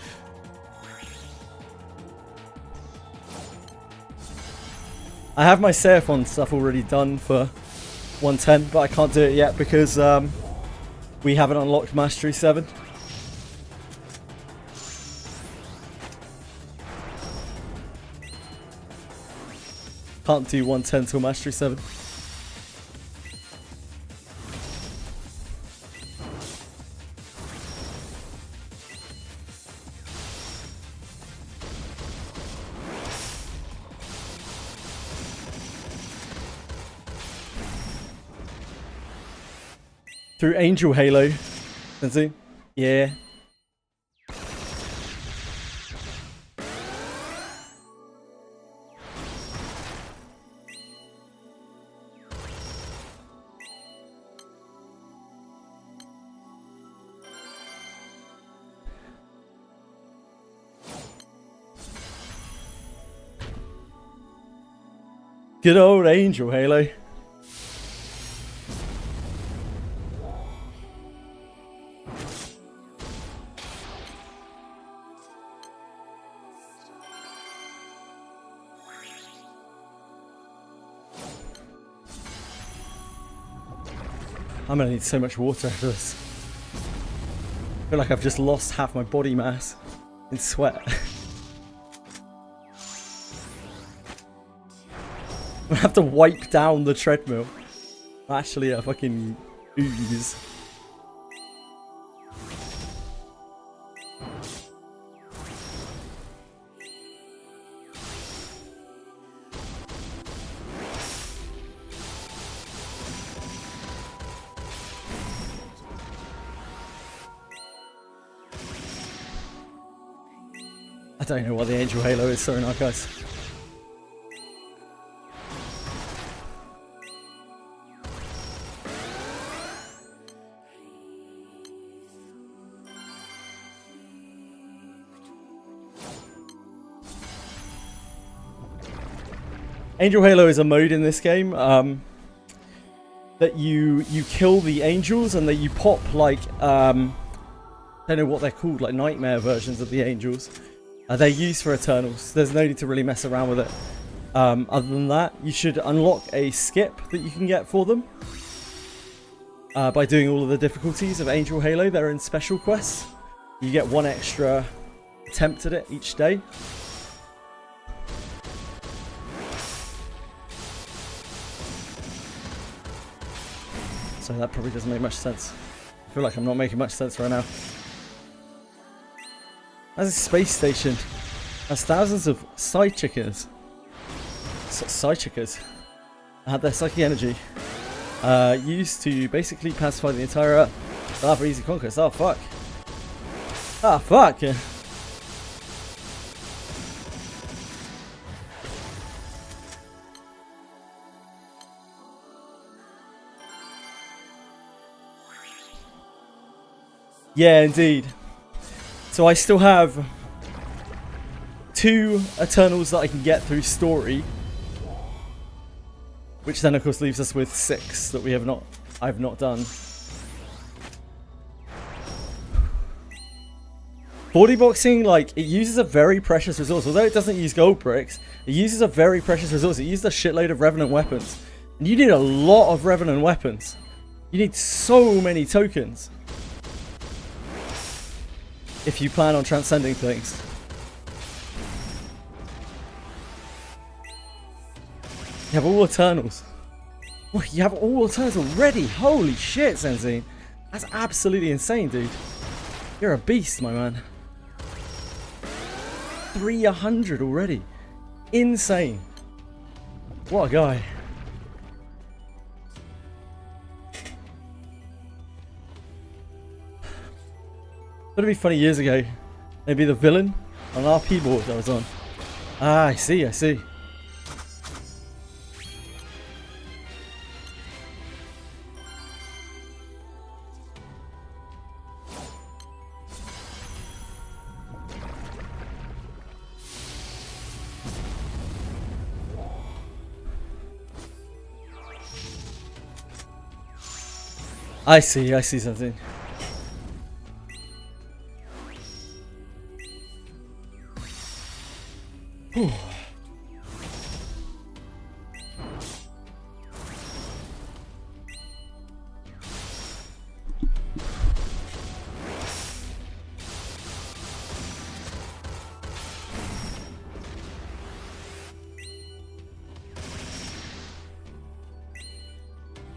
I have my Seraphon stuff already done for 110, but I can't do it yet because we haven't unlocked Mastery 7. Can't do 110 till Mastery 7. Through Angel Halo. Let's see. Yeah. Good old Angel Halo. I'm gonna need so much water after this. I feel like I've just lost half my body mass in sweat. I'm gonna have to wipe down the treadmill. Actually, a fucking ooze. I don't know what the Angel Halo is, sorry not guys. Angel Halo is a mode in this game that you kill the angels and that you pop like I don't know what they're called, like nightmare versions of the angels. They're used for Eternals. There's no need to really mess around with it. Other than that, you should unlock a skip that you can get for them by doing all of the difficulties of Angel Halo. They're in special quests. You get one extra attempt at it each day. So that probably doesn't make much sense. I feel like I'm not making much sense right now. That's a space station. That's thousands of side chickens. Side chickens. Had their psychic energy used to basically pacify the entire Earth. For easy conquest. Oh fuck. Ah fuck. Yeah, indeed. So I still have 2 Eternals that I can get through story, which then of course leaves us with 6 that I've not done. 40 boxing, like, it uses a very precious resource. Although it doesn't use gold bricks, it uses a very precious resource. It uses a shitload of Revenant weapons. And you need a lot of Revenant weapons. You need so many tokens if you plan on transcending things. You have all Eternals. What, you have all Eternals already? Holy shit, Senzine. That's absolutely insane, dude. You're a beast, my man. 300 already. Insane. What a guy. Thought it'd be funny years ago. Maybe the villain on RP board I was on. Ah, I see, I see. I see something. Whew.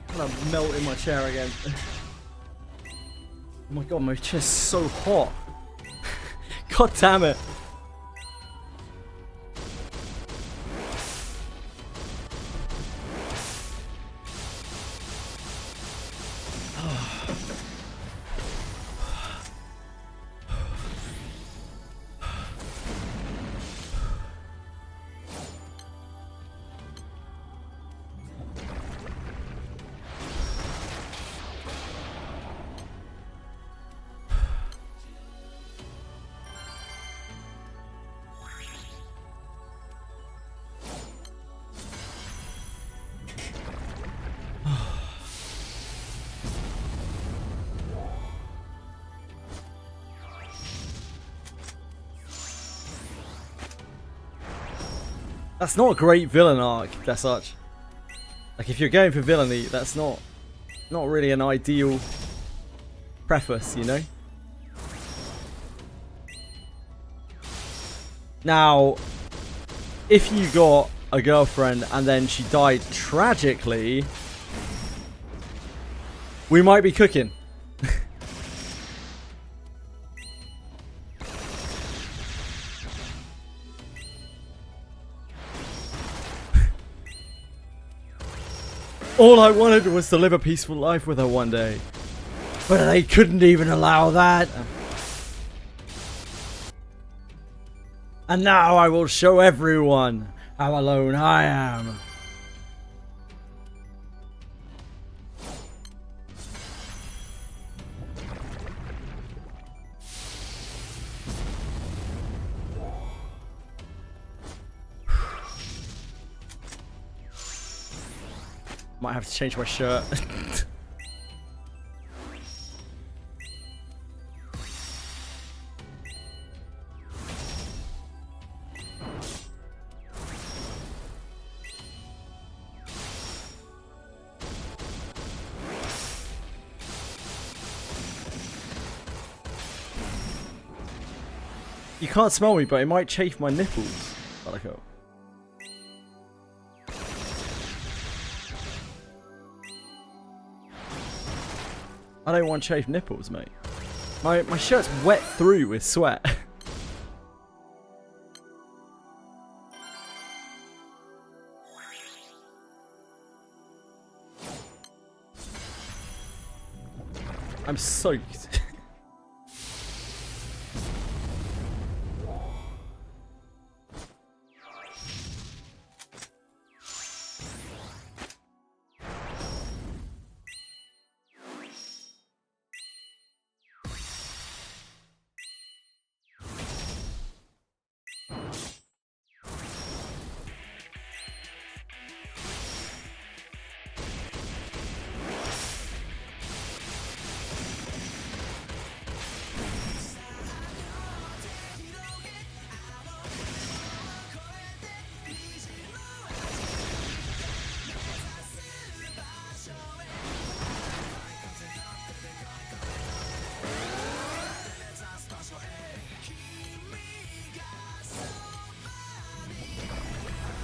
I'm gonna melt in my chair again. Oh my god, my chair's so hot. God damn it. That's not a great villain arc, as such. Like, if you're going for villainy, that's not not really an ideal preface, you know? Now, if you got a girlfriend and then she died tragically, we might be cooking. All I wanted was to live a peaceful life with her one day. But they couldn't even allow that. And now I will show everyone how alone I am. Might have to change my shirt. You can't smell me, but it might chafe my nipples. Buttercup. I don't want chafed nipples, mate. My shirt's wet through with sweat. I'm soaked.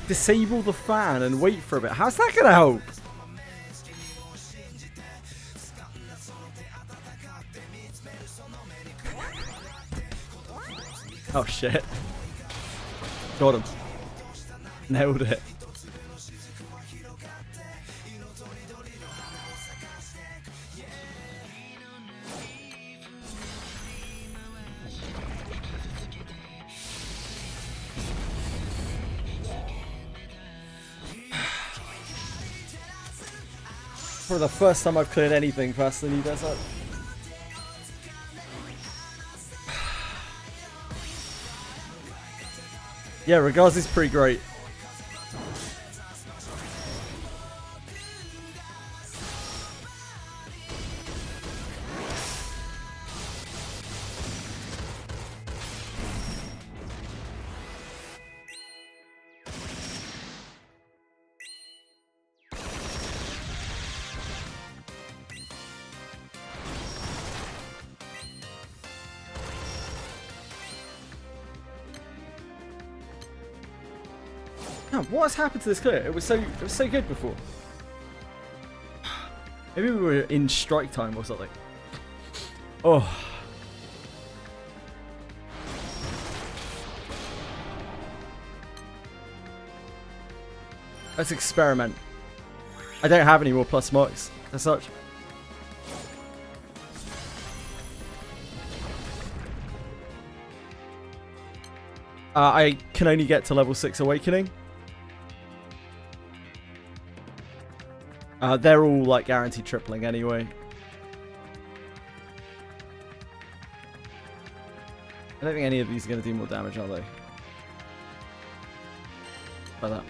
Disable the fan and wait for a bit. How's that gonna help? Oh shit. Got him. Nailed it. For the first time I've cleared anything faster than he does that. Yeah, Regards is pretty great. What has happened to this clear? It was so good before. Maybe we were in strike time or something. Oh. Let's experiment. I don't have any more plus marks as such. I can only get to level 6 awakening. They're all like guaranteed tripling anyway. I don't think any of these are going to do more damage, are they? Like that.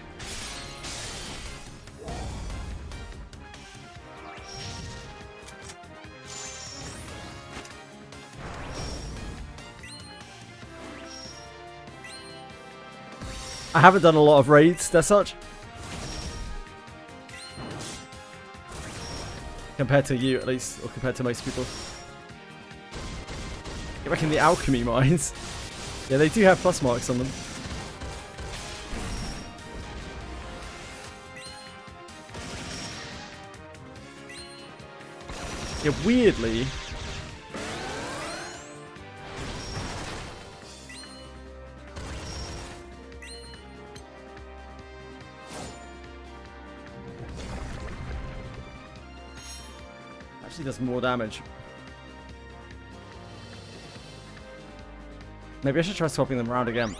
I haven't done a lot of raids, as such. Compared to you, at least, or compared to most people. You reckon the alchemy mines? Yeah, they do have plus marks on them. Yeah, weirdly. Actually does more damage. Maybe I should try swapping them around again.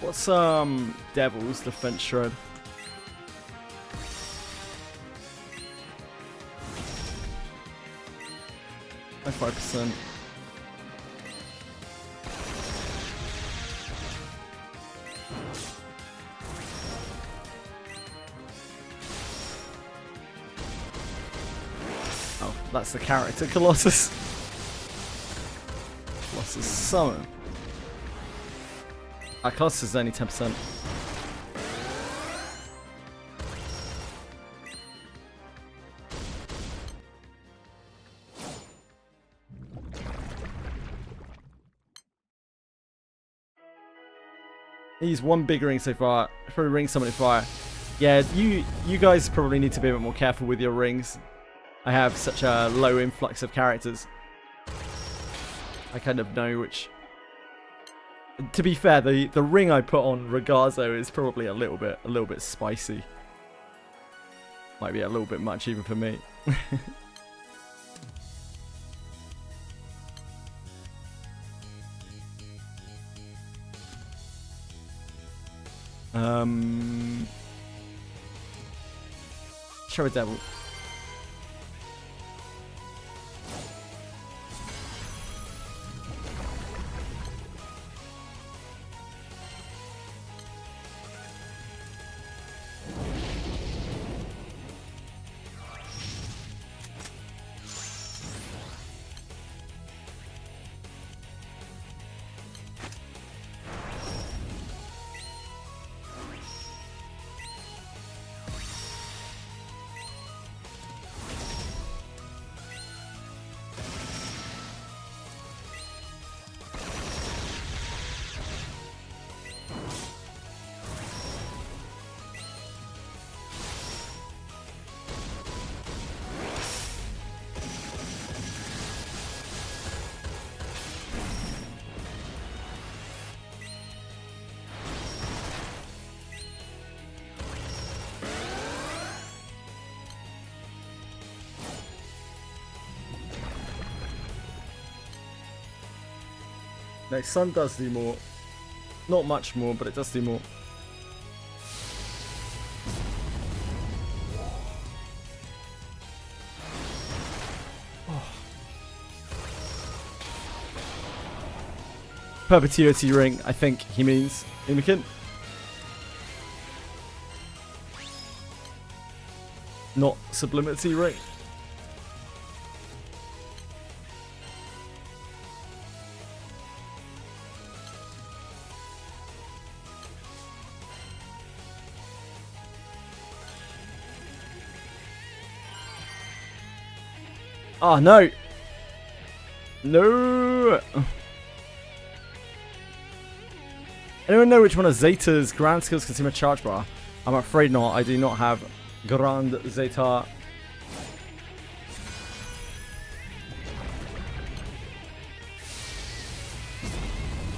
What's Devil's Defense Shred? By 5%. Oh, that's the character Colossus. Colossus Summon. Colossus is only 10%. He's one big ring so far. Probably ring summoning fire. Yeah, you guys probably need to be a bit more careful with your rings. I have such a low influx of characters. I kind of know which. To be fair, the ring I put on Ragazzo is probably a little bit spicy. Might be a little bit much even for me. Show a devil. No, Sun does do more. Not much more, but it does do more. Oh. Perpetuity ring, I think he means. Imikin. Not sublimity ring. Oh, no. No. Anyone know which one of Zeta's grand skills consume a charge bar? I'm afraid not. I do not have Grand Zeta.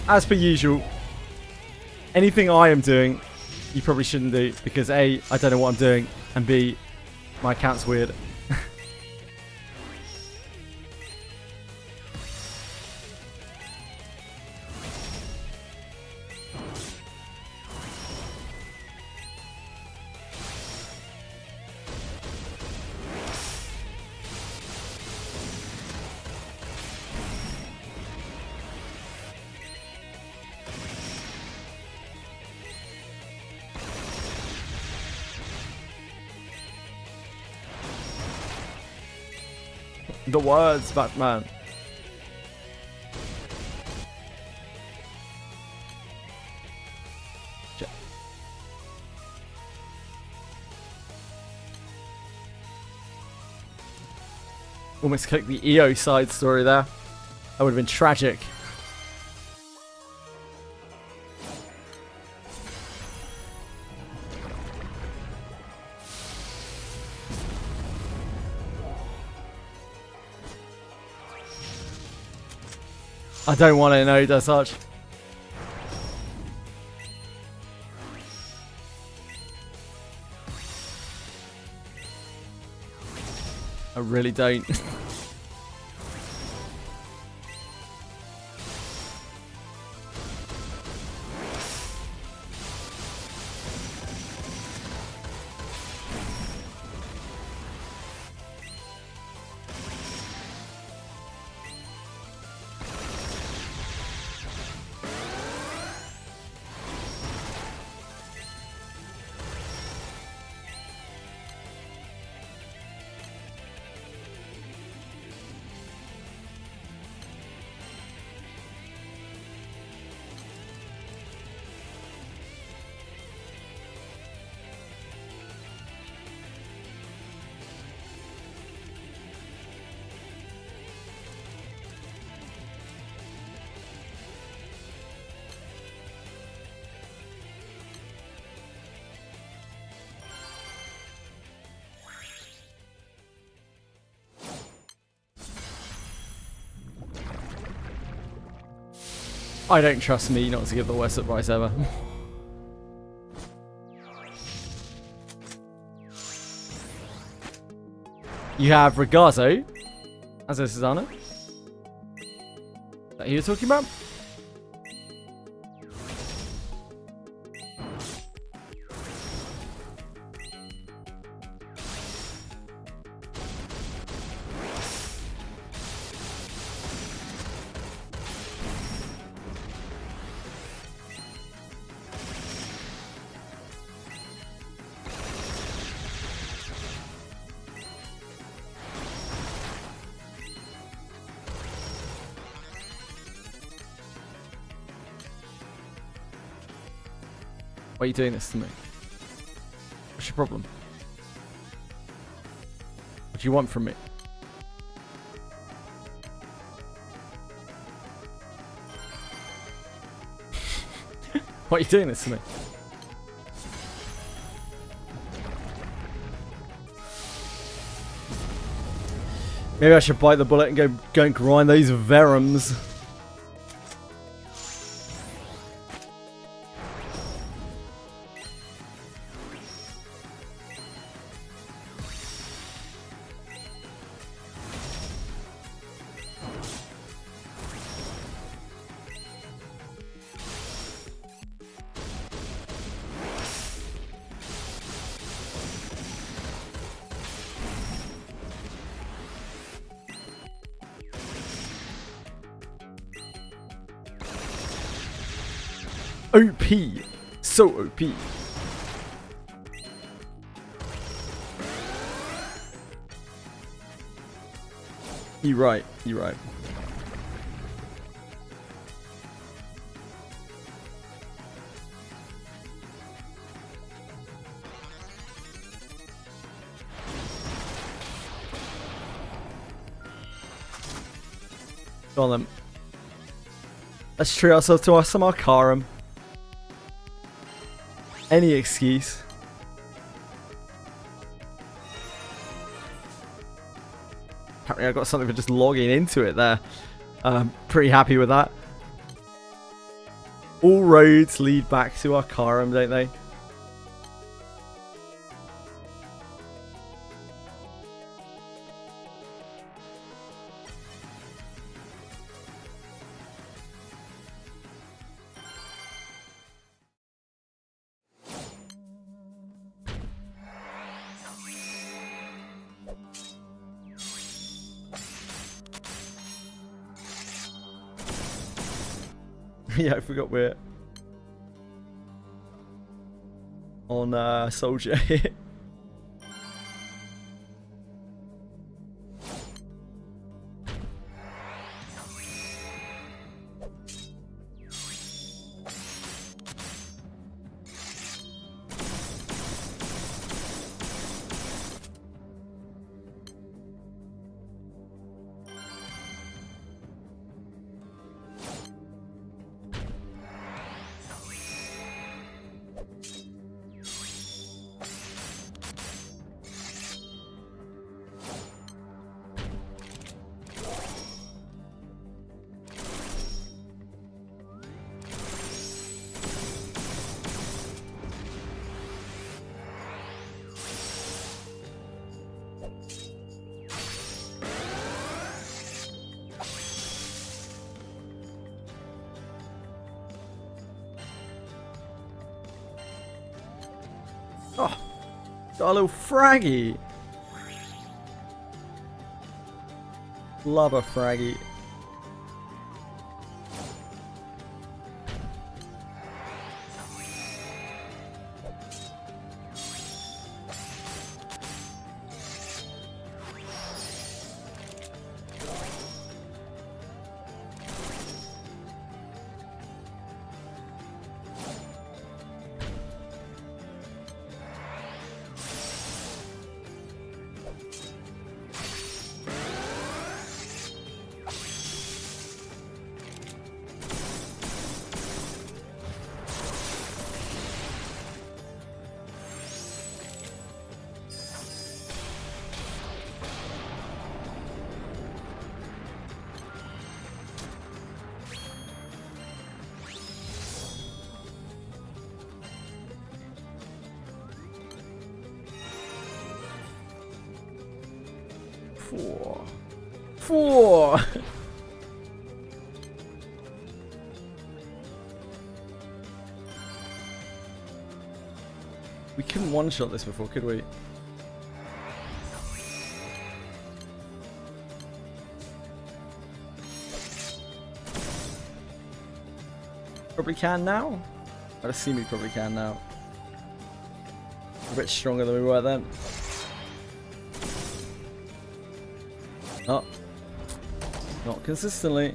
As per usual, anything I am doing, you probably shouldn't do, because A, I don't know what I'm doing, And B, my account's weird. The words, Batman. Almost clicked the EO side story there. That would have been tragic. I don't want to know, does such. I really don't. I don't trust me not to give the worst advice ever. You have Ragazzo as a Susanna. Is that who you're talking about? Why are you doing this to me? What's your problem? What do you want from me? Why are you doing this to me? Maybe I should bite the bullet and go and grind those Verums. OP. So OP. You're right. You're right. Go on then. Let's treat ourselves to some Arcarum. Any excuse. Apparently I got something for just logging into it there. Pretty happy with that. All roads lead back to Arcarum, don't they? Yeah, I forgot we're on Soldier here. Oh, got a little fraggy. Love a fraggy. Four. We couldn't one-shot this before, could we? Probably can now? I'd assume we probably can now. We're a bit stronger than we were then. Oh. Not consistently.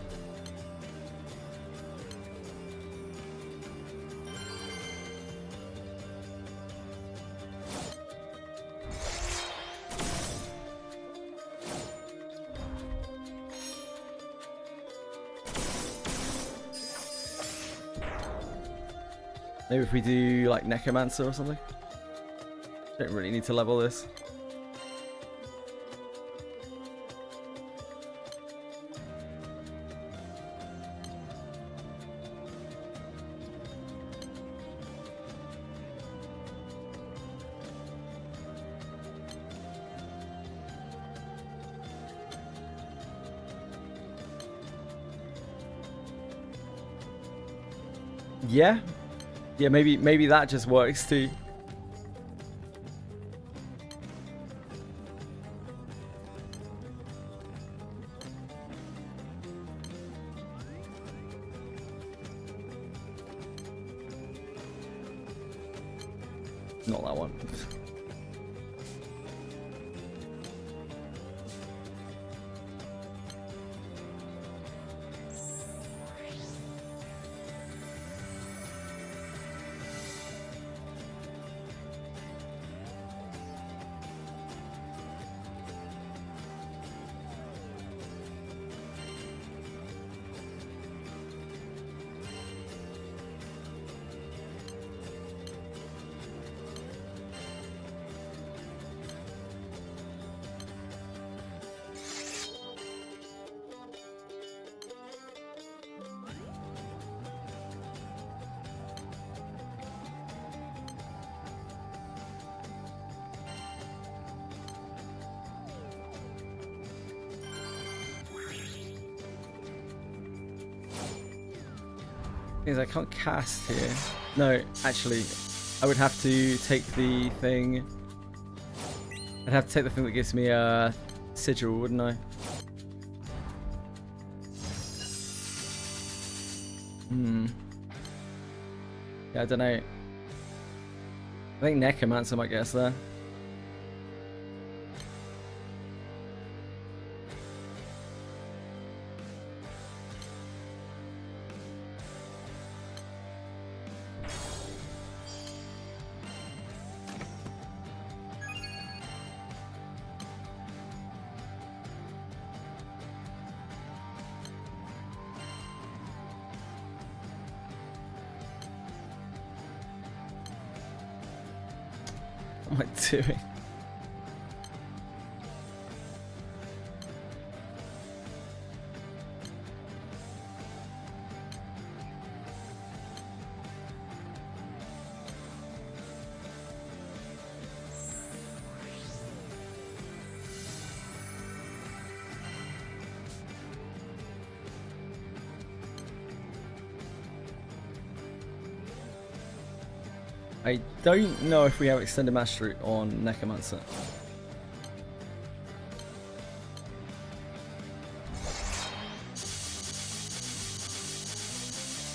Maybe if we do like Necromancer or something. Don't really need to level this. Yeah. Yeah, maybe that just works too. Not that one. I can't cast here. No, actually, I would have to take the thing. I'd have to take the thing that gives me a sigil, wouldn't I? Hmm. Yeah, I don't know. I think Necromancer might get us there. What am I doing? I don't know if we have extended mastery on Necromancer.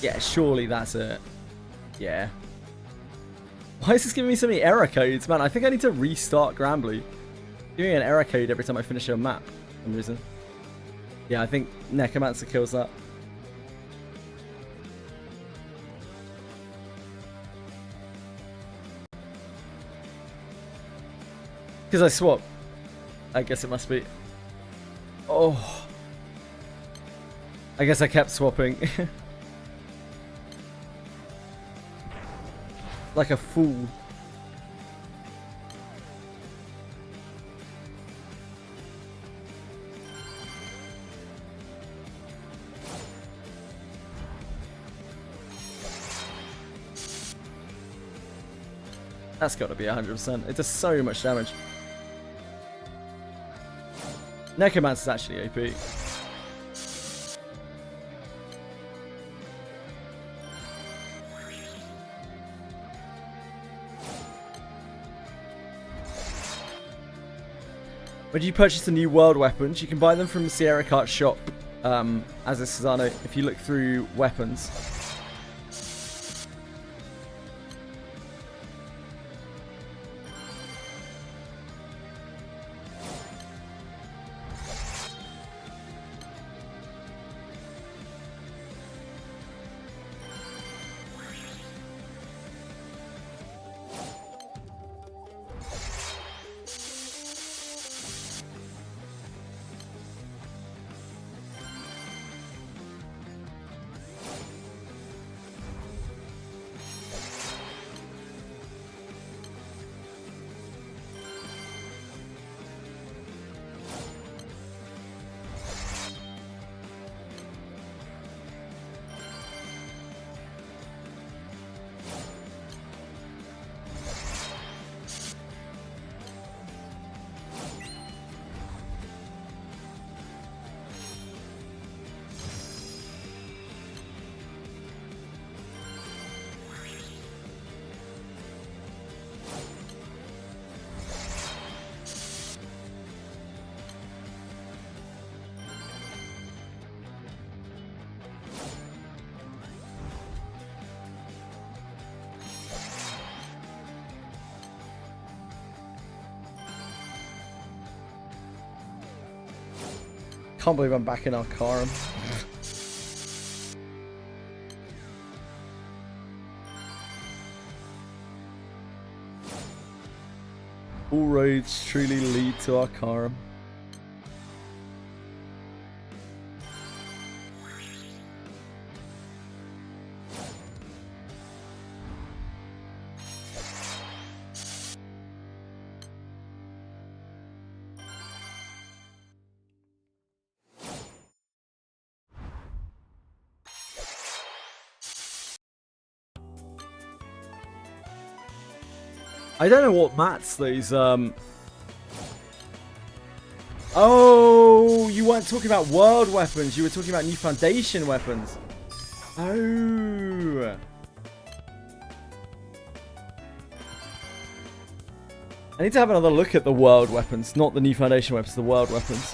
Yeah, surely that's it. Yeah. Why is this giving me so many error codes? Man, I think I need to restart Granblue. Giving me an error code every time I finish a map for some reason. Yeah, I think Necromancer kills that. Because I swap. I guess it must be. Oh. I guess I kept swapping. Like a fool. That's got to be 100%. It does so much damage. Necromancer's actually OP. When you purchase the new world weapons, you can buy them from the Sierra Kart shop as a Susano if you look through weapons. Can't believe I'm back in Arcarum. All roads truly lead to Arcarum. I don't know what mats those Oh, you weren't talking about world weapons, you were talking about new foundation weapons. Oh. I need to have another look at the world weapons, not the new foundation weapons, the world weapons.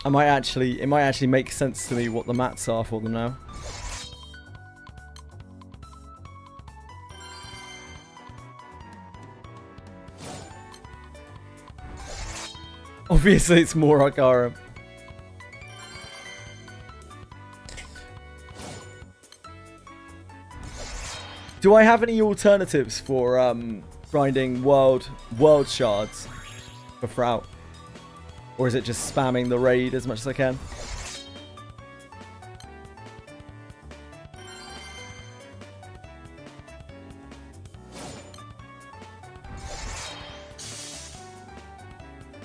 It might actually make sense to me what the mats are for them now. Obviously, it's more Argarum. Do I have any alternatives for grinding world shards for Frau? Or is it just spamming the raid as much as I can?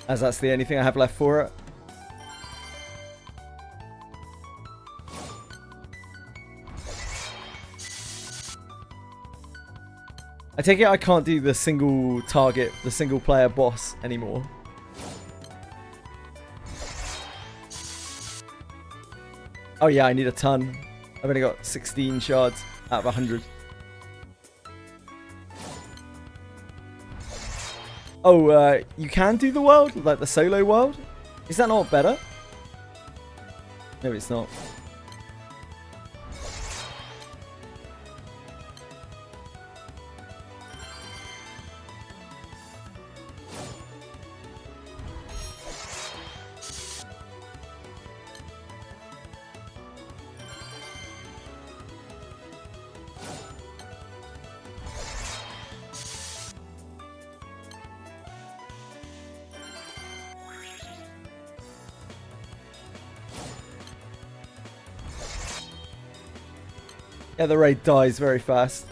As that's the only thing I have left for it. I take it I can't do the single target, the single player boss anymore. Oh yeah, I need a ton. I've only got 16 shards out of 100. Oh, you can do the world? Like the solo world? Is that not better? No, it's not. Yeah, the raid dies very fast.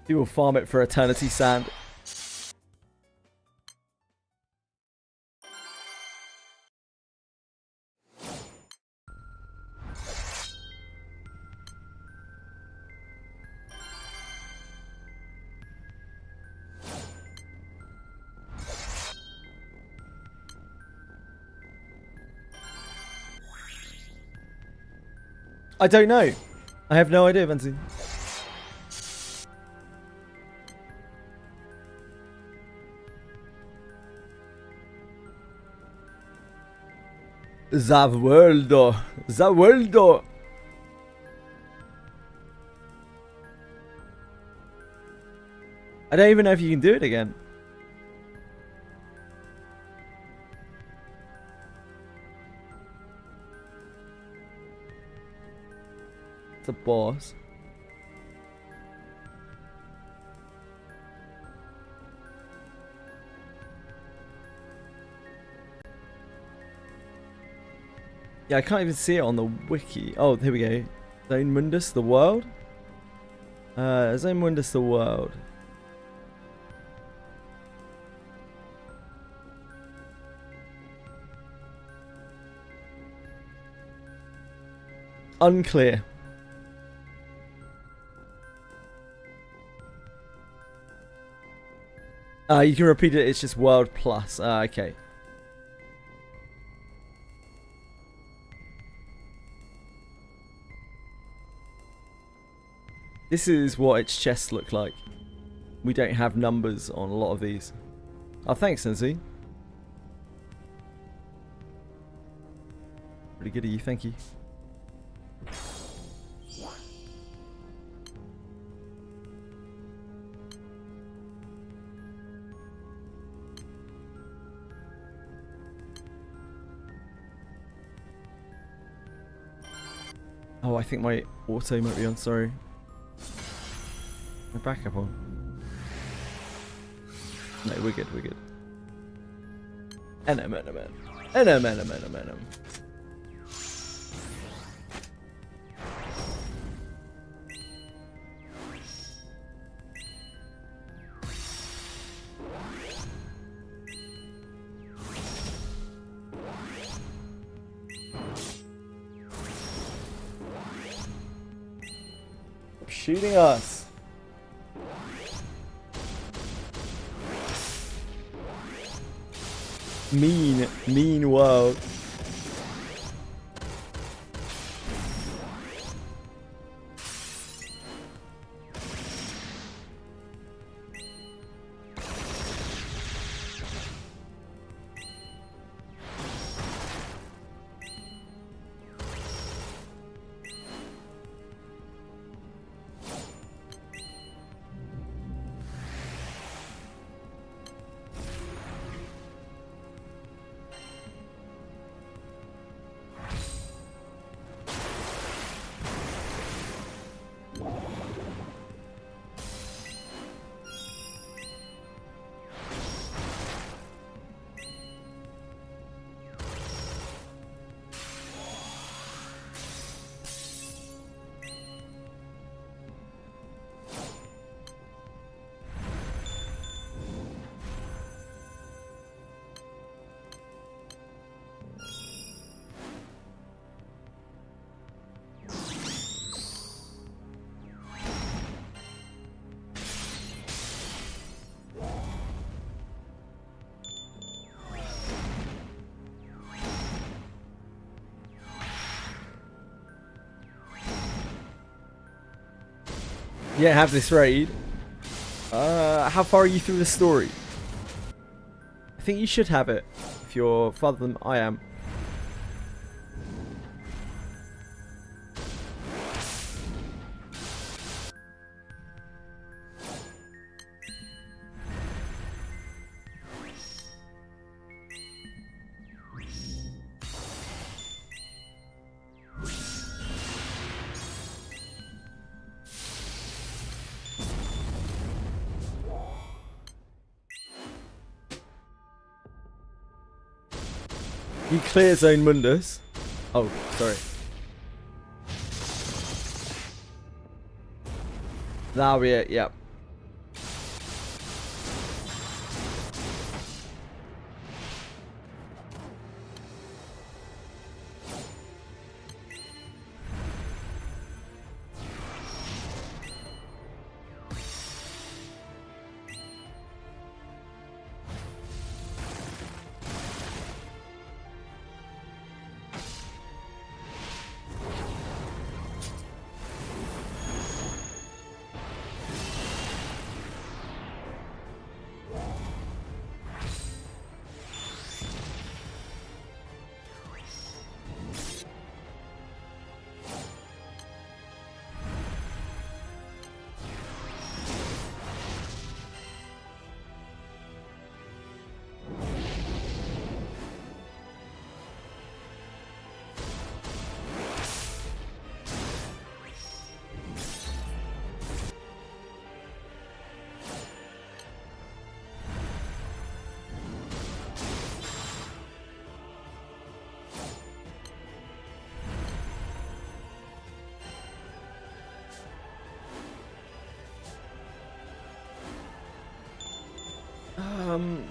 You will farm it for eternity sand. I don't know. I have no idea, Venzi. Zaworldo. Zaworldo. I don't even know if you can do it again. It's a boss. Yeah, I can't even see it on the wiki. Oh, here we go. Zone Mundus, the world. Zone Mundus, the world. Unclear. You can repeat it, it's just world plus. Okay. This is what its chests look like. We don't have numbers on a lot of these. Oh, thanks, Sensi. Pretty good of you, thank you. Oh, I think my auto might be on, sorry. My backup on. No, we're good, we're good. Enum. Shooting us. Mean world. yeah, have this raid. How far are you through the story? I think you should have it if you're farther than I am. He clears Zone Mundus. Oh, sorry. That'll be it, yep.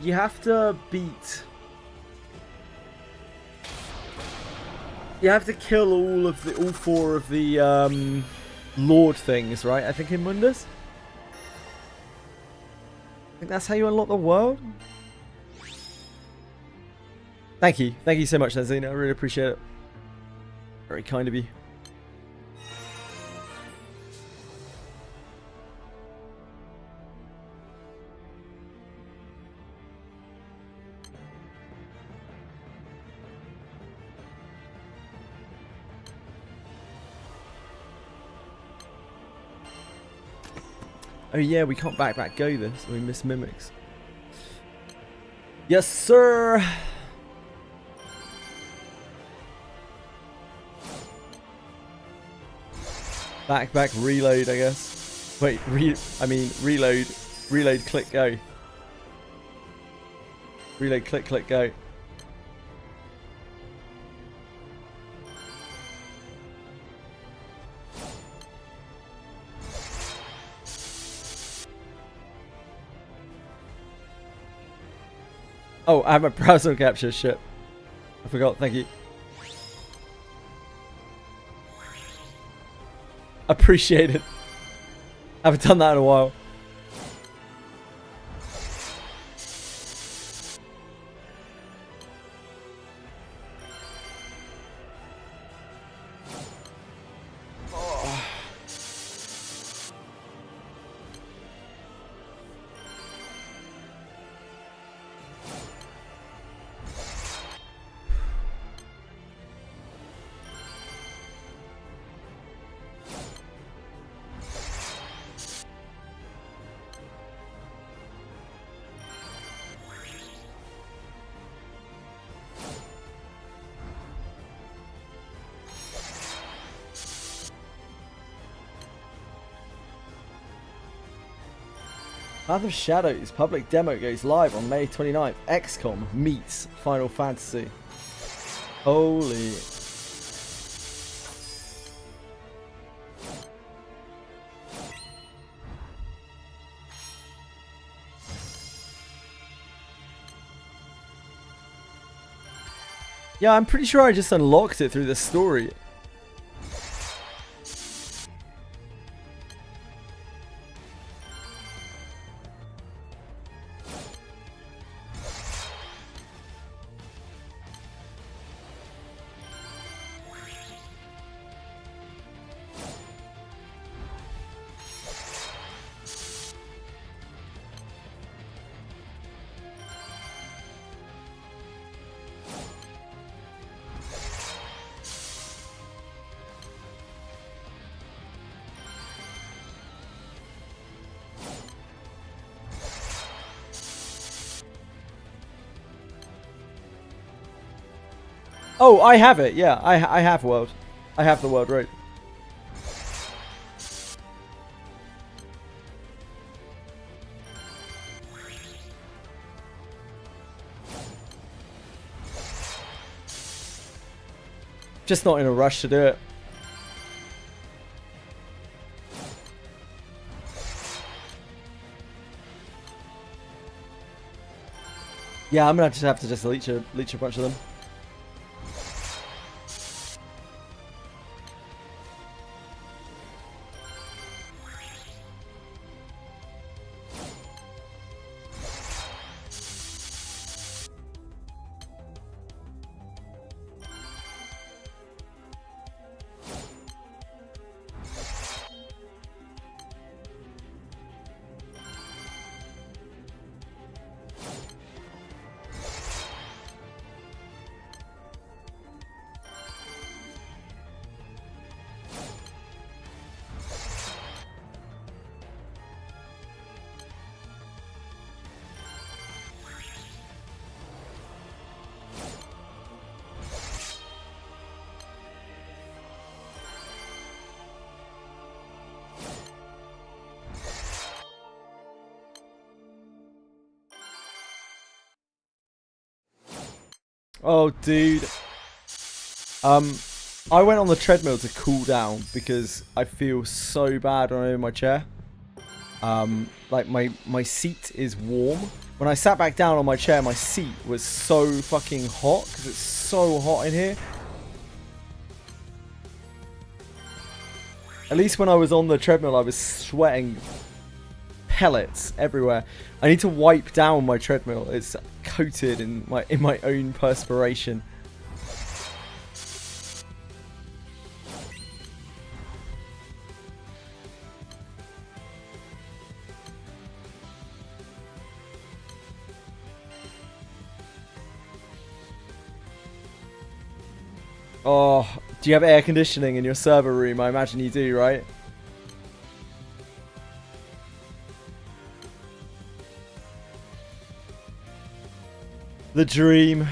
You have to beat... You have to kill all four of the Lord things, right? I think in Mundus. I think that's how you unlock the world. Thank you so much, Nazina. I really appreciate it. Very kind of you. Oh yeah, we can't back go this. We miss mimics. Yes, sir. Back, reload, I guess. Wait, reload. Reload, click, go. Reload, click, go. Oh, I have my browser capture. Shit. I forgot. Thank you. Appreciate it. Haven't done that in a while. Path of Shadows public demo goes live on May 29th. XCOM meets Final Fantasy. Holy. Yeah, I'm pretty sure I just unlocked it through the story. Oh, I have it. Yeah, I have world. I have the world rope. Just not in a rush to do it. Yeah, I'm gonna just have to leech a bunch of them. Oh, dude. I went on the treadmill to cool down because I feel so bad when I'm in my chair. Like my seat is warm. When I sat back down on my chair, my seat was so fucking hot because it's so hot in here. At least when I was on the treadmill, I was sweating pellets everywhere. I need to wipe down my treadmill. It's coated in my own perspiration. Oh, do you have air conditioning in your server room? I imagine you do, right? The dream.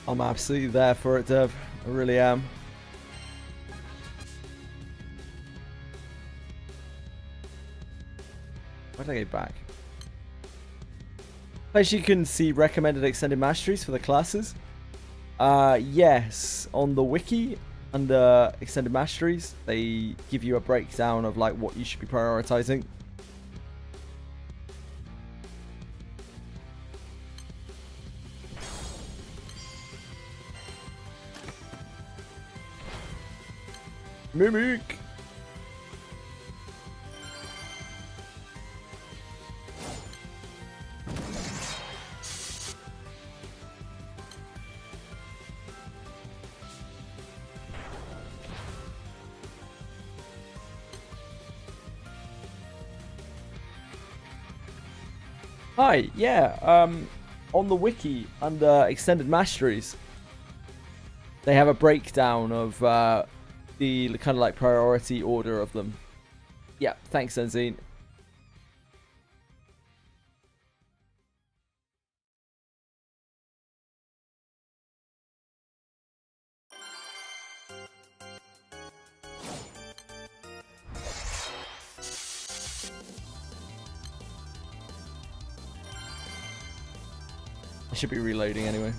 I'm absolutely there for it, Dev. I really am. Why did I go back? As you can see, recommended extended masteries for the classes. Yes, on the wiki under extended masteries, they give you a breakdown of like what you should be prioritizing. Mimic. Hi, yeah, on the wiki under extended masteries, they have a breakdown of the kind of like priority order of them. Yeah, thanks, Enzine. I should be reloading anyway.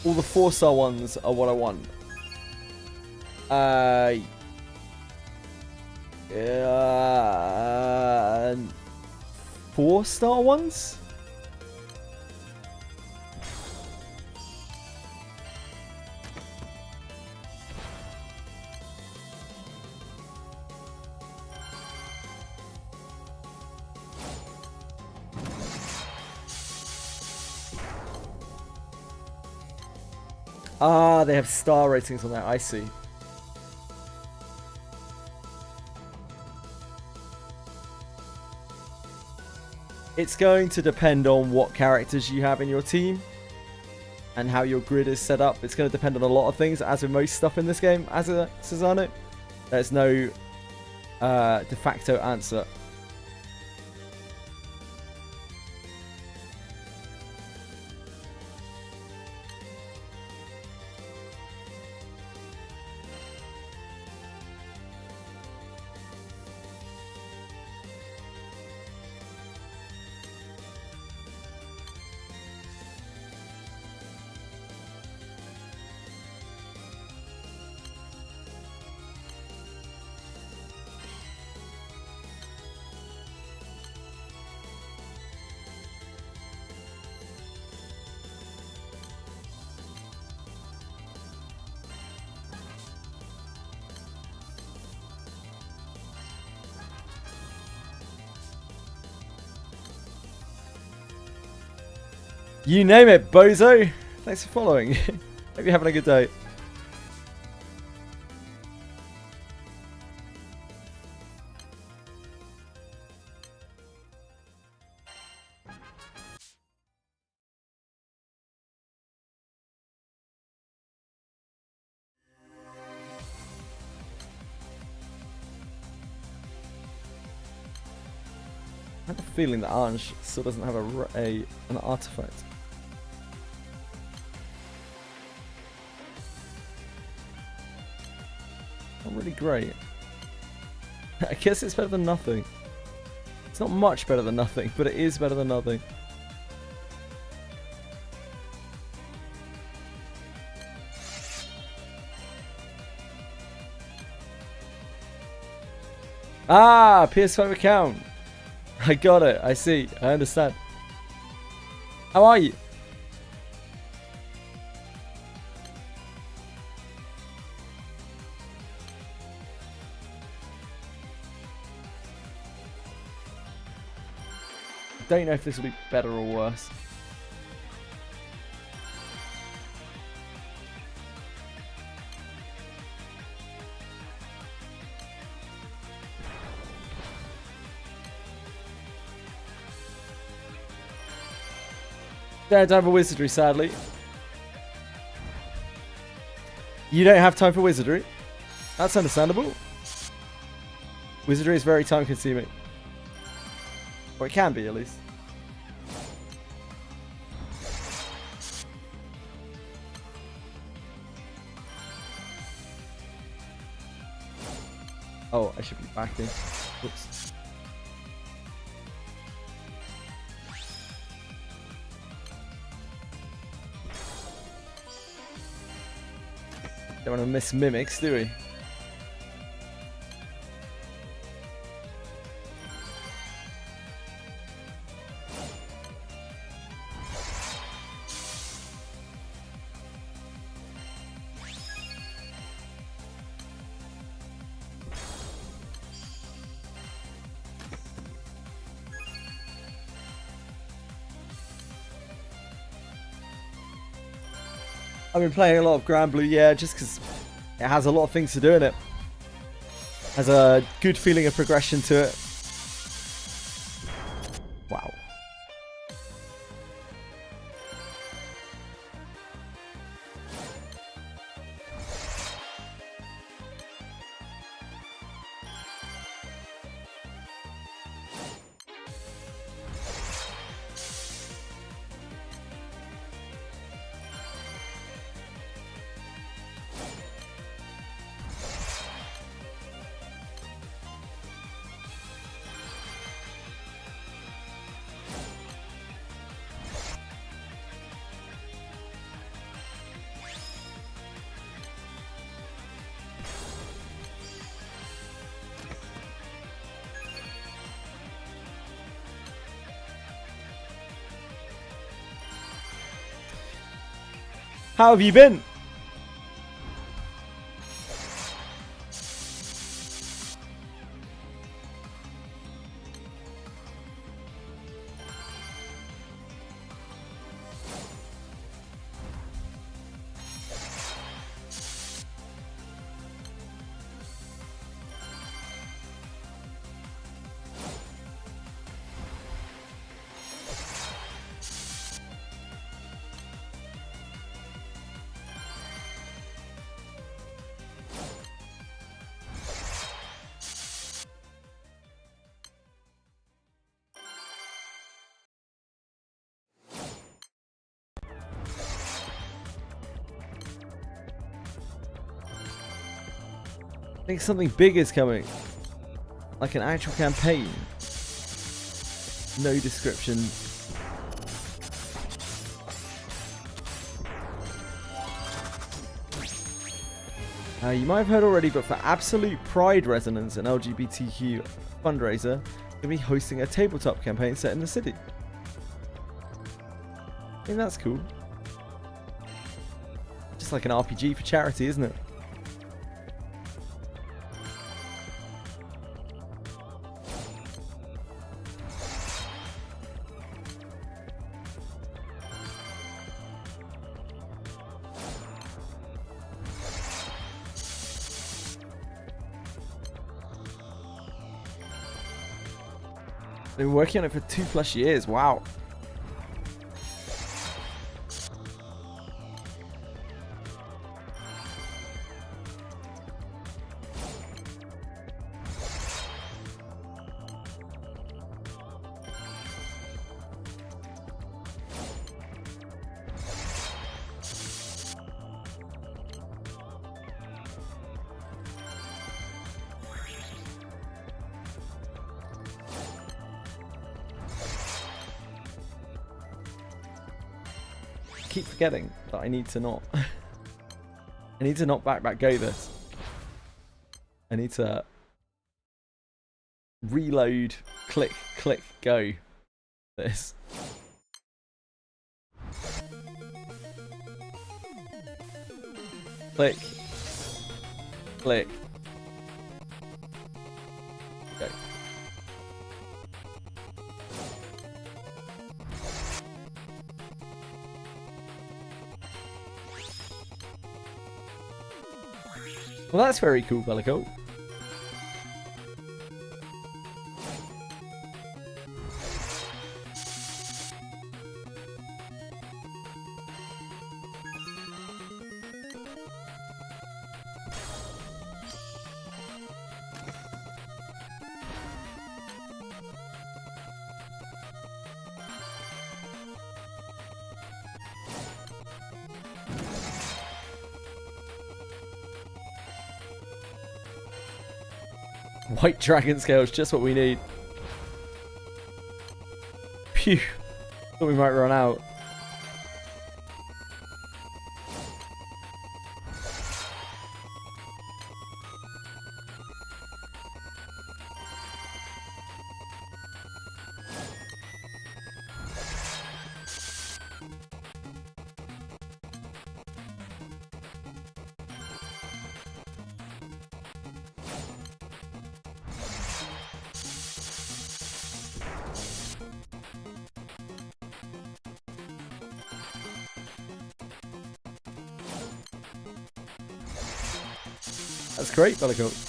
All the 4-star ones are what I want. Yeah, 4-star ones? Ah, they have star ratings on that. I see. It's going to depend on what characters you have in your team and how your grid is set up. It's going to depend on a lot of things, as with most stuff in this game. As a Susano, there's no de facto answer. You name it, bozo. Thanks for following. Hope you're having a good day. I have a feeling that Ange still doesn't have an artifact. Not really great. I guess it's better than nothing. It's not much better than nothing, but it is better than nothing. Ah, PS5 account. I got it. I see. I understand. How are you? Don't know if this will be better or worse. Don't have a wizardry, sadly. You don't have time for wizardry? That's understandable. Wizardry is very time consuming. Or it can be, at least. Oh, I should be backing. Whoops. Don't want to miss mimics, do we? I've been playing a lot of Grand Blue, yeah, just because it has a lot of things to do in it. Has a good feeling of progression to it. Wow. How have you been? I think something big is coming. Like an actual campaign. No description. You might have heard already, but for Absolute Pride Resonance, an LGBTQ fundraiser, we're going to be hosting a tabletop campaign set in the city. I think that's cool. Just like an RPG for charity, isn't it? They've been working on it for 2+ years. Wow. Keep forgetting that I need to not I need to not back go this. I need to reload, click, go this. Click, go. Well, that's very cool, Bellicoat. White dragon scales, just what we need. Phew. Thought we might run out. That's great, Bellicoat.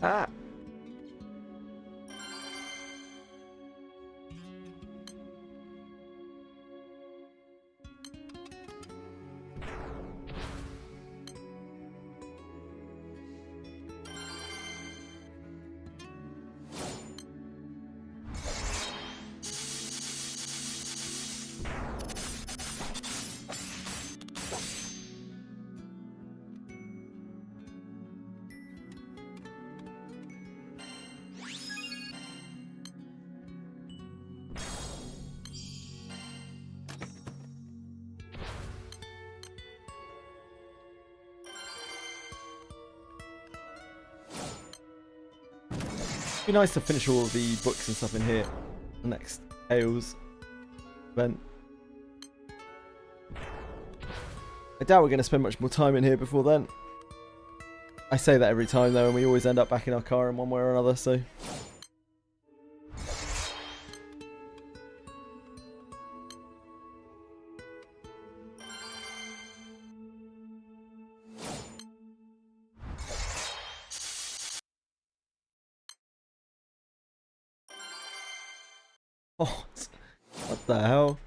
Ah. be nice to finish all of the books and stuff in here. The next Tales event. I doubt we're going to spend much more time in here before then. I say that every time though, and we always end up back in our car in one way or another, so... Oh, what the hell?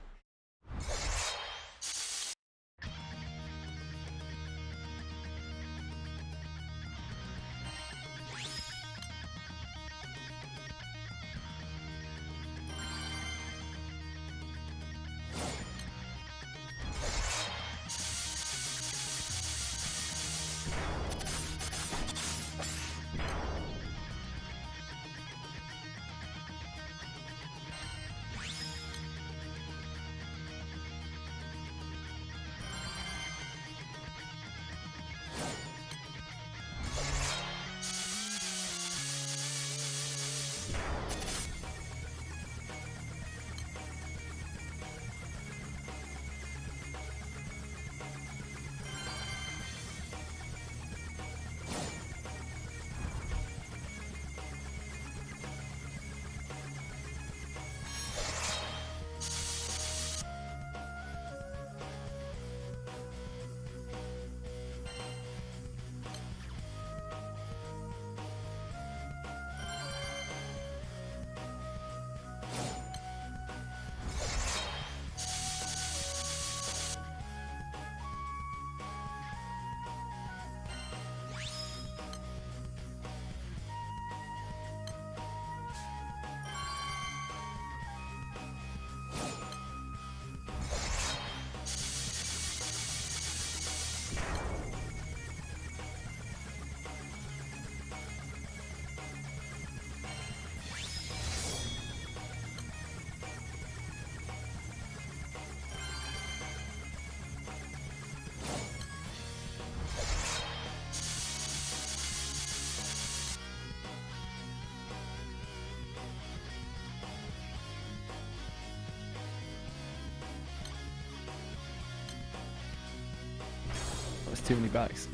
That's too many backs.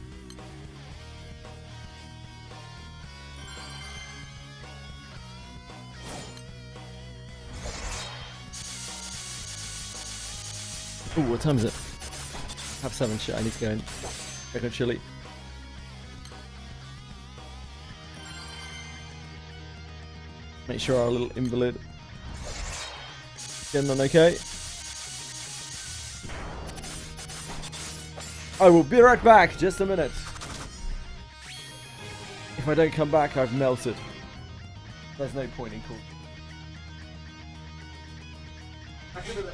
Ooh, what time is it? 7:30. Shit, I need to go and check on Chili. Make sure our little invalid getting on okay. I will be right back, just a minute. If I don't come back, I've melted. There's no point in calling. Back in a minute.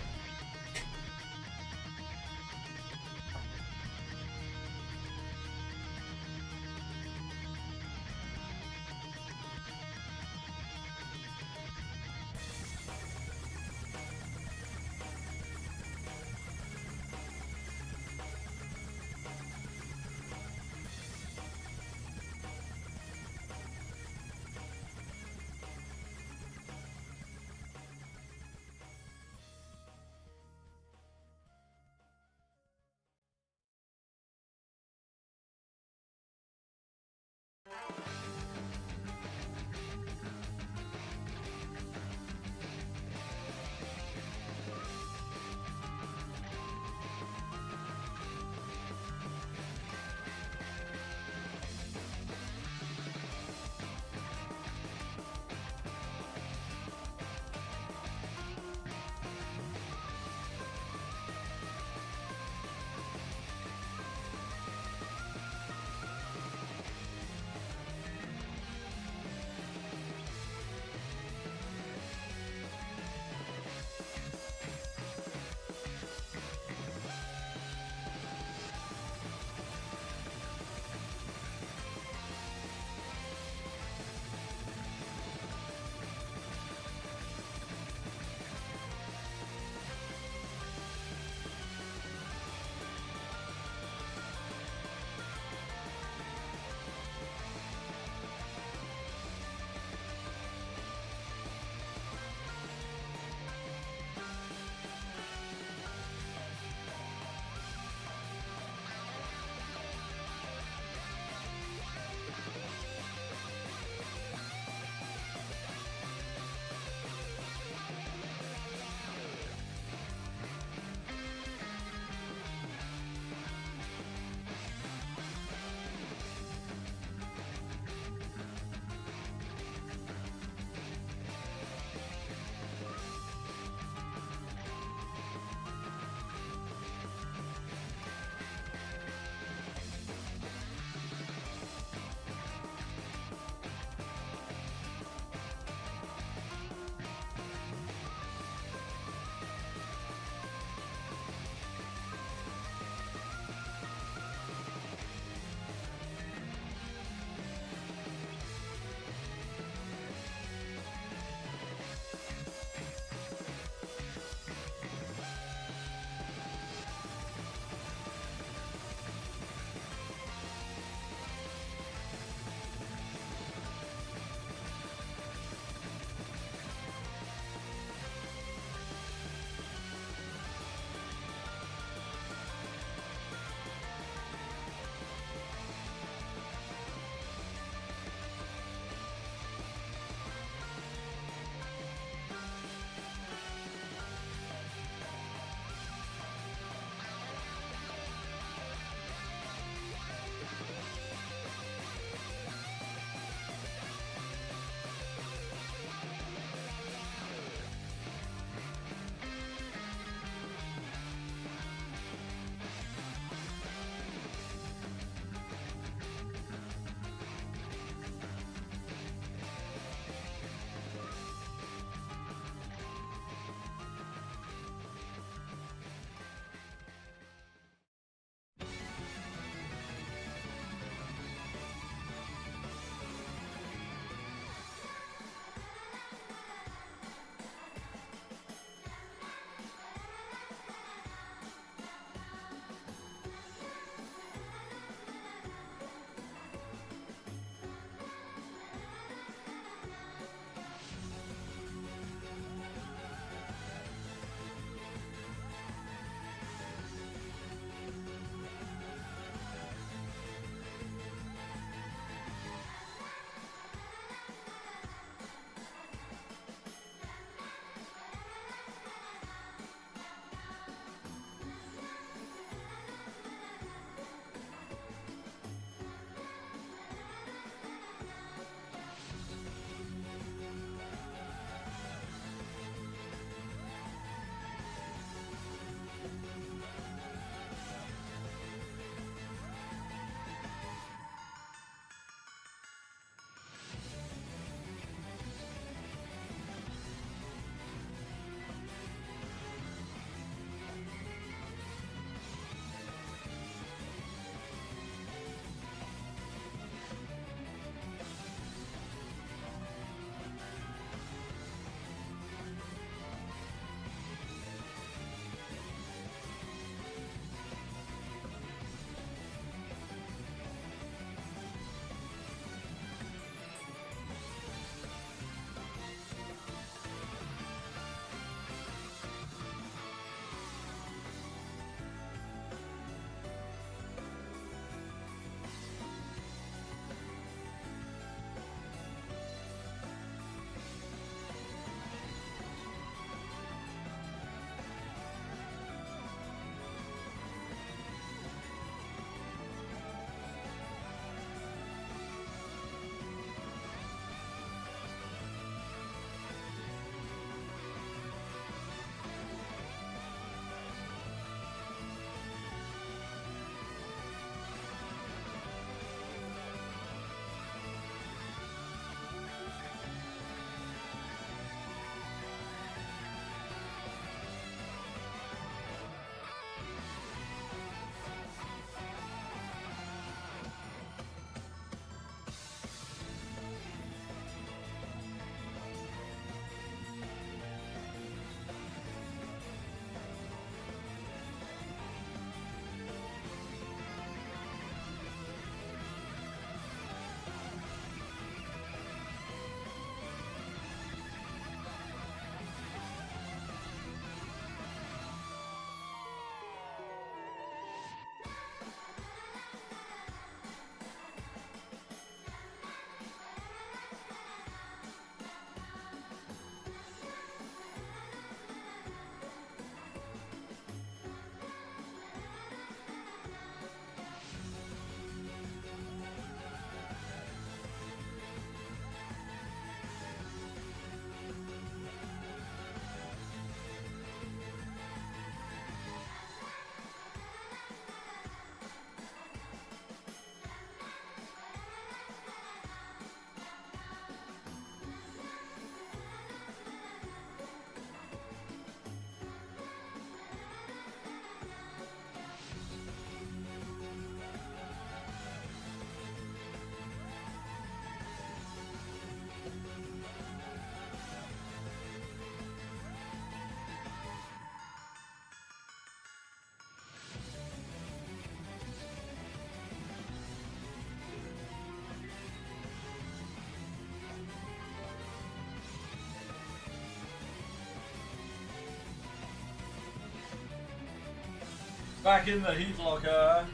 Back in the heat locker.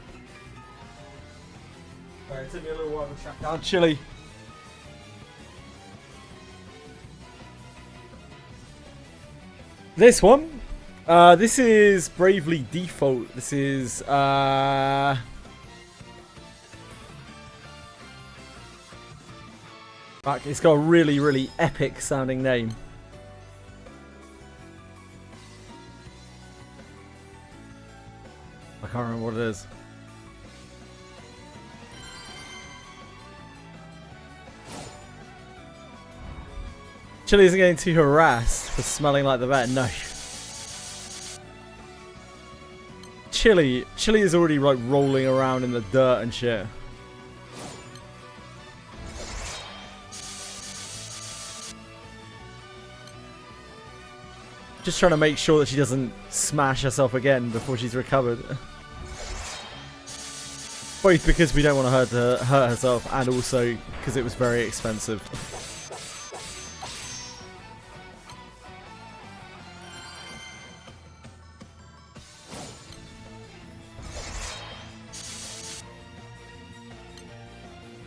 Alright, it took me a little while to track down Chili. This one? This is Bravely Default. This is, fuck, it's got a really, really epic sounding name. I can't remember what it is. Chili isn't getting too harassed for smelling like the vet. No. Chili is already like rolling around in the dirt and shit. Just trying to make sure that she doesn't smash herself again before she's recovered. Both because we don't want her to hurt herself and also because it was very expensive.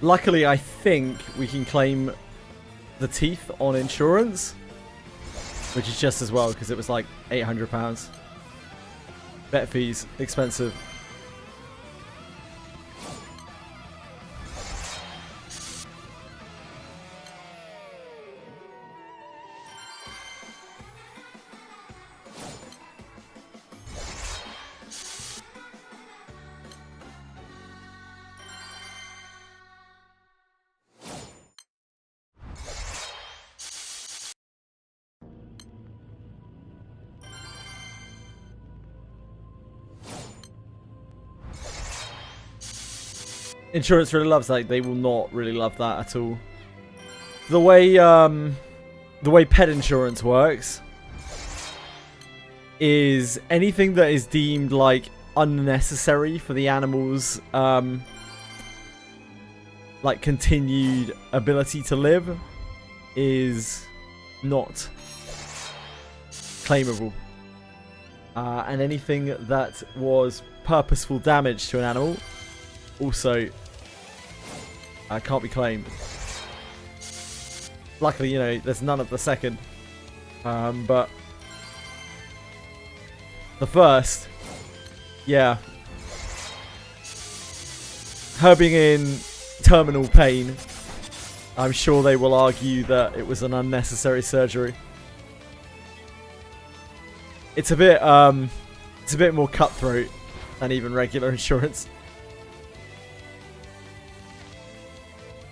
Luckily, I think we can claim the teeth on insurance, which is just as well because it was like £800. Vet fees, expensive. Insurance really loves that. They will not really love that at all. The way pet insurance works is anything that is deemed like unnecessary for the animal's like continued ability to live is not claimable. And anything that was purposeful damage to an animal also can't be claimed. Luckily, you know, there's none of the second. But the first, yeah. Her being in terminal pain, I'm sure they will argue that it was an unnecessary surgery. It's a bit more cutthroat than even regular insurance.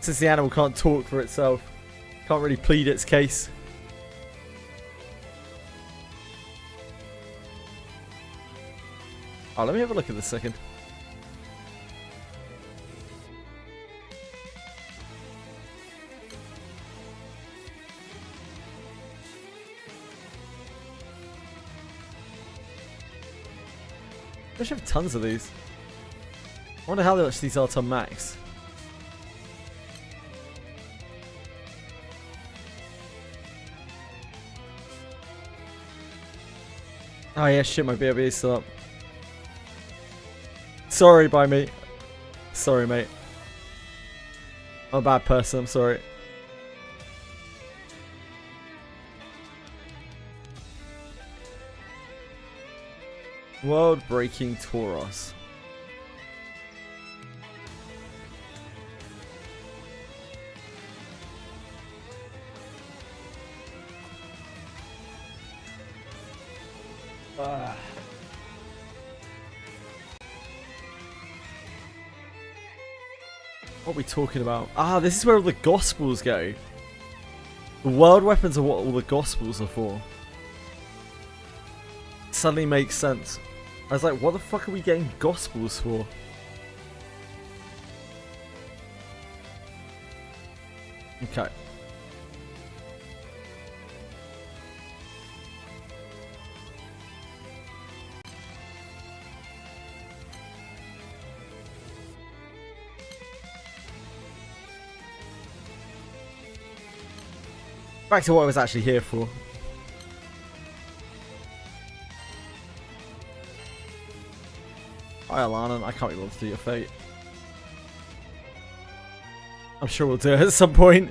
Since the animal can't talk for itself, can't really plead its case. Oh, let me have a look at this second. I should have tons of these. I wonder how much these are to max. Oh yeah, shit, my BRB is still up. Sorry, by me. Sorry, mate. I'm a bad person, I'm sorry. World-breaking Tauros. What are we talking about? Ah, this is where all the Gospels go. The world weapons are what all the Gospels are for. Suddenly makes sense. I was like, what the fuck are we getting Gospels for? Okay. Back to what I was actually here for. Hi, Alana. I can't be bothered to do your fate. I'm sure we'll do it at some point.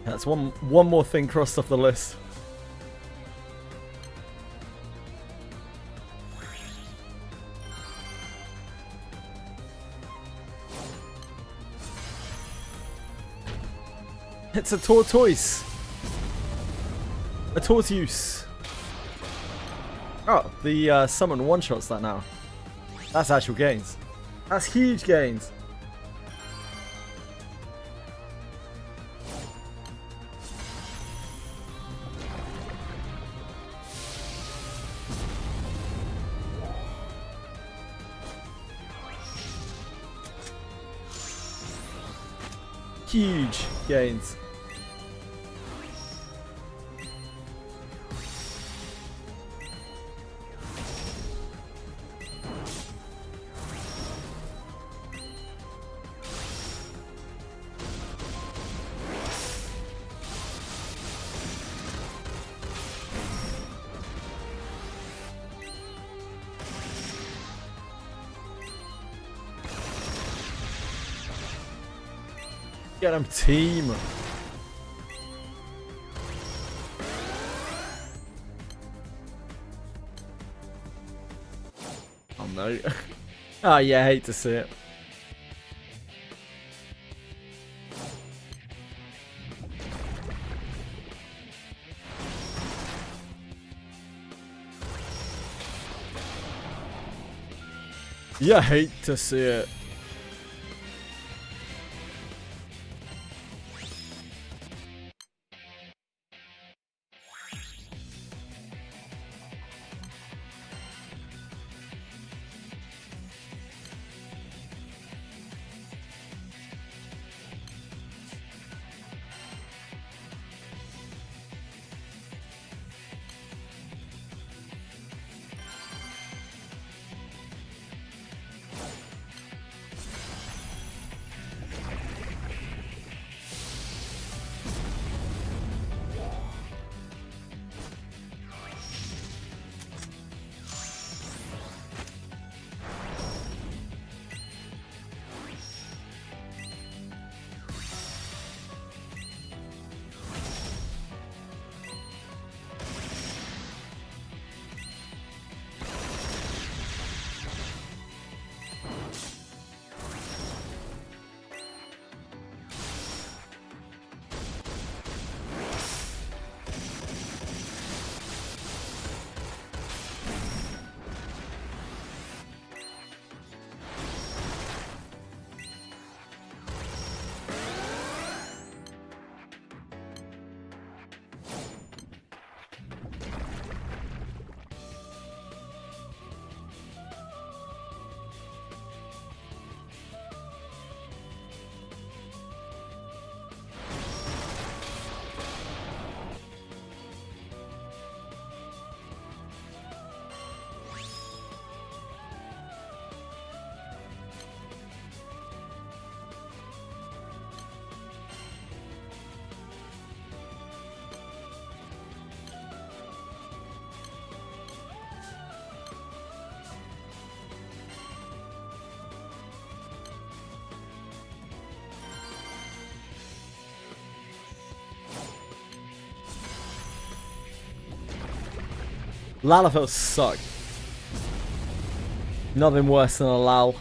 That's one more thing crossed off the list. It's a tortoise. A tortoise. Oh, the summon one-shots that now. That's actual gains. That's huge gains. Huge gains. Get him, team. Oh no. Oh yeah, I hate to see it. Yeah, I hate to see it. Lalafels suck. Nothing worse than a Lal.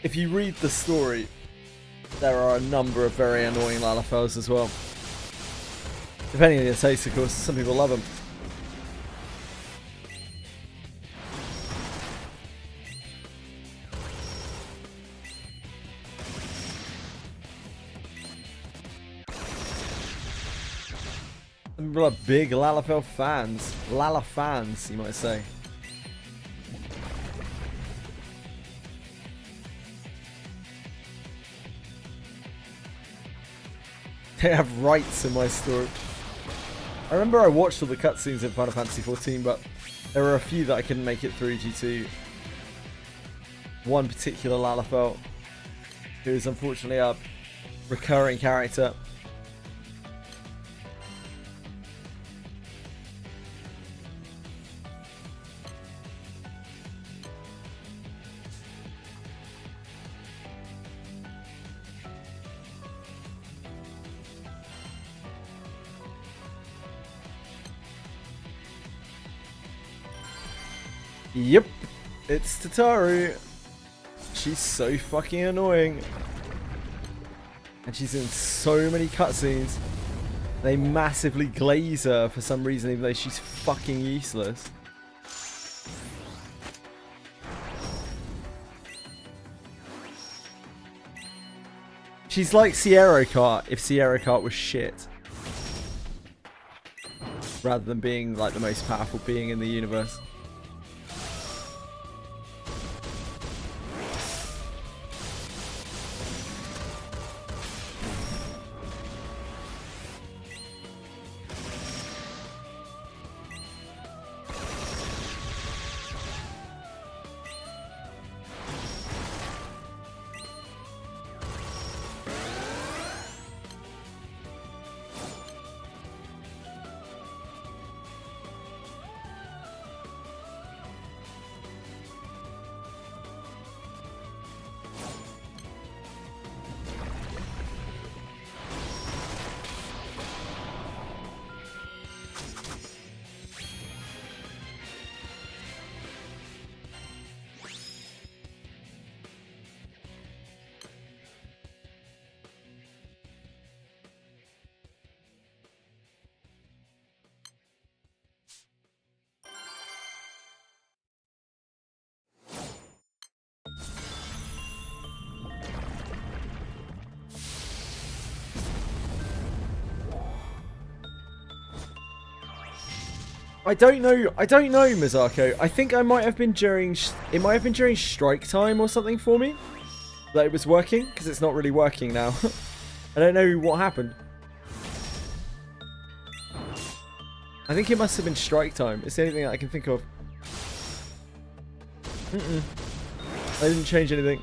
If you read the story, there are a number of very annoying Lalafels as well. Depending on your taste, of course, some people love them. Some people are big Lalafell fans. Lala fans, you might say. They have rights in my storage. I remember I watched all the cutscenes in Final Fantasy XIV, but there were a few that I couldn't make it through due to one particular Lalafell, who is unfortunately a recurring character. Yep, it's Tataru. She's so fucking annoying. And she's in so many cutscenes. They massively glaze her for some reason, even though she's fucking useless. She's like Sierra Kart if Sierra Kart was shit. Rather than being like the most powerful being in the universe. I don't know, Mizako. I think I might have been during, it might have been during strike time or something for me. That it was working, because it's not really working now. I don't know what happened. I think it must have been strike time. It's the only thing that I can think of. I didn't change anything.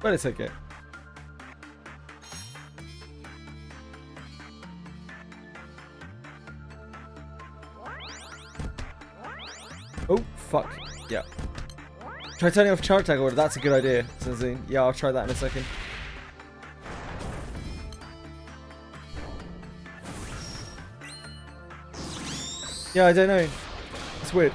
But it's okay. Oh, fuck. Yeah. Try turning off charge tag order. That's a good idea, Sensei. Yeah, I'll try that in a second. Yeah, I don't know. It's weird.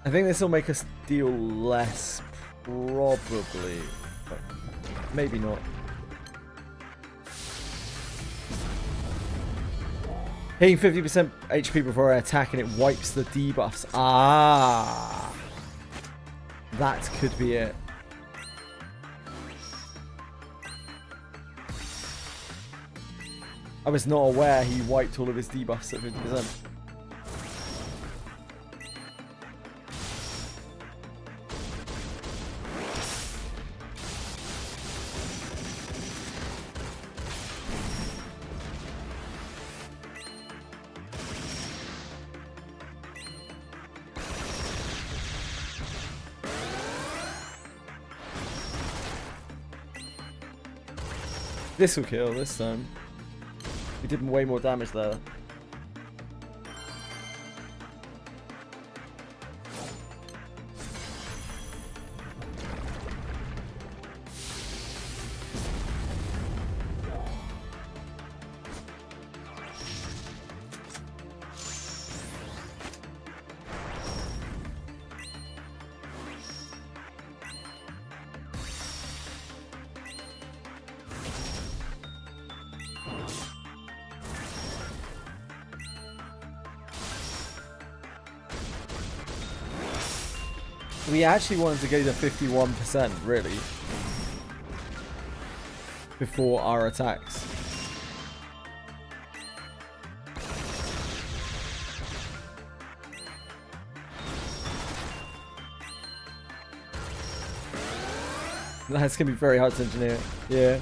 I think this will make us deal less, probably, but maybe not. Hitting 50% HP before I attack and it wipes the debuffs. Ah, that could be it. I was not aware he wiped all of his debuffs at 50%. This will kill this time. We did way more damage there. We actually wanted to go to 51%, really, before our attacks. That's going to be very hard to engineer. Yeah.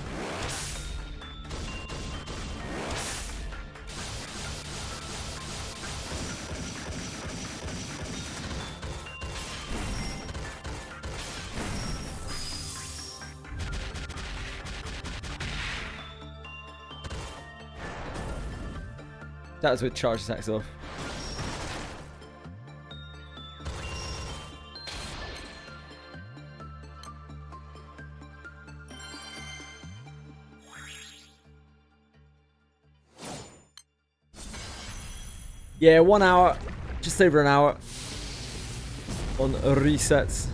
That was with charge attacks off. Yeah, 1 hour, just over an hour on resets.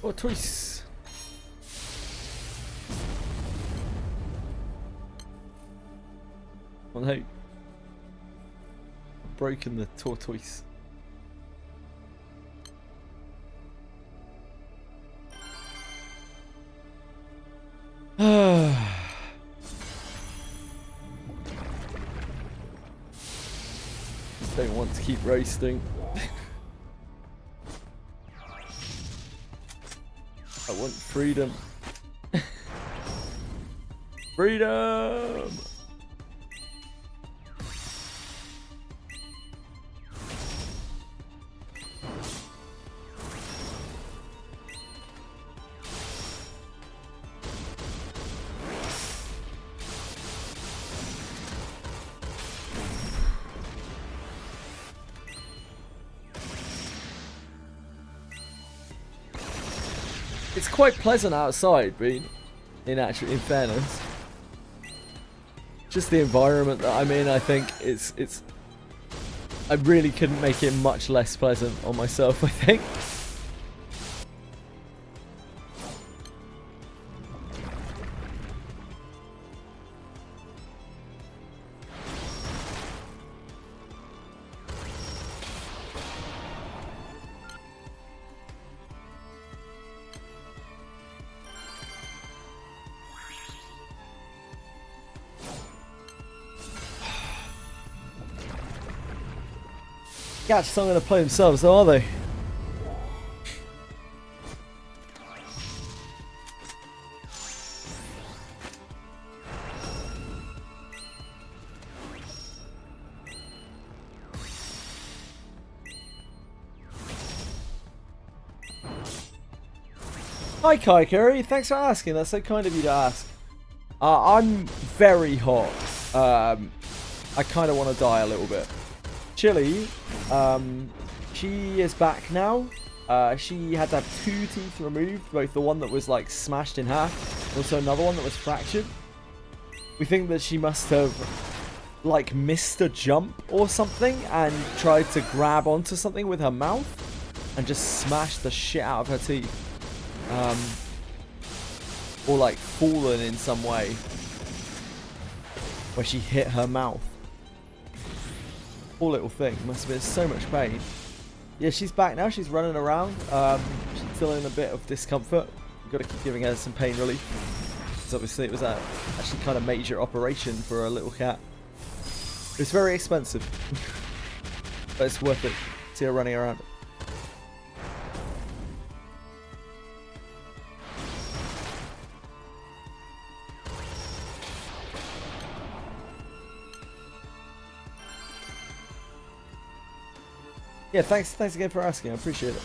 Oh, twice. Oh no. Broken the tortoise. Don't want to keep roasting. I want freedom. Freedom! It's quite pleasant outside, in fairness. Just the environment that I'm in, I think it's I really couldn't make it much less pleasant on myself, I think. Gats not going to play themselves, though, are they? Hi Kai Curry, thanks for asking. That's so kind of you to ask. I'm very hot. I kind of want to die a little bit. Chili, she is back now. She had to have 2 teeth removed, both the one that was like smashed in half, also another one that was fractured. We think that she must have like missed a jump or something and tried to grab onto something with her mouth and just smashed the shit out of her teeth. Or like fallen in some way where she hit her mouth. Poor little thing, must have been so much pain. Yeah, she's back now, she's running around. She's still in a bit of discomfort. We've got to keep giving her some pain relief. Because obviously it was actually kind of major operation for a little cat. It's very expensive. But it's worth it. See her running around. Yeah, thanks again for asking. I appreciate it.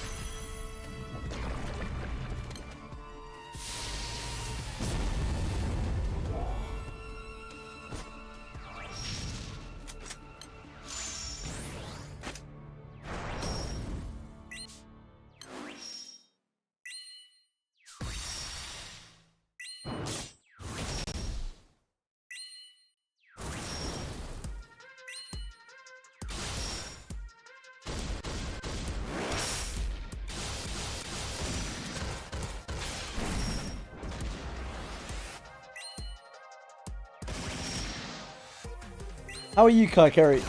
How are you, Kai Kerry?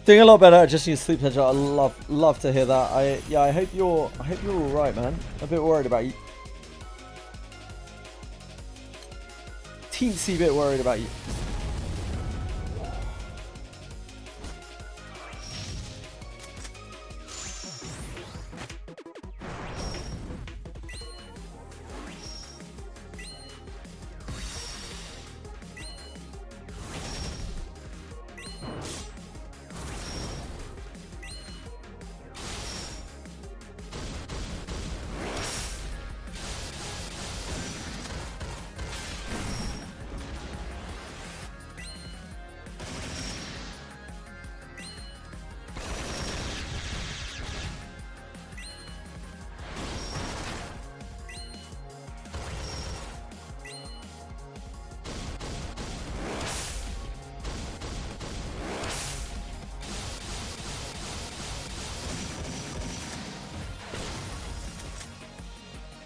Doing a lot better. Just need sleep hedge. I love to hear that. I hope you're all right, man. I'm a bit worried about you. Teensy bit worried about you.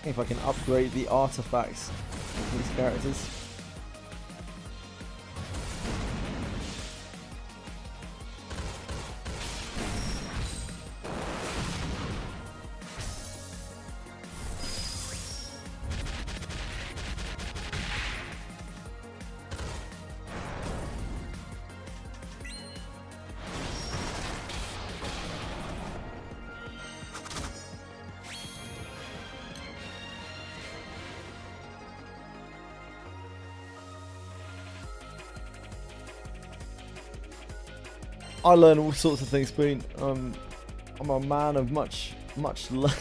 If I can upgrade the artifacts for these characters. I learn all sorts of things, Boone. I'm a man of much learning.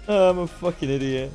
Oh, I'm a fucking idiot.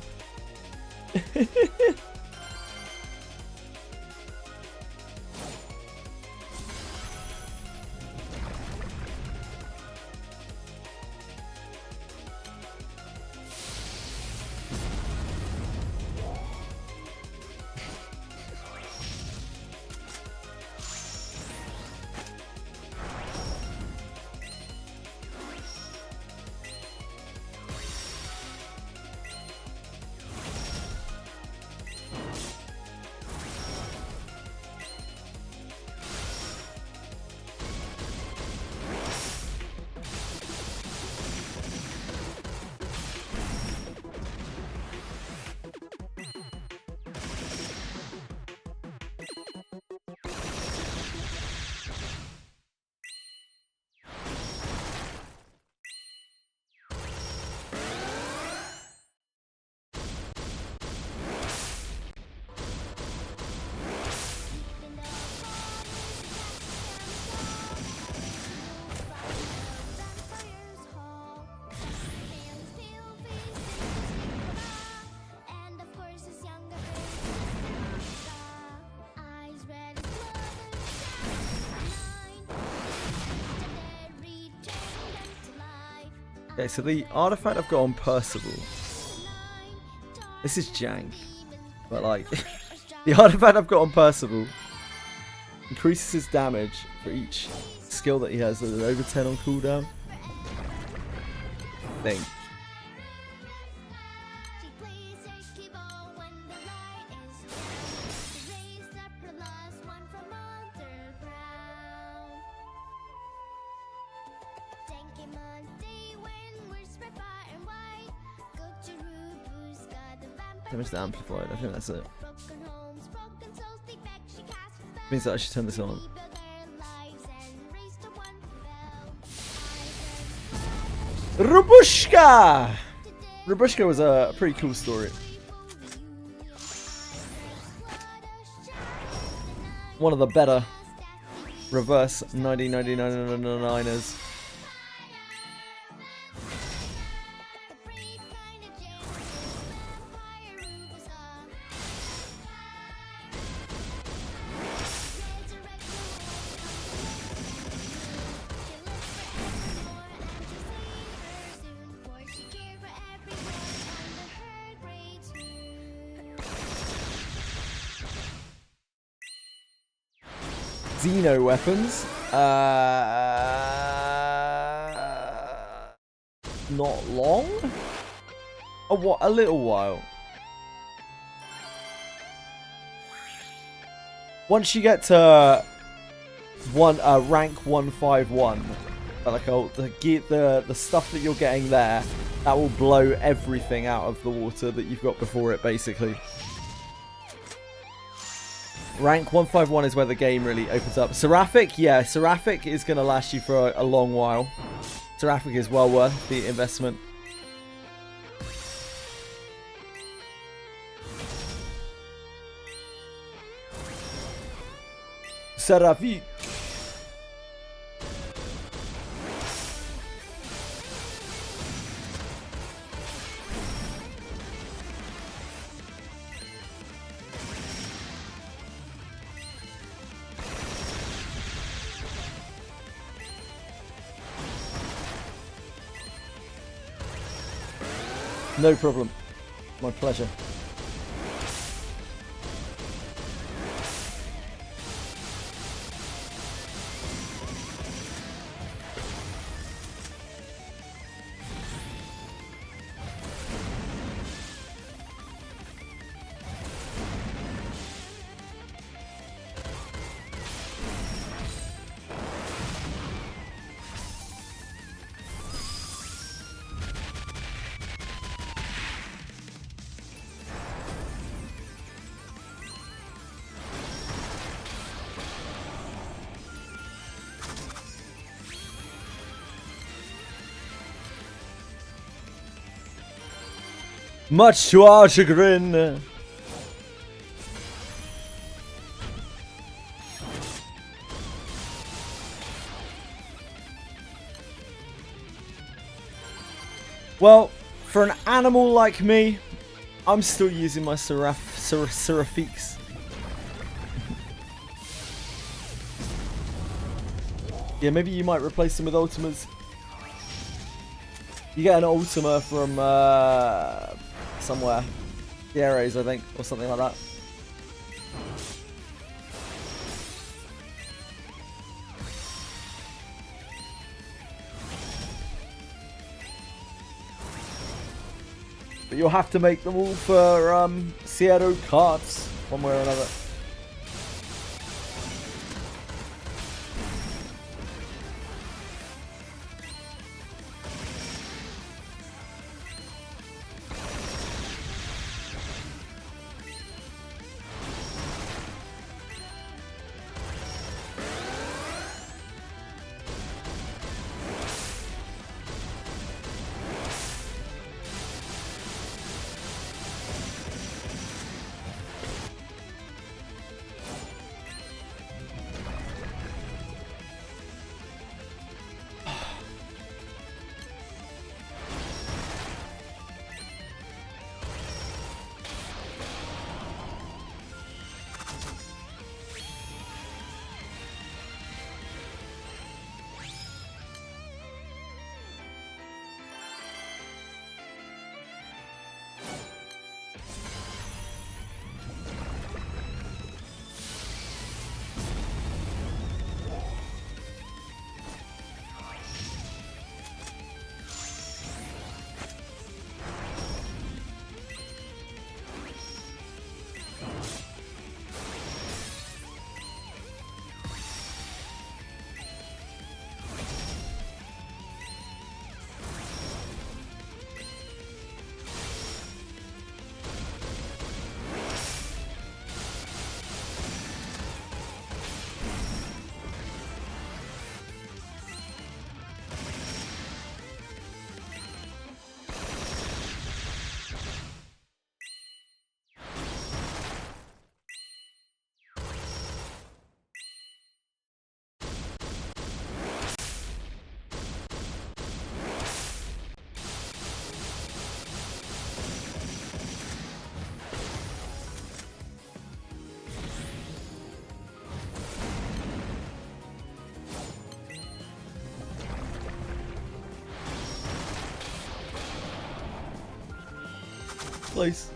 Okay, so the artifact I've got on Percival. This is jank. But like, the artifact I've got on Percival increases his damage for each skill that he has that are over 10 on cooldown. I think. Damage the amplified, I think that's it. Means that I should turn this on. Rubushka! Rubushka was a pretty cool story. One of the better reverse 1999ers. Xeno weapons. Not long? A little while. Once you get to rank 151, like the stuff that you're getting there, that will blow everything out of the water that you've got before it, basically. Rank 151 is where the game really opens up. Seraphic, yeah, Seraphic is going to last you for a long while. Seraphic is well worth the investment. Seraphic. No problem. My pleasure. Much to our chagrin. Well, for an animal like me, I'm still using my Seraphiques. Yeah, maybe you might replace them with Ultimas. You get an Ultima from somewhere. The Ares, I think, or something like that. But you'll have to make them all for Sierra carts, one way or another. Please.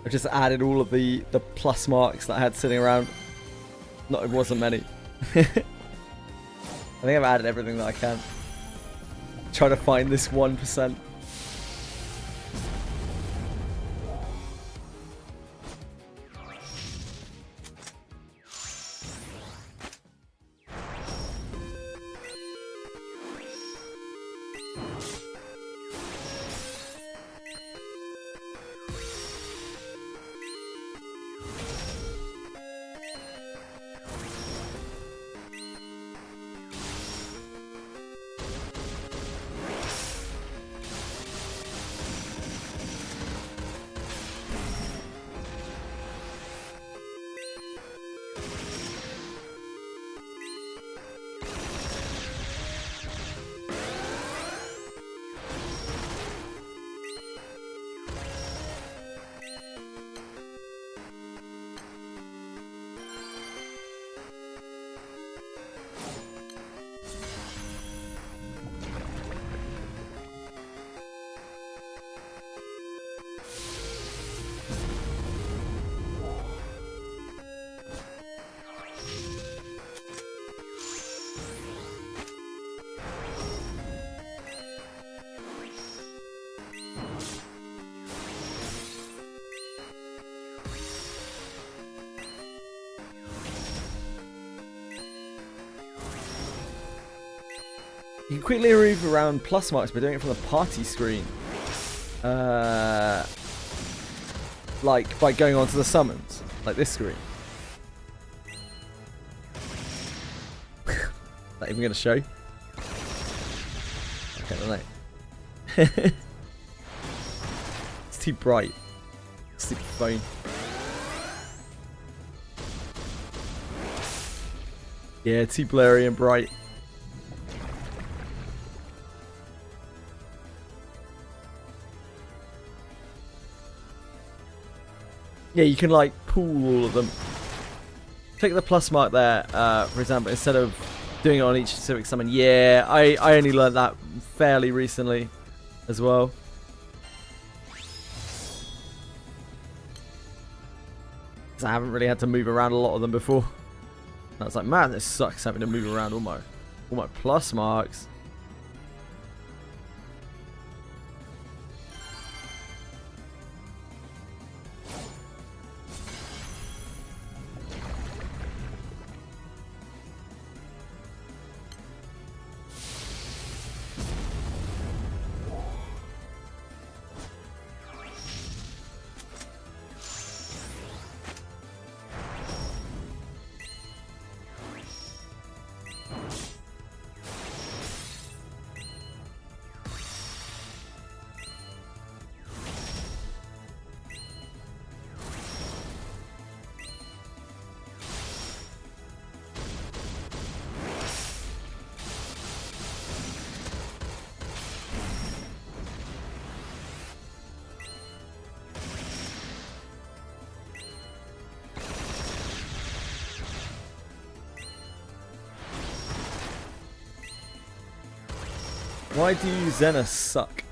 I just added all of the plus marks that I had sitting around. No, it wasn't many. I think I've added everything that I can. Try to find this 1%. You can quickly move around plus marks by doing it from the party screen. Like by going onto the summons, like this screen. Not even going to show. Okay, then it's too bright. Stupid phone. Yeah, too blurry and bright. Yeah, you can like pool all of them. Click the plus mark there, for example, instead of doing it on each specific summon. Yeah, I only learned that fairly recently as well. Because I haven't really had to move around a lot of them before. And I was like, man, this sucks having to move around all my plus marks. Why do Xena suck?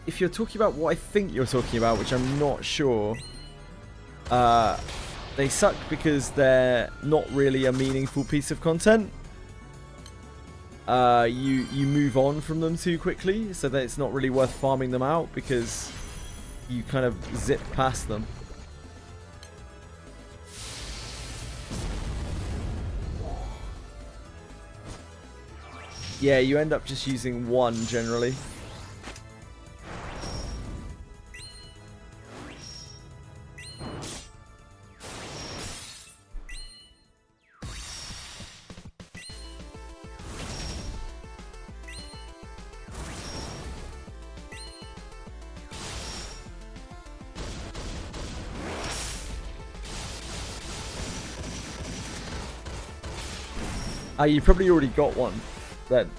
If you're talking about what I think you're talking about, which I'm not sure, they suck because they're not really a meaningful piece of content. You move on from them too quickly, so that it's not really worth farming them out because you kind of zip past them. Yeah, you end up just using one generally. You probably already got one then.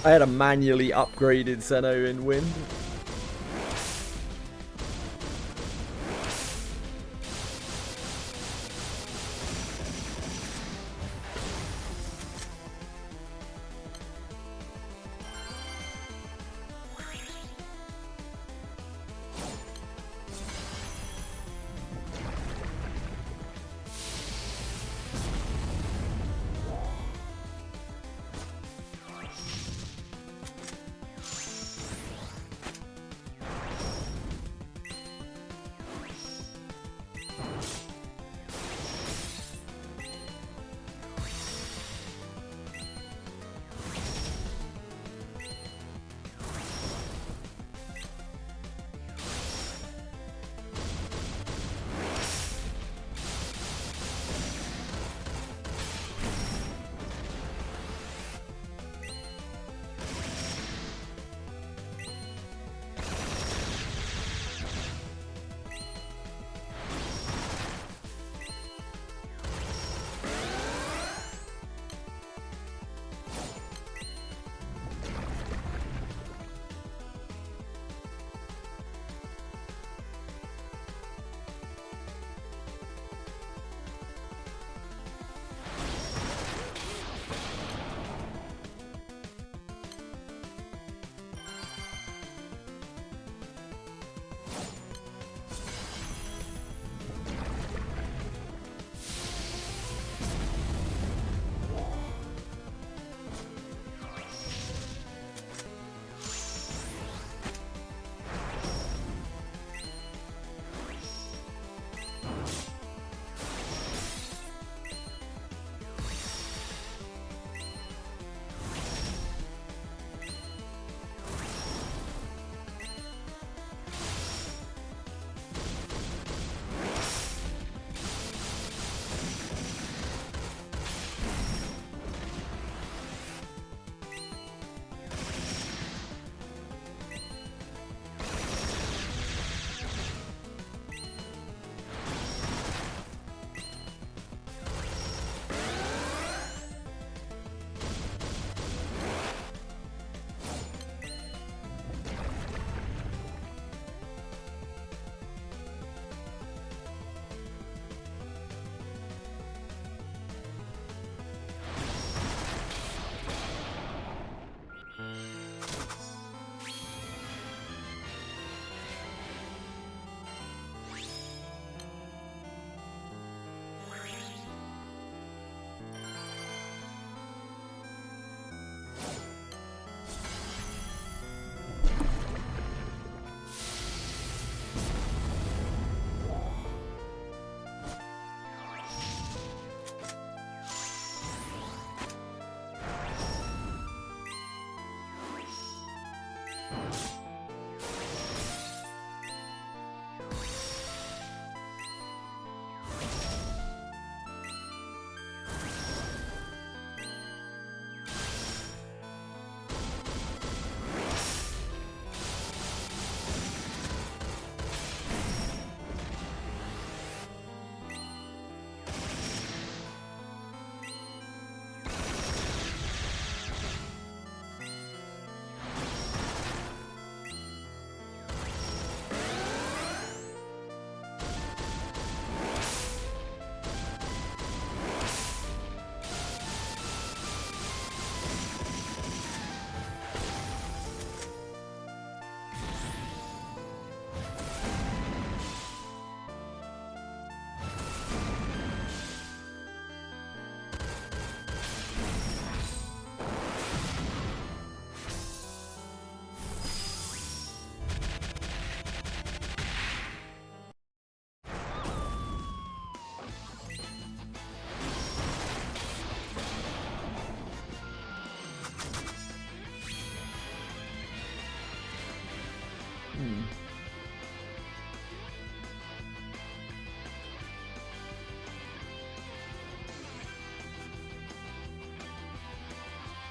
I had a manually upgraded Zeno in Wind.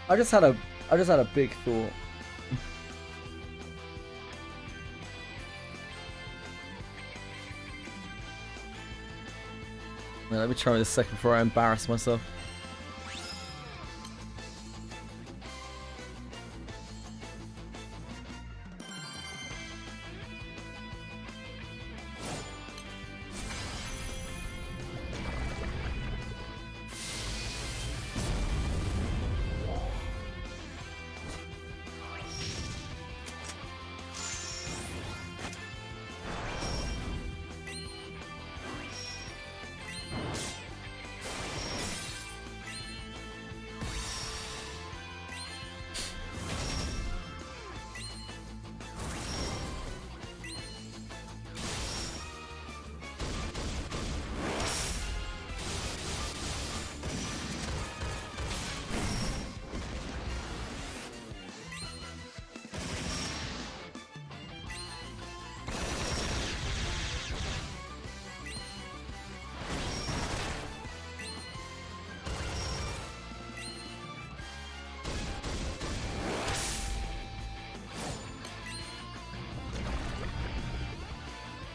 I just had a big thought. Let me try this second before I embarrass myself.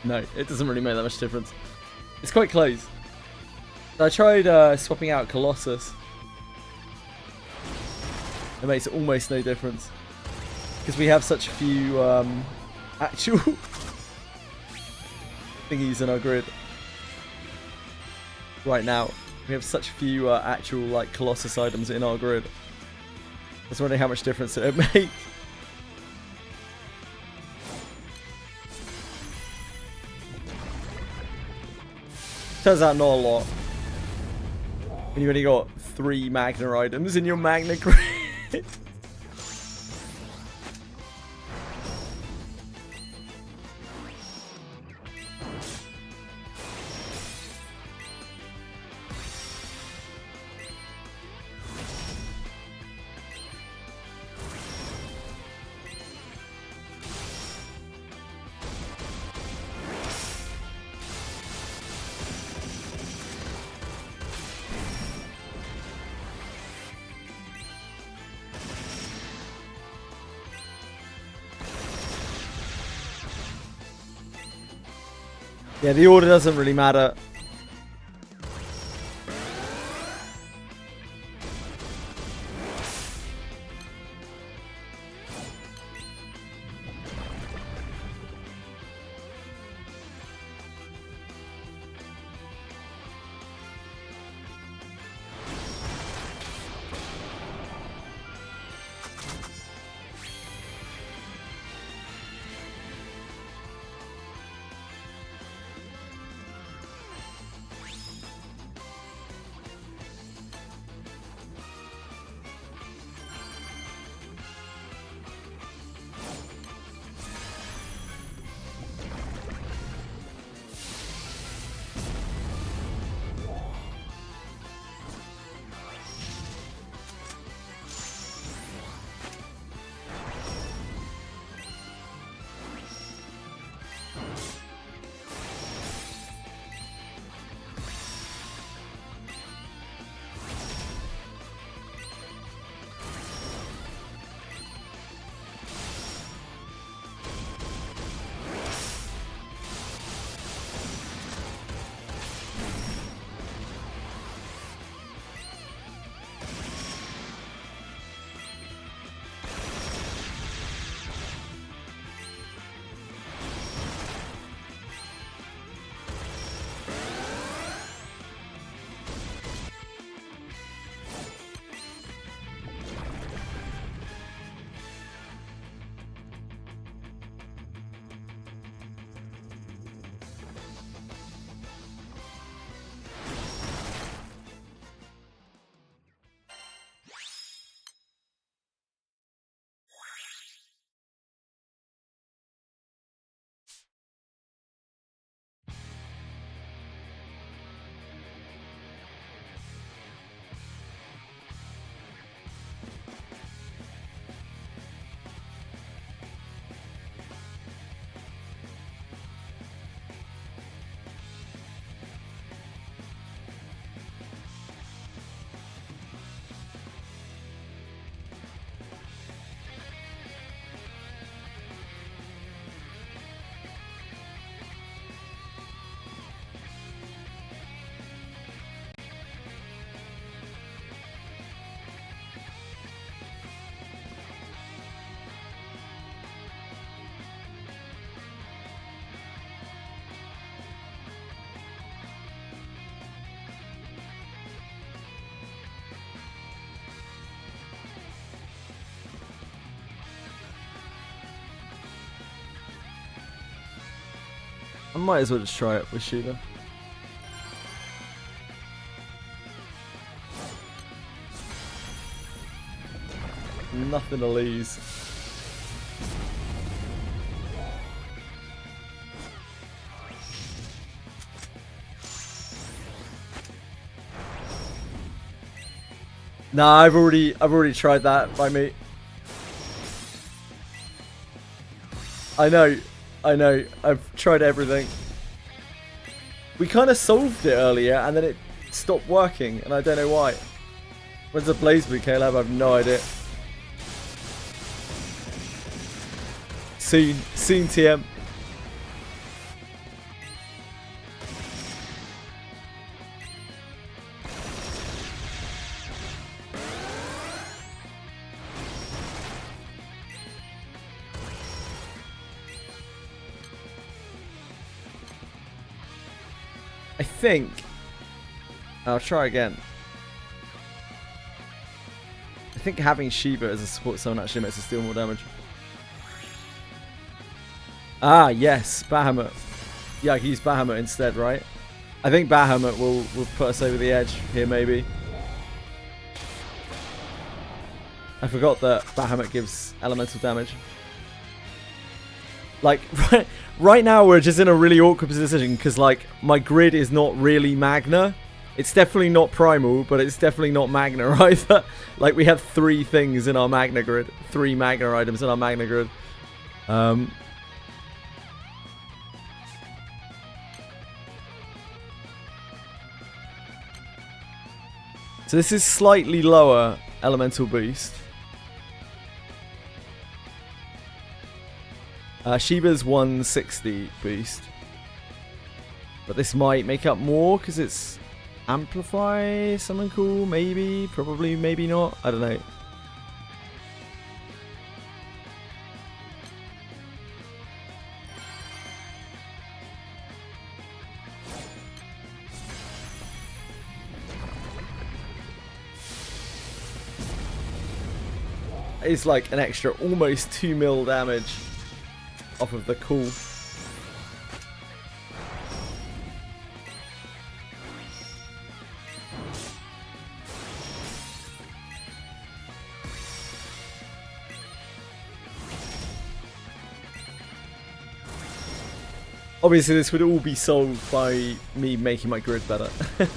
No, it doesn't really make that much difference. It's quite close. I tried swapping out Colossus. It makes almost no difference. Because we have such few actual thingies in our grid. Right now. We have such few actual like Colossus items in our grid. I was wondering how much difference it would make. Turns out not a lot. And you only got 3 Magna items in your Magna grid. Yeah, the order doesn't really matter. I might as well just try it with Shiva. Nothing to lose. Nah, I've already tried that by me. I know, I've tried everything. We kind of solved it earlier and then it stopped working and I don't know why. When's the Blaze Boot, Caleb? I have no idea. Soon TM. I think I'll try again. I think having Shiva as a support summon actually makes us deal more damage. Ah, yes, Bahamut. Yeah, I can use Bahamut instead, right? I think Bahamut will put us over the edge here, maybe. I forgot that Bahamut gives elemental damage. Like, right now we're just in a really awkward position because, like, my grid is not really Magna. It's definitely not Primal, but it's definitely not Magna either. Like, we have 3 things in our Magna grid. 3 Magna items in our Magna grid. So this is slightly lower elemental boost. Shiba's 160 boost. But this might make up more because it's Amplify, something cool, maybe, probably, maybe not, I don't know. It's like an extra almost 2 mil damage off of the cool. Obviously this would all be solved by me making my grid better. But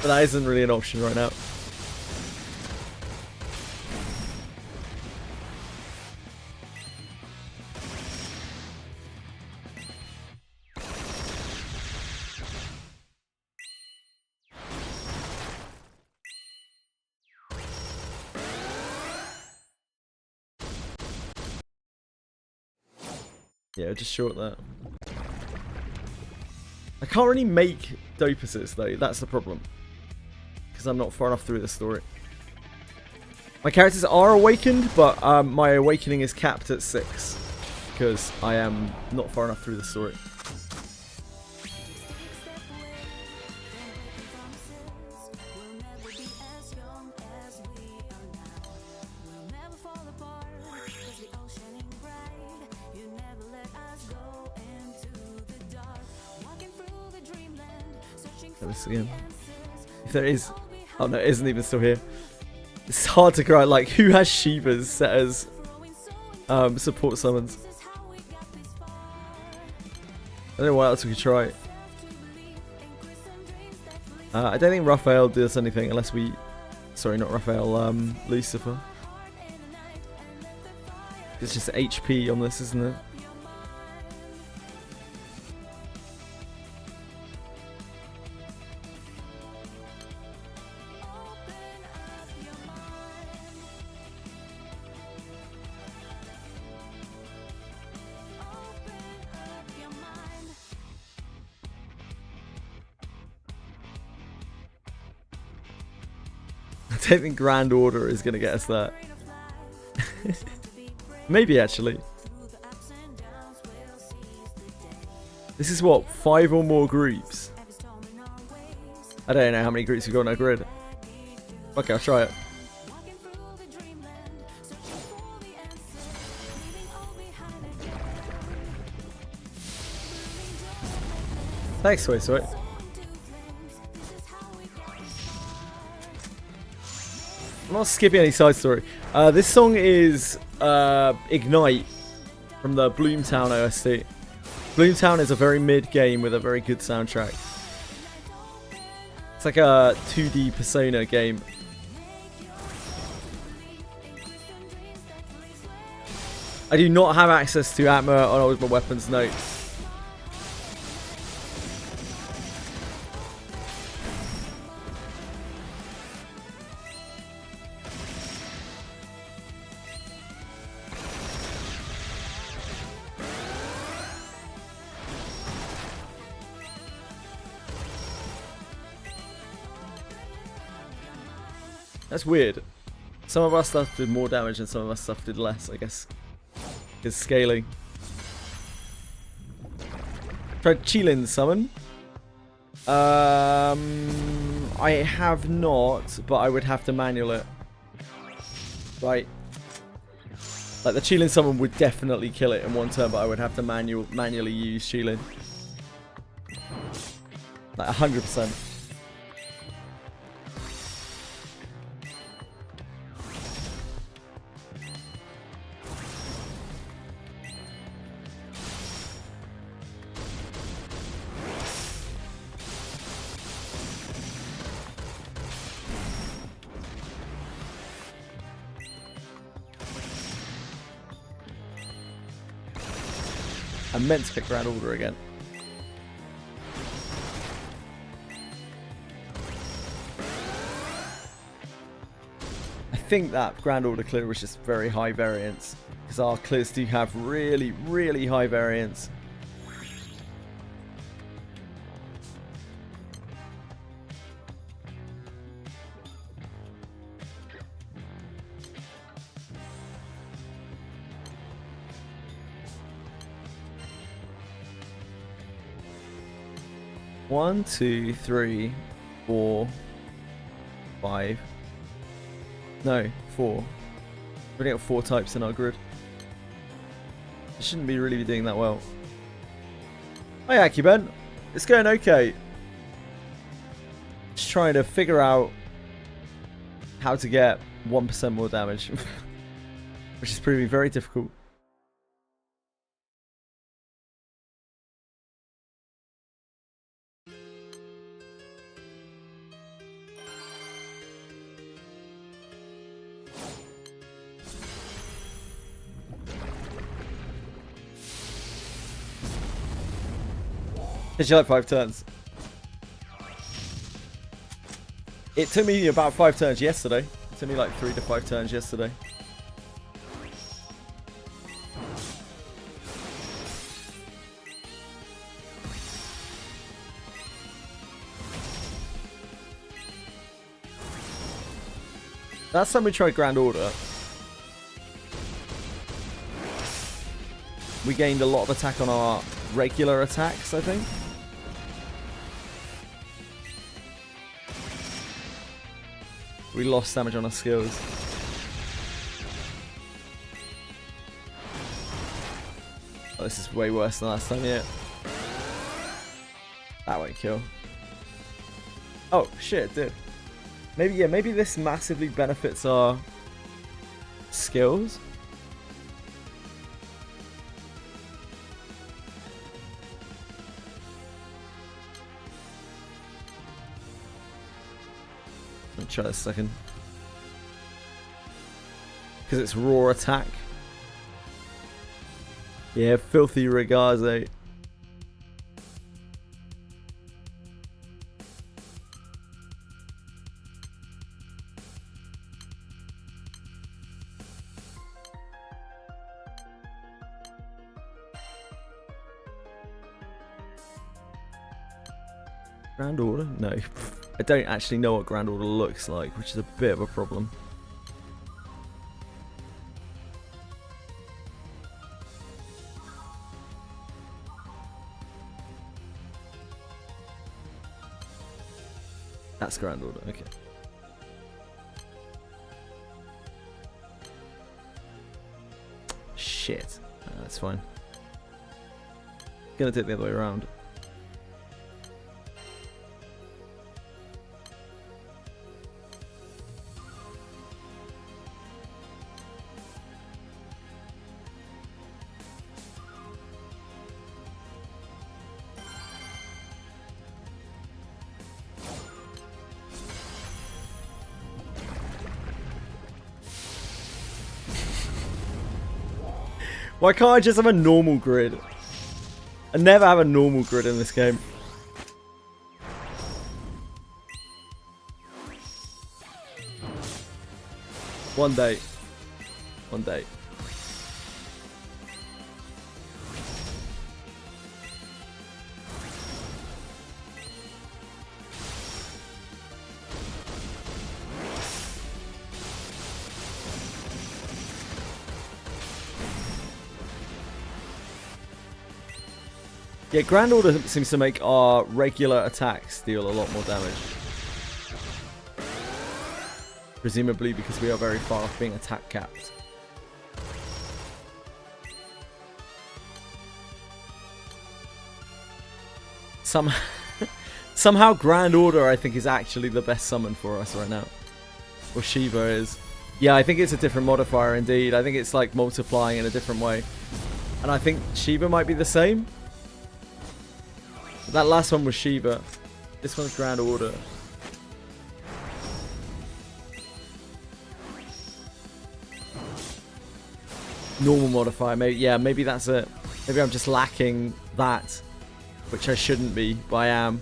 that isn't really an option right now. Yeah, just short that. I can't really make Dopuses though, that's the problem. Because I'm not far enough through the story. My characters are awakened, but my awakening is capped at 6. Because I am not far enough through the story. This again. If there is, oh no, it isn't even still here. It's hard to cry. Like, who has Shivas set as support summons? I don't know what else we could try. I don't think Raphael does anything unless we, sorry, not Raphael, Lucifer. It's just HP on this, isn't it? I don't think Grand Order is going to get us that. Maybe actually. This is what, 5 or more groups? I don't know how many groups we've got on our grid. Okay, I'll try it. Thanks, Sway Sway. I'm not skipping any side story. This song is Ignite from the Bloomtown OST. Bloomtown is a very mid game with a very good soundtrack. It's like a 2D Persona game. I do not have access to Atma on all my weapons, note. That's weird. Some of our stuff did more damage and some of our stuff did less, I guess. It's scaling. Tried Chilin's summon. I have not, but I would have to manual it. Right. Like the Chilin summon would definitely kill it in one turn, but I would have to manually use Chilin. Like 100%. I meant to pick Grand Order again. I think that Grand Order clear was just very high variance, because our clears do have really, really high variance. One, two, three, 4, 5. No, 4. We've only got 4 types in our grid. It shouldn't be really doing that well. Hi Akiben, it's going okay. Just trying to figure out how to get 1% more damage, which is proving very difficult. Did you like 5 turns? It took me about 5 turns yesterday. It took me like 3 to 5 turns yesterday. Last time we tried Grand Order, we gained a lot of attack on our regular attacks, I think. We lost damage on our skills. Oh, this is way worse than last time, yeah. That won't kill. Oh, shit, it did. Maybe, yeah, maybe this massively benefits our skills. Let me try this a second. Because it's raw attack. Yeah, filthy Regazo. Grand Order? No. I don't actually know what Grand Order looks like, which is a bit of a problem. That's Grand Order, okay. Shit. That's fine. Gonna do it the other way around. Why can't I just have a normal grid? I never have a normal grid in this game. One day. One day. Yeah, Grand Order seems to make our regular attacks deal a lot more damage. Presumably because we are very far off being attack capped. Somehow Grand Order, I think, is actually the best summon for us right now. Or Shiva is. Yeah, I think it's a different modifier indeed. I think it's like multiplying in a different way. And I think Shiva might be the same. That last one was Shiva. This one's Grand Order. Normal modifier, maybe. Yeah, maybe that's it. Maybe I'm just lacking that, which I shouldn't be, but I am.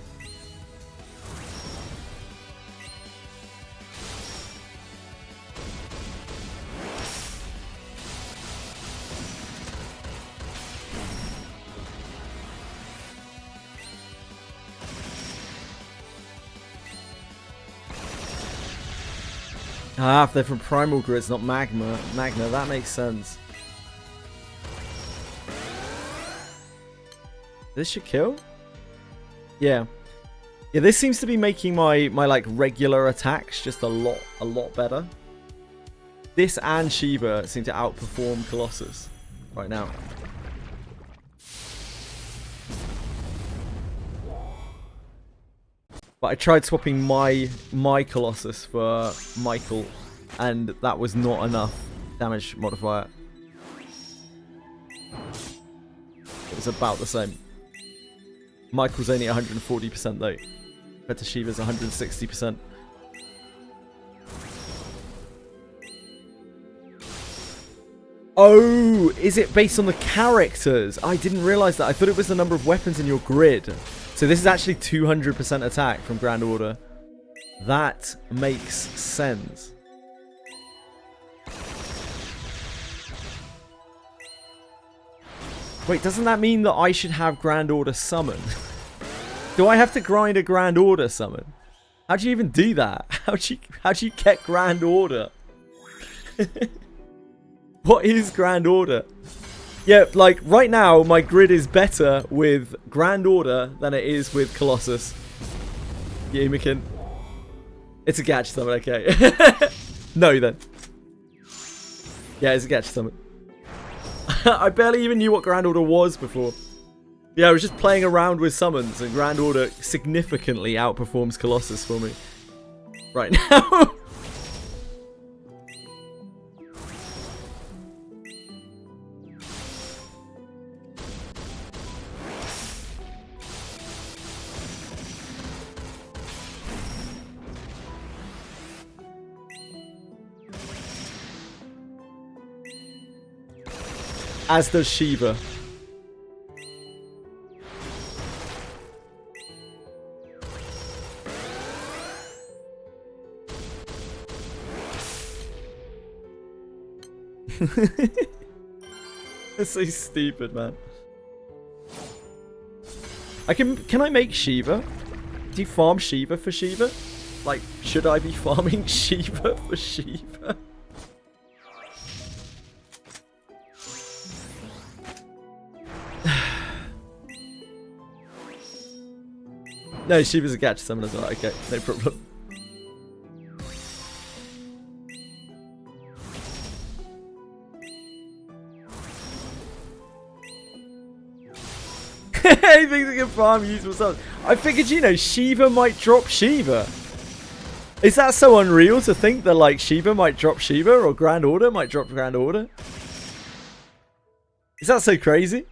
Ah, if they're from Primal Grids, not Magna, that makes sense. This should kill? Yeah. Yeah, this seems to be making my like regular attacks just a lot better. This and Shiva seem to outperform Colossus right now. But I tried swapping my Colossus for Michael, and that was not enough damage modifier. It was about the same. Michael's only 140% though, compared to Shiva's 160%. Oh, is it based on the characters? I didn't realize that. I thought it was the number of weapons in your grid. So this is actually 200% attack from Grand Order. That makes sense. Wait, doesn't that mean that I should have Grand Order summon? Do I have to grind a Grand Order summon? How do you even do that? How do you get Grand Order? What is Grand Order? Yeah, like right now my grid is better with Grand Order than it is with Colossus. Yeah, Umikin. It's a Gadget summon, okay. No then. Yeah, it's a Gadget summon. I barely even knew what Grand Order was before. Yeah, I was just playing around with summons, and Grand Order significantly outperforms Colossus for me right now. As does Shiva. That's so stupid, man. Can I make Shiva? Do you farm Shiva for Shiva? Like, should I be farming Shiva for Shiva? No, Shiva's a Gadget summon as well. Okay, no problem. He thinks he can farm useful summons. I figured, you know, Shiva might drop Shiva. Is that so unreal to think that, like, Shiva might drop Shiva or Grand Order might drop Grand Order? Is that so crazy?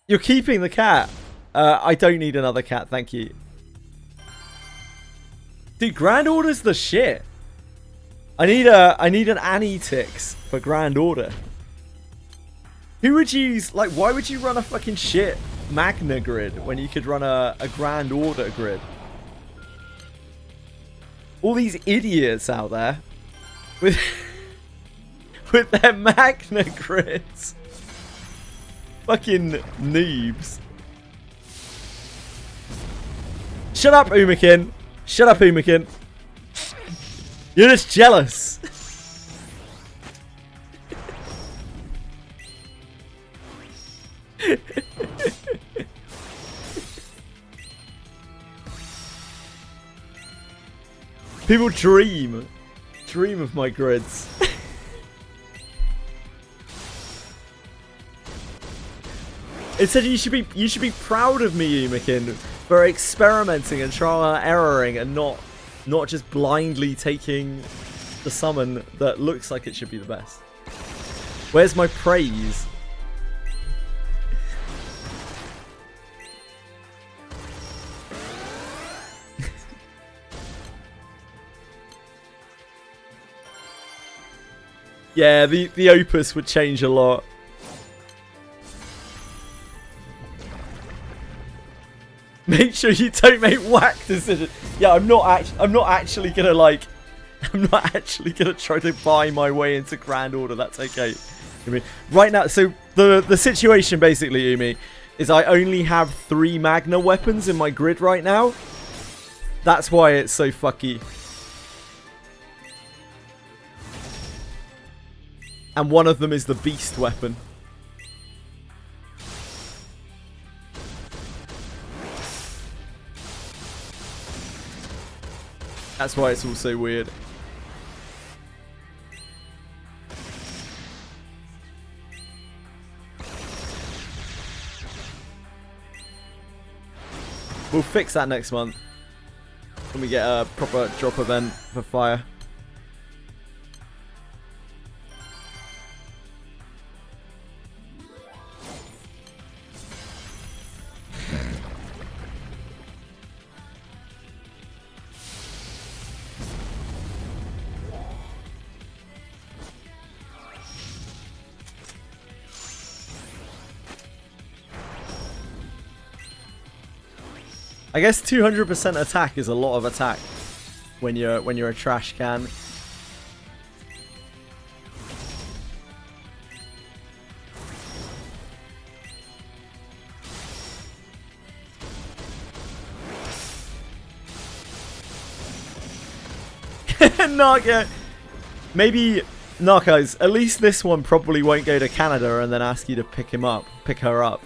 You're keeping the cat. I don't need another cat, thank you. Dude, Grand Order's the shit. I need an Anitix for Grand Order. Who would use, like, why would you run a fucking shit Magna grid when you could run a Grand Order grid? All these idiots out there with with their Magna grids. Fucking noobs. Shut up, Umikin. Shut up, Umikin. You're just jealous. People dream of my grids. It said you should be proud of me, Umikin, for experimenting and trial and erroring and not just blindly taking the summon that looks like it should be the best. Where's my praise? Yeah, the opus would change a lot. Make sure you don't make whack decisions. Yeah, I'm not actually gonna try to buy my way into Grand Order. That's okay. Right now, so the situation basically, Umi, is I only have 3 Magna weapons in my grid right now. That's why it's so fucky. And one of them is the beast weapon. That's why it's all so weird. We'll fix that next month when we get a proper drop event for fire. I guess 200% attack is a lot of attack when you're a trash can. Narca, maybe Narcos. At least this one probably won't go to Canada and then ask you to pick her up.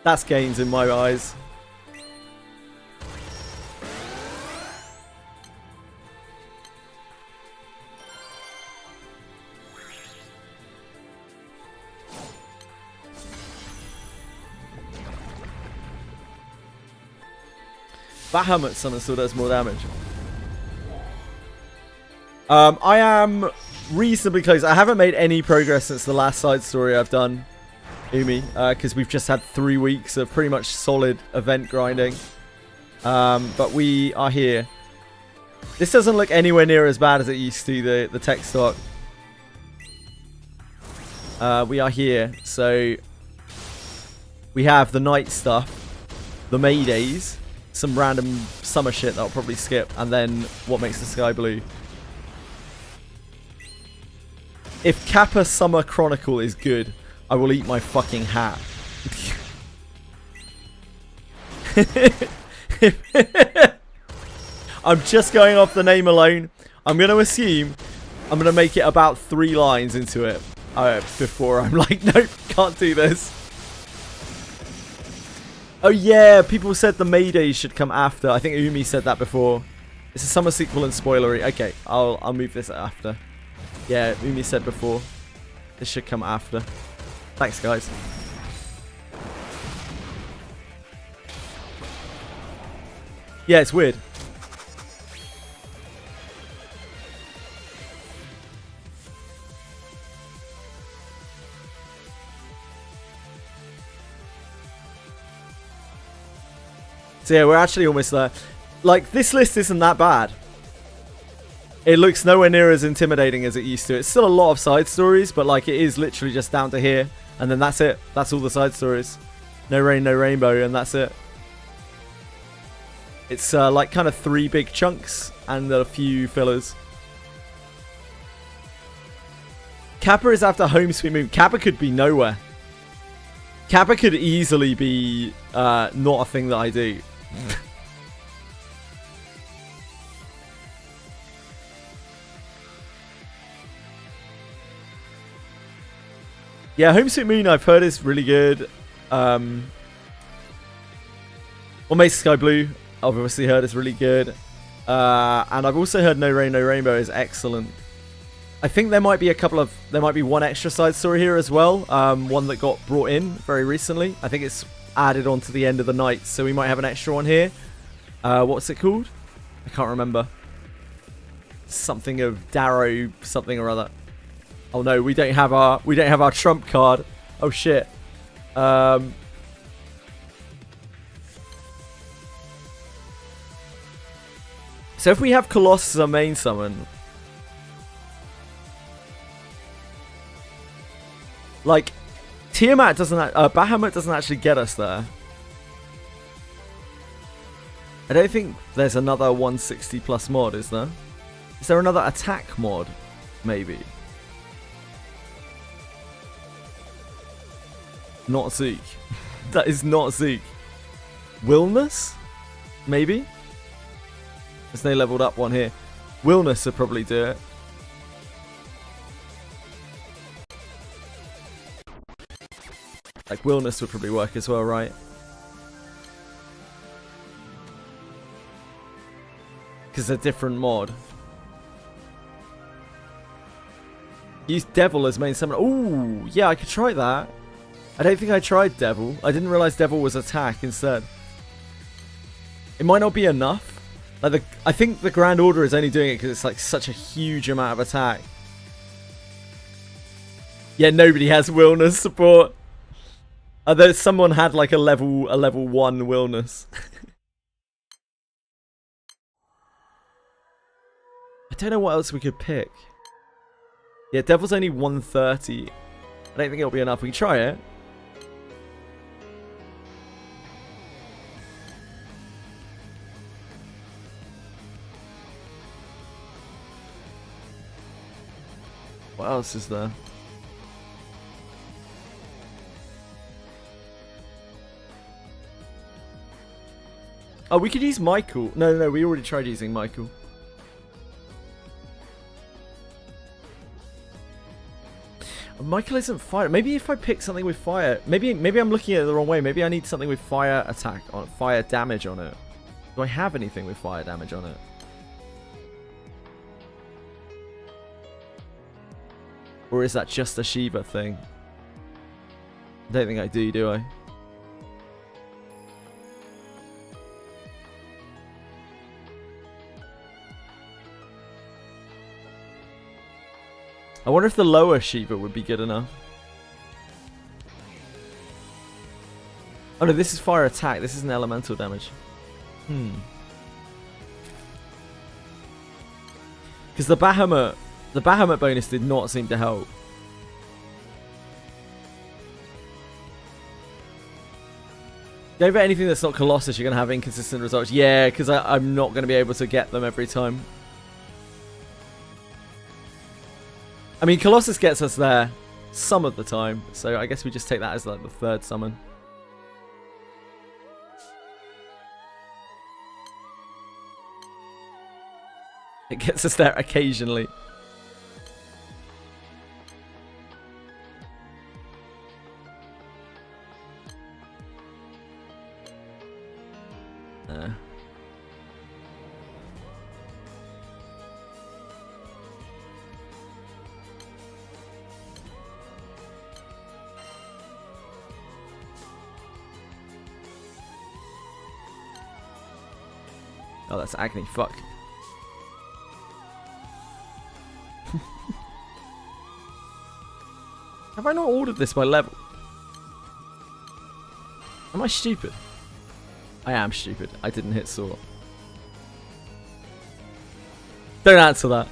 That's gains in my eyes. Bahamut Summon still does more damage. I am reasonably close. I haven't made any progress since the last side story I've done, Umi, because we've just had 3 weeks of pretty much solid event grinding. But we are here. This doesn't look anywhere near as bad as it used to, the tech stock. We are here, so we have the night stuff, the Maydays, some random summer shit that I'll probably skip, and then what makes the sky blue. If Kappa Summer Chronicle is good, I will eat my fucking hat. I'm just going off the name alone. I'm going to assume I'm going to make it about 3 lines into it before I'm like, nope, can't do this. Oh yeah, people said the Maydays should come after. I think Umi said that before. It's a summer sequel and spoilery. Okay, I'll move this after. Yeah, Umi said before. This should come after. Thanks, guys. Yeah, it's weird. So yeah, we're actually almost there. Like, this list isn't that bad. It looks nowhere near as intimidating as it used to. It's still a lot of side stories, but like it is literally just down to here. And then that's it. That's all the side stories. No rain, no rainbow, and that's it. It's like kind of 3 big chunks and a few fillers. Kappa is after Home Sweet Moon. Kappa could be nowhere. Kappa could easily be not a thing that I do. Yeah, Homesuit Moon I've heard is really good. Or Mesa Sky Blue I've obviously heard is really good. And I've also heard No Rain, No Rainbow is excellent. I think there might be one extra side story here as well. One that got brought in very recently. I think it's added on to the end of the night, so we might have an extra one here. What's it called? I can't remember. Something of Darrow, something or other. Oh no, we don't have our trump card. Oh shit. So if we have Colossus as our main summon, like Tiamat doesn't, Bahamut doesn't actually get us there. I don't think there's another 160 plus mod, is there? Is there another attack mod? Maybe. Not Zeke. That is not Zeke. Willness? Maybe? There's no leveled up one here. Willness would probably do it. Like, Willness would probably work as well, right? Because they're different mod. Use Devil as main summon. Ooh, yeah, I could try that. I don't think I tried Devil. I didn't realize Devil was attack instead. It might not be enough. Like I think the Grand Order is only doing it because it's like such a huge amount of attack. Yeah, nobody has Willness support. Although someone had like a level 1 Willness. I don't know what else we could pick. Yeah, Devil's only 130. I don't think it'll be enough. We can try it. What else is there? Oh, we could use Michael. No, we already tried using Michael. Michael isn't fire. Maybe if I pick something with fire, maybe I'm looking at it the wrong way. Maybe I need something with fire attack on fire damage on it. Do I have anything with fire damage on it? Or is that just a Shiva thing? I don't think I do I? I wonder if the lower Shiva would be good enough. Oh no, this is fire attack. This isn't elemental damage. Because the Bahamut bonus did not seem to help. Go for anything that's not Colossus, you're going to have inconsistent results. Yeah, because I'm not going to be able to get them every time. I mean, Colossus gets us there some of the time, so I guess we just take that as like the third summon. It gets us there occasionally. Oh, that's Agni. Fuck. Have I not ordered this by level? Am I stupid? I am stupid. I didn't hit Saw. Don't answer that.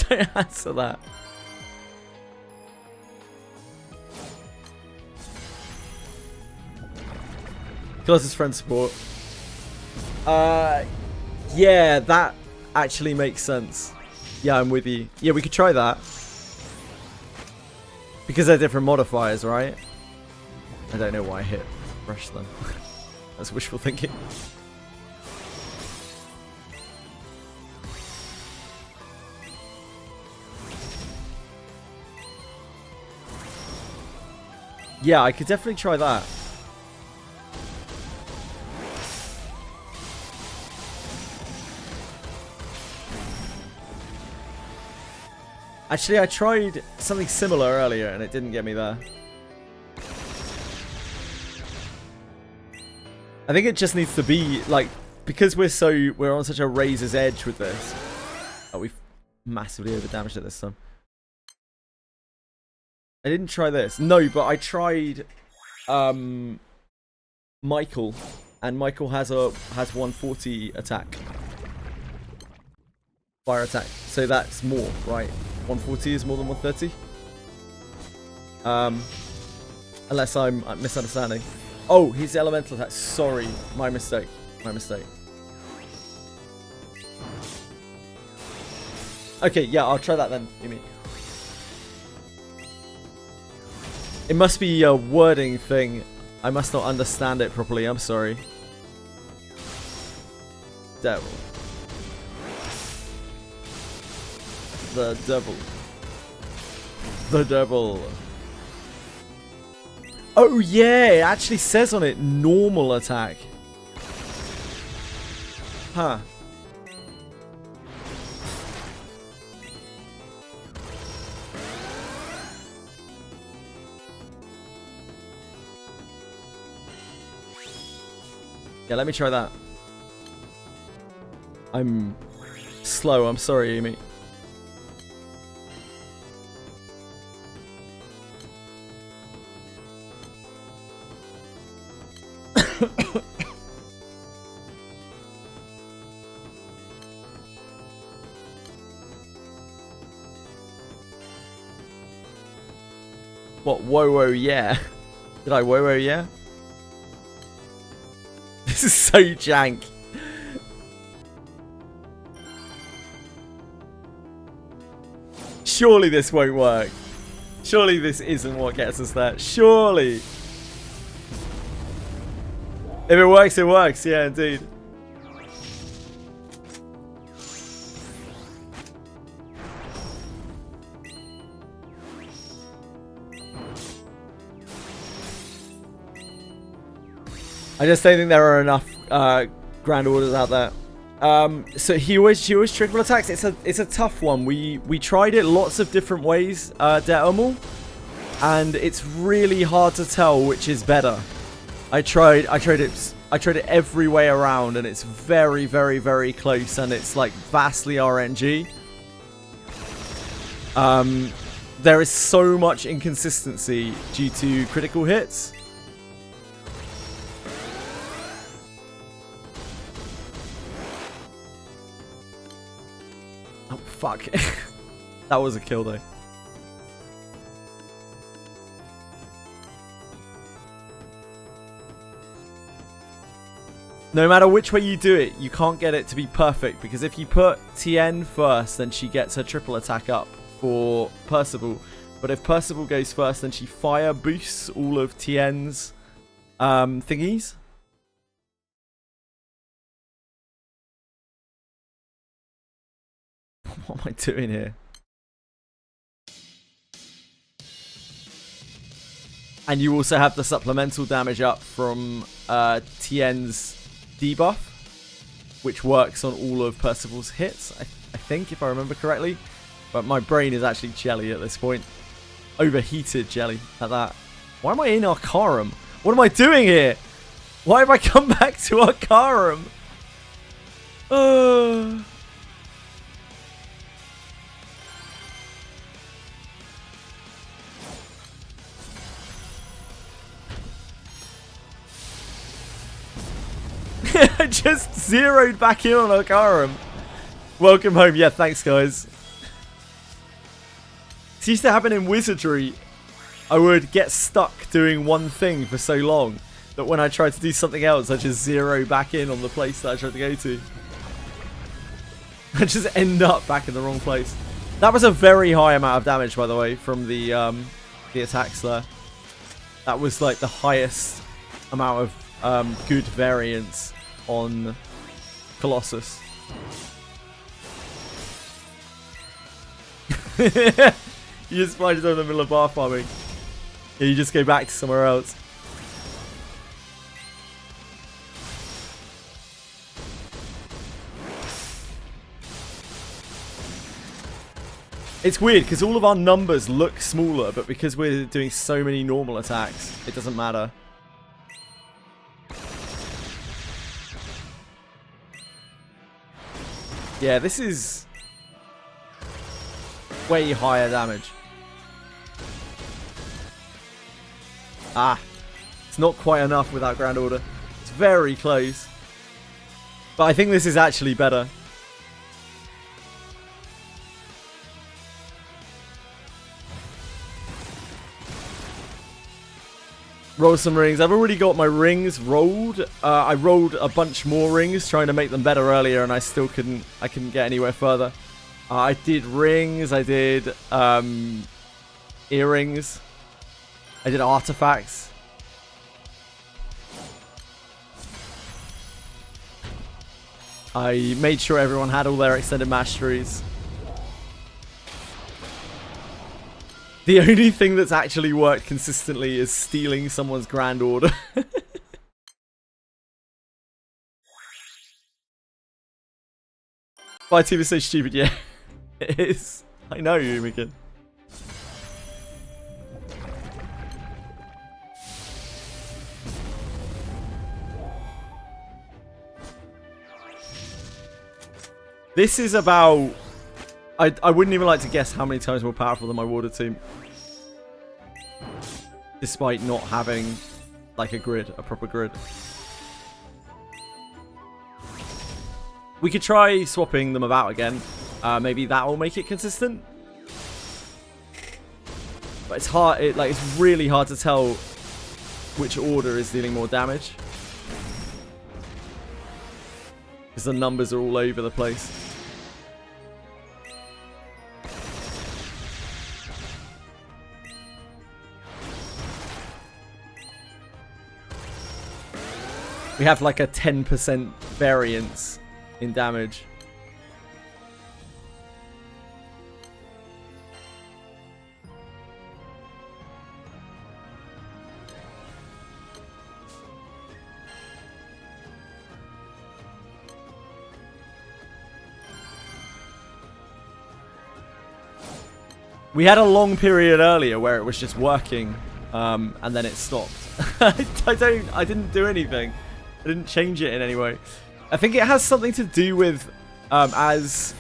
Don't answer that. Colossus friend support. Yeah, that actually makes sense. Yeah, I'm with you. Yeah, we could try that. Because they're different modifiers, right? I don't know why I hit refresh them. That's wishful thinking. Yeah, I could definitely try that. Actually, I tried something similar earlier and it didn't get me there. I think it just needs to be, like, because we're on such a razor's edge with this. Oh, we've massively overdamaged it this time. I didn't try this. No, but I tried Michael, and Michael has 140 attack. Fire attack. So that's more, right? 140 is more than 130? Unless I'm misunderstanding. Oh, he's elemental attack. Sorry, my mistake. My mistake. Okay, yeah, I'll try that then, you mean. It must be a wording thing. I must not understand it properly. I'm sorry. Devil. The devil. The devil. Oh yeah, it actually says on it normal attack. Huh. Yeah, let me try that. I'm slow, I'm sorry, Amy. What? Whoa, yeah. Did I whoa, yeah? This is so jank. Surely this won't work. Surely this isn't what gets us there. Surely. If it works, it works. Yeah, indeed. I just don't think there are enough Grand Orders out there. So she always triple attacks. It's a tough one. We tried it lots of different ways, Der Omel, and it's really hard to tell which is better. I tried it every way around, and it's very, very, very close, and it's like vastly RNG. There is so much inconsistency due to critical hits. Oh, fuck. That was a kill, though. No matter which way you do it, you can't get it to be perfect, because if you put Tien first, then she gets her triple attack up for Percival. But if Percival goes first, then she fire boosts all of Tien's thingies. What am I doing here? And you also have the supplemental damage up from Tien's debuff, which works on all of Percival's hits, I think, if I remember correctly. But my brain is actually jelly at this point. Overheated jelly at that. Why am I in Arcarum? What am I doing here? Why have I come back to Arcarum? I just zeroed back in on Arcarum. Welcome home. Yeah, thanks, guys. It used to happen in Wizardry. I would get stuck doing one thing for so long that when I tried to do something else, I just zero back in on the place that I tried to go to. I just end up back in the wrong place. That was a very high amount of damage, by the way, from the attacks there. That was like the highest amount of good variance on Colossus. You just find yourself in the middle of bar farming. Yeah, you just go back to somewhere else. It's weird because all of our numbers look smaller, but because we're doing so many normal attacks, it doesn't matter. Yeah, this is way higher damage. Ah, it's not quite enough without Grand Order. It's very close. But I think this is actually better. Roll some rings. I've already got my rings rolled. I rolled a bunch more rings trying to make them better earlier, and I still couldn't get anywhere further. I did rings. I did earrings. I did artifacts. I made sure everyone had all their extended masteries. The only thing that's actually worked consistently is stealing someone's Grand Order. My team is so stupid, yeah. It is. I know, Yumikin. This is about... I wouldn't even like to guess how many times more powerful than my water team. Despite not having, like, a proper grid. We could try swapping them about again. Maybe that will make it consistent. But it's hard, it's really hard to tell which order is dealing more damage. Because the numbers are all over the place. We have like a 10% variance in damage. We had a long period earlier where it was just working, and then it stopped. I didn't do anything. I didn't change it in any way. I think it has something to do with, as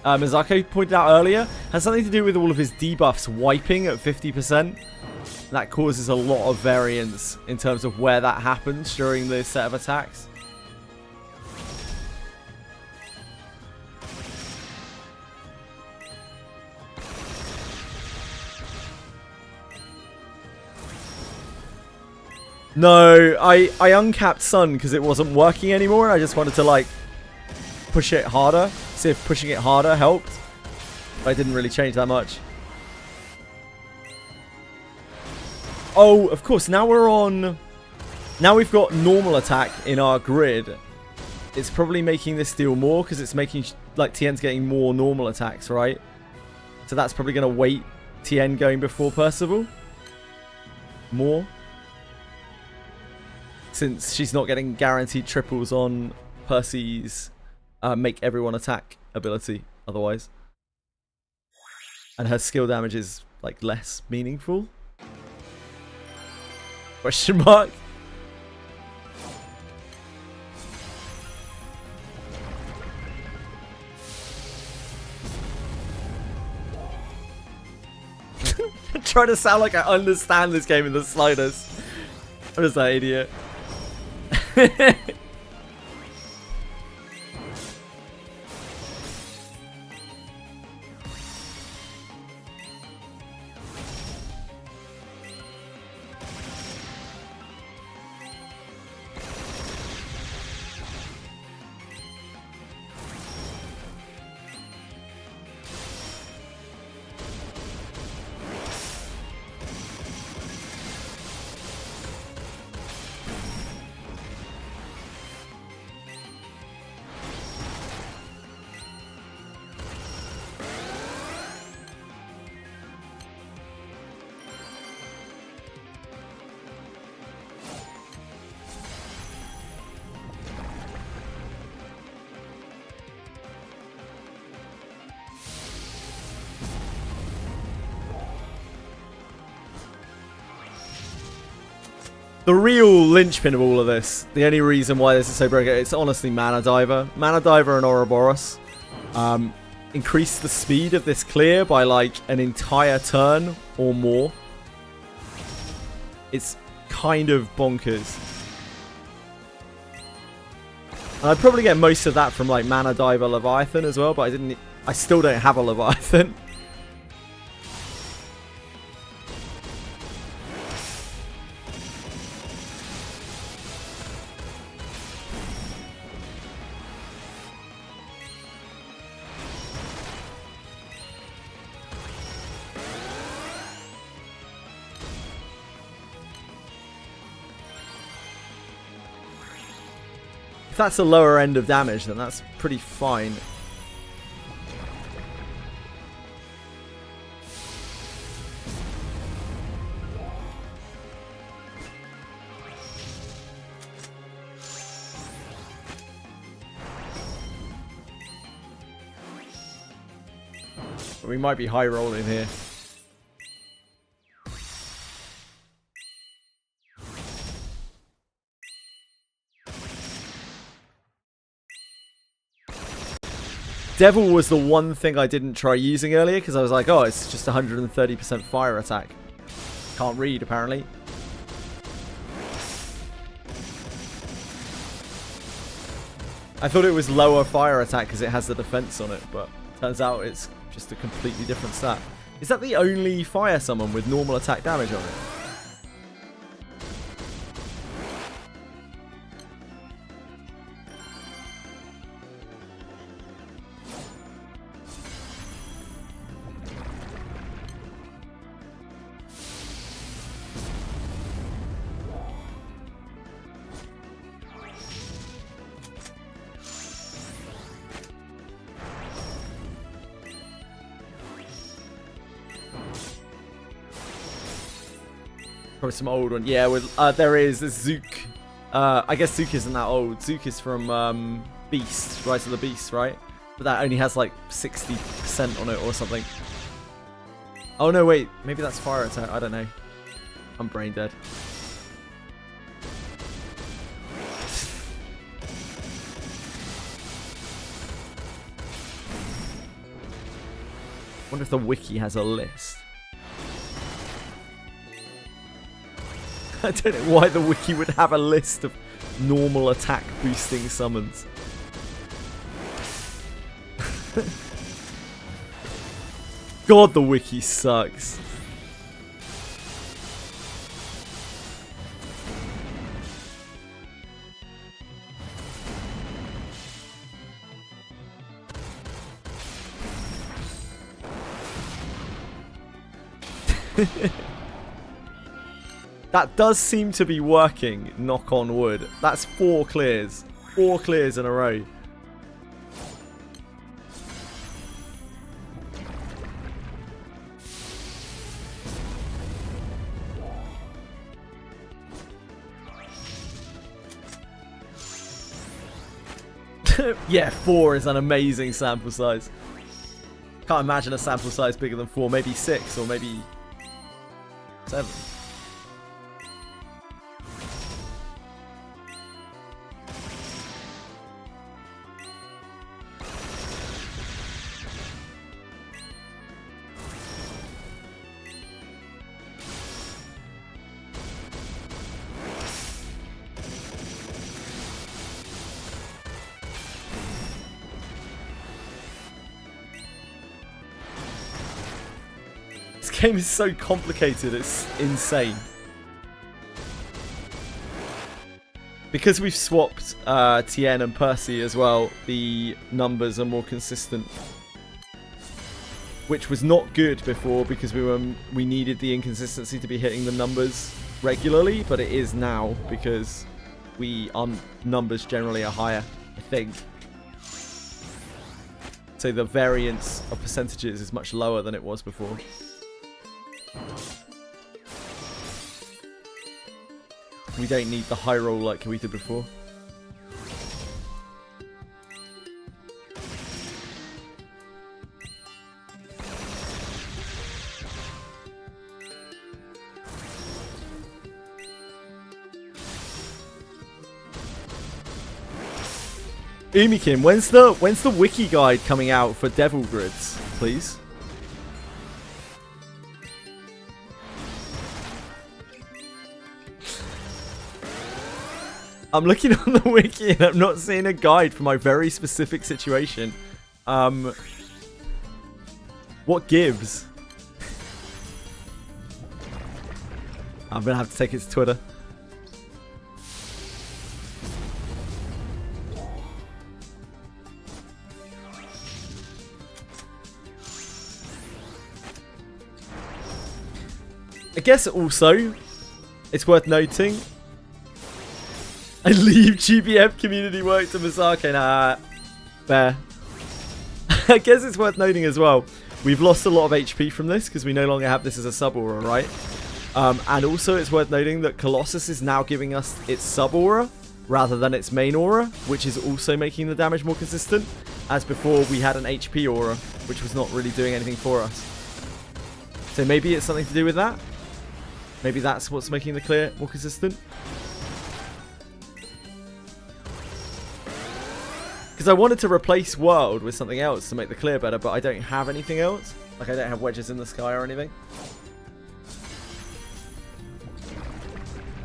Mizako pointed out earlier, has something to do with all of his debuffs wiping at 50%. That causes a lot of variance in terms of where that happens during the set of attacks. No, I uncapped Sun because it wasn't working anymore, and I just wanted to, like, push it harder. See if pushing it harder helped. But I didn't really change that much. Oh, of course, now we're on... Now we've got normal attack in our grid. It's probably making this deal more because it's making, like, Tien's getting more normal attacks, right? So that's probably going to weight Tien going before Percival more. Since she's not getting guaranteed triples on Percy's make everyone attack ability otherwise. And her skill damage is, like, less meaningful. Question mark? I'm trying to sound like I understand this game in the slightest. I'm just that idiot. The real linchpin of all of this, the only reason why this is so broken, it's honestly Mana Diver. Mana Diver and Ouroboros increase the speed of this clear by like an entire turn or more. It's kind of bonkers. And I'd probably get most of that from like Mana Diver Leviathan as well, but I still don't have a Leviathan. If that's the lower end of damage, then that's pretty fine. But we might be high rolling here. Devil was the one thing I didn't try using earlier because I was like, oh, it's just 130% fire attack. Can't read, apparently. I thought it was lower fire attack because it has the defense on it, but turns out it's just a completely different stat. Is that the only fire summon with normal attack damage on it? Probably some old one. Yeah, with there is this Zook. I guess Zook isn't that old. Zook is from Beast, Rise of the Beast, right? But that only has like 60% on it or something. Oh no, wait. Maybe that's fire attack. I don't know. I'm brain dead. Wonder if the wiki has a list. I don't know why the wiki would have a list of normal attack boosting summons. God, the wiki sucks. That does seem to be working, knock on wood. That's 4 clears. 4 clears in a row. Yeah, 4 is an amazing sample size. Can't imagine a sample size bigger than 4. Maybe 6 or maybe 7. This game is so complicated, it's insane. Because we've swapped Tien and Percy as well, the numbers are more consistent. Which was not good before because we needed the inconsistency to be hitting the numbers regularly, but it is now because our numbers generally are higher, I think. So the variance of percentages is much lower than it was before. We don't need the high roll like we did before. Umikin, when's the wiki guide coming out for Devil Grids, please? I'm looking on the wiki and I'm not seeing a guide for my very specific situation. What gives? I'm gonna have to take it to Twitter. I guess also, it's worth noting, I leave GBM community work to Misake. Nah, fair. I guess it's worth noting as well, we've lost a lot of HP from this because we no longer have this as a sub-aura, right? And also it's worth noting that Colossus is now giving us its sub-aura rather than its main aura, which is also making the damage more consistent, as before we had an HP aura, which was not really doing anything for us. So maybe it's something to do with that? Maybe that's what's making the clear more consistent? Because I wanted to replace World with something else to make the clear better, but I don't have anything else. Like I don't have Wedges in the Sky or anything.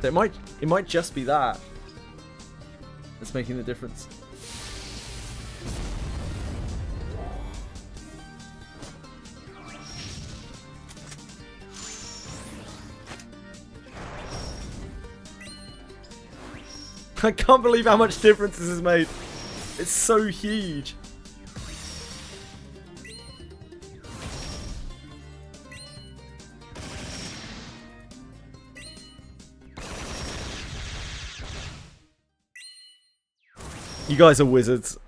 So it might just be that that's making the difference. I can't believe how much difference this has made. It's so huge. You guys are wizards.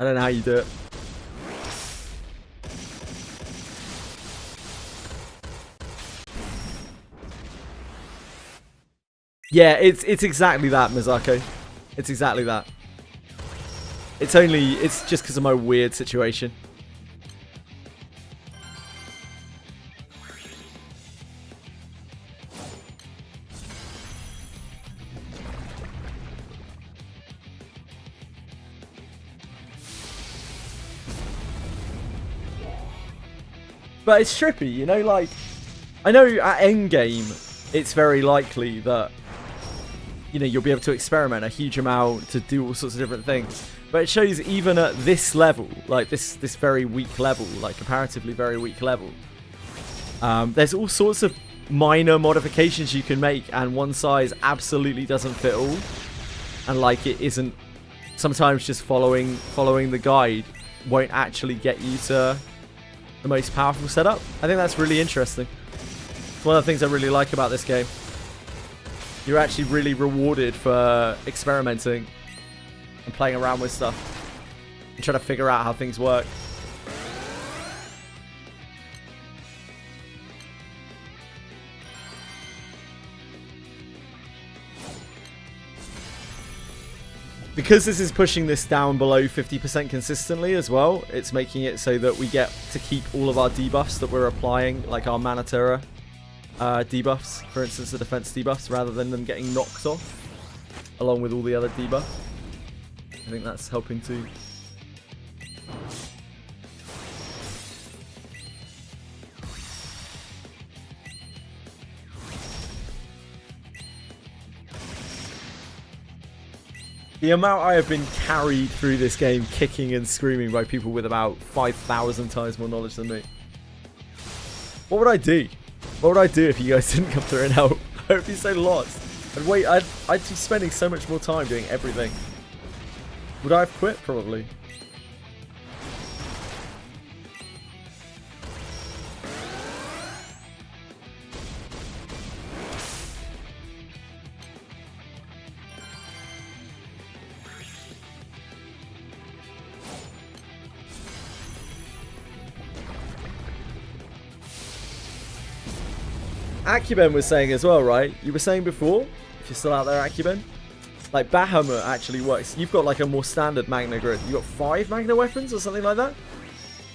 I don't know how you do it. Yeah, it's exactly that, Mizako. It's exactly that. It's just because of my weird situation. But it's trippy, you know, like, I know at endgame, it's very likely that, you know, you'll be able to experiment a huge amount to do all sorts of different things. But it shows even at this level, like this very weak level, like comparatively very weak level, there's all sorts of minor modifications you can make, and one size absolutely doesn't fit all. And like it isn't, sometimes just following the guide won't actually get you to the most powerful setup. I think that's really interesting. It's one of the things I really like about this game. You're actually really rewarded for experimenting and playing around with stuff and trying to figure out how things work. Because this is pushing this down below 50% consistently as well, it's making it so that we get to keep all of our debuffs that we're applying, like our Manatera debuffs, for instance, the defense debuffs, rather than them getting knocked off, along with all the other debuffs. I think that's helping too. The amount I have been carried through this game kicking and screaming by people with about 5,000 times more knowledge than me. What would I do? What would I do if you guys didn't come through and help? I would be so lost. I'd be spending so much more time doing everything. Would I have quit? Probably. Acuben was saying as well, right? You were saying before, if you're still out there, Acuben, like Bahamut actually works. You've got like a more standard Magna grid. You got 5 Magna weapons or something like that,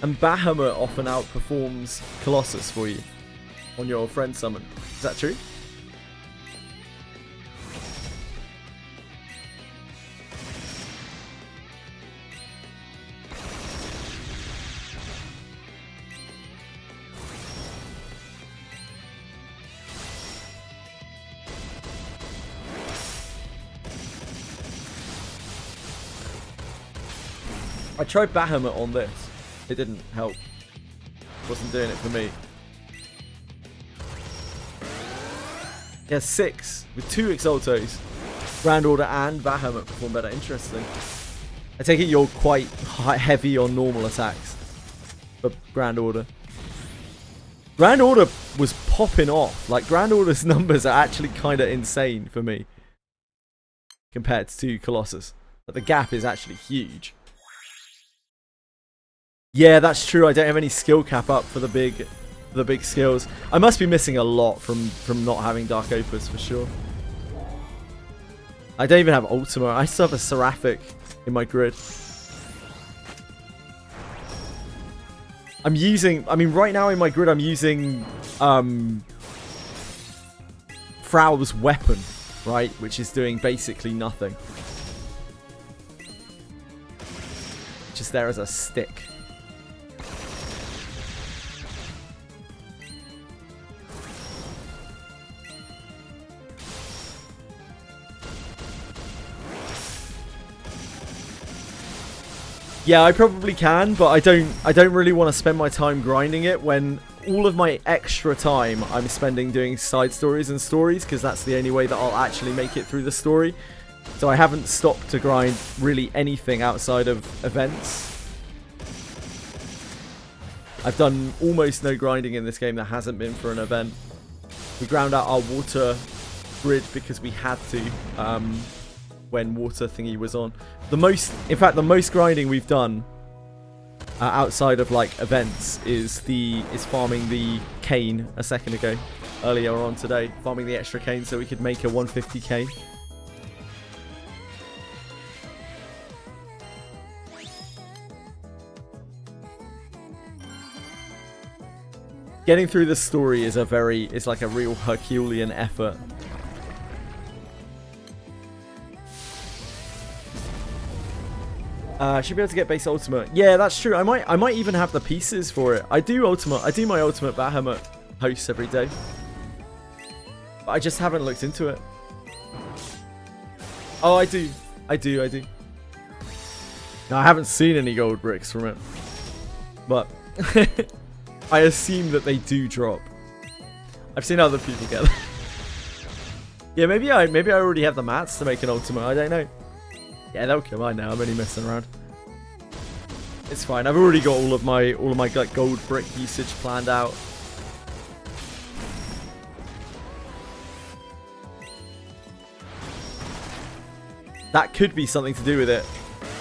and Bahamut often outperforms Colossus for you on your friend summon. Is that true? I tried Bahamut on this. It didn't help. Wasn't doing it for me. Yeah, 6 with 2 Exaltos. Grand Order and Bahamut perform better. Interesting. I take it you're quite heavy on normal attacks for Grand Order. Grand Order was popping off. Like, Grand Order's numbers are actually kind of insane for me compared to Colossus. But the gap is actually huge. Yeah, that's true. I don't have any skill cap up for the big skills. I must be missing a lot from not having Dark Opus for sure. I don't even have Ultima. I still have a Seraphic in my grid. I'm using, I mean, right now in my grid I'm using Frau's weapon, right, which is doing basically nothing. Just there as a stick. Yeah, I probably can, but I don't really want to spend my time grinding it when all of my extra time I'm spending doing side stories and stories, because that's the only way that I'll actually make it through the story. So I haven't stopped to grind really anything outside of events. I've done almost no grinding in this game that hasn't been for an event. We ground out our water grid because we had to when water thingy was on. In fact, the most grinding we've done outside of like events is farming the cane a second ago, earlier on today, farming the extra cane so we could make a 150k. Getting through the story is like a real Herculean effort. Should be able to get base Ultimate. Yeah, that's true. I might even have the pieces for it. I do my Ultimate Bahamut hosts every day. But I just haven't looked into it. Oh, I do. No, I haven't seen any gold bricks from it. But I assume that they do drop. I've seen other people get them. Yeah, maybe I already have the mats to make an Ultimate. I don't know. Yeah, they'll come on now. I'm only messing around. It's fine. I've already got all of my like gold brick usage planned out. That could be something to do with it.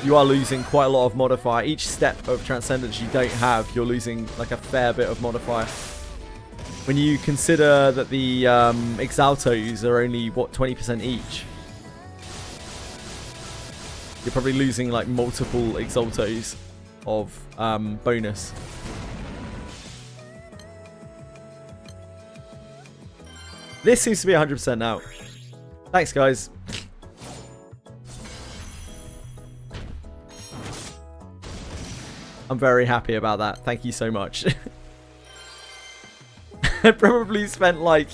You are losing quite a lot of modifier. Each step of Transcendence you don't have, you're losing like a fair bit of modifier. When you consider that the Exaltos are only, what, 20% each. You're probably losing like multiple Exaltos of bonus. This seems to be 100% now. Thanks, guys. I'm very happy about that. Thank you so much. I probably spent like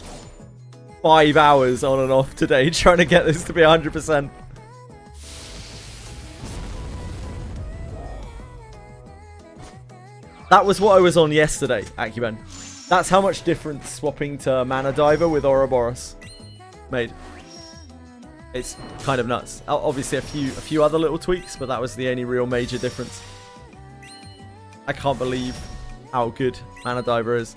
5 hours on and off today trying to get this to be 100%. That was what I was on yesterday, Acuben. That's how much difference swapping to Mana Diver with Ouroboros made. It's kind of nuts. Obviously a few other little tweaks, but that was the only real major difference. I can't believe how good Mana Diver is.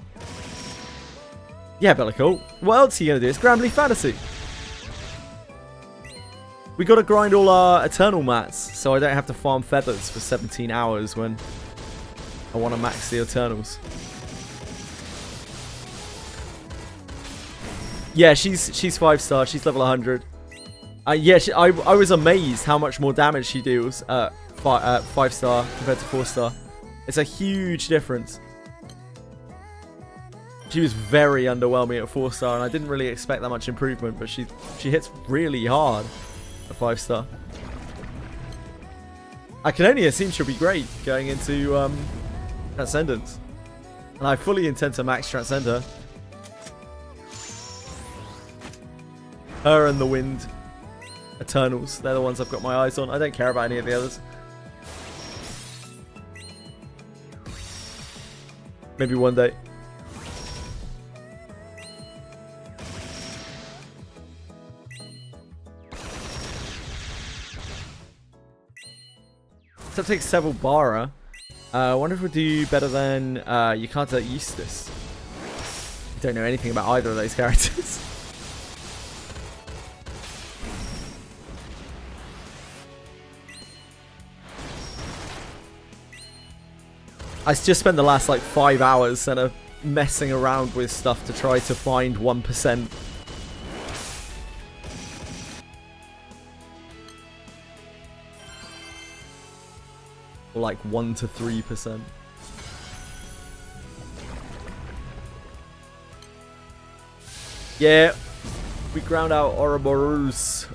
Yeah, Bellicle. What else are you going to do? It's Granblue Fantasy. We got to grind all our Eternal mats, so I don't have to farm feathers for 17 hours when I want to max the Eternals. Yeah, she's 5-star. She's level 100. Yeah, I was amazed how much more damage she deals at 5-star compared to 4-star. It's a huge difference. She was very underwhelming at 4-star, and I didn't really expect that much improvement, but she hits really hard at 5-star. I can only assume she'll be great going into Transcendence. And I fully intend to max Transcend her. Her and the Wind Eternals, they're the ones I've got my eyes on. I don't care about any of the others. Maybe one day. So it takes several Bara. I wonder if we'll do better than Yukata Eustace. I don't know anything about either of those characters. I just spent the last like 5 hours messing around with stuff to try to find 1%. Or like 1 to 3%. Yeah, we ground out Ouroboros.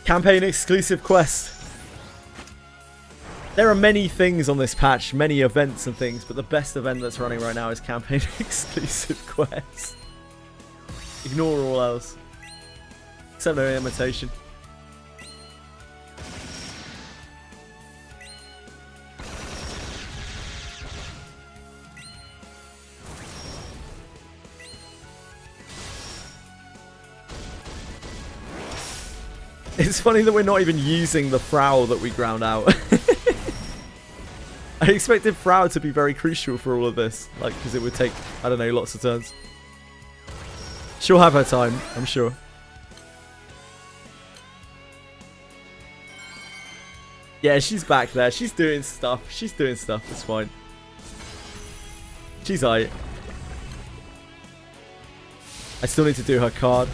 Campaign exclusive quest. There are many things on this patch, many events and things, but the best event that's running right now is campaign exclusive quest. Ignore all else. Except no imitation. It's funny that we're not even using the Frau that we ground out. I expected Frau to be very crucial for all of this, like, because it would take, I don't know, lots of turns. She'll have her time, I'm sure. Yeah, she's back there. She's doing stuff. She's doing stuff. It's fine. She's alright. I still need to do her card.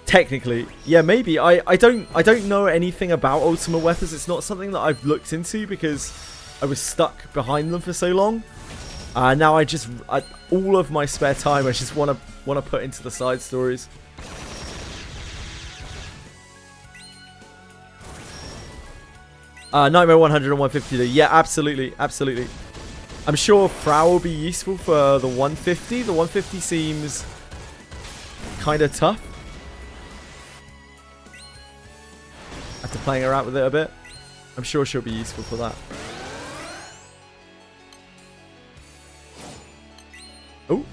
Technically, yeah, maybe. I don't know anything about Ultimate Weapons. It's not something that I've looked into because I was stuck behind them for so long. Now all of my spare time I just want to put into the side stories. Nightmare 100 and 150. Yeah, absolutely, absolutely. I'm sure Frau will be useful for the 150. The 150 seems kind of tough. After playing around with it a bit, I'm sure she'll be useful for that. Oh.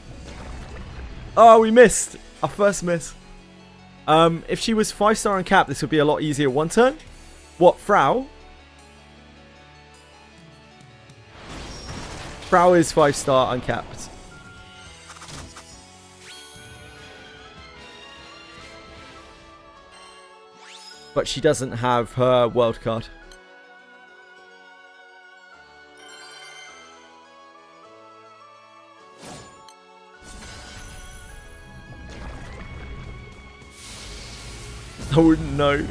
Oh, we missed. Our first miss. If she was 5-star uncapped, this would be a lot easier one turn. What, Frau? Frau is 5-star uncapped. But she doesn't have her world card. I wouldn't know.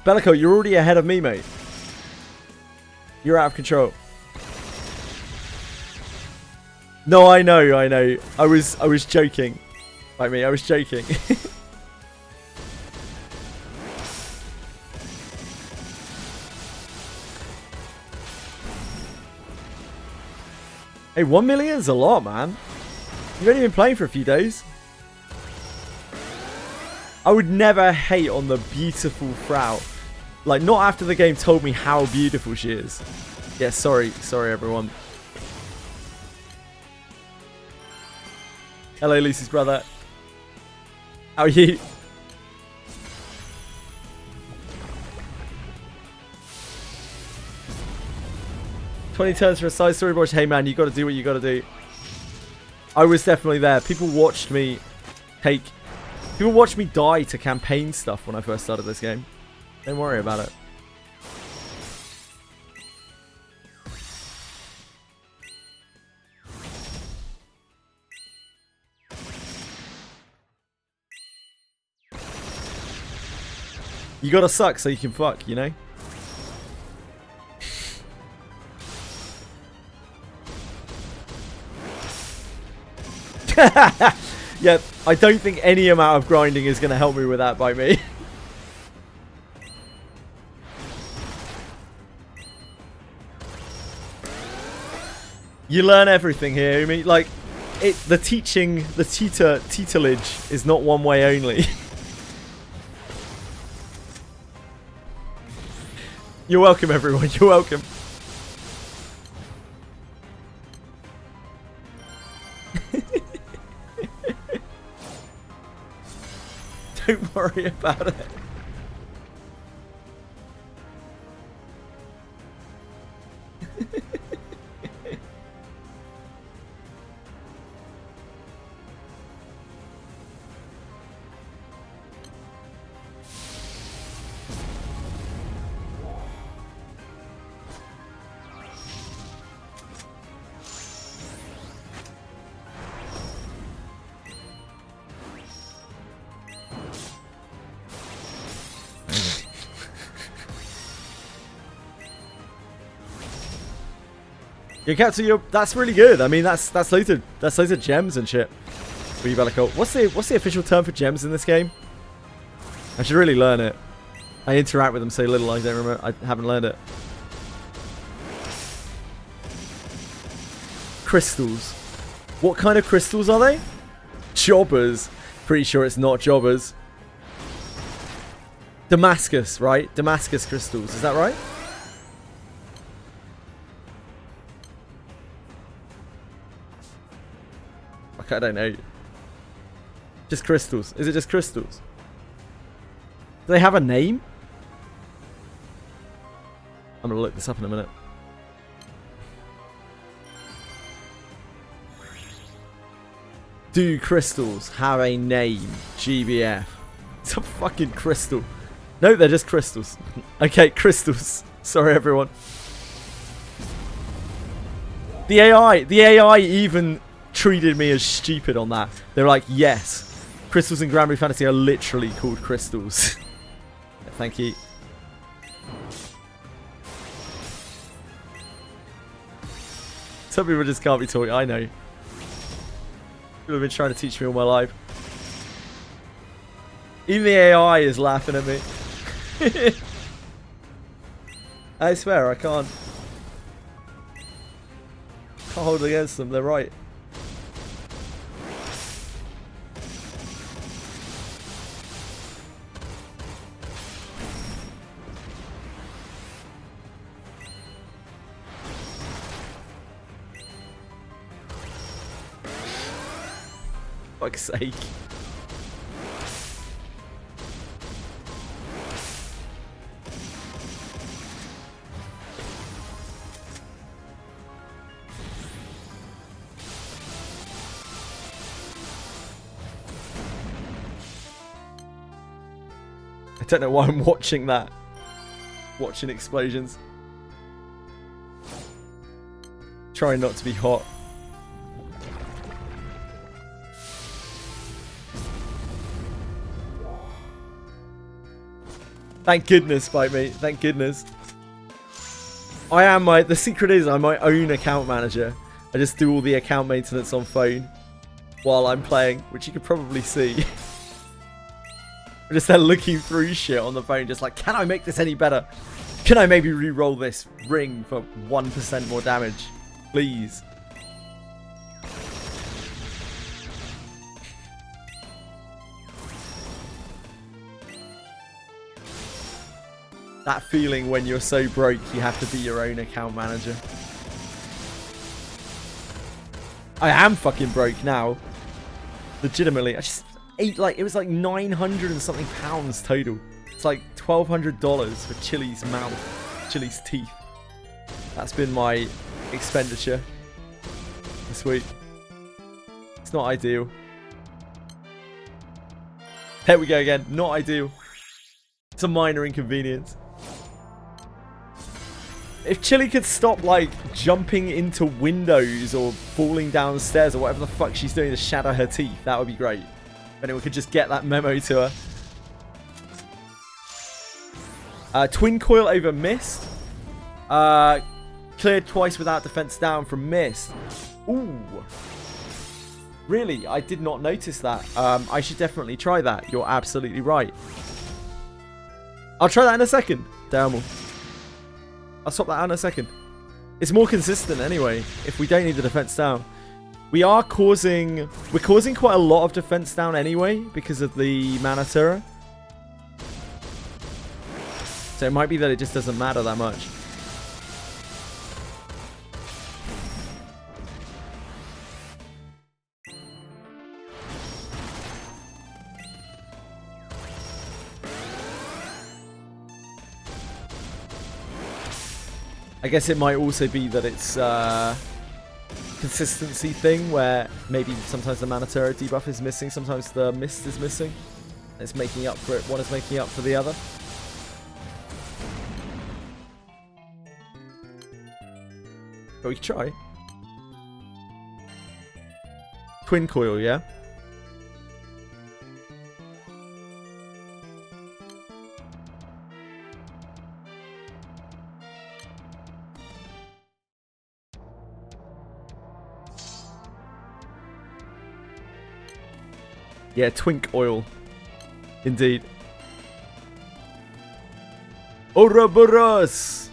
Bellico, you're already ahead of me, mate. You're out of control. No, I know. I was joking. Like me, I was joking. Hey, 1 million is a lot, man. You've only been playing for a few days. I would never hate on the beautiful Frau. Like, not after the game told me how beautiful she is. Yeah, sorry everyone. Hello, Lucy's brother. How are you? "20 turns for a side story watch." Hey man, you got to do what you got to do. I was definitely there. People watched me die to campaign stuff when I first started this game. Don't worry about it. You gotta suck so you can fuck, you know? Yeah, I don't think any amount of grinding is going to help me with that by me. You learn everything here, Umi. Like, the teaching, the tutelage is not one way only. You're welcome, everyone. You're welcome. Don't worry about it. Your Katsu, that's really good. I mean, that's loads of gems and shit. What's the official term for gems in this game? I should really learn it. I interact with them so little. I don't remember. I haven't learned it. Crystals. What kind of crystals are they? Jobbers. Pretty sure it's not jobbers. Damascus, right? Damascus crystals. Is that right? I don't know. Just crystals. Is it just crystals? Do they have a name? I'm gonna look this up in a minute. Do crystals have a name? GBF. It's a fucking crystal. No, they're just crystals. Okay, crystals. Sorry, everyone. The AI even treated me as stupid on that. They're like, yes, crystals in Granblue Fantasy are literally called crystals. Thank you. Some people just can't be talking. I know. People have been trying to teach me all my life. Even the AI is laughing at me. I swear, I can't hold against them. They're right. Fuck's sake. I don't know why I'm watching that. Watching explosions. Trying not to be hot. Thank goodness, Bite Me. Thank goodness. The secret is I'm my own account manager. I just do all the account maintenance on phone while I'm playing, which you could probably see. I'm just there looking through shit on the phone, just like, can I make this any better? Can I maybe re-roll this ring for 1% more damage? Please. That feeling when you're so broke you have to be your own account manager. I am fucking broke now. Legitimately. I just ate it was like 900 and something pounds total. It's like $1,200 for Chili's mouth. Chili's teeth. That's been my expenditure this week. It's not ideal. There we go again. Not ideal. It's a minor inconvenience. If Chili could stop, jumping into windows or falling downstairs or whatever the fuck she's doing to shatter her teeth, that would be great. If anyone could just get that memo to her. Twin coil over Mist. Cleared twice without defense down from Mist. Ooh. Really? I did not notice that. I should definitely try that. You're absolutely right. I'll try that in a second. Damn. I'll swap that out in a second. It's more consistent anyway, if we don't need the defense down. We're causing quite a lot of defense down anyway, because of the Manatira. So it might be that it just doesn't matter that much. I guess it might also be that it's consistency thing where maybe sometimes the Manatira debuff is missing, sometimes the mist is missing. It's making up for it. One is making up for the other. But we can try. Twin coil, yeah? Yeah, twink oil. Indeed. Ouroboros!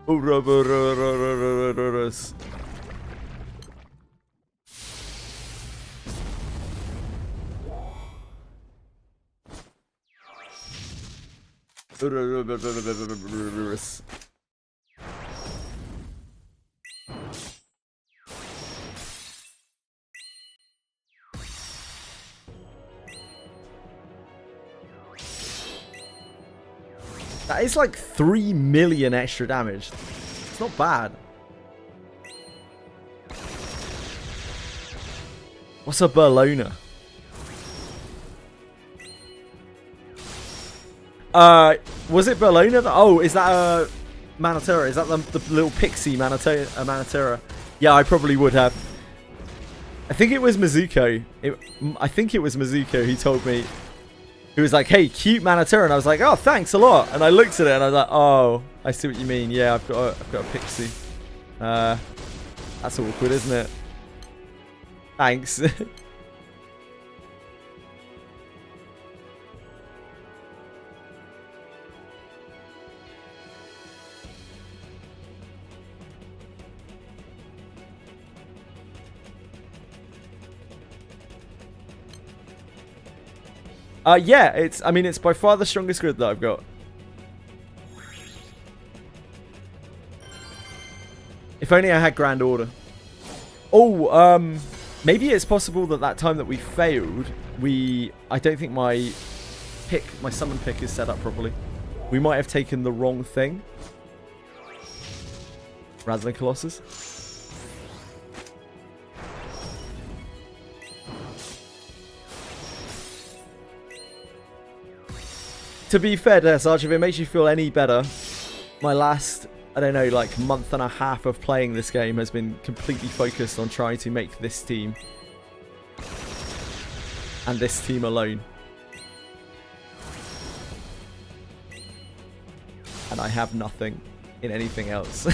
Ouroboros. Ouroboros. That is like 3 million extra damage. It's not bad. What's a Berlona? Was it Berlona? Oh, is that a Manatira? Is that the little pixie Manatira? Yeah, I probably would have. I think it was Mizuko. I think it was Mizuko who told me. He was like, hey, cute Manatira. And I was like, oh, thanks a lot. And I looked at it and I was like, oh, I see what you mean. Yeah, I've got a pixie. That's awkward, isn't it? Thanks. Yeah, it's by far the strongest grid that I've got. If only I had Grand Order. Oh, maybe it's possible that time that we failed, I don't think my summon pick is set up properly. We might have taken the wrong thing. Rattling Colossus. To be fair, Sarge, if it makes you feel any better, my last, I don't know, like month and a half of playing this game has been completely focused on trying to make this team. And this team alone. And I have nothing in anything else.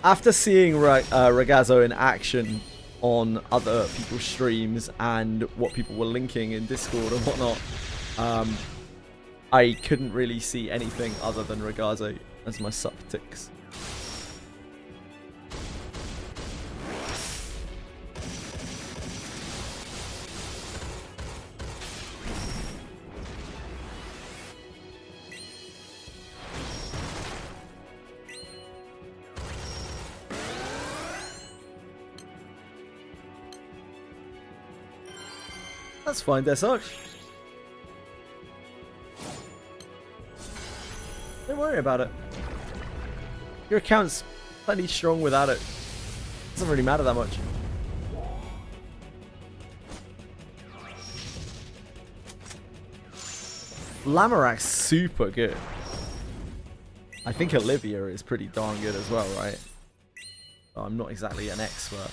After seeing Ragazzo in action on other people's streams and what people were linking in Discord and whatnot, I couldn't really see anything other than Ragazzo as my subtics. That's fine, Desarch. Don't worry about it. Your account's plenty strong without it. Doesn't really matter that much. Lamorak's super good. I think Olivia is pretty darn good as well, right? Oh, I'm not exactly an expert.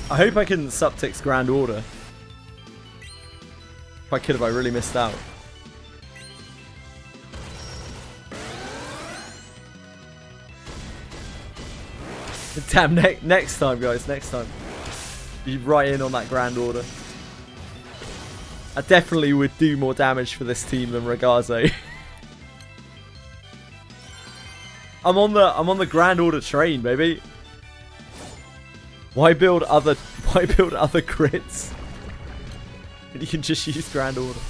I hope I can Subtix Grand Order. If I could have, I really missed out. Damn, next time, guys, next time. Be right in on that Grand Order. I definitely would do more damage for this team than Ragazzo. I'm on the Grand Order train, baby. Why build other grids? You can just use Grand Order.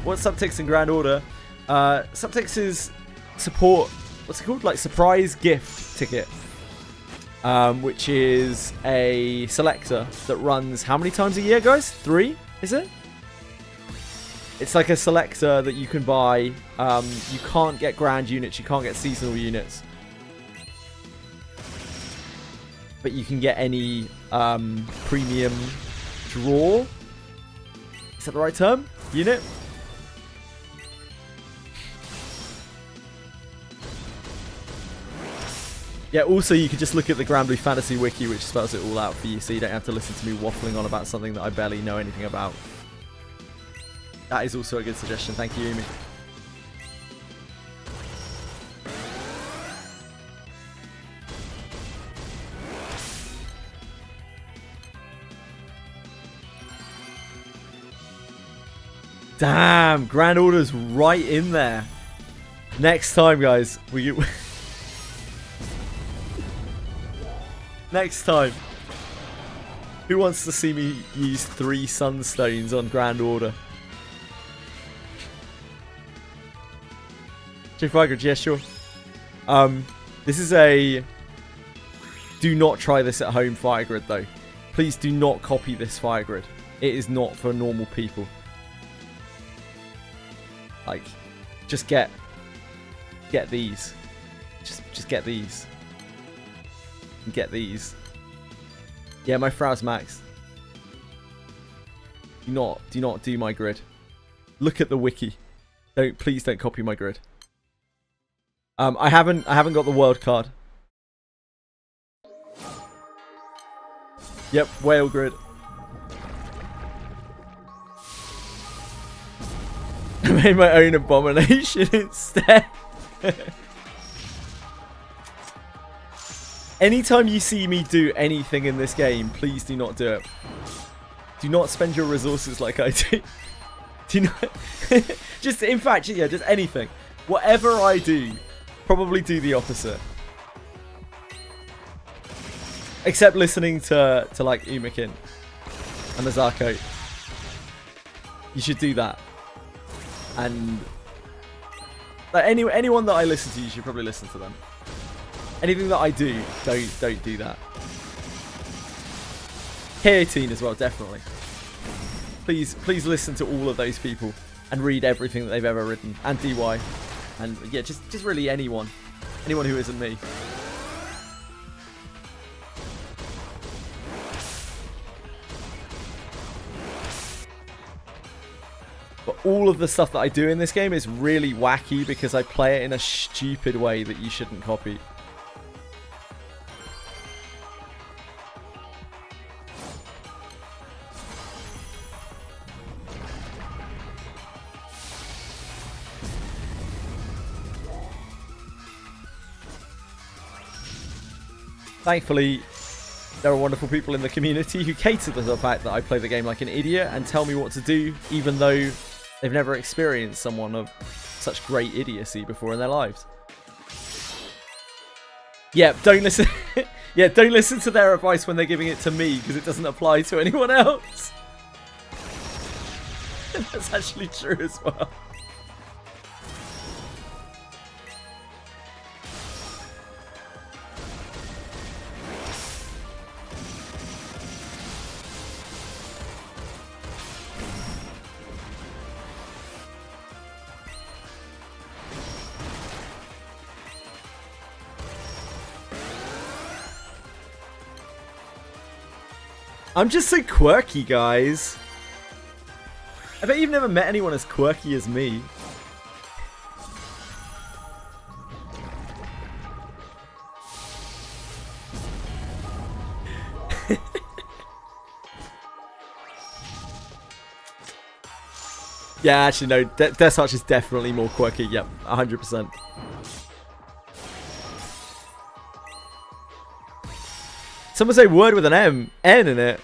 What's Subtix in Grand Order? Subtix is support. What's it called? Like surprise gift ticket. Which is a selector that runs how many times a year, guys? 3? Is it? It's like a selector that you can buy. You can't get grand units. You can't get seasonal units. But you can get any premium draw. Is that the right term? Unit? Yeah, also you can just look at the Granblue Fantasy Wiki, which spells it all out for you, so you don't have to listen to me waffling on about something that I barely know anything about. That is also a good suggestion. Thank you, Umi. Damn, Grand Order's right in there. Next time, guys, next time. Who wants to see me use 3 Sunstones on Grand Order? Chief Vigrid, yeah, sure. This is a... Do not try this at home fire grid, though. Please do not copy this fire grid. It is not for normal people. Like, just get these. Just get these. Get these. Yeah, my Frau's maxed. Do not do my grid. Look at the wiki. Please don't copy my grid. I haven't got the world card. Yep, whale grid. I made my own abomination instead. Anytime you see me do anything in this game, please do not do it. Do not spend your resources like I do. Do not... just, in fact, yeah, just anything. Whatever I do, probably do the opposite. Except listening to like Umakin and Azako. You should do that. And like anyone that I listen to, you should probably listen to them. Anything that I do, don't do that. K18 as well, definitely. Please listen to all of those people and read everything that they've ever written. And DY. And yeah, just really anyone. Anyone who isn't me. But all of the stuff that I do in this game is really wacky because I play it in a stupid way that you shouldn't copy. Thankfully, there are wonderful people in the community who cater to the fact that I play the game like an idiot and tell me what to do, even though they've never experienced such great idiocy before in their lives. Yeah, don't listen. Yeah, don't listen to their advice when they're giving it to me, because it doesn't apply to anyone else. That's actually true as well. I'm just so quirky, guys. I bet you've never met anyone as quirky as me. Yeah, actually, no. Death Arch is definitely more quirky. Yep, 100%. Someone say word with an N in it.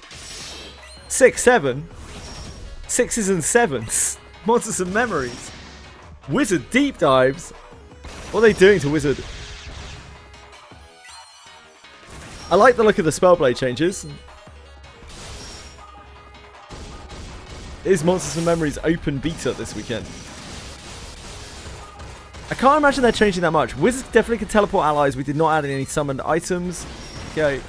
6, 7. 6s and 7s. Monsters and Memories. Wizard deep dives. What are they doing to Wizard? I like the look of the Spellblade changes. Is Monsters and Memories open beta this weekend? I can't imagine they're changing that much. Wizard definitely can teleport allies. We did not add any summoned items. Okay.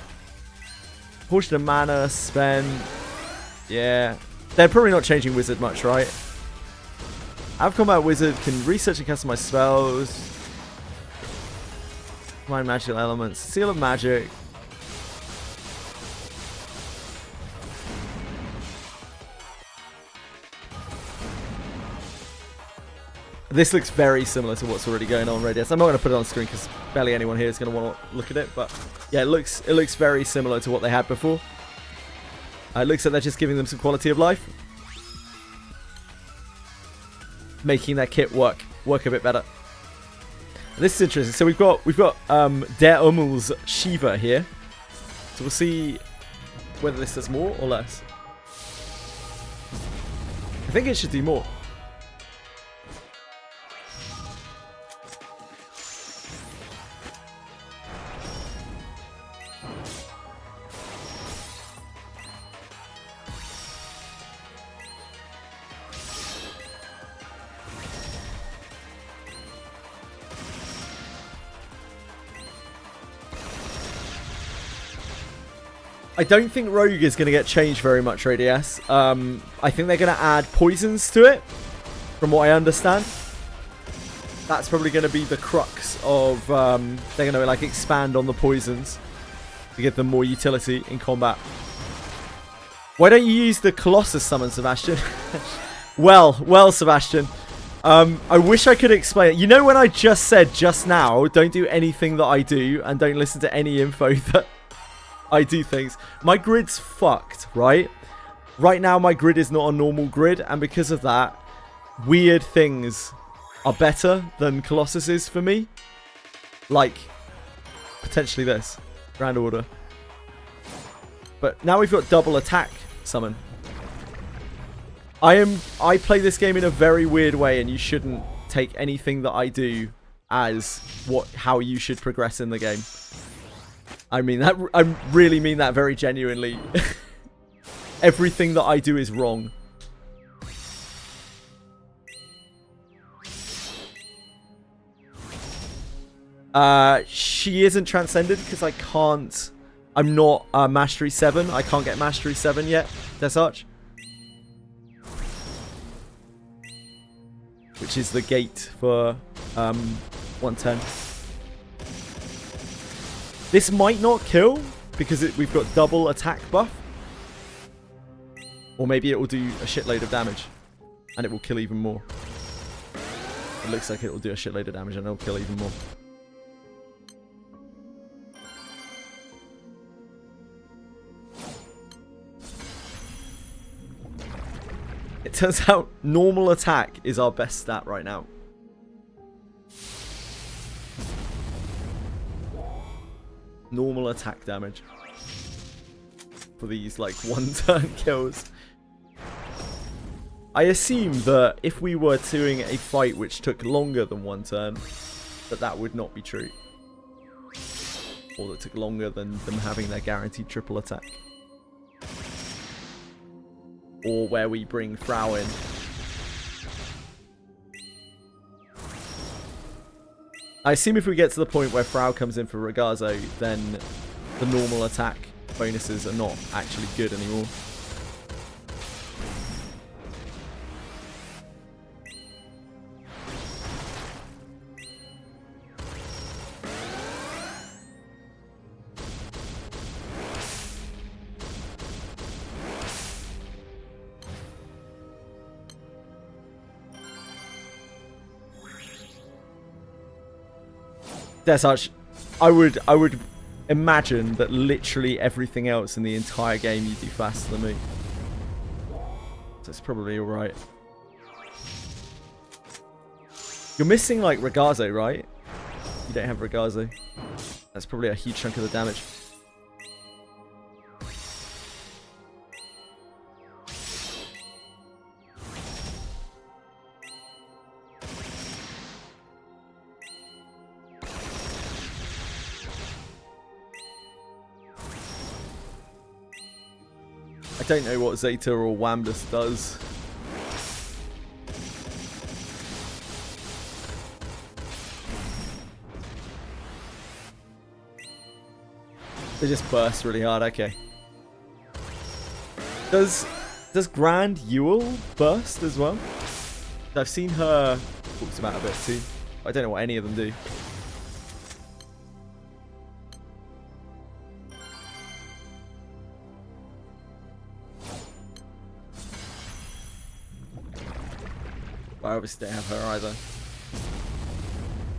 Portion of mana, spend. Yeah. They're probably not changing Wizard much, right? Out of combat Wizard can research and customize spells. Combine magical elements. Seal of Magic. This looks very similar to what's already going on Radius. I'm not going to put it on screen because barely anyone here is going to want to look at it. But yeah, it looks very similar to what they had before. It looks like they're just giving them some quality of life, making their kit work a bit better. This is interesting. So we've got Der Ummel's Shiva here. So we'll see whether this does more or less. I think it should do more. I don't think Rogue is going to get changed very much, Radius. I think they're going to add poisons to it, from what I understand. That's probably going to be the crux of... they're going to like expand on the poisons to give them more utility in combat. Why don't you use the Colossus summon, Sebastian? well, Sebastian. I wish I could explain it. You know when I just said just now, don't do anything that I do and don't listen to any info that I do things. My grid's fucked, right? Right now my grid is not a normal grid, and because of that, weird things are better than Colossus is for me. Like, potentially this. Grand Order. But now we've got double attack summon. I play this game in a very weird way, and you shouldn't take anything that I do as how you should progress in the game. I mean that. I really mean that very genuinely. Everything that I do is wrong. She isn't transcended because I can't. I'm not Mastery 7. I can't get Mastery 7 yet. Death Arch. Which is the gate for 110. This might not kill because we've got double attack buff. Or maybe it will do a shitload of damage and it will kill even more. It looks like it will do a shitload of damage and it will kill even more. It turns out normal attack is our best stat right now. Normal attack damage for these like one turn kills. I assume that if we were doing a fight which took longer than 1 turn, that would not be true. Or that took longer than them having their guaranteed triple attack. Or where we bring Frau in. I assume if we get to the point where Frau comes in for Ragazzo, then the normal attack bonuses are not actually good anymore. Desarch, I would imagine that literally everything else in the entire game you do faster than me. So it's probably alright. You're missing like Ragazzo, right? You don't have Ragazzo. That's probably a huge chunk of the damage. I don't know what Zeta or Wambus does. They just burst really hard, okay. Does Grand Yule burst as well? I've seen her talked about a bit too. I don't know what any of them do. I obviously don't have her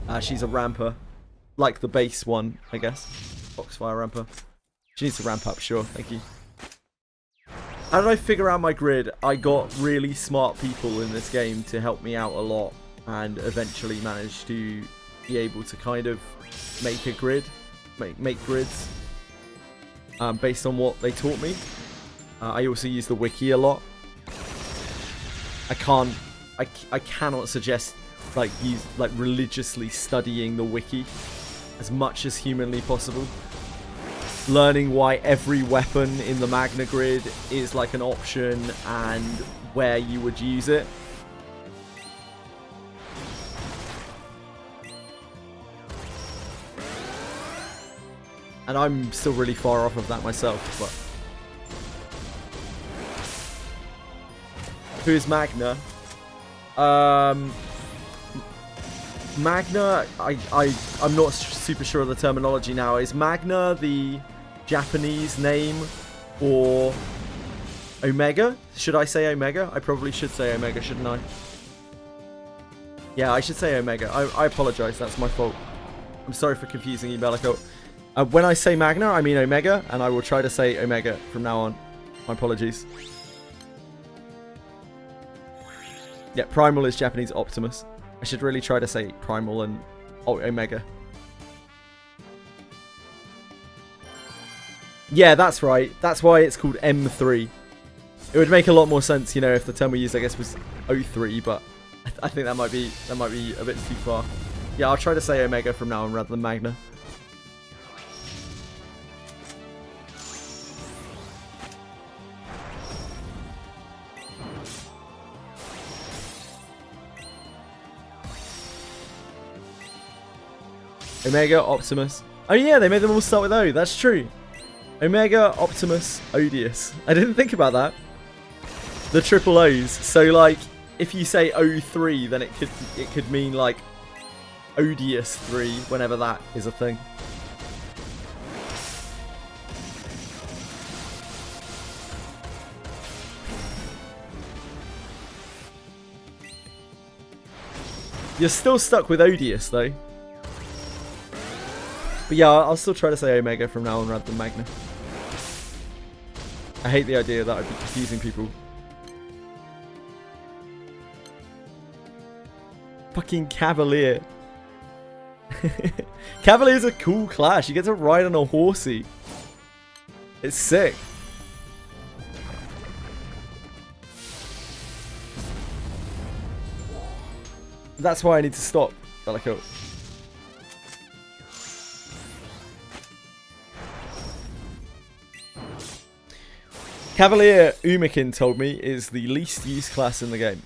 either. She's a ramper. Like the base one, I guess. Foxfire ramper. She needs to ramp up, sure, thank you. How did I figure out my grid? I got really smart people in this game to help me out a lot. And eventually managed to be able to kind of make a grid. Make grids. Based on what they taught me. I also use the wiki a lot. I cannot suggest like religiously studying the wiki as much as humanly possible. Learning why every weapon in the Magna grid is like an option and where you would use it. And I'm still really far off of that myself, but who is Magna? Magna, I'm not super sure of the terminology now. Is Magna the Japanese name or Omega? Should I say Omega? I probably should say Omega, shouldn't I? Yeah, I should say Omega. I apologize, that's my fault. I'm sorry for confusing you, Bellico. When I say Magna, I mean Omega, and I will try to say Omega from now on. My apologies. Yeah, Primal is Japanese Optimus. I should really try to say Primal and Omega. Yeah, that's right. That's why it's called M3. It would make a lot more sense, you know, if the term we used, I guess, was O3, but I think that might be a bit too far. Yeah, I'll try to say Omega from now on rather than Magna. Omega, Optimus. Oh yeah, they made them all start with O. That's true. Omega, Optimus, Odious. I didn't think about that. The triple O's. So like, if you say O3, then it could mean like Odious 3 whenever that is a thing. You're still stuck with Odious though. But yeah, I'll still try to say Omega from now on rather than Magna. I hate the idea that I'd be confusing people. Fucking Cavalier. Cavalier's a cool class. You get to ride on a horsey. It's sick. That's why I need to stop, Bellicoat. Cavalier Umikin told me is the least used class in the game.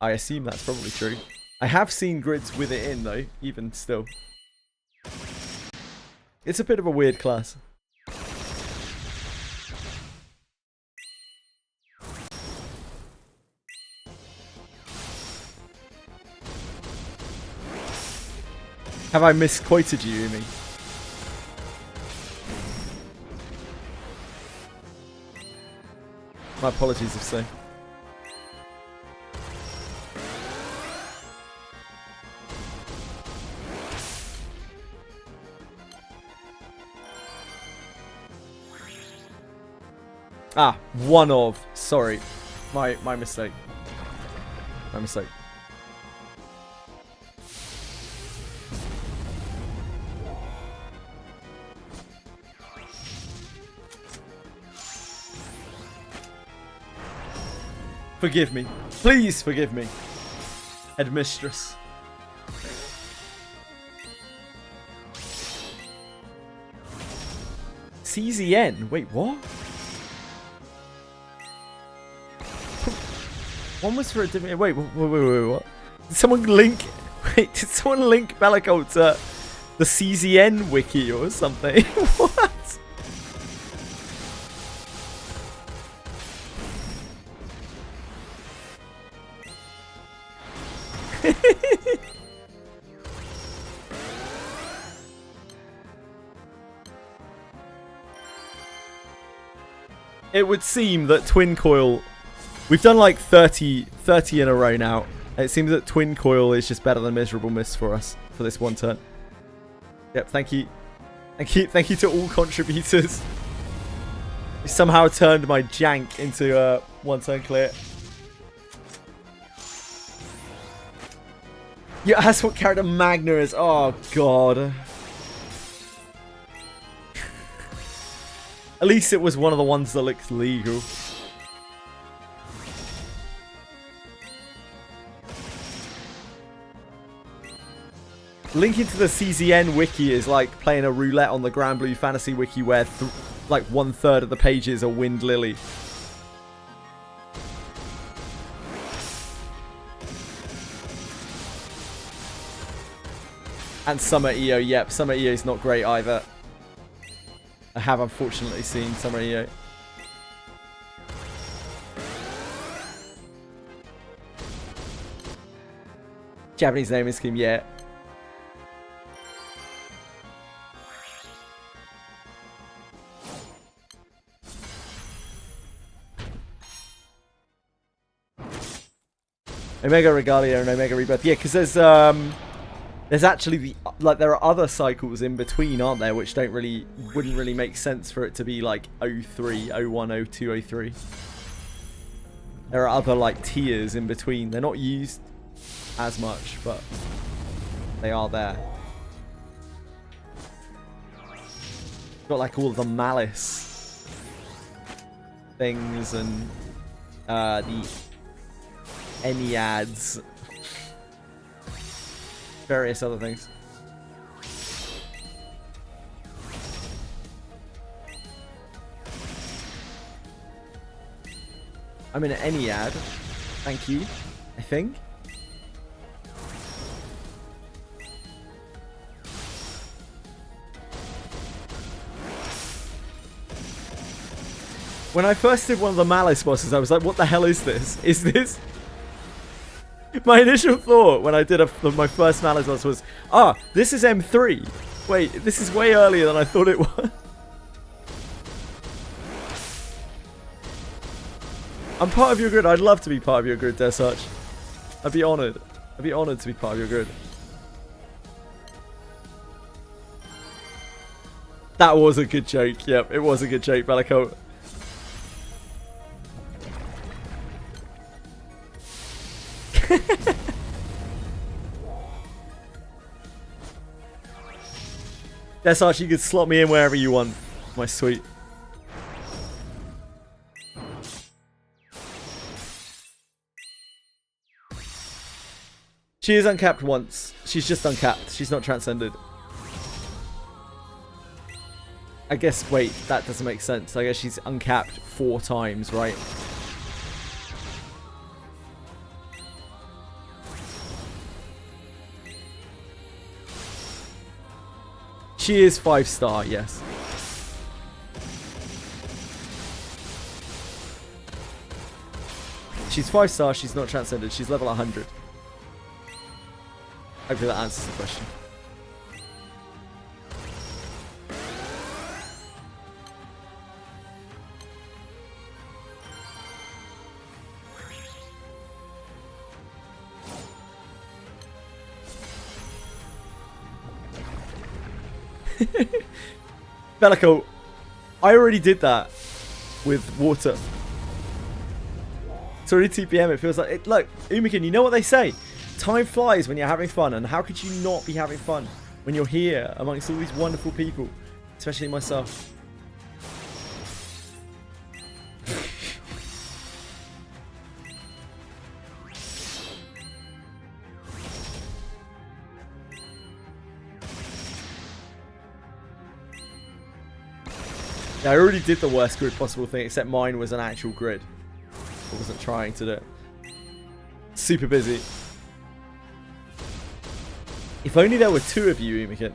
I assume that's probably true. I have seen grids with it in though, even still. It's a bit of a weird class. Have I misquoted you, Umi? My apologies if so. Ah, one of. Sorry. My mistake. My mistake. Forgive me. Please forgive me. Headmistress. CZN? Wait, what? One was for a different... Wait, what? Did someone link... Wait, did someone link Bellicoat to the CZN wiki or something? What? It would seem that Twin Coil... We've done like 30 in a row now. It seems that Twin Coil is just better than Miserable Mist for us for this one turn. Yep, thank you. Thank you to all contributors. You somehow turned my jank into one turn clear. You asked what character Magna is. Oh, God. At least it was one of the ones that looked legal. Linking to the CZN wiki is like playing a roulette on the Grand Blue Fantasy wiki where like 1/3 of the pages are Wind Lily. And Summer EO, yep, Summer EO is not great either. I have unfortunately seen Summer EO. Japanese naming scheme, yeah. Omega Regalia and Omega Rebirth. Yeah, because there's actually there are other cycles in between, aren't there, which wouldn't really make sense for it to be like 03, 01, 02, 03. There are other like tiers in between. They're not used as much, but they are there. Got like all of the Malice things and the Enneads, various other things. I'm in an Ennead. Thank you. I think. When I first did one of the Malice bosses, I was like, what the hell is this? Is this... My initial thought when I did my first Malice boss was, this is M3. Wait, this is way earlier than I thought it was. I'm part of your grid. I'd love to be part of your grid, Desarch. I'd be honoured. I'd be honoured to be part of your grid. That was a good joke. Yep, it was a good joke, Bellicoat. Desarch, you could slot me in wherever you want. My sweet. She is uncapped once. She's just uncapped. She's not transcended. I guess, wait, that doesn't make sense. I guess she's uncapped 4 times, right? She is 5-star, yes. She's 5-star, she's not transcended, she's level 100. Hopefully that answers the question. Bellico, I already did that with water. It's already 2 PM, it feels like it. Look, Umikin, you know what they say? Time flies when you're having fun, and how could you not be having fun when you're here amongst all these wonderful people, especially myself? Yeah, I already did the worst grid possible thing, except mine was an actual grid. I wasn't trying to do it. Super busy. If only there were 2 of you, Umikin.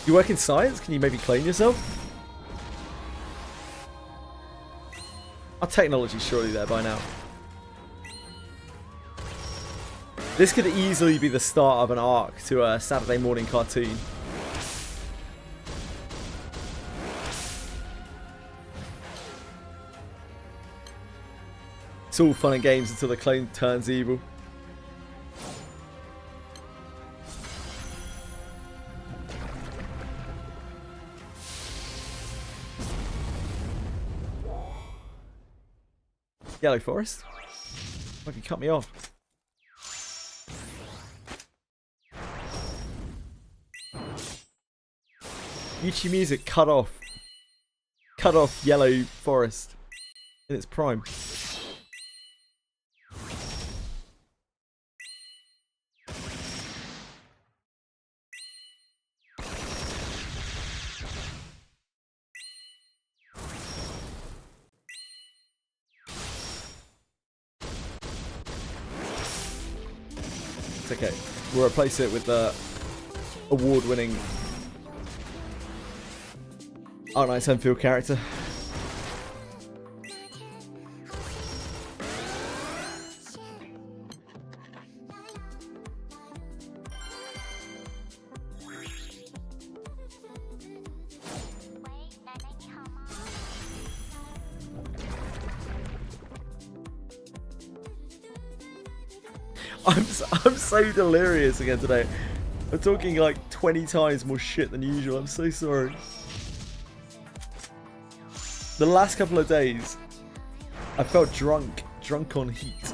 You work in science? Can you maybe clone yourself? Our technology's surely there by now. This could easily be the start of an arc to a Saturday morning cartoon. It's all fun and games until the clone turns evil. Yellow Forest? Why have you cut me off? YouTube music cut off. Cut off Yellow Forest in its prime. It's okay. We'll replace it with the award-winning Arknights Enfield character. I'm so delirious again today. I'm talking like 20 times more shit than usual. I'm so sorry. The last couple of days, I felt drunk on heat.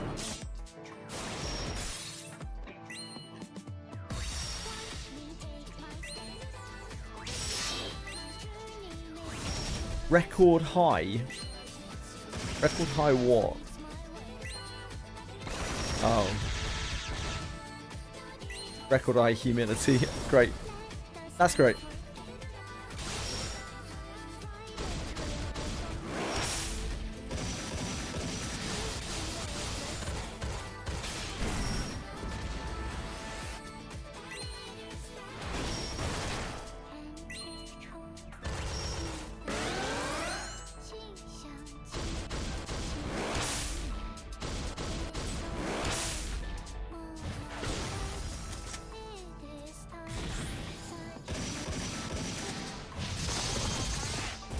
Record high? Record high what? Oh. Record high humidity. Great. That's great.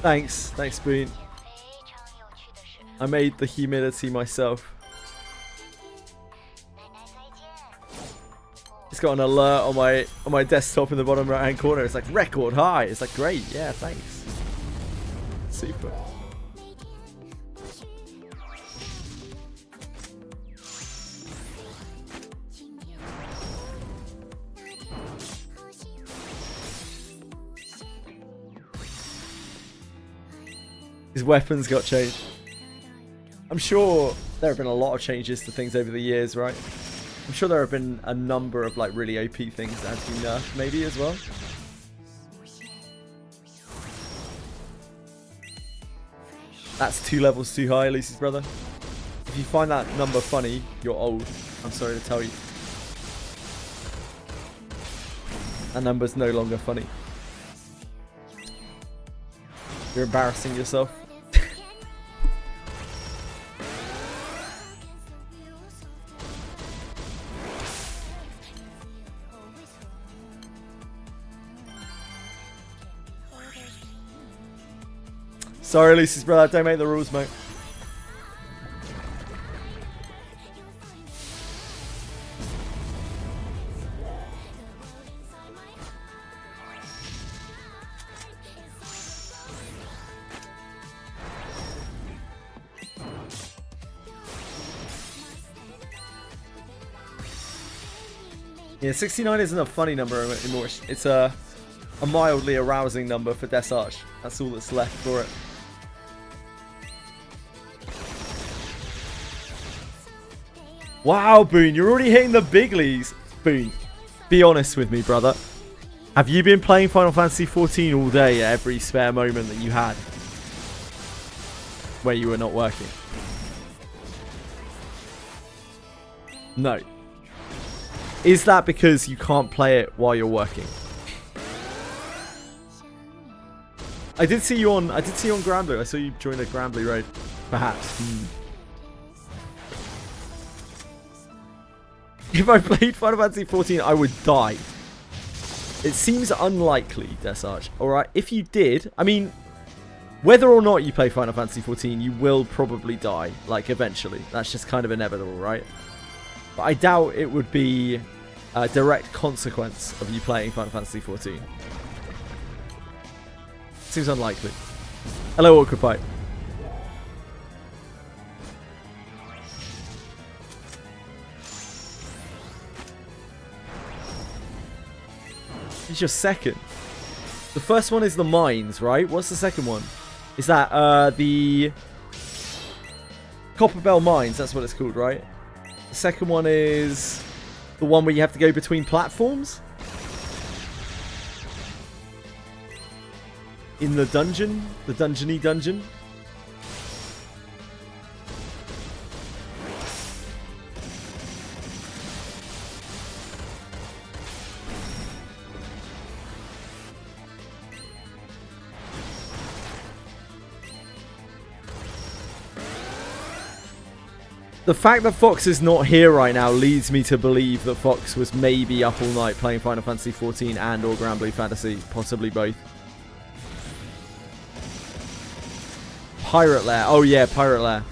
Thanks, Spoon. I made the humidity myself. It's got an alert on my desktop in the bottom right hand corner. It's like record high. It's like great, yeah, thanks. Super. His weapons got changed. I'm sure there have been a lot of changes to things over the years, right? I'm sure there have been a number of like really OP things that have been nerfed maybe as well. That's 2 levels too high, Lucy's brother. If you find that number funny, you're old. I'm sorry to tell you. That number's no longer funny. You're embarrassing yourself. Sorry, Lucy's brother. Don't make the rules, mate. Yeah, 69 isn't a funny number anymore. It's a mildly arousing number for Desarch. That's all that's left for it. Wow, Boone, you're already hitting the big leagues. Boone, be honest with me, brother. Have you been playing Final Fantasy XIV all day at every spare moment that you had? Where you were not working? No. Is that because you can't play it while you're working? I did see you on Granblue. I saw you join a Granblue raid. Perhaps. If I played Final Fantasy XIV, I would die. It seems unlikely, Desarch. Alright, if you did, I mean, whether or not you play Final Fantasy XIV, you will probably die, like, eventually. That's just kind of inevitable, right? But I doubt it would be a direct consequence of you playing Final Fantasy XIV. Seems unlikely. Hello, Awkward Pipe. It's your second. The first one is the mines, right? What's the second one? Is that the Copperbell Mines? That's what it's called, right? The second one is the one where you have to go between platforms in the dungeon, the dungeon-y dungeon. The fact that Fox is not here right now leads me to believe that Fox was maybe up all night playing Final Fantasy XIV and or Granblue Fantasy, possibly both. Pirate Lair. Oh yeah, Pirate Lair.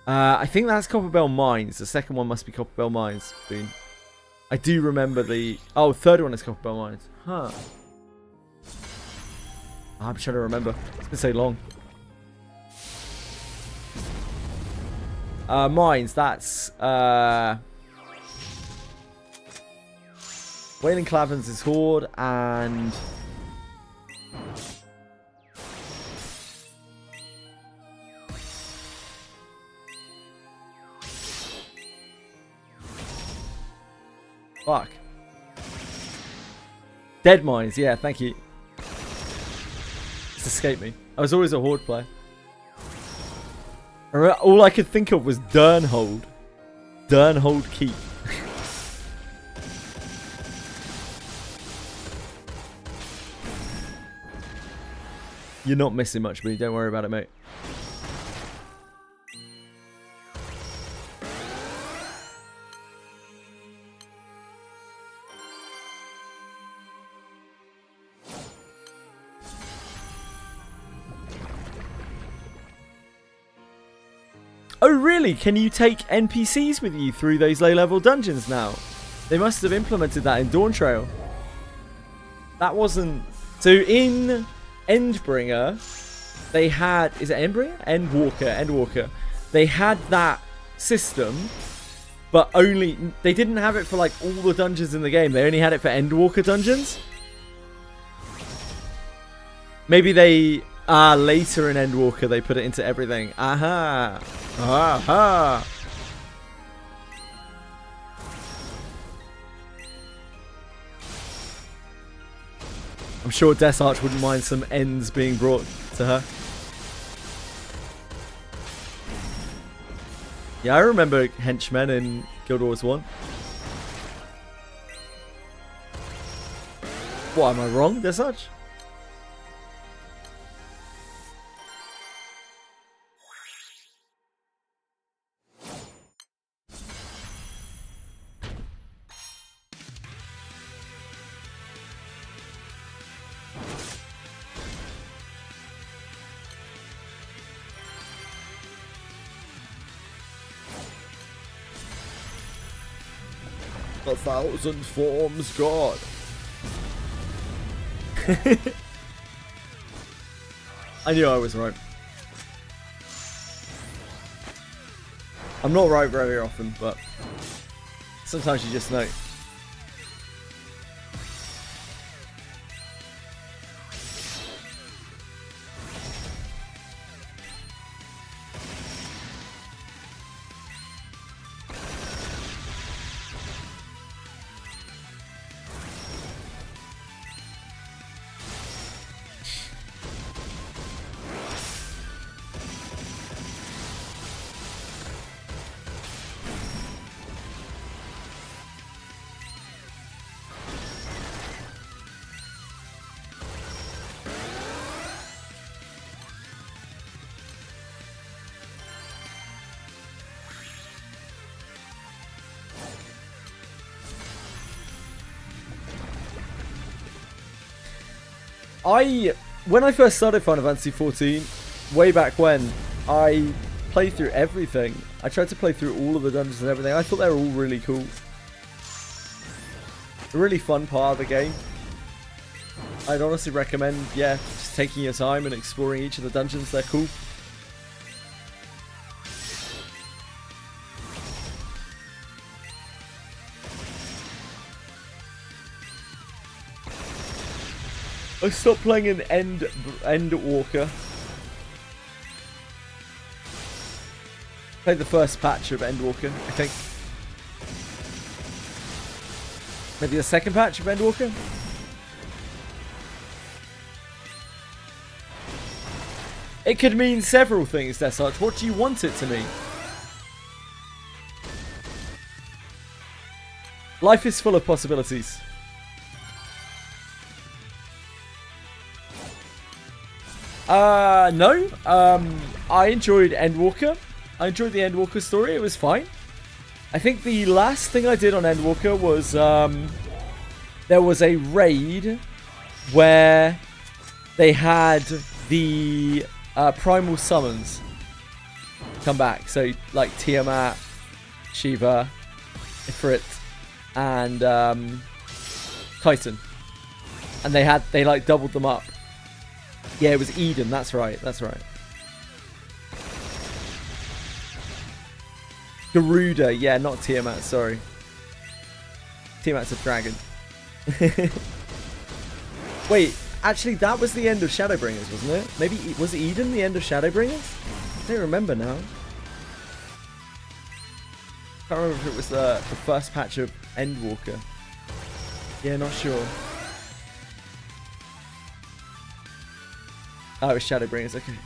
I think that's Copperbell Mines. The second one must be Copperbell Mines. Boone. I do remember the... Oh, third one is Copperbell Mines. Huh. I'm trying to remember. It's been so long. Mines, that's... Wailing Caverns is Horde, and... Fuck. Dead Mines, yeah, thank you. Just escaped me. I was always a Horde player. All I could think of was Durnhold. Durnhold Keep. You're not missing much, but don't worry about it, mate. Oh really? Can you take NPCs with you through those low-level dungeons now? They must have implemented that in Dawntrail. That wasn't... So in Endbringer, they had... Is it Endbringer? Endwalker. They had that system, but only... They didn't have it for like all the dungeons in the game. They only had it for Endwalker dungeons. Maybe they later in Endwalker they put it into everything. Aha. Aha. I'm sure Death Arch wouldn't mind some ends being brought to her. Yeah, I remember henchmen in Guild Wars 1. What, am I wrong, Death Arch? A thousand forms, God. I knew I was right. I'm not right very often, but sometimes you just know. When I first started Final Fantasy XIV, way back when, I played through everything. I tried to play through all of the dungeons and everything. I thought they were all really cool. A really fun part of the game. I'd honestly recommend, yeah, just taking your time and exploring each of the dungeons. They're cool. I stopped playing in Endwalker. Played the first patch of Endwalker, I think. Maybe the second patch of Endwalker? It could mean several things, Death Arch. What do you want it to mean? Life is full of possibilities. No. I enjoyed Endwalker. I enjoyed the Endwalker story. It was fine. I think the last thing I did on Endwalker was there was a raid where they had the primal summons come back. So like Tiamat, Shiva, Ifrit, and Titan, and they like doubled them up. Yeah, it was Eden. That's right. That's right. Garuda. Yeah, not Tiamat. Sorry. Tiamat's a dragon. Wait, actually, that was the end of Shadowbringers, wasn't it? Maybe was Eden the end of Shadowbringers? I don't remember now. Can't remember if it was the first patch of Endwalker. Yeah, not sure. Oh, it was Shadowbringers, okay.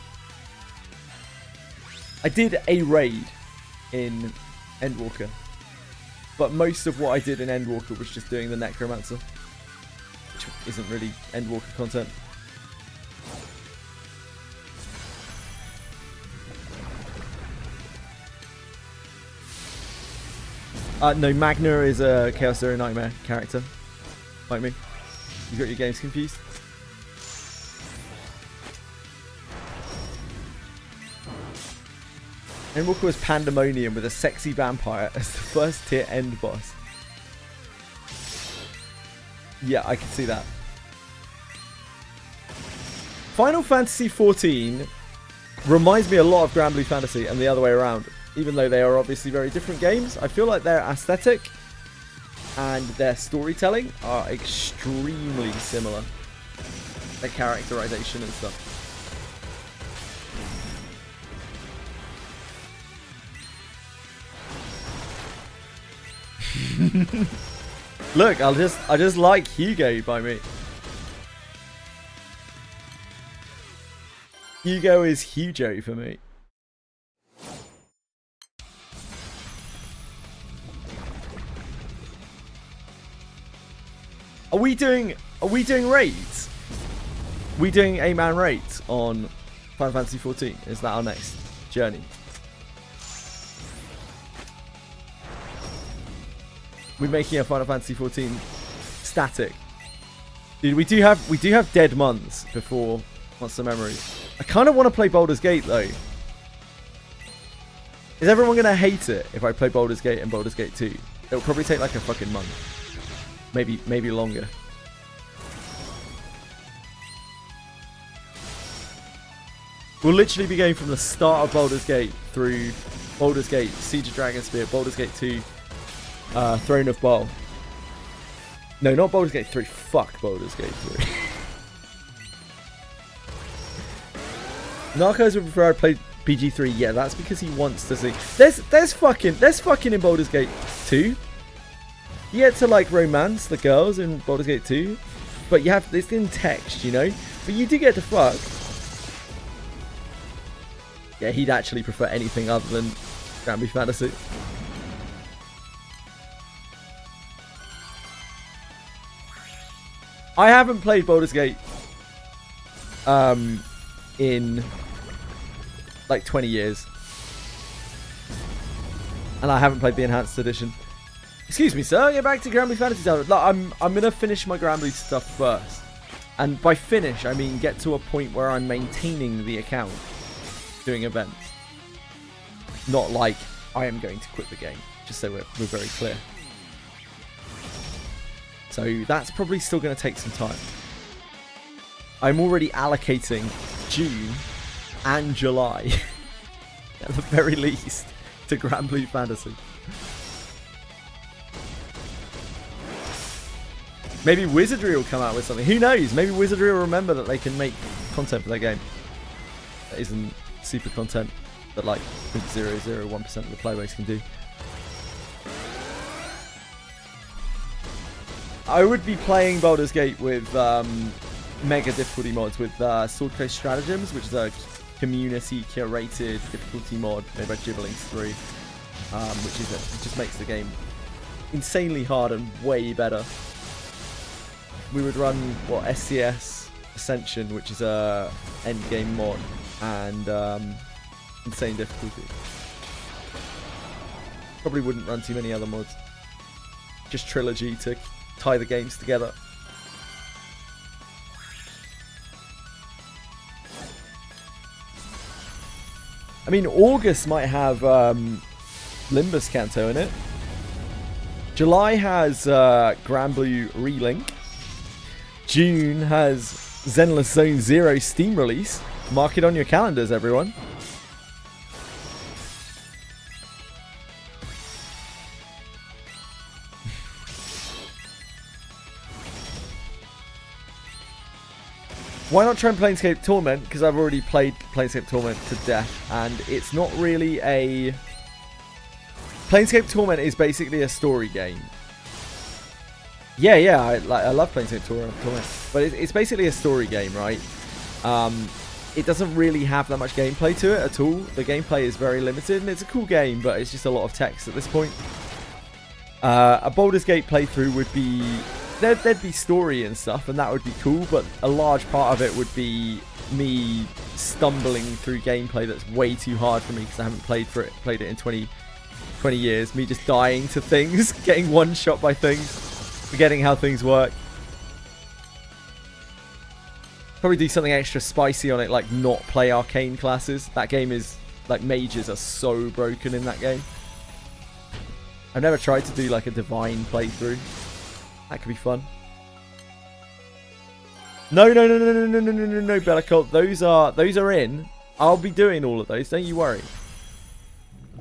I did a raid in Endwalker, but most of what I did in Endwalker was just doing the Necromancer, which isn't really Endwalker content. No, Magna is a Chaos Zero Nightmare character, like me. You got your games confused? Endwalker was Pandemonium with a sexy vampire as the first tier end boss. Yeah, I can see that. Final Fantasy XIV reminds me a lot of Grand Blue Fantasy and the other way around. Even though they are obviously very different games, I feel like their aesthetic and their storytelling are extremely similar. their characterization and stuff. Look, I just like Hugo by me. Hugo is Hugo for me. Are we doing raids? We doing 8-man raids on Final Fantasy 14? Is that our next journey? We're making a Final Fantasy 14 static. Dude, we do have dead months before Monster Memories. I kind of want to play Baldur's Gate though. Is everyone gonna hate it if I play Baldur's Gate and Baldur's Gate 2? It'll probably take like a fucking month. Maybe longer. We'll literally be going from the start of Baldur's Gate through Baldur's Gate, Siege of Dragonspear, Baldur's Gate 2, Throne of Baal. No, not Baldur's Gate 3. Fuck Baldur's Gate 3. Narcos would prefer I played BG3. Yeah, that's because he wants to see. There's fucking in Baldur's Gate 2. You get to like romance the girls in Baldur's Gate 2, but you have this in text, you know. But you do get to fuck. Yeah, he'd actually prefer anything other than Granblue Fantasy. I haven't played Baldur's Gate in like 20 years. And I haven't played the Enhanced Edition. Excuse me, sir, get back to Granblue Fantasy Tower. Look, I'm gonna finish my Granblue stuff first. And by finish, I mean get to a point where I'm maintaining the account, doing events. Not like I am going to quit the game, just so we're very clear. So that's probably still going to take some time. I'm already allocating June and July, at the very least, to Granblue Fantasy. Maybe Wizardry will come out with something. Who knows? Maybe Wizardry will remember that they can make content for their game that isn't super content that like 0.001% of the playbase can do. I would be playing Baldur's Gate with mega difficulty mods with Swordcoast Stratagems, which is a community curated difficulty mod made by Gibberlings 3, which is it just makes the game insanely hard and way better. We would run SCS Ascension, which is a endgame mod, and insane difficulty. Probably wouldn't run too many other mods. Just Trilogy to tie the games together. I mean, August might have Limbus Canto in it. July has Granblue Relink. June has Zenless Zone Zero Steam release. Mark it on your calendars, everyone. Why not try and Planescape Torment? Because I've already played Planescape Torment to death, and it's not really a... Planescape Torment is basically a story game. Yeah, I love Planescape Torment, but it's basically a story game, right? It doesn't really have that much gameplay to it at all. The gameplay is very limited, and it's a cool game, but it's just a lot of text at this point. A Baldur's Gate playthrough would be... There'd be story and stuff, and that would be cool, but a large part of it would be me stumbling through gameplay that's way too hard for me because I haven't played it in 20 years. Me just dying to things, getting one shot by things, forgetting how things work. Probably do something extra spicy on it, like not play arcane classes. That game is, like, mages are so broken in that game. I've never tried to do like a divine playthrough. That could be fun. No, Bellicult. Those are in. I'll be doing all of those. Don't you worry.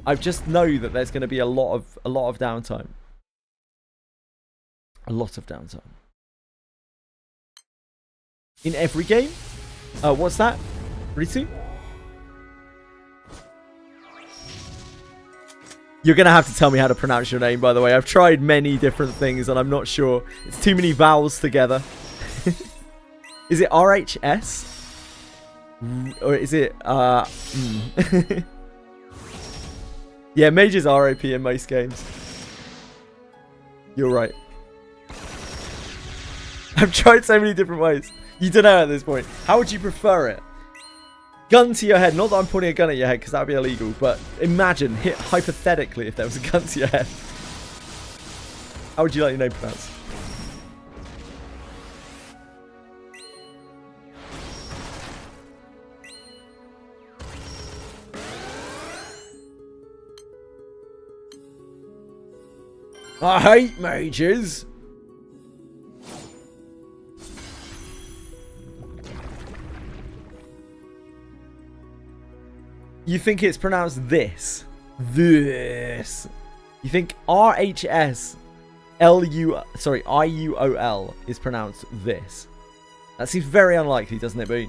I just know that there's going to be a lot of downtime. A lot of downtime. In every game? What's that? Ritu? You're going to have to tell me how to pronounce your name, by the way. I've tried many different things and I'm not sure. It's too many vowels together. Is it RHS? Or is it... Yeah, Mage is RAP in most games. You're right. I've tried so many different ways. You don't know at this point. How would you prefer it? Gun to your head. Not that I'm pointing a gun at your head because that would be illegal. But imagine, hypothetically, if there was a gun to your head. How would you like your name pronounced? I hate mages. You think it's pronounced this? This. You think IUOL is pronounced this? That seems very unlikely, doesn't it, Boo?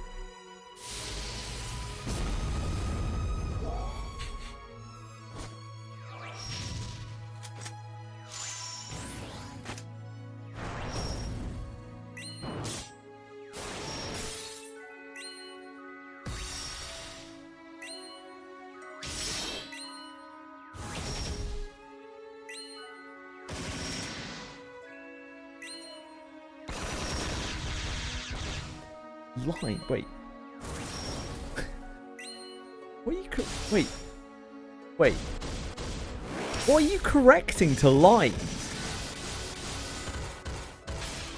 Line. Wait. What are you? Wait. Wait. What are you correcting to lines?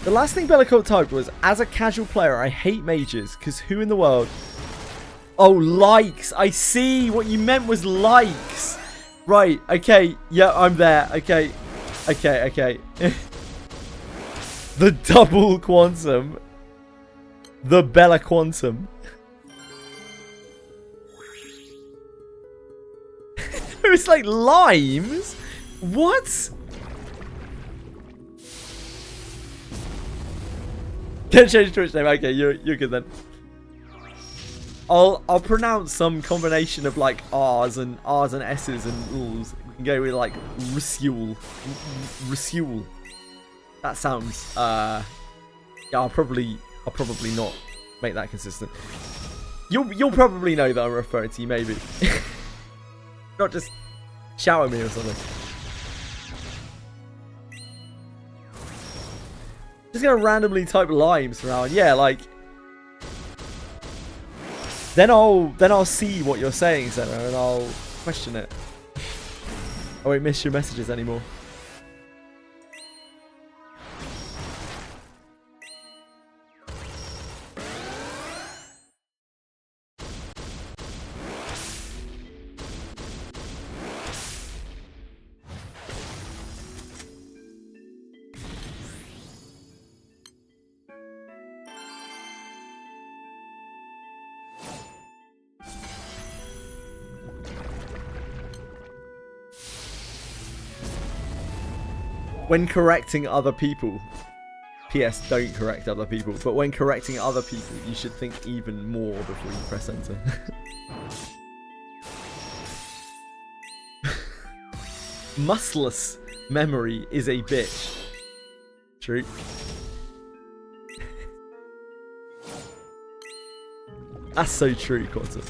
The last thing Bellicort typed was, as a casual player, I hate mages, because who in the world... Oh, likes. I see. What you meant was likes. Right. Okay. Yeah, I'm there. Okay. Okay. Okay. The double quantum. The Bella Quantum. It was like limes? What? Can't change Twitch name. Okay, you're good then. I'll pronounce some combination of like R's and S's and U's. We can go with like Risuel. Risuel. That sounds yeah, I'll probably not make that consistent. You'll probably know that I'm referring to you, maybe. Not just shout at me or something. Just gonna randomly type limes from now on. Yeah, like then I'll see what you're saying, Senna, and I'll question it. I won't miss your messages anymore. When correcting other people, PS, don't correct other people, but when correcting other people, you should think even more before you press enter. Muscless memory is a bitch. True. That's so true, Quantum.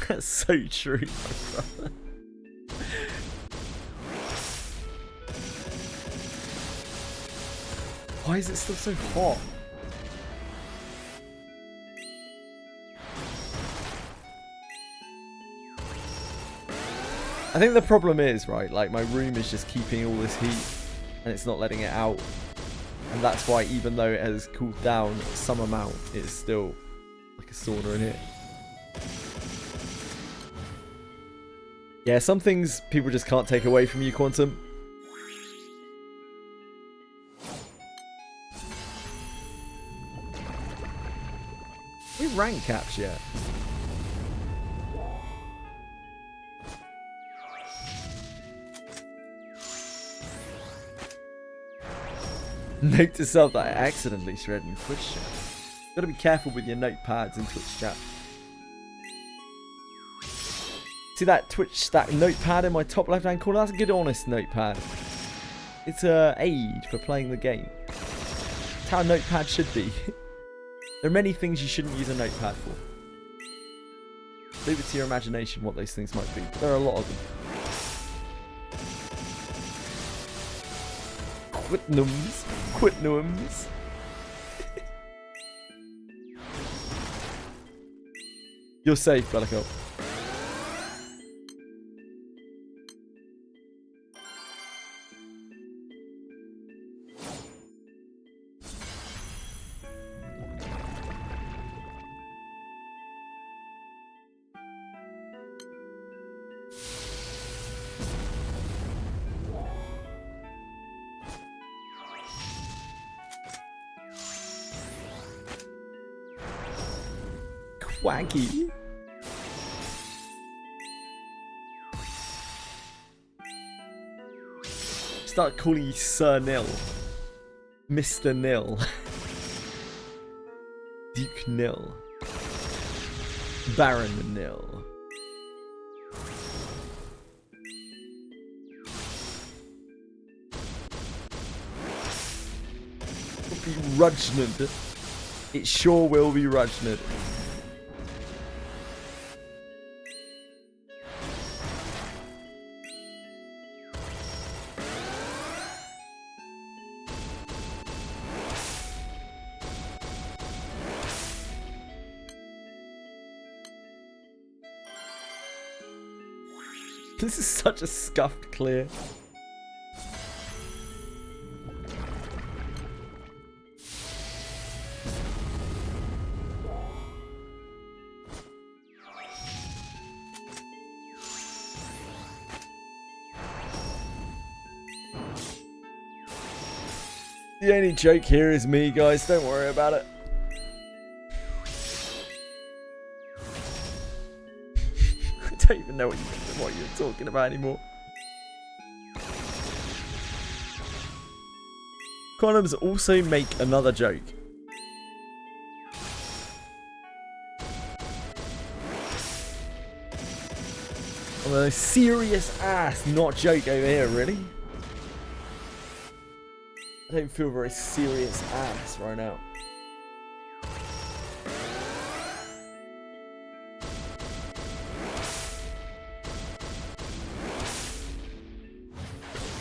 That's so true, my brother. Why is it still so hot? I think the problem is, right, like my room is just keeping all this heat and it's not letting it out. And that's why even though it has cooled down some amount, it's still like a sauna in here. Yeah, some things people just can't take away from you, Quantum. We rank caps yet? Note to self that I accidentally shared in Twitch chat. Gotta be careful with your notepads in Twitch chat. See that that notepad in my top left hand corner? That's a good honest notepad. It's a aid for playing the game. That's how a notepad should be. There are many things you shouldn't use a notepad for. Leave it to your imagination what those things might be. There are a lot of them. Quitnums. Quitnums. You're safe, Bellicop. Quacky. Start calling you Sir Nil. Mr. Nil. Duke Nil. Baron Nil. It'll be Rudgned. It sure will be Rudgned. This is such a scuffed clear. The only joke here is me, guys. Don't worry about it. I don't even know what you're talking about anymore. Condoms also make another joke. On a serious ass not joke over here, really? I don't feel very serious ass right now.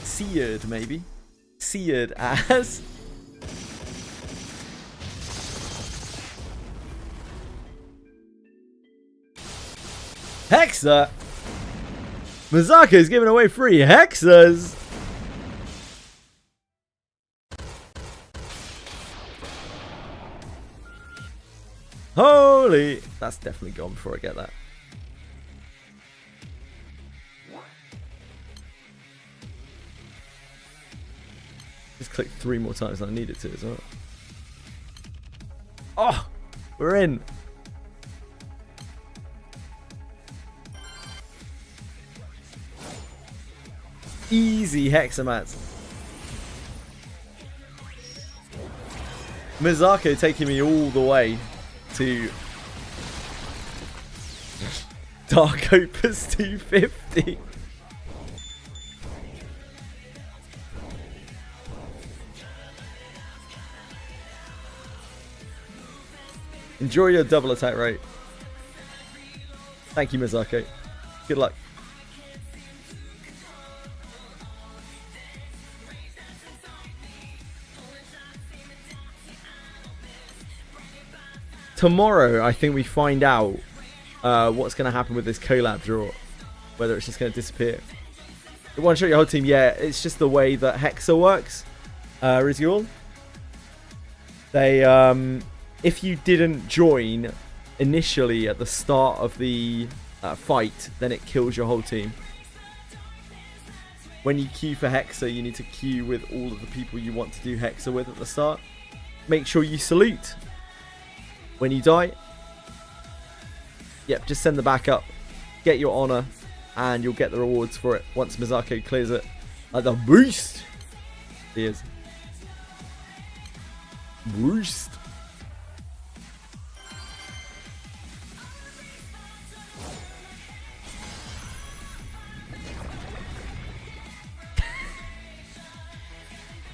Seared, maybe. Seared ass. Hexa! Mazaka is giving away free Hexas! Holy! That's definitely gone before I get that. Just click 3 more times than I needed to as well. Oh! We're in! Easy Hexamats. Mizako taking me all the way to Dark Opus 250. Enjoy your double attack rate. Thank you, Mizako. Good luck. Tomorrow, I think we find out what's going to happen with this collab draw. Whether it's just going to disappear. You want to show your whole team? Yeah, it's just the way that Hexa works. Rizul. They, if you didn't join initially at the start of the fight, then it kills your whole team. When you queue for Hexa, you need to queue with all of the people you want to do Hexa with at the start. Make sure you salute. When you die, yep, just send the backup, get your honor, and you'll get the rewards for it once Mizako clears it. Like the beast he is. Roost.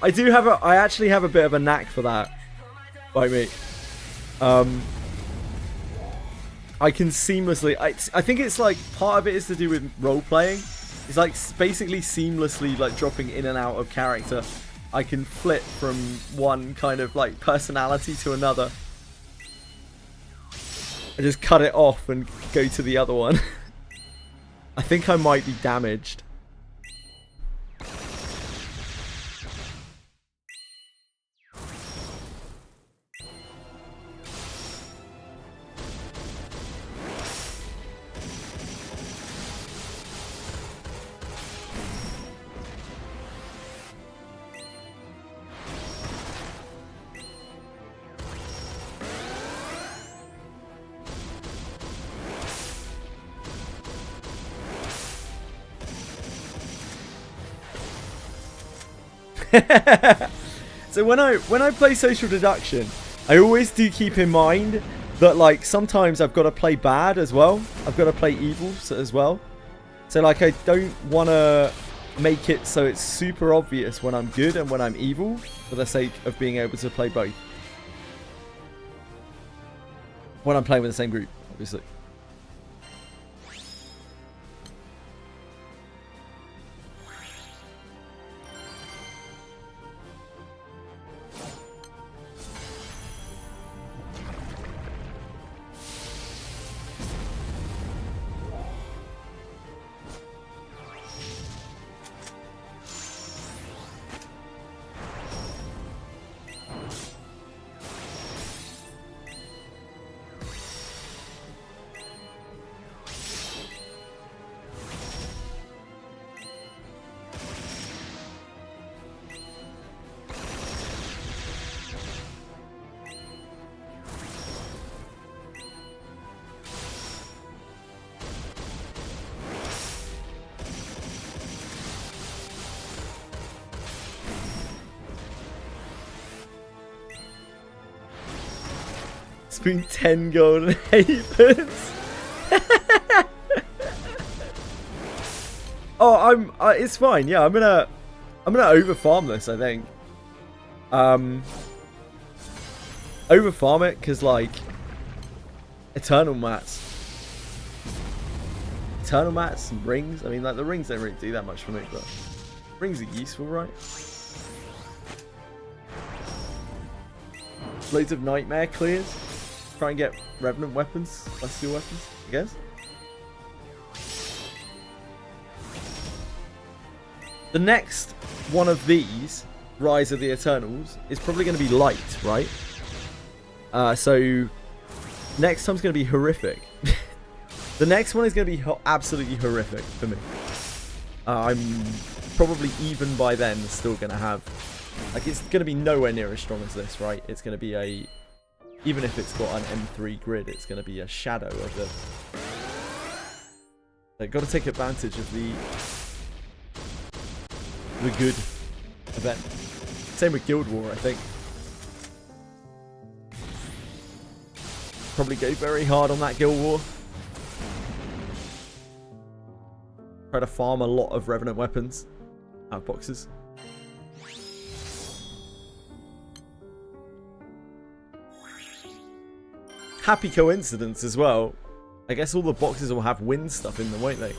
I actually have a bit of a knack for that. By me. I can seamlessly, I think it's like, part of it is to do with role playing. It's like basically seamlessly like dropping in and out of character. I can flip from one kind of like personality to another. I just cut it off and go to the other one. I think I might be damaged. So when I play social deduction, I always do keep in mind that like sometimes I've got to play bad as well. I've got to play evil as well. So like I don't want to make it so it's super obvious when I'm good and when I'm evil for the sake of being able to play both. When I'm playing with the same group, obviously. Between 10 gold and 8 pence. Oh, it's fine. Yeah, I'm gonna over farm this. I think. Over farm it because like eternal mats and rings. I mean, like the rings don't really do that much for me, but rings are useful, right? Blades of Nightmare clears. Try and get Revenant weapons, Celestial weapons, I guess. The next one of these, Rise of the Eternals, is probably going to be light, right? So, next time's going to be horrific. The next one is going to be absolutely horrific for me. I'm probably even by then still going to have... Like, it's going to be nowhere near as strong as this, right? It's going to be a... Even if it's got an M3 grid, it's going to be a shadow of the... They've got to take advantage of the good event. Same with Guild War, I think. Probably go very hard on that Guild War. Try to farm a lot of Revenant weapons out of boxes. Happy coincidence as well. I guess all the boxes will have wind stuff in them, won't they?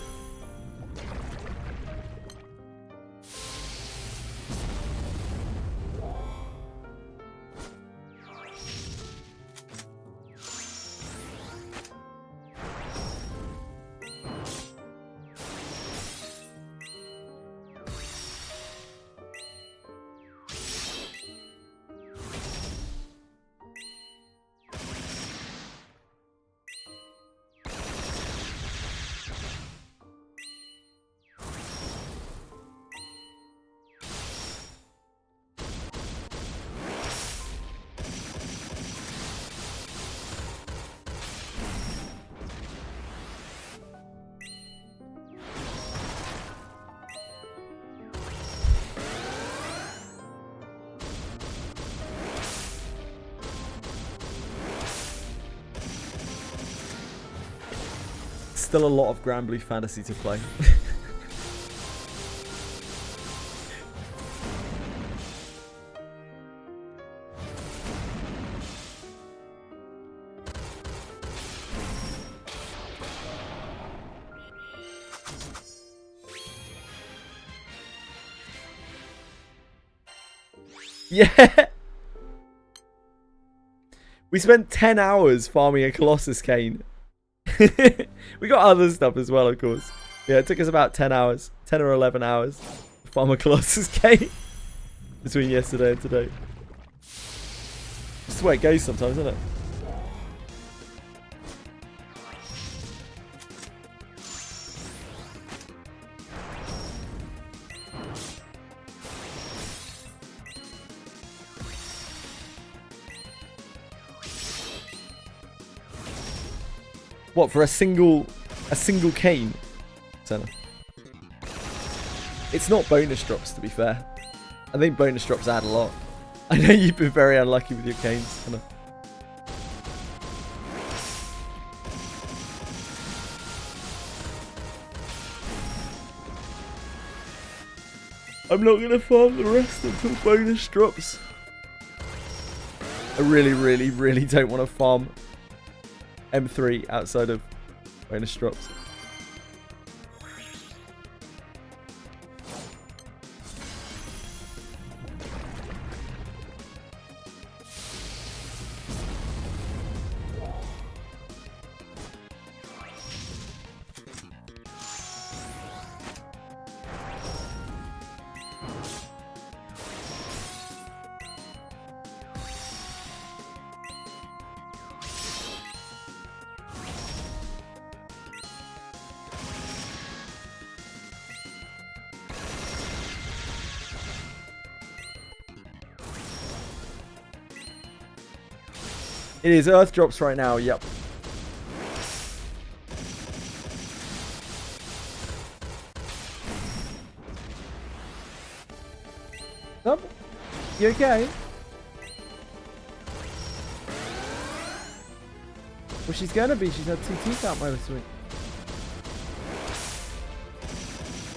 still a lot of Granblue Fantasy to play. Yeah. We spent 10 hours farming a Colossus Cane. We got other stuff as well, of course. Yeah, it took us about 10 hours. 10 or 11 hours to farm a Colossus Cane. Between yesterday and today. This is the way it goes sometimes, isn't it? What, for a single cane? Senna. It's not bonus drops, to be fair. I think bonus drops add a lot. I know you've been very unlucky with your canes, Senna. I'm not going to farm the rest until bonus drops. I really, really, really don't want to farm M3 outside of bonus drops. It is Earth drops right now, yep. Oh, you okay? Well, she's gonna be. She's had 2 teeth out by this week.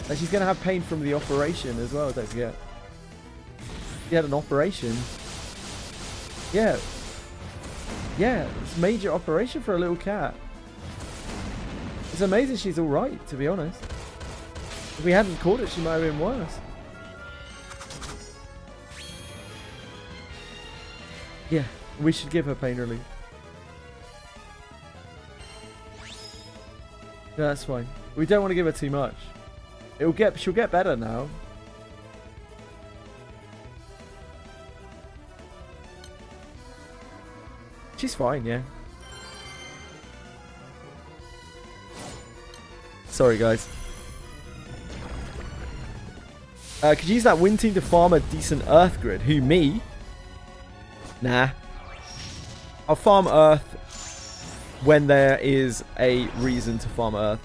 And she's gonna have pain from the operation as well, don't forget. She had an operation. Yeah. Yeah, it's a major operation for a little cat. It's amazing she's alright, to be honest. If we hadn't caught it, she might have been worse. Yeah, we should give her pain relief. Yeah, that's fine. We don't want to give her too much. She'll get better now. She's fine, yeah. Sorry, guys. Could you use that wind team to farm a decent Earth grid? Who, me? Nah. I'll farm Earth when there is a reason to farm Earth.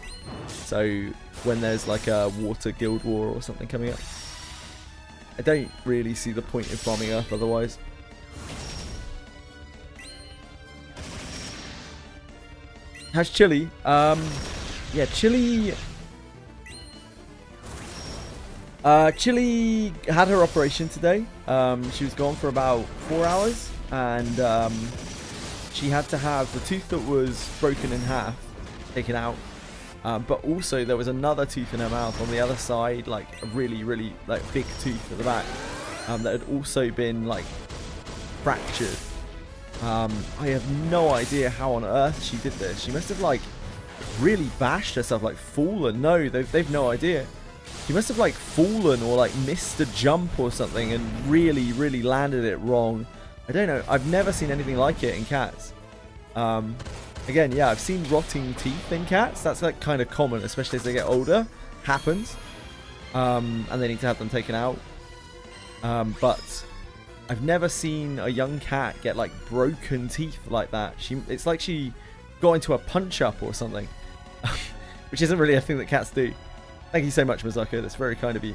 So, when there's like a water guild war or something coming up. I don't really see the point in farming Earth otherwise. How's Chili? Yeah, Chili... Chili had her operation today. She was gone for about 4 hours. And she had to have the tooth that was broken in half taken out. But also there was another tooth in her mouth on the other side. Like a really, really like big tooth at the back. That had also been like fractured. I have no idea how on earth she did this. She must have like really bashed herself, like fallen. No, they've no idea. She must have like fallen or like missed a jump or something and really, really landed it wrong. I don't know. I've never seen anything like it in cats. Again, yeah, I've seen rotting teeth in cats. That's like kind of common, especially as they get older. Happens. And they need to have them taken out. But I've never seen a young cat get like broken teeth like that. It's like she got into a punch up or something, which isn't really a thing that cats do. Thank you so much, Mazako. That's very kind of you.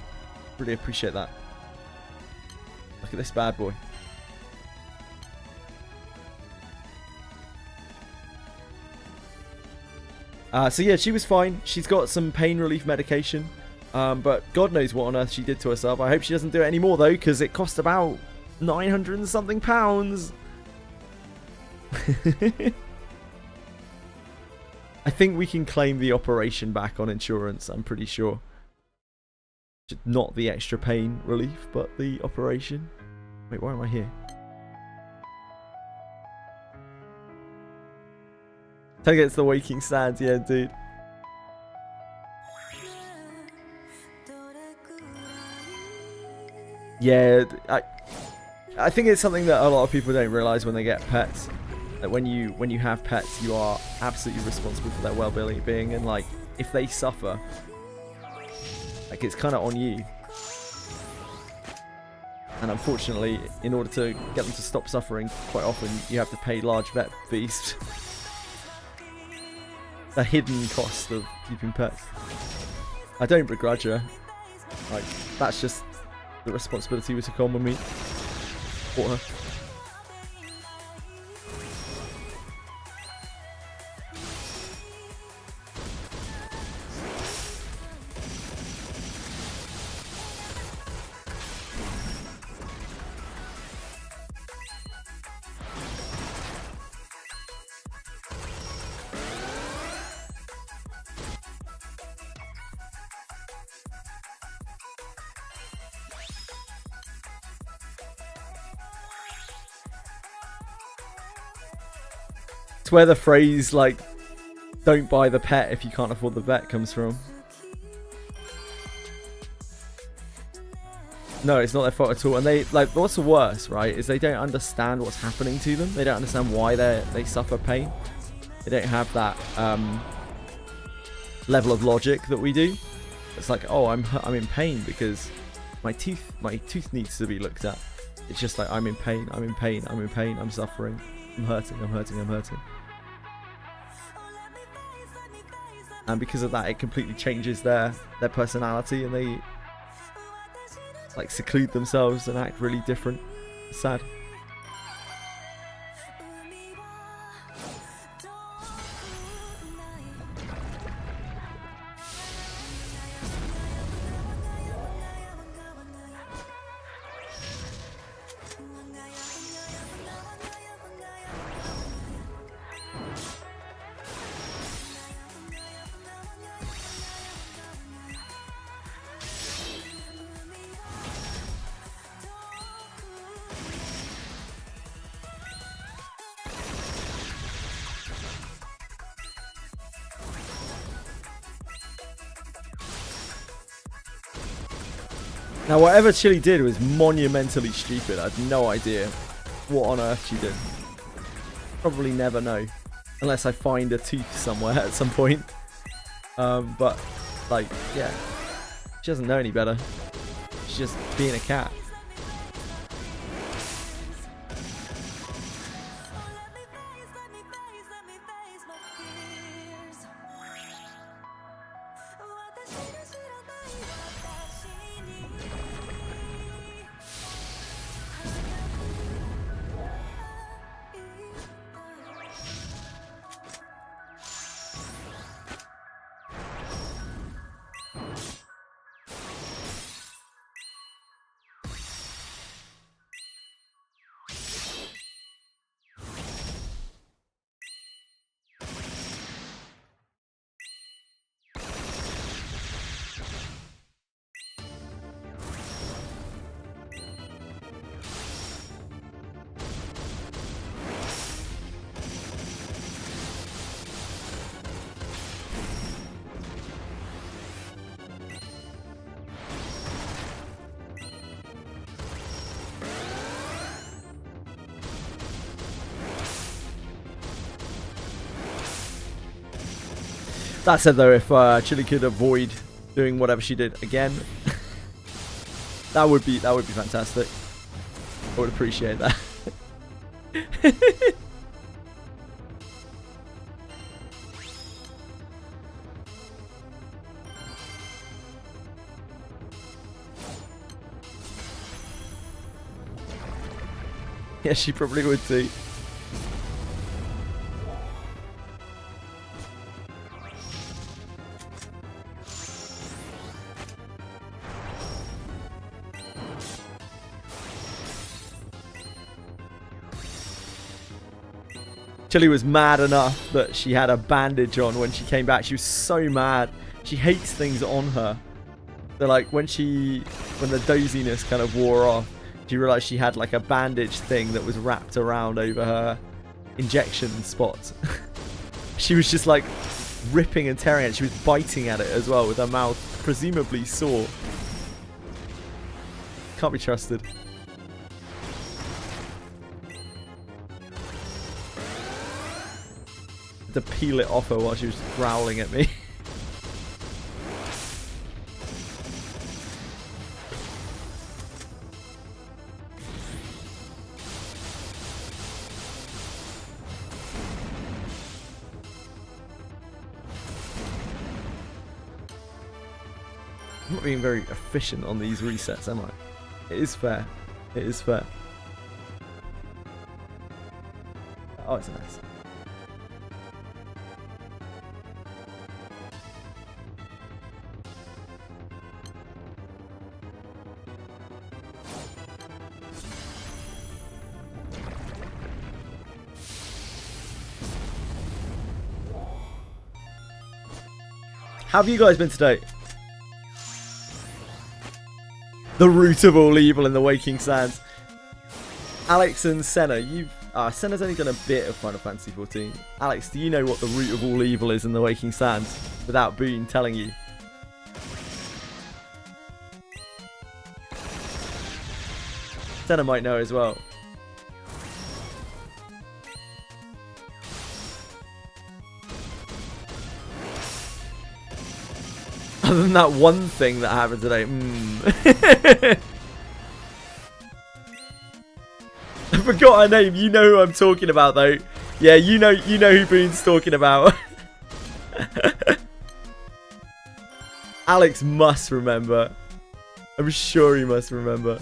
Really appreciate that. Look at this bad boy. So yeah, she was fine. She's got some pain relief medication. But God knows what on earth she did to herself. I hope she doesn't do it anymore though, because it cost about 900 and something pounds. I think we can claim the operation back on insurance, I'm pretty sure. Not the extra pain relief, but the operation. Wait, why am I here? Target's the waking stand, yeah, dude. Yeah, I think it's something that a lot of people don't realize when they get pets. That when you have pets, you are absolutely responsible for their well-being, and like if they suffer, like it's kind of on you. And unfortunately, in order to get them to stop suffering, quite often you have to pay large vet fees. The hidden cost of keeping pets. I don't begrudge her. Like that's just the responsibility we took on when we bought her. It's where the phrase like "don't buy the pet if you can't afford the vet" comes from. No, it's not their fault at all. And they like what's the worst, right? Is they don't understand what's happening to them. They don't understand why they suffer pain. They don't have that level of logic that we do. It's like, oh, I'm in pain because my tooth needs to be looked at. It's just like I'm in pain, I'm suffering, I'm hurting. And because of that, it completely changes their personality, and they like seclude themselves and act really different. It's sad. Now, whatever Chili did was monumentally stupid. I have no idea what on earth she did. Probably never know. Unless I find a tooth somewhere at some point. But, like, yeah. She doesn't know any better. She's just being a cat. That said though, if Chili could avoid doing whatever she did again, that would be fantastic. I would appreciate that. Yeah, she probably would too. Chili was mad enough that she had a bandage on when she came back. She was so mad. She hates things on her. So like when the doziness kind of wore off, she realized she had like a bandage thing that was wrapped around over her injection spot. She was just like ripping and tearing it. She was biting at it as well with her mouth presumably sore. Can't be trusted. To peel it off her while she was growling at me. I'm not being very efficient on these resets, am I? It is fair. It is fair. Oh, it's nice. How have you guys been today? The root of all evil in the Waking Sands. Alex and Senna, Senna's only done a bit of Final Fantasy XIV. Alex, do you know what the root of all evil is in the Waking Sands without Boone telling you? Senna might know as well. Other than that one thing that happened today. I forgot her name. You know who I'm talking about, though. Yeah, you know who Boone's talking about. Alex must remember. I'm sure he must remember.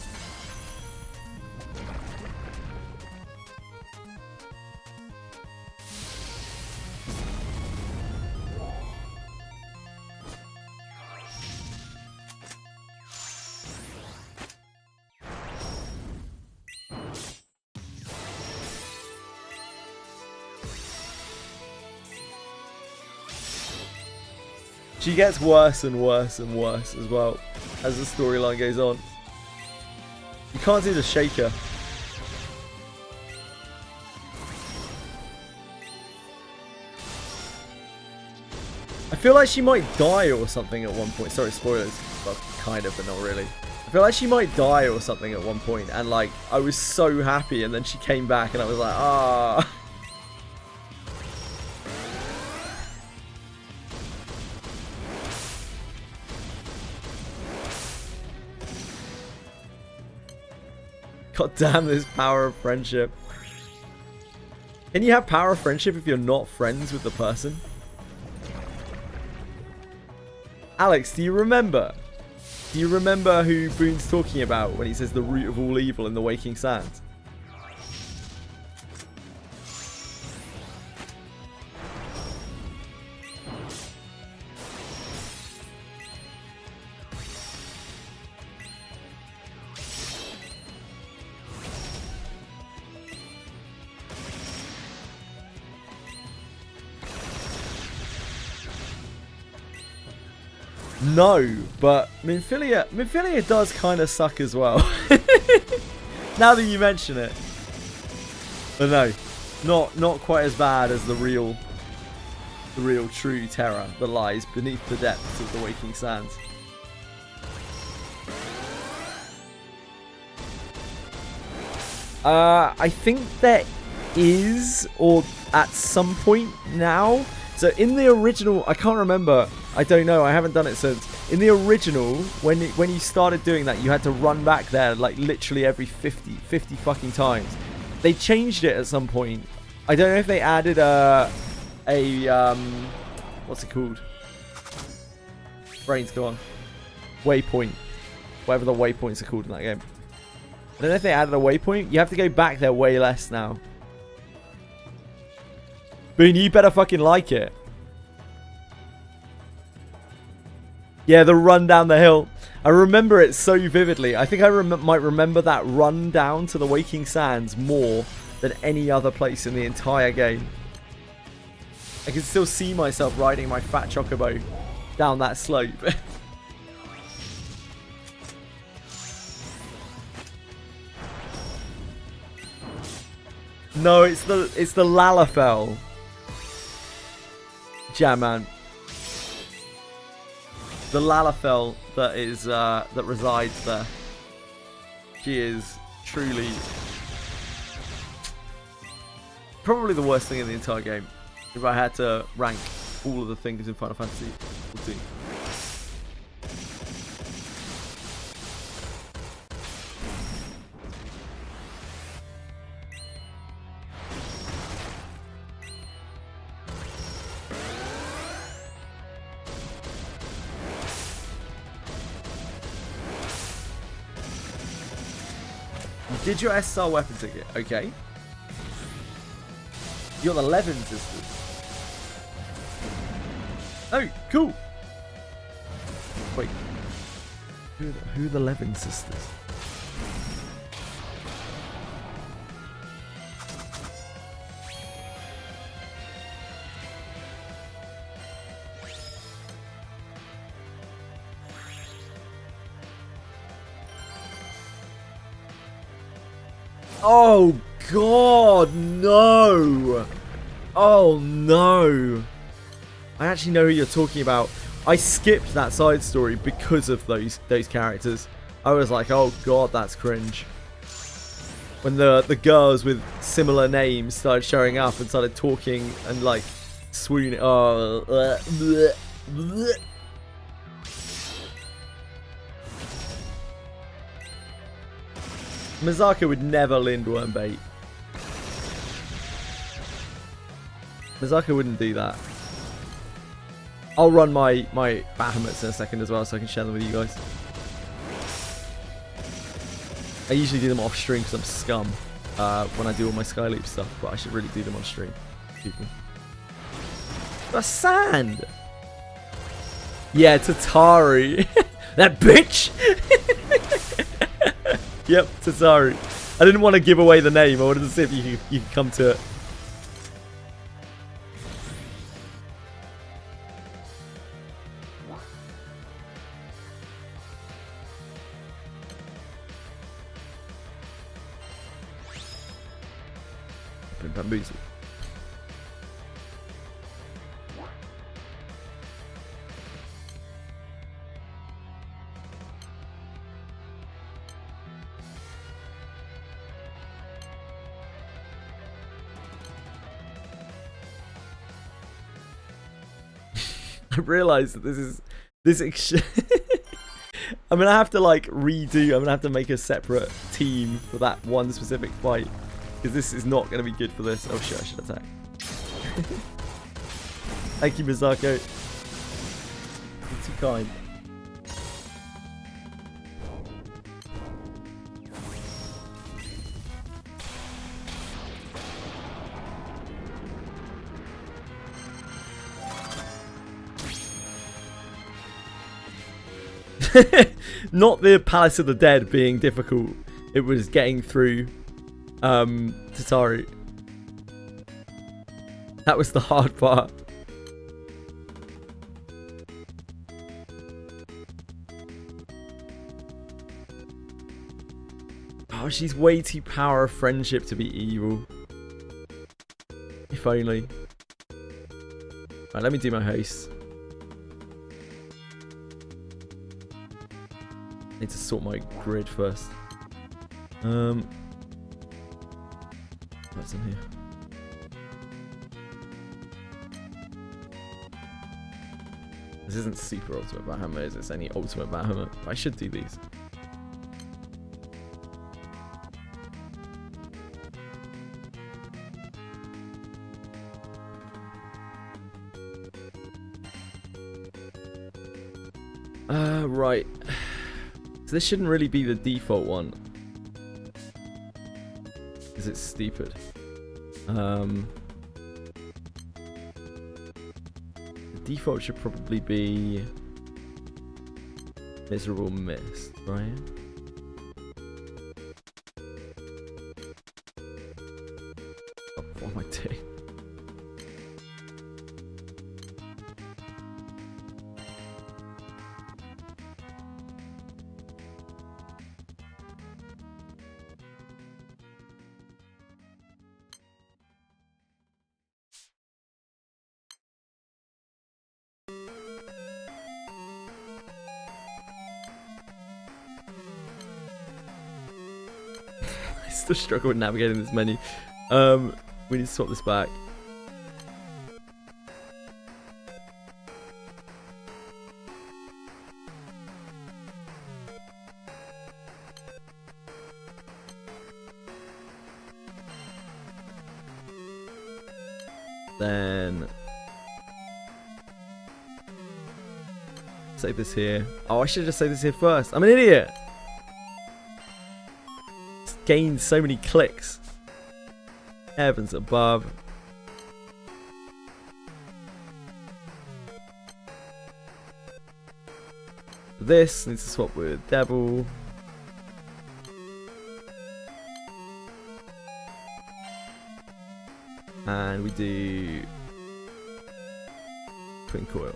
She gets worse and worse and worse as well as the storyline goes on. You can't seem to shake her. I feel like she might die or something at one point. Sorry, spoilers. Well, kind of, but not really. I feel like she might die or something at one point, and like I was so happy, and then she came back, and I was like, ah. God damn this power of friendship. Can you have power of friendship if you're not friends with the person? Alex, do you remember? Do you remember who Boone's talking about when he says the root of all evil in the Waking Sands? No, but Minfilia does kind of suck as well. Now that you mention it. But no, not quite as bad as the real true terror that lies beneath the depths of the Waking Sands. I think there is, or at some point now. So in the original, I can't remember. I don't know. I haven't done it since. In the original, when you started doing that, you had to run back there like literally every 50 fucking times. They changed it at some point. I don't know if they added what's it called? Brains, go on. Waypoint. Whatever the waypoints are called in that game. I don't know if they added a waypoint. You have to go back there way less now. Boone, you better fucking like it. Yeah, the run down the hill. I remember it so vividly. I think I might remember that run down to the Waking Sands more than any other place in the entire game. I can still see myself riding my fat chocobo down that slope. No, it's the Lalafell. Jamman. The Lalafell that is that resides there. She is truly probably the worst thing in the entire game. If I had to rank all of the things in Final Fantasy 14. You did your S-Star weapon ticket, okay. You're the Levin sisters. Oh, cool. Wait. Who are the Levin sisters? Oh God, no! Oh no! I actually know who you're talking about. I skipped that side story because of those characters. I was like, oh God, that's cringe. When the girls with similar names started showing up and started talking and like swooning. Oh, bleh, bleh. Misako would never Lindworm bait. Misako wouldn't do that. I'll run my Bahamut's in a second as well so I can share them with you guys. I usually do them off stream because I'm scum when I do all my Skyleap stuff, but I should really do them on stream. That's sand! Yeah, Tatari. That bitch! Yep, Tatari. I didn't want to give away the name. I wanted to see if you could come to it. Been bamboozled. I realised that I'm gonna have to like redo. I'm gonna have to make a separate team for that one specific fight because this is not gonna be good for this. Oh shit! I should attack. Thank you, Misako. You're too kind. Not the Palace of the Dead being difficult. It was getting through Tatari. That was the hard part. Oh, she's way too power of friendship to be evil. If only. Right, let me do my haste. Need to sort my grid first. What's in here? This isn't super ultimate Bahamut, is it? It's any ultimate Bahamut. I should do these. Right. So this shouldn't really be the default one. Because it's stupid. The default should probably be Miserable Mist, right? still struggle with navigating this menu. We need to swap this back. Then save this here. Oh, I should have just saved this here first. I'm an idiot. It's gained so many clicks. Heavens above. This needs to swap with Devil. And we do twin coil.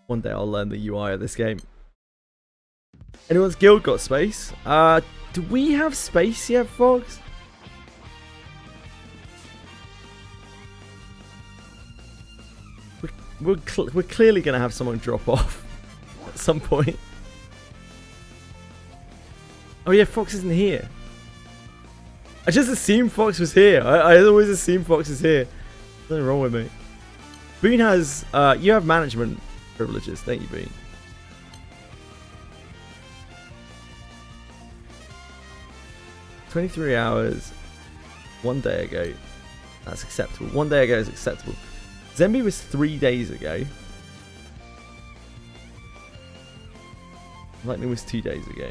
One day I'll learn the UI of this game. Anyone's guild got space? Do we have space yet, Fox? We're clearly going to have someone drop off at some point. Oh yeah, Fox isn't here. I just assumed Fox was here. I always assume Fox is here. There's nothing wrong with me. Boone has... you have management privileges, don't you, Boone? "23 hours, 1 day ago." That's acceptable. 1 day ago is acceptable. Zemby was 3 days ago. Lightning was 2 days ago.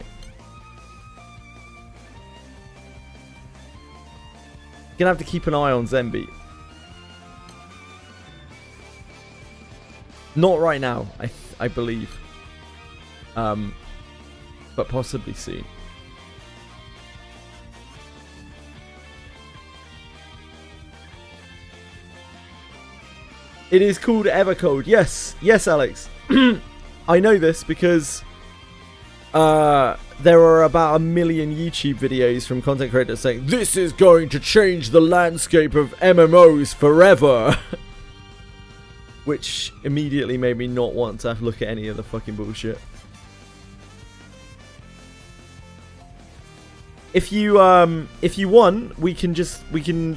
Gonna have to keep an eye on Zemby. Not right now, I believe. But possibly soon. It is called Evercold. Yes, yes, Alex. I know this because there are about 1 million YouTube videos from content creators saying this is going to change the landscape of MMOs forever. Which immediately made me not want to look at any of the fucking bullshit. If you want, we can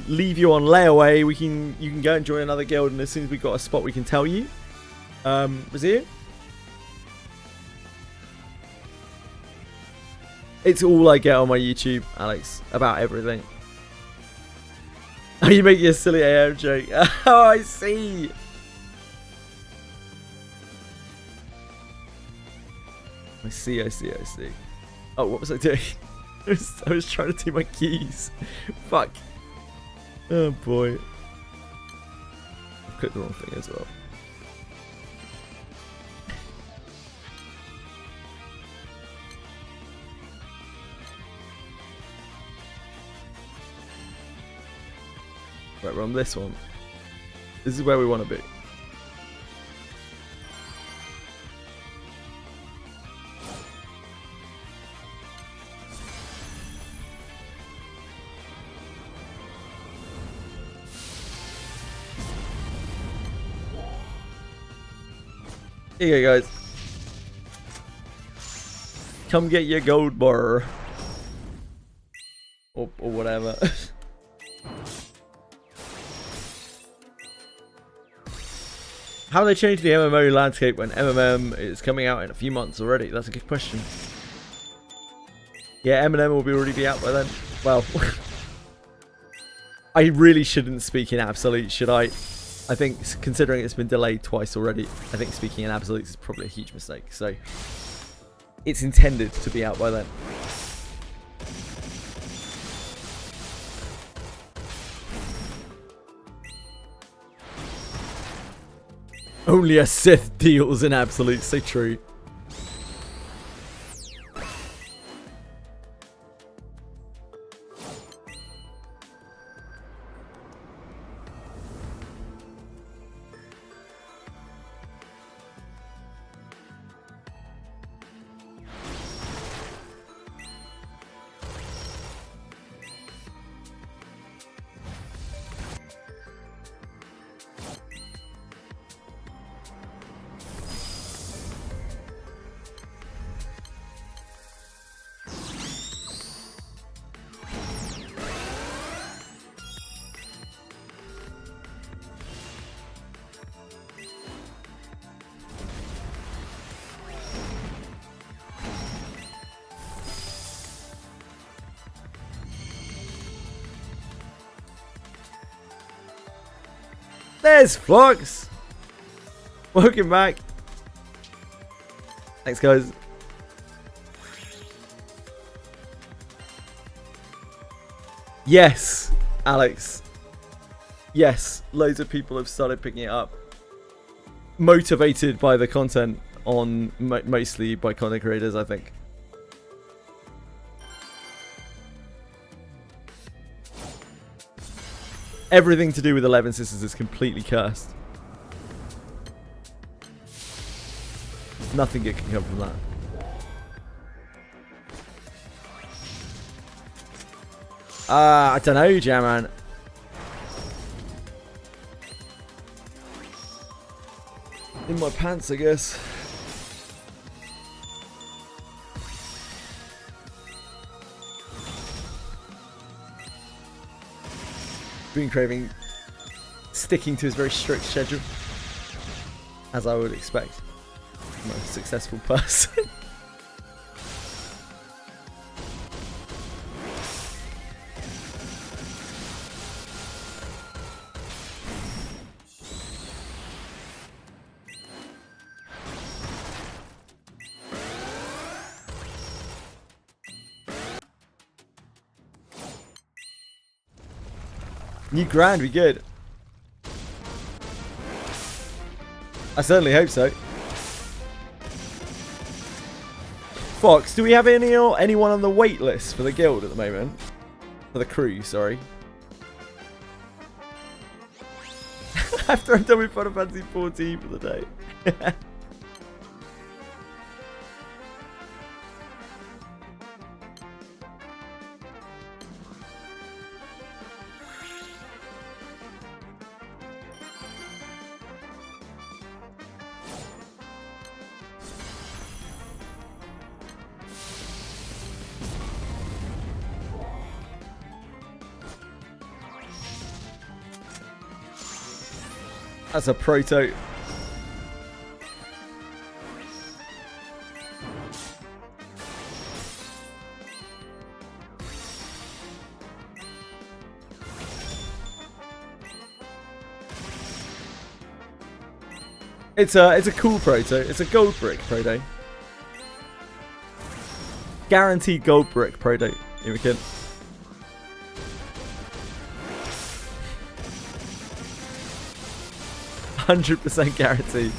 leave you on layaway. You can go and join another guild, and as soon as we've got a spot, we can tell you. Was it? It's all I get on my YouTube, Alex, about everything. Oh, you making a silly AM joke? Oh, I see. I see. Oh, what was I doing? I was trying to do my keys. Fuck. Oh boy. I've clicked the wrong thing as well. Right, we're on this one. This is where we want to be. Here you go, guys. Come get your gold bar. Or whatever. How do they change the MMO landscape when MMM is coming out in a few months already? That's a good question. Yeah, Eminem will already be out by then. Well, I really shouldn't speak in absolute, should I? I think, considering it's been delayed twice already, I think speaking in absolutes is probably a huge mistake. So, it's intended to be out by then. Only a Sith deals in absolutes, so true. There's Flux. Welcome back. Thanks, guys. Yes, Alex. Yes, loads of people have started picking it up. Motivated by the content on mostly by content creators, I think. Everything to do with 11 Sisters is completely cursed. Nothing good can come from that. I don't know, Jamman. In my pants, I guess. Been craving sticking to his very strict schedule, as I would expect from a successful person. New grand, we good. I certainly hope so. Fox, do we have anyone on the wait list for the guild at the moment? For the crew, sorry. After I'm done with Final Fantasy 14 for the day. That's a proto. It's a cool proto. It's a gold brick proto. Guaranteed gold brick proto. Here we can. 100% guaranteed.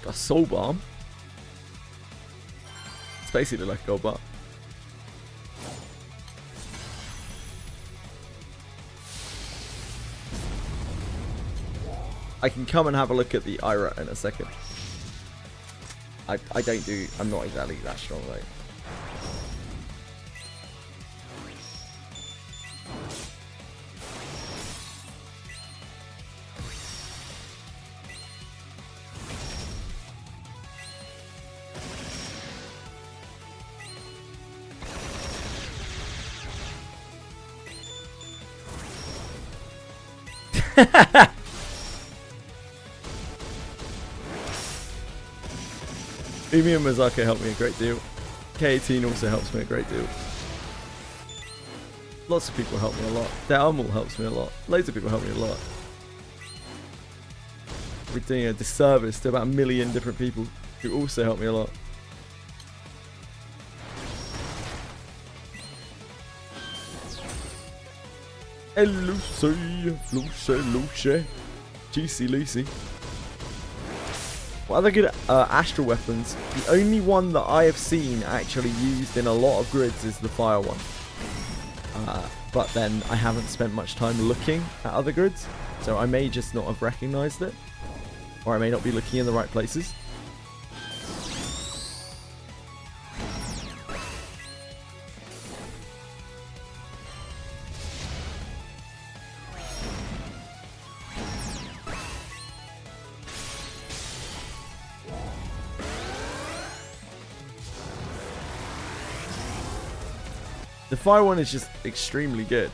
A soul bomb. It's basically like a gold bar. I can come and have a look at the Ira in a second. I'm not exactly that strong though. Umi and Mazaka helped me a great deal. K18 also helps me a great deal. Lots of people help me a lot. Dalmul helps me a lot. Loads of people help me a lot. We're doing a disservice to about 1 million different people who also help me a lot. Lucy, Lucy, Lucy. Juicy Lucy. What other good astral weapons? The only one that I have seen actually used in a lot of grids is the fire one. But then I haven't spent much time looking at other grids, so I may just not have recognized it, or I may not be looking in the right places. The fire one is just extremely good.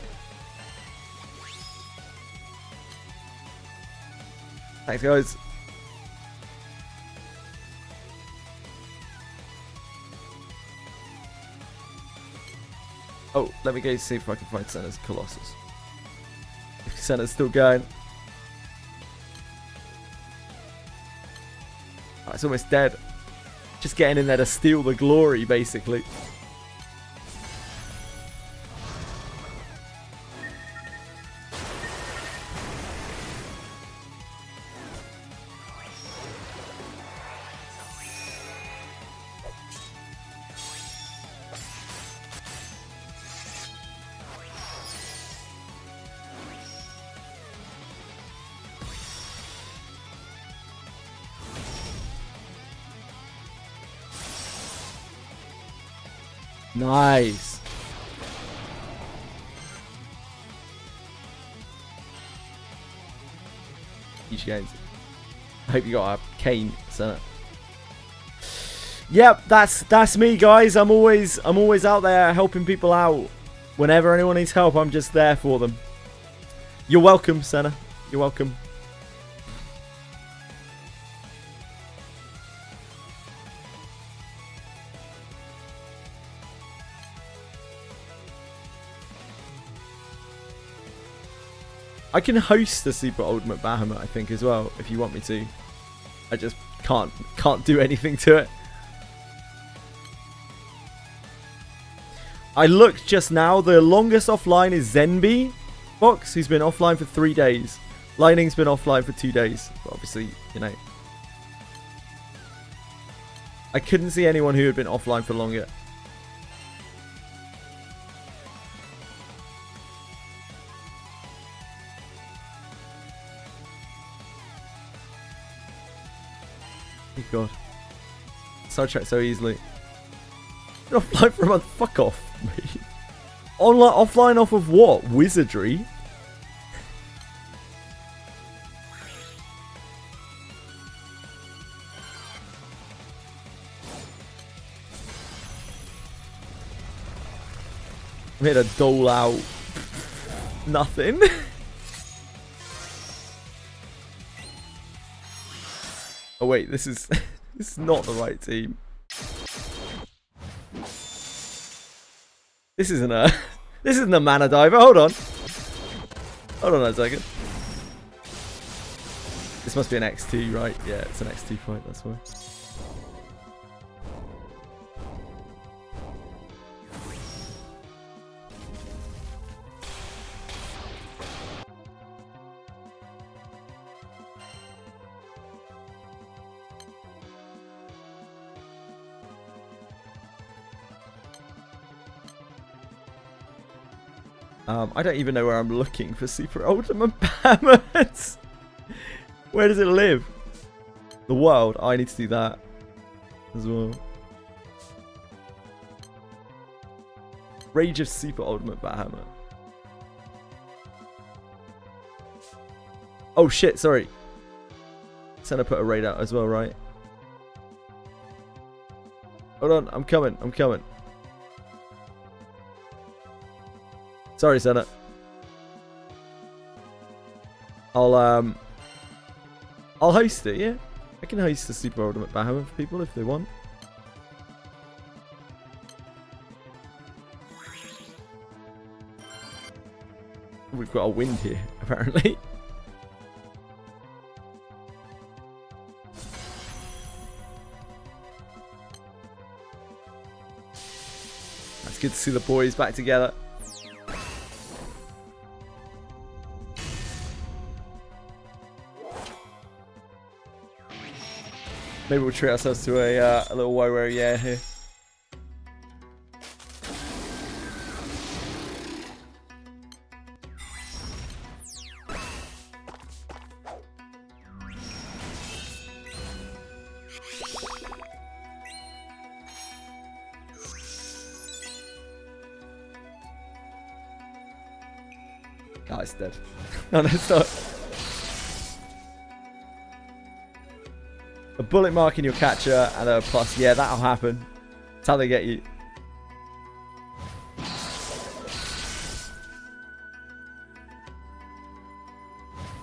Thanks, guys. Oh, let me go see if I can find Senna's Colossus. If Senna's still going. Oh, it's almost dead. Just getting in there to steal the glory, basically. Nice. Huge gains. I hope you got a cane, Senna. Yep, that's me, guys. I'm always out there helping people out. Whenever anyone needs help, I'm just there for them. You're welcome, Senna. You're welcome. I can host the Super Ultimate Bahamut, I think, as well, if you want me to. I just can't do anything to it. I looked just now. The longest offline is Zenby Box, who's been offline for 3 days. Lightning's been offline for 2 days. But obviously, you know. I couldn't see anyone who had been offline for longer. Oh God. Sidetracked so easily. You're offline for a month. Fuck off, mate. Offline off of what? Wizardry? I'm here to dole out nothing. Oh wait, this is this is not the right team. This isn't a mana diver. Hold on a second. This must be an X2, right? Yeah, it's an X2 fight. That's why. I don't even know where I'm looking for Super Ultimate Bahamut. Where does it live? The world. I need to do that as well. Rage of Super Ultimate Bahamut. Oh shit, sorry. Senna put a raid out as well, right? Hold on, I'm coming. Sorry, Senna. I'll host it, yeah? I can host the Super Ultimate Bahamut for people if they want. We've got a wind here, apparently. It's good to see the boys back together. Maybe we'll treat ourselves to a little WoW yeah here. Oh, it's dead. No, no, it's not. A bullet mark in your catcher and a plus. Yeah, that'll happen. That's how they get you.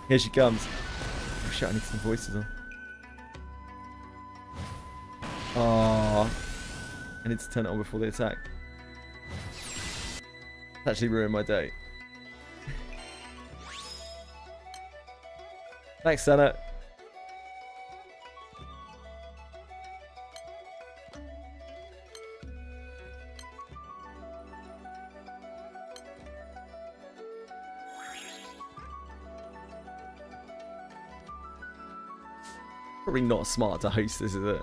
Here she comes. Oh shit, I need some voices on. Oh, I need to turn it on before they attack. It's actually ruined my day. Thanks, Senna. Probably not smart to host this, is it?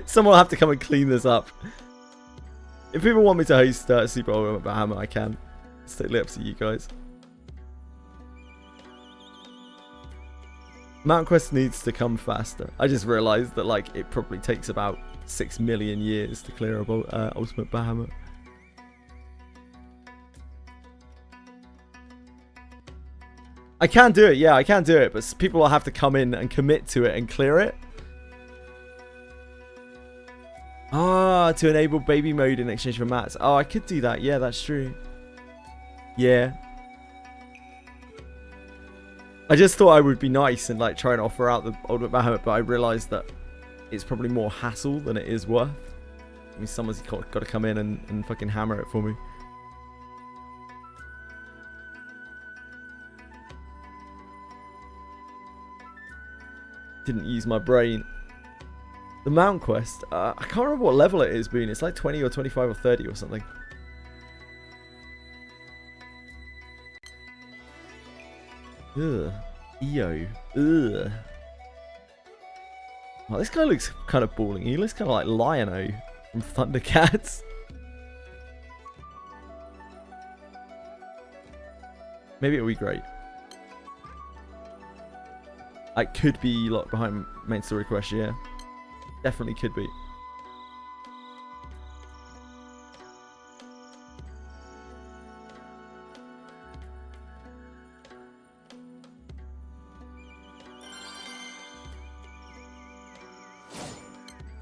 Someone will have to come and clean this up. If people want me to host Super Ultimate Bahamut, I can. It's totally up to you guys. Mount Quest needs to come faster. I just realised that like it probably takes about 6 million years to clear Ultimate Bahamut. I can do it, yeah, I can do it, but people will have to come in and commit to it and clear it. Ah, to enable baby mode in exchange for mats. Oh, I could do that. Yeah, that's true. Yeah. I just thought I would be nice and like try and offer out the Ultimate Bahamut, but I realised that it's probably more hassle than it is worth. I mean, someone's got to come in and fucking hammer it for me. Didn't use my brain. The Mount Quest, I can't remember what level it is, Boone. It's like 20 or 25 or 30 or something. Ugh. EO. Ugh. Oh, this guy looks kind of balling. He looks kind of like Lion-O from Thundercats. Maybe it'll be great. I could be locked behind main story quest, yeah. Definitely could be.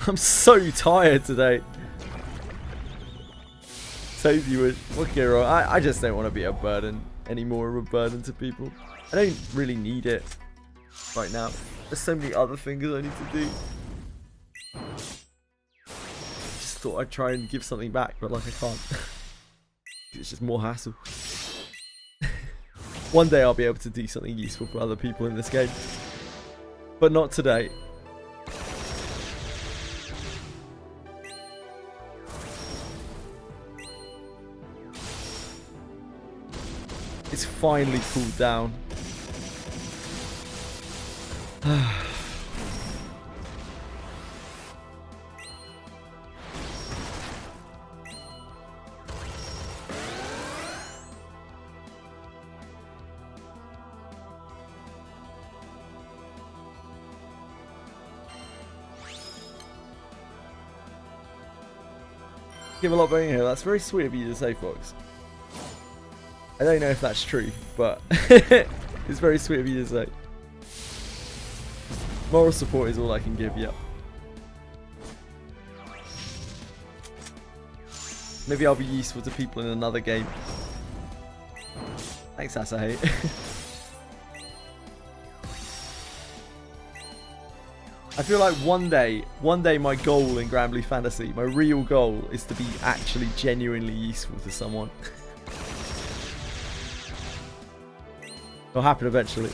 I'm so tired today. Toby would. What Kiro? I just don't want to be a burden anymore of a burden to people. I don't really need it right now. There's so many other things I need to do. Just thought I'd try and give something back, but like I can't. It's just more hassle. One day I'll be able to do something useful for other people in this game. But not today. It's finally cooled down. Give a lot being here. That's very sweet of you to say, Fox. I don't know if that's true, but it's very sweet of you to say. Moral support is all I can give you. Maybe I'll be useful to people in another game. Thanks, Asahi. I feel like one day my goal in Granblue Fantasy, my real goal, is to be actually genuinely useful to someone. It'll happen eventually.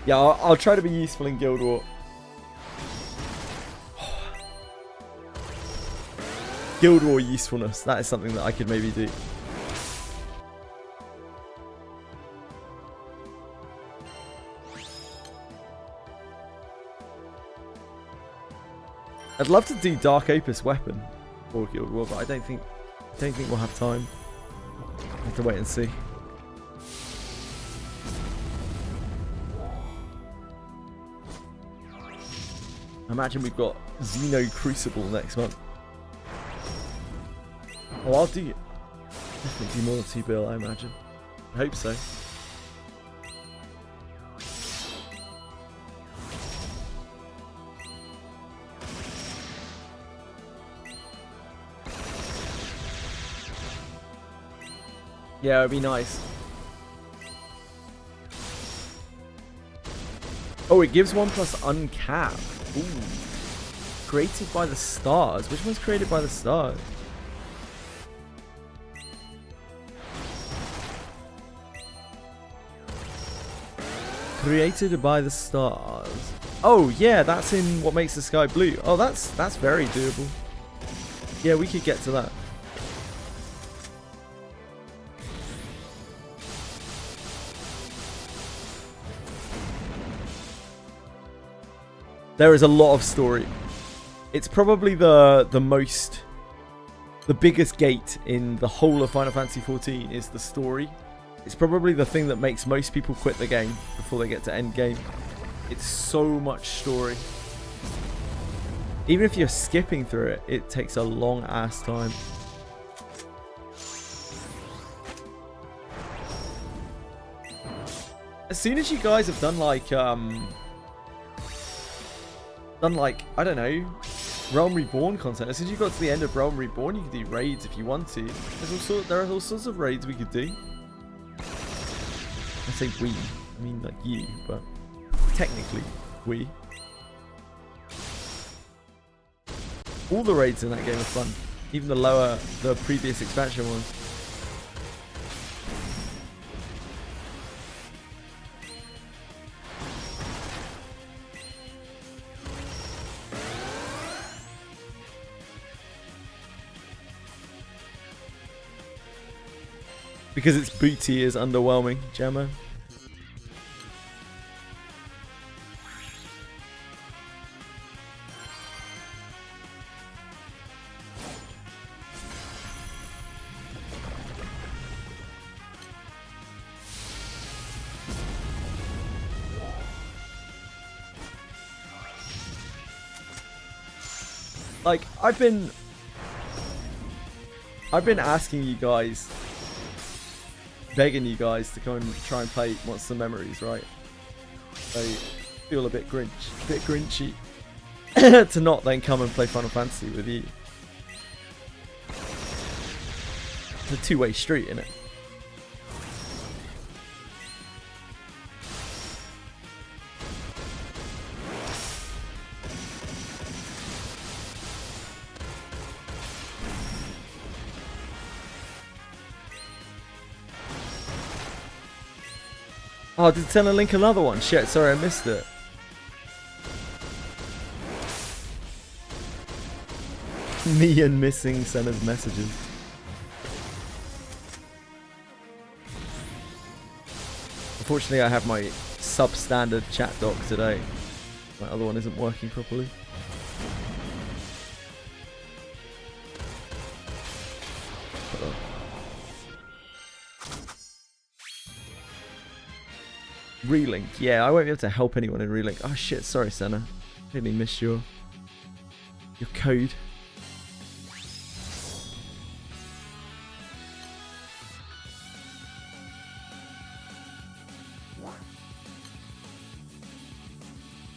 Yeah, I'll try to be useful in Guild War. Guild War usefulness. That is something that I could maybe do. I'd love to do Dark Opus weapon for Guild War, but I don't think we'll have time. I'll have to wait and see. I imagine we've got Xeno Crucible next month. Oh, I'll do definitely do Multi Bill, I imagine. I hope so. Yeah, it'd be nice. Oh, it gives 1+ uncap. Ooh. Created by the stars. Which one's created by the stars? Created by the stars. Oh yeah, that's in What Makes the Sky Blue. Oh, that's very doable. Yeah, we could get to that. There is a lot of story. It's probably the biggest gate in the whole of Final Fantasy XIV is the story. It's probably the thing that makes most people quit the game before they get to end game. It's so much story. Even if you're skipping through it, it takes a long ass time. As soon as you guys have done like I don't know, Realm Reborn content. As soon as you got to the end of Realm Reborn, you can do raids if you want to. There are all sorts of raids we could do. I say we, I mean like you, but technically we. All the raids in that game are fun, even the previous expansion ones. Because its booty is underwhelming, Gemma. Like, I've been asking you guys, begging you guys to come and try and play Monster Memories, right? I feel a bit grinchy to not then come and play Final Fantasy with you. It's a two-way street, isn't it? Oh, did Senna link another one? Shit, sorry, I missed it. Me and missing Senna's messages. Unfortunately, I have my substandard chat dock today. My other one isn't working properly. Relink, yeah, I won't be able to help anyone in Relink. Oh shit, sorry Senna. Really missed your code.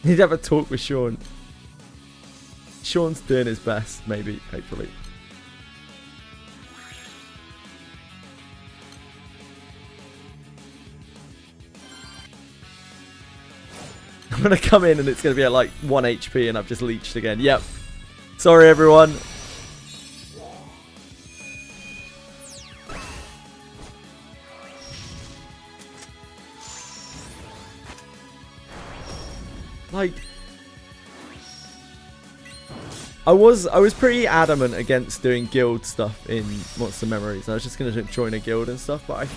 Need to have a talk with Sean. Sean's doing his best, maybe, hopefully. I'm gonna come in and it's gonna be at like 1 HP and I've just leeched again. Yep. Sorry everyone. Like, I was pretty adamant against doing guild stuff in Monster Memories. I was just gonna join a guild and stuff, but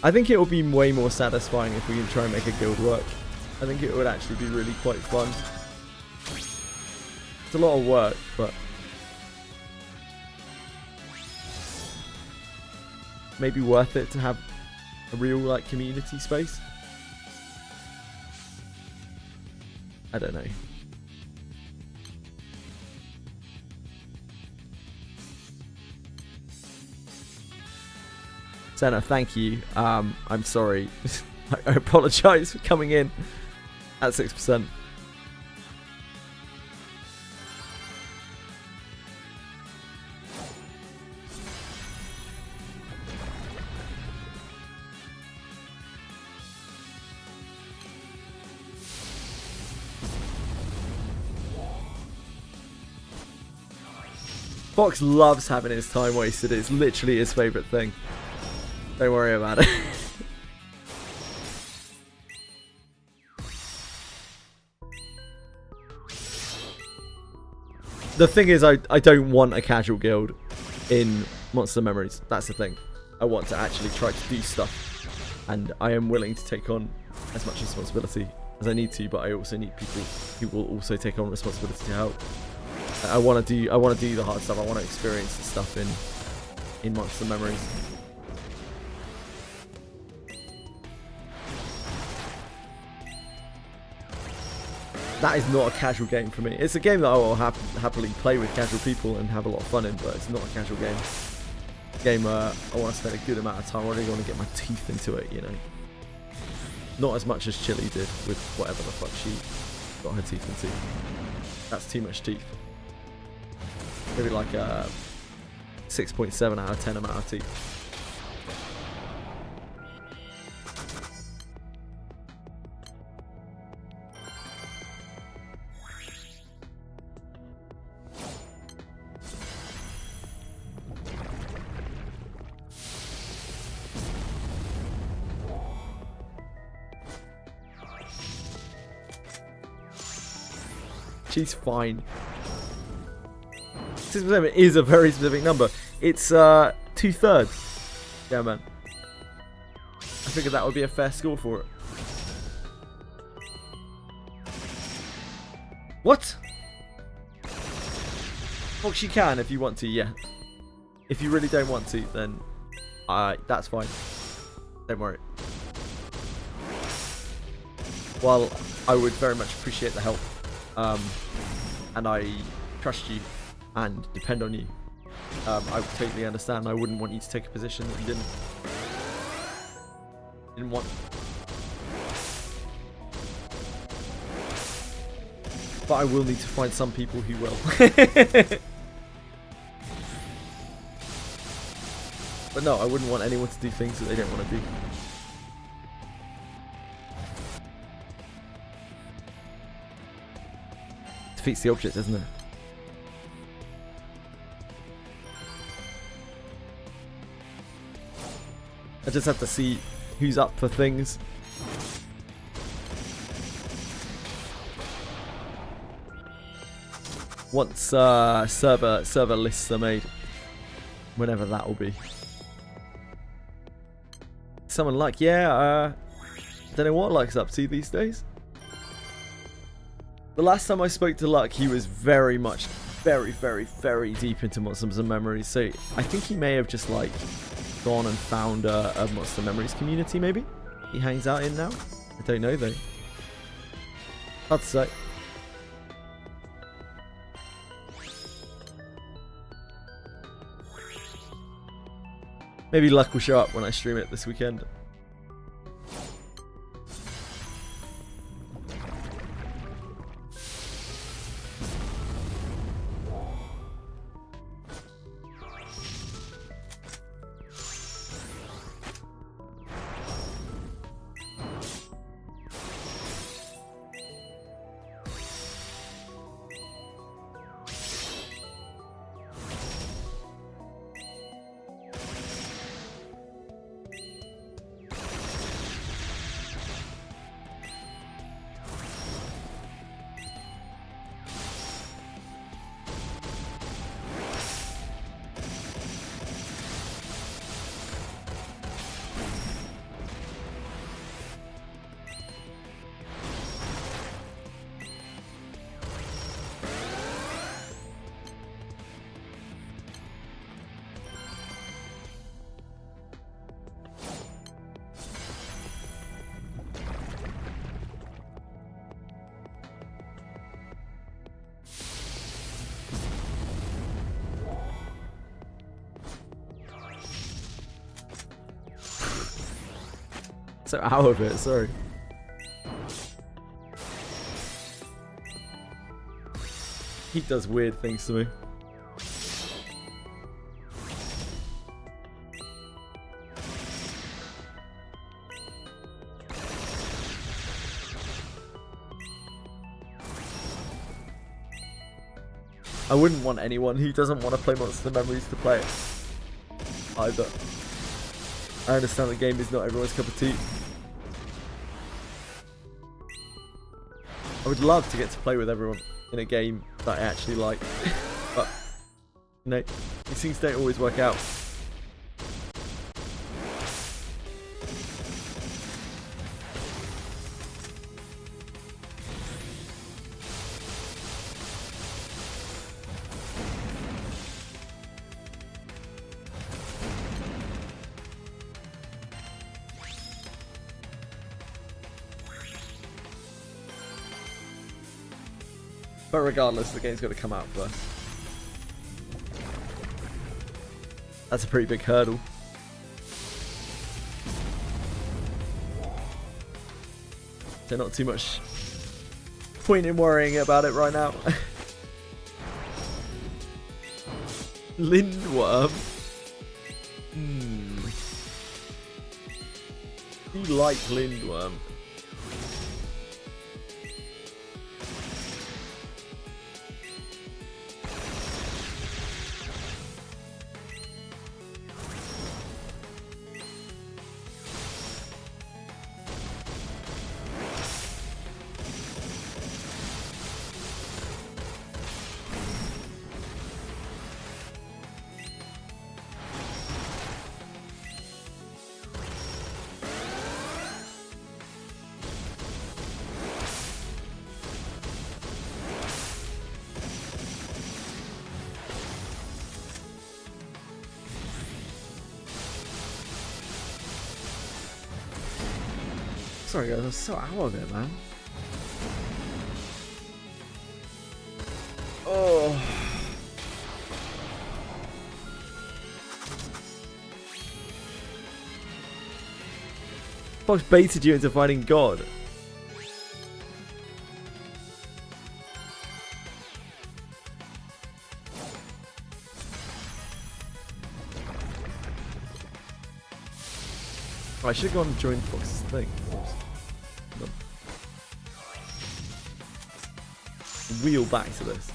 I think it will be way more satisfying if we can try and make a guild work. I think it would actually be really quite fun. It's a lot of work, but maybe worth it to have a real like community space. I don't know. Senna, thank you. I'm sorry. I apologise for coming in at 6%. Fox loves having his time wasted. It's literally his favourite thing. Don't worry about it. The thing is, I don't want a casual guild in Monster Memories. That's the thing. I want to actually try to do stuff. And I am willing to take on as much responsibility as I need to, but I also need people who will also take on responsibility to help. I want to do the hard stuff. I want to experience the stuff in Monster Memories. That is not a casual game for me. It's a game that I will happily play with casual people and have a lot of fun in, but it's not a casual game. It's a game where I want to spend a good amount of time. I really want to get my teeth into it, you know. Not as much as Chili did with whatever the fuck she got her teeth into. That's too much teeth. Maybe like a 6.7 out of 10 amount of teeth. She's fine. 6% is a very specific number. It's 2/3. Yeah, man. I figured that would be a fair score for it. What? Well, she can if you want to, yeah. If you really don't want to, then that's fine. Don't worry. Well, I would very much appreciate the help. And I trust you and depend on you. I would totally understand. I wouldn't want you to take a position that you didn't want. But I will need to find some people who will. But no, I wouldn't want anyone to do things that they don't want to do. Defeats the object, doesn't it? I just have to see who's up for things. Once server lists are made, whenever that will be. Someone like, yeah, I don't know what Luck's up to these days. The last time I spoke to Luck, he was very much, very deep into Monster Memories. So I think he may have just like gone and found a Monster Memories community. Maybe he hangs out in now. I don't know though. Hard to say. Maybe Luck will show up when I stream it this weekend. So out of it, sorry. He does weird things to me. I wouldn't want anyone who doesn't want to play Monster Memories to play it either. I understand the game is not everyone's cup of tea. I would love to get to play with everyone in a game that I actually like. But, you know, these things don't always work out. But regardless, the game's got to come out first. That's a pretty big hurdle. So not too much point in worrying about it right now. Lindworm. Do you like Lindworm? Sorry guys, I'm so out of it, man. Oh. Fox baited you into fighting God. I should go and join Fox's thing. Oops. Wheel back to this.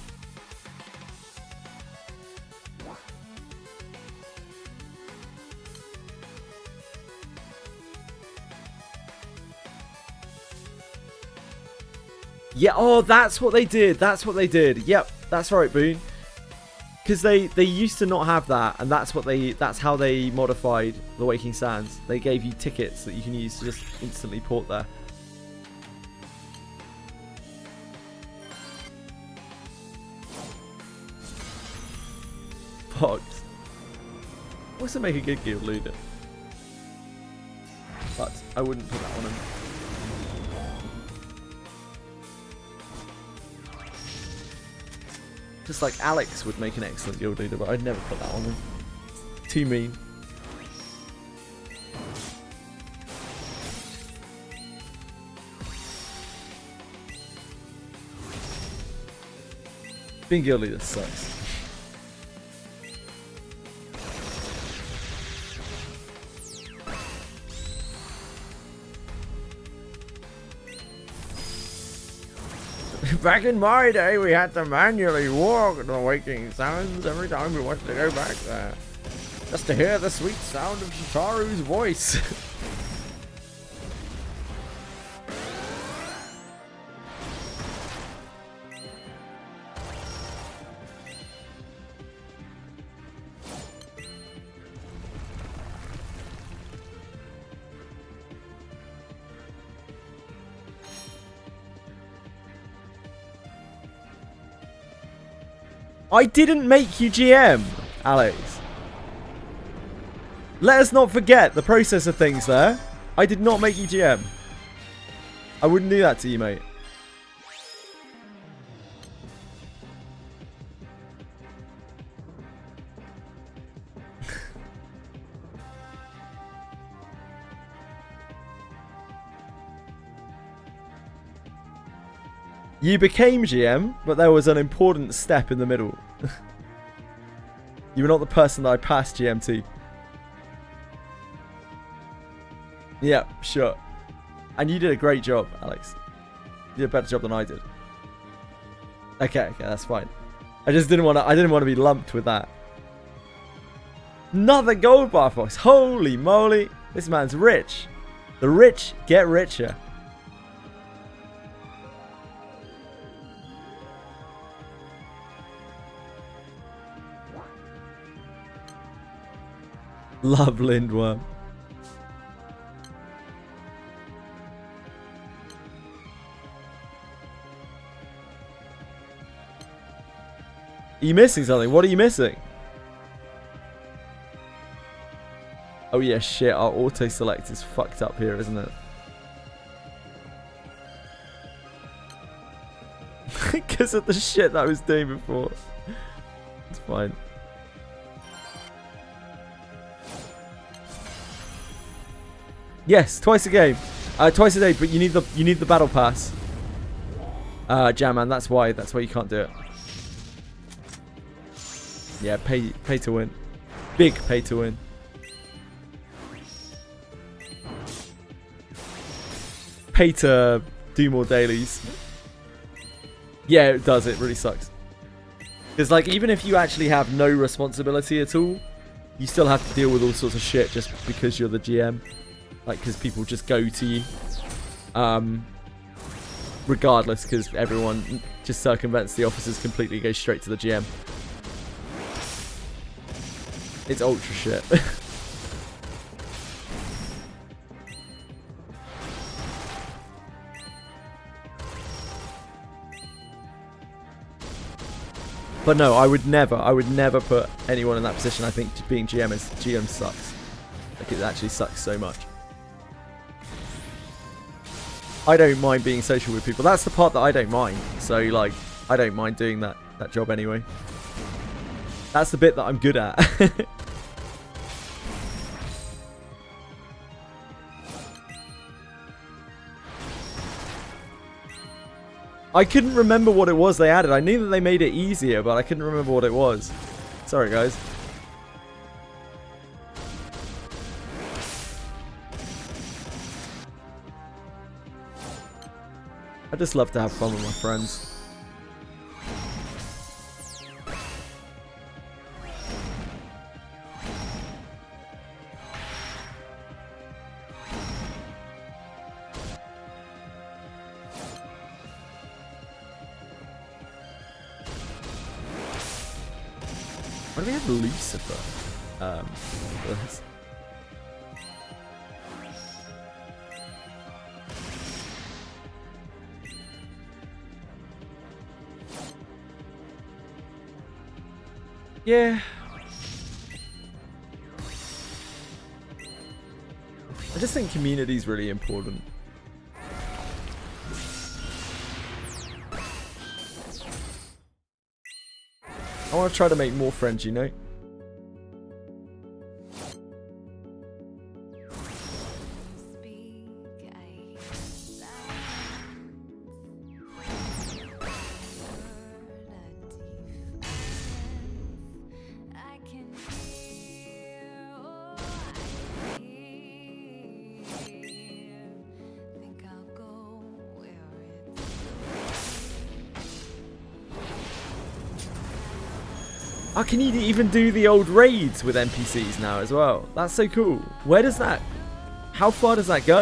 Yeah, oh, that's what they did. That's what they did. Yep, that's right, Boone. Because they used to not have that, and that's how they modified the Waking Sands. They gave you tickets that you can use to just instantly port there. Fox. What's to make a good guild leader? But I wouldn't put that on him. Just like Alex would make an excellent guild leader, but I'd never put that on him. Too mean. Being guild leader sucks. Back in my day, we had to manually walk the Waking Sands every time we wanted to go back there. Just to hear the sweet sound of Shitaru's voice. I didn't make you GM, Alex. Let us not forget the process of things there. I did not make you GM. I wouldn't do that to you, mate. You became GM, but there was an important step in the middle. You were not the person that I passed GM to. Yeah, sure. And you did a great job, Alex. You did a better job than I did. Okay, that's fine. I just didn't want to. I didn't want to be lumped with that. Another gold bar, Fox. Holy moly! This man's rich. The rich get richer. Love Lindworm. Are you missing something? What are you missing? Oh yeah, shit, our auto select is fucked up here, isn't it? Because of the shit that I was doing before. It's fine. Yes, twice a game. Twice a day, but you need the battle pass. Jamman, that's why you can't do it. Yeah, pay to win. Big pay to win. Pay to do more dailies. Yeah, it does. It really sucks. Because, like, even if you actually have no responsibility at all, you still have to deal with all sorts of shit just because you're the GM. Like, because people just go to you. Regardless, because everyone just circumvents the officers completely, goes straight to the GM. It's ultra shit. But no, I would never put anyone in that position. I think being GM sucks. Like, it actually sucks so much. I don't mind being social with people. That's the part that I don't mind. So, like, I don't mind doing that job anyway. That's the bit that I'm good at. I couldn't remember what it was they added. I knew that they made it easier, but I couldn't remember what it was. Sorry, guys. I just love to have fun with my friends. Why do we have Lucifer? This? Yeah. I just think community is really important. I want to try to make more friends, you know? Oh, can you even do the old raids with NPCs now as well? That's so cool. Where does that... How far does that go?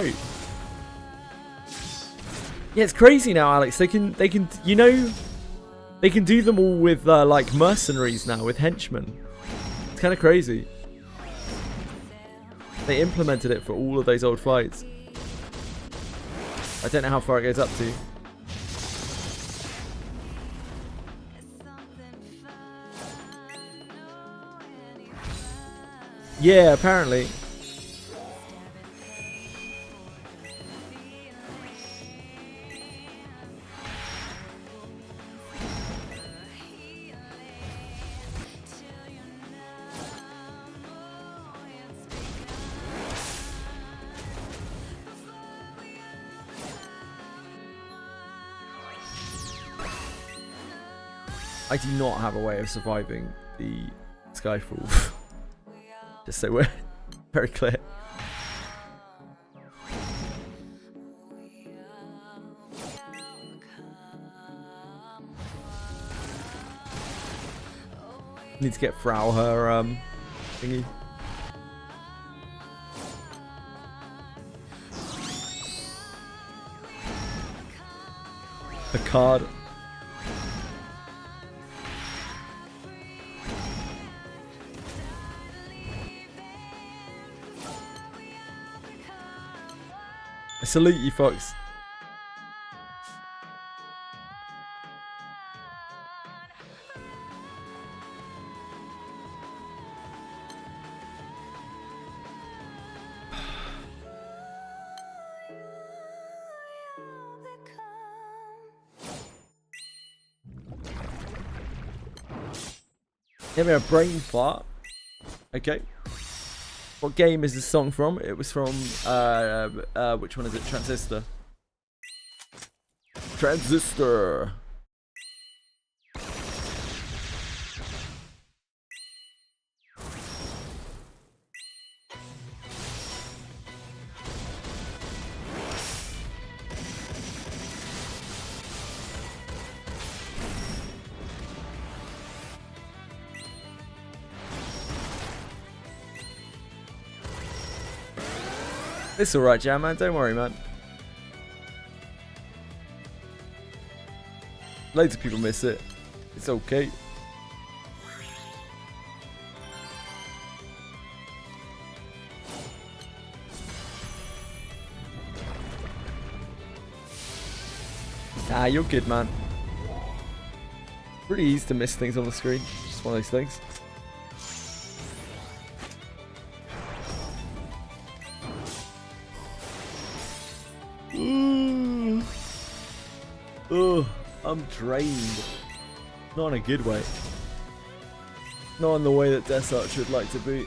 Yeah, it's crazy now, Alex. They can, you know... They can do them all with, like, mercenaries now, with henchmen. It's kind of crazy. They implemented it for all of those old fights. I don't know how far it goes up to. Yeah, apparently. I do not have a way of surviving the Skyfall. Just so we're very clear. Need to get Frau her thingy. A card. I salute you, Fox. Give me a brain fart. Okay. What game is this song from? It was from, which one is it? Transistor. Transistor. It's alright, Jam Man. Don't worry, man. Loads of people miss it. It's okay. Ah, you're good, man. Pretty easy to miss things on the screen. Just one of those things. Oh, I'm drained. Not in a good way. Not in the way that Desart should like to be.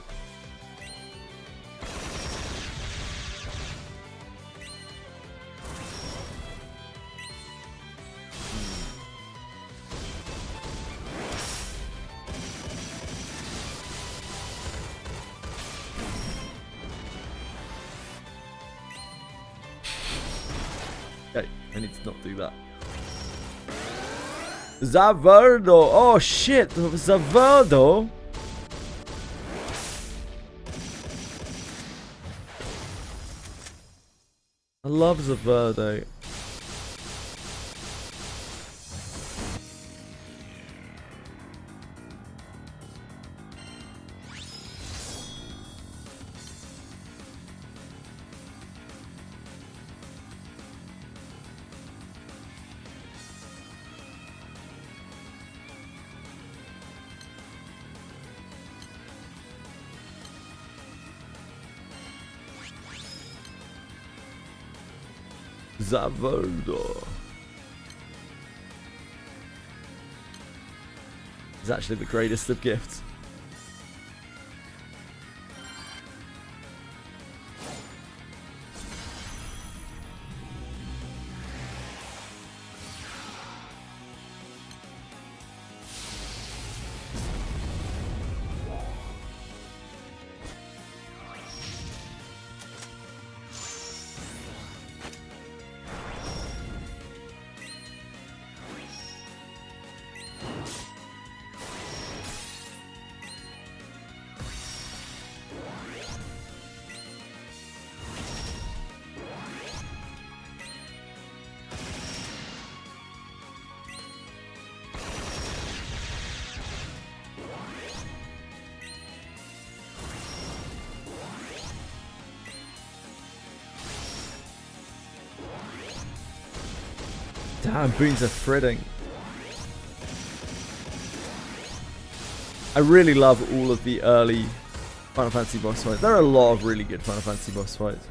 Okay, I need to not do that. Zavardo! Oh shit! Zavardo! I love Zavardo. Zavardo. He's actually the greatest of gifts. Damn, boons are fritting. I really love all of the early Final Fantasy boss fights. There are a lot of really good Final Fantasy boss fights.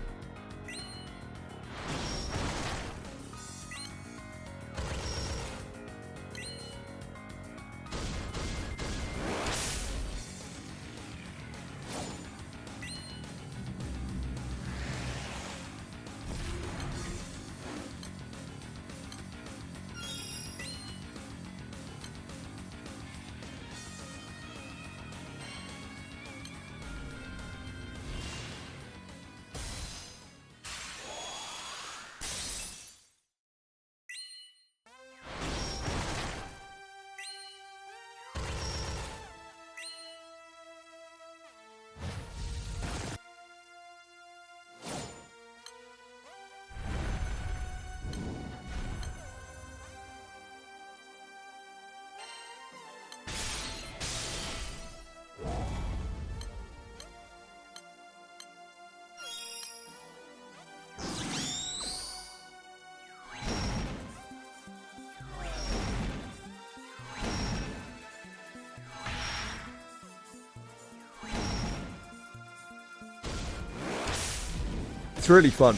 really fun.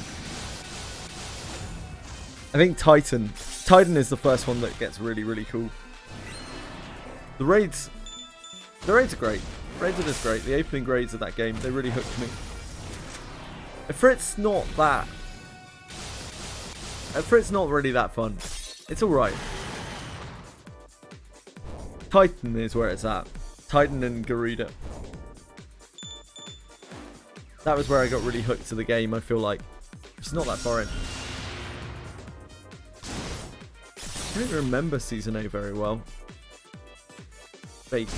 I think Titan is the first one that gets really, really cool. The raids are great. Raids are just great. The opening raids of that game, they really hooked me. Ifrit's not that. Ifrit's not really that fun. It's alright. Titan is where it's at. Titan and Garuda. That was where I got really hooked to the game, I feel like. It's not that far in. I don't remember Season A very well. Vaguely.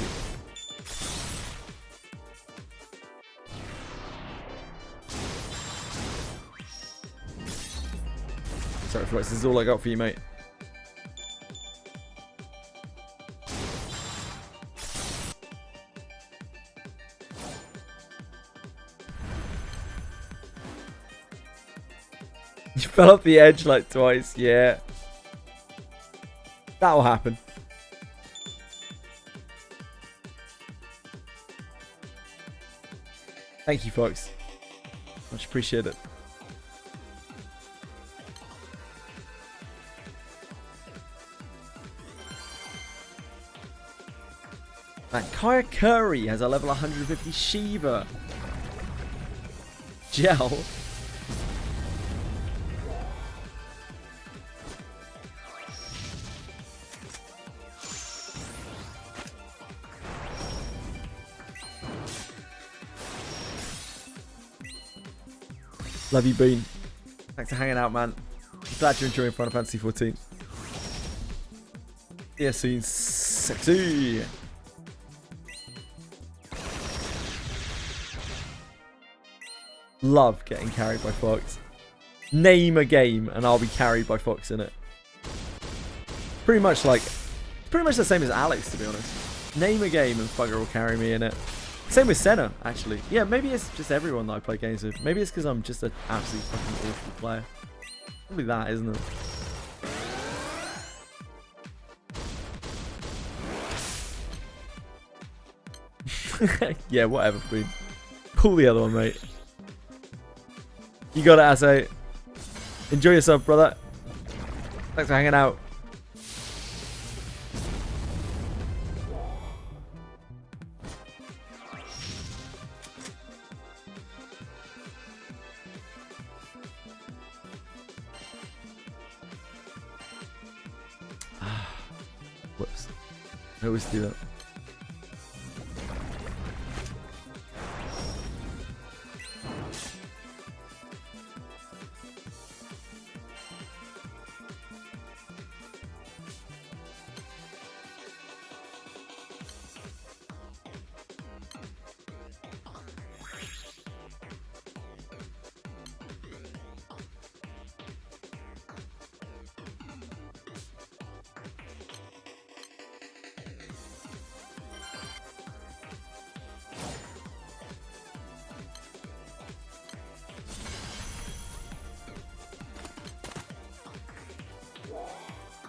Sorry, Flux, this is all I got for you, mate. You fell off the edge like twice, yeah. That'll happen. Thank you, folks. Much appreciated. Man, Kaya Curry has a level 150 Shiva. Gel. Love you, Bean. Thanks for hanging out, man. Glad you're enjoying Final Fantasy 14. Yeah, soon. Sexy. Love getting carried by Fox. Name a game and I'll be carried by Fox in it. Pretty much the same as Alex, to be honest. Name a game and Fugger will carry me in it. Same with Senna, actually. Yeah, maybe it's just everyone that I play games with. Maybe it's because I'm just an absolute fucking awful player. Probably that, isn't it? Yeah, whatever, Boone. Pull the other one, mate. You got it, Ase. Enjoy yourself, brother. Thanks for hanging out. Whoops. I always do that.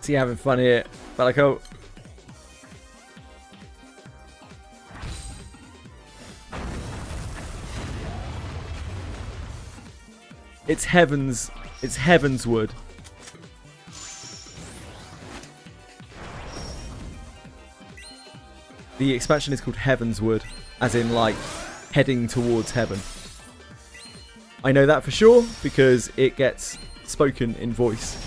See you having fun here, Balaco. It's Heaven's Wood. The expansion is called Heaven's Wood, as in like heading towards heaven. I know that for sure because it gets spoken in voice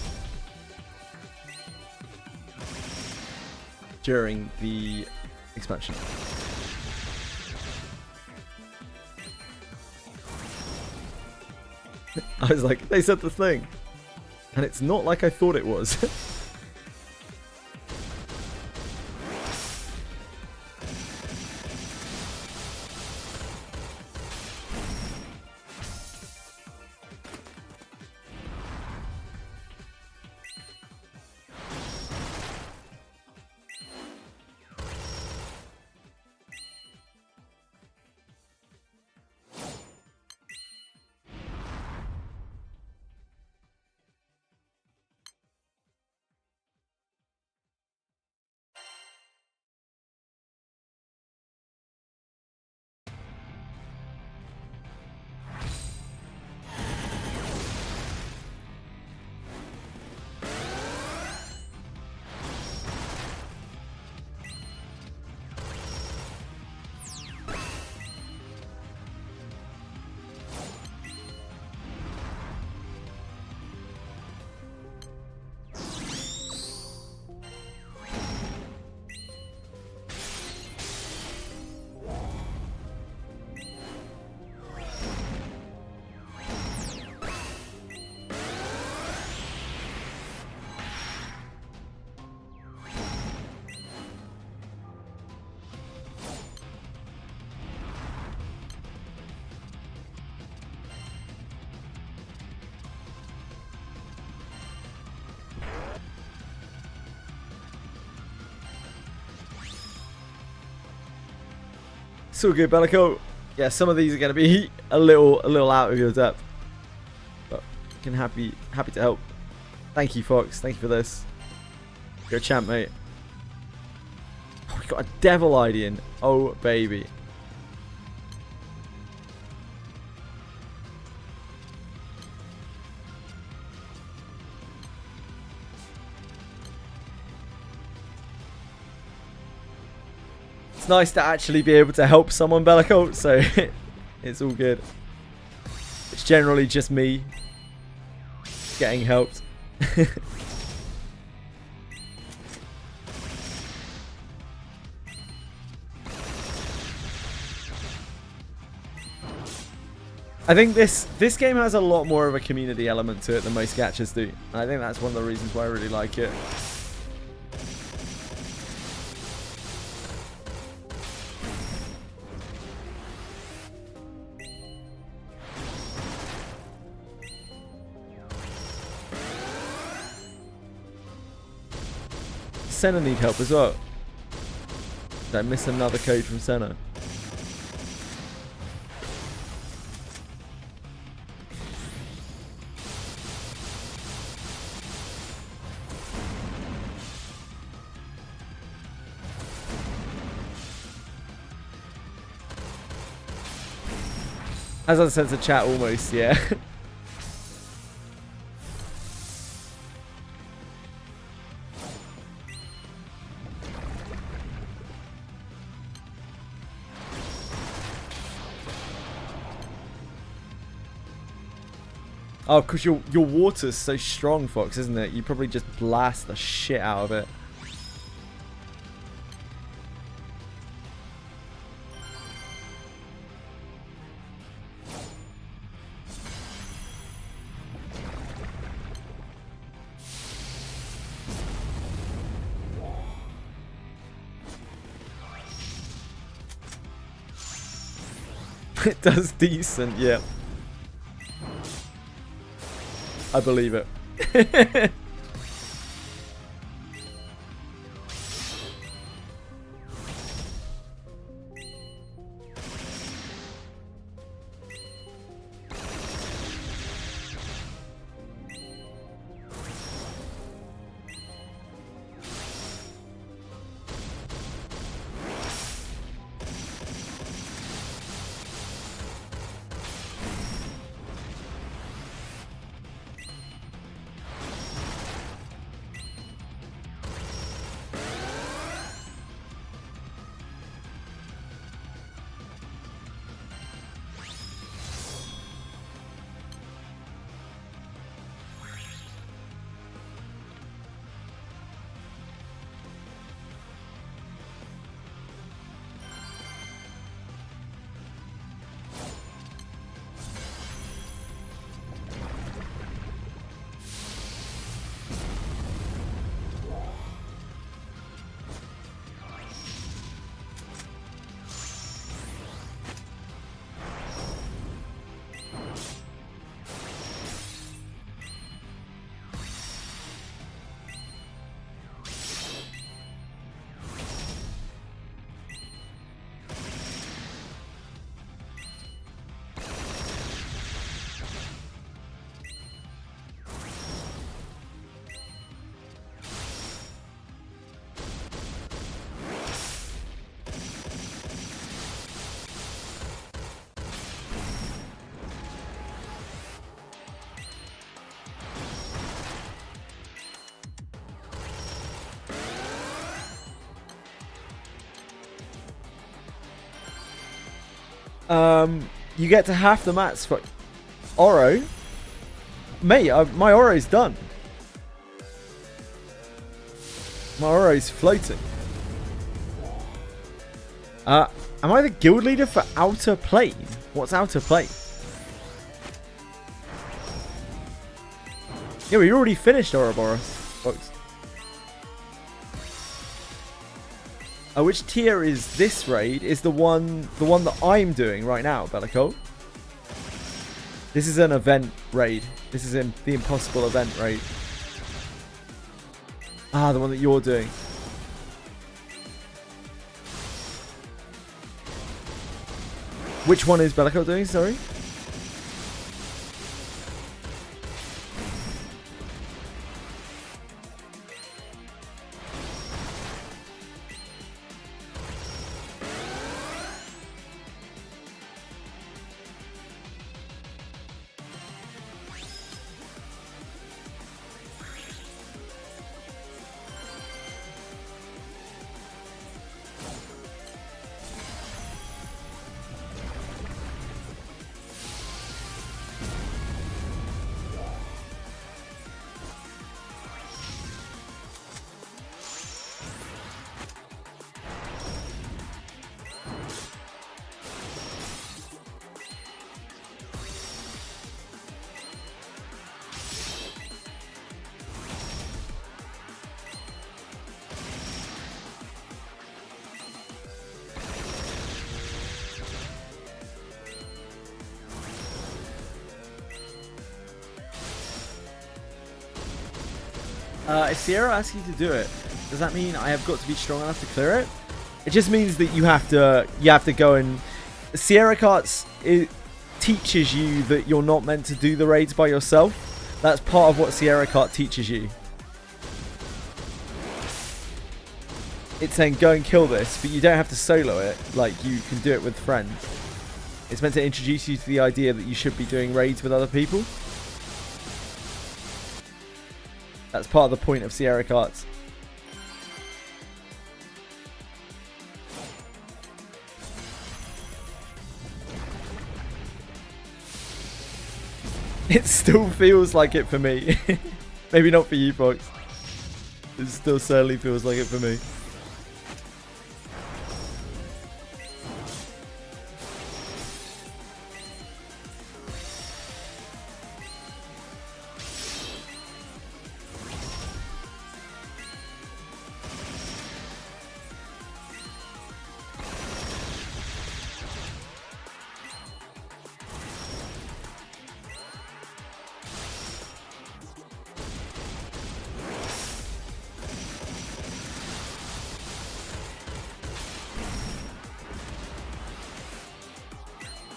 during the expansion. I was like, they said the thing. And it's not like I thought it was. It's all good, Bellico. Yeah, some of these are going to be a little out of your depth, but can happy to help. Thank you, Fox. Thank you for this. You're a champ, mate. Oh, we got a devil ID in. Oh, baby. It's nice to actually be able to help someone, Bellico, so it's all good. It's generally just me getting helped. I think this game has a lot more of a community element to it than most gachas do. And I think that's one of the reasons why I really like it. Senna need help as well. Did I miss another code from Senna? As I said to chat, almost, yeah. Oh, because your water's so strong, Fox, isn't it? You probably just blast the shit out of it. It does decent, yeah. I believe it. You get to half the mats for Oro. Mate, my Oro's done. My Oro's floating. Am I the guild leader for Outer Plane? What's Outer Plane? Yeah, we already finished Ouroboros, folks. Which tier is this raid? Is the one that I'm doing right now, Bellico? This is an event raid. This is in the impossible event raid. Ah, the one that you're doing. Which one is Bellicott doing? Sorry. If Sierra asks you to do it, does that mean I have got to be strong enough to clear it? It just means that you have to go and Sierra Carts, it teaches you that you're not meant to do the raids by yourself. That's part of what Sierra Cart teaches you. It's saying go and kill this, but you don't have to solo it. Like, you can do it with friends. It's meant to introduce you to the idea that you should be doing raids with other people. That's part of the point of Sierra Carts. It still feels like it for me. Maybe not for you, Fox. It still certainly feels like it for me.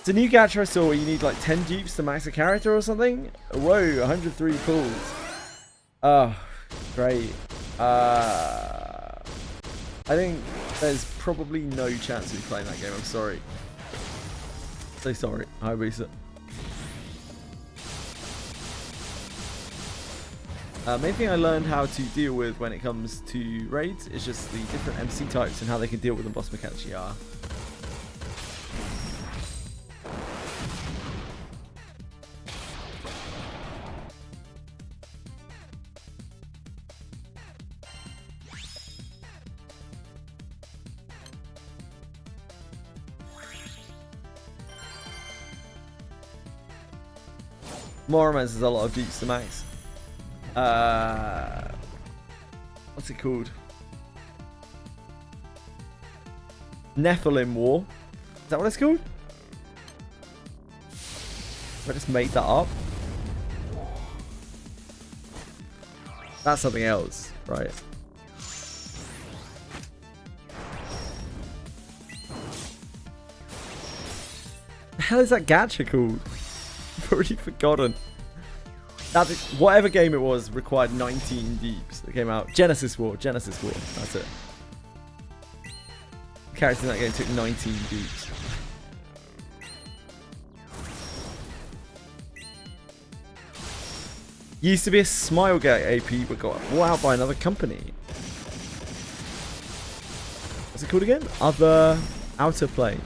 It's a new gacha I saw where you need like 10 dupes to max a character or something. Whoa, 103 pulls. Oh, great. I think there's probably no chance of me playing that game. I'm sorry. So sorry. Hi, Risa. Main thing I learned how to deal with when it comes to raids is just the different MC types and how they can deal with the boss mechanics. Yeah. Moramez has a lot of dupes to max. What's it called? Nephilim War. Is that what it's called? I just made that up. That's something else, right? The hell is that gacha called? I've already forgotten. That, whatever game it was required 19 deeps that came out. Genesis War. Genesis War. That's it. The characters in that game took 19 deeps. Used to be a Smilegate AP, but got bought out by another company. What's it called again? Outer Plane.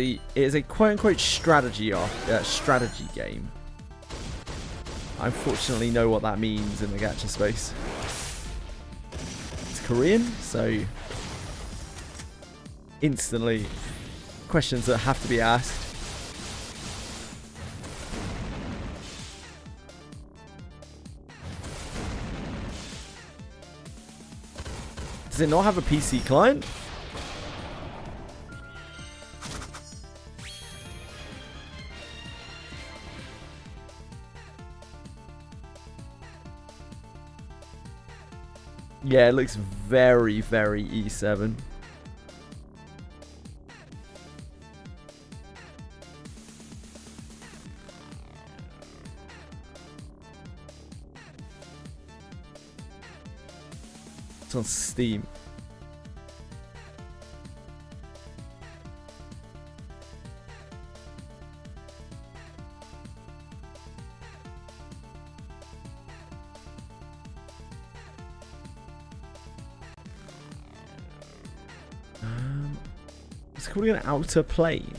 It is a quote-unquote strategy game. I unfortunately know what that means in the gacha space. It's Korean, so instantly questions that have to be asked. Does it not have a PC client? Yeah, it looks very, very E7. It's on Steam. It's called an Outer Plane.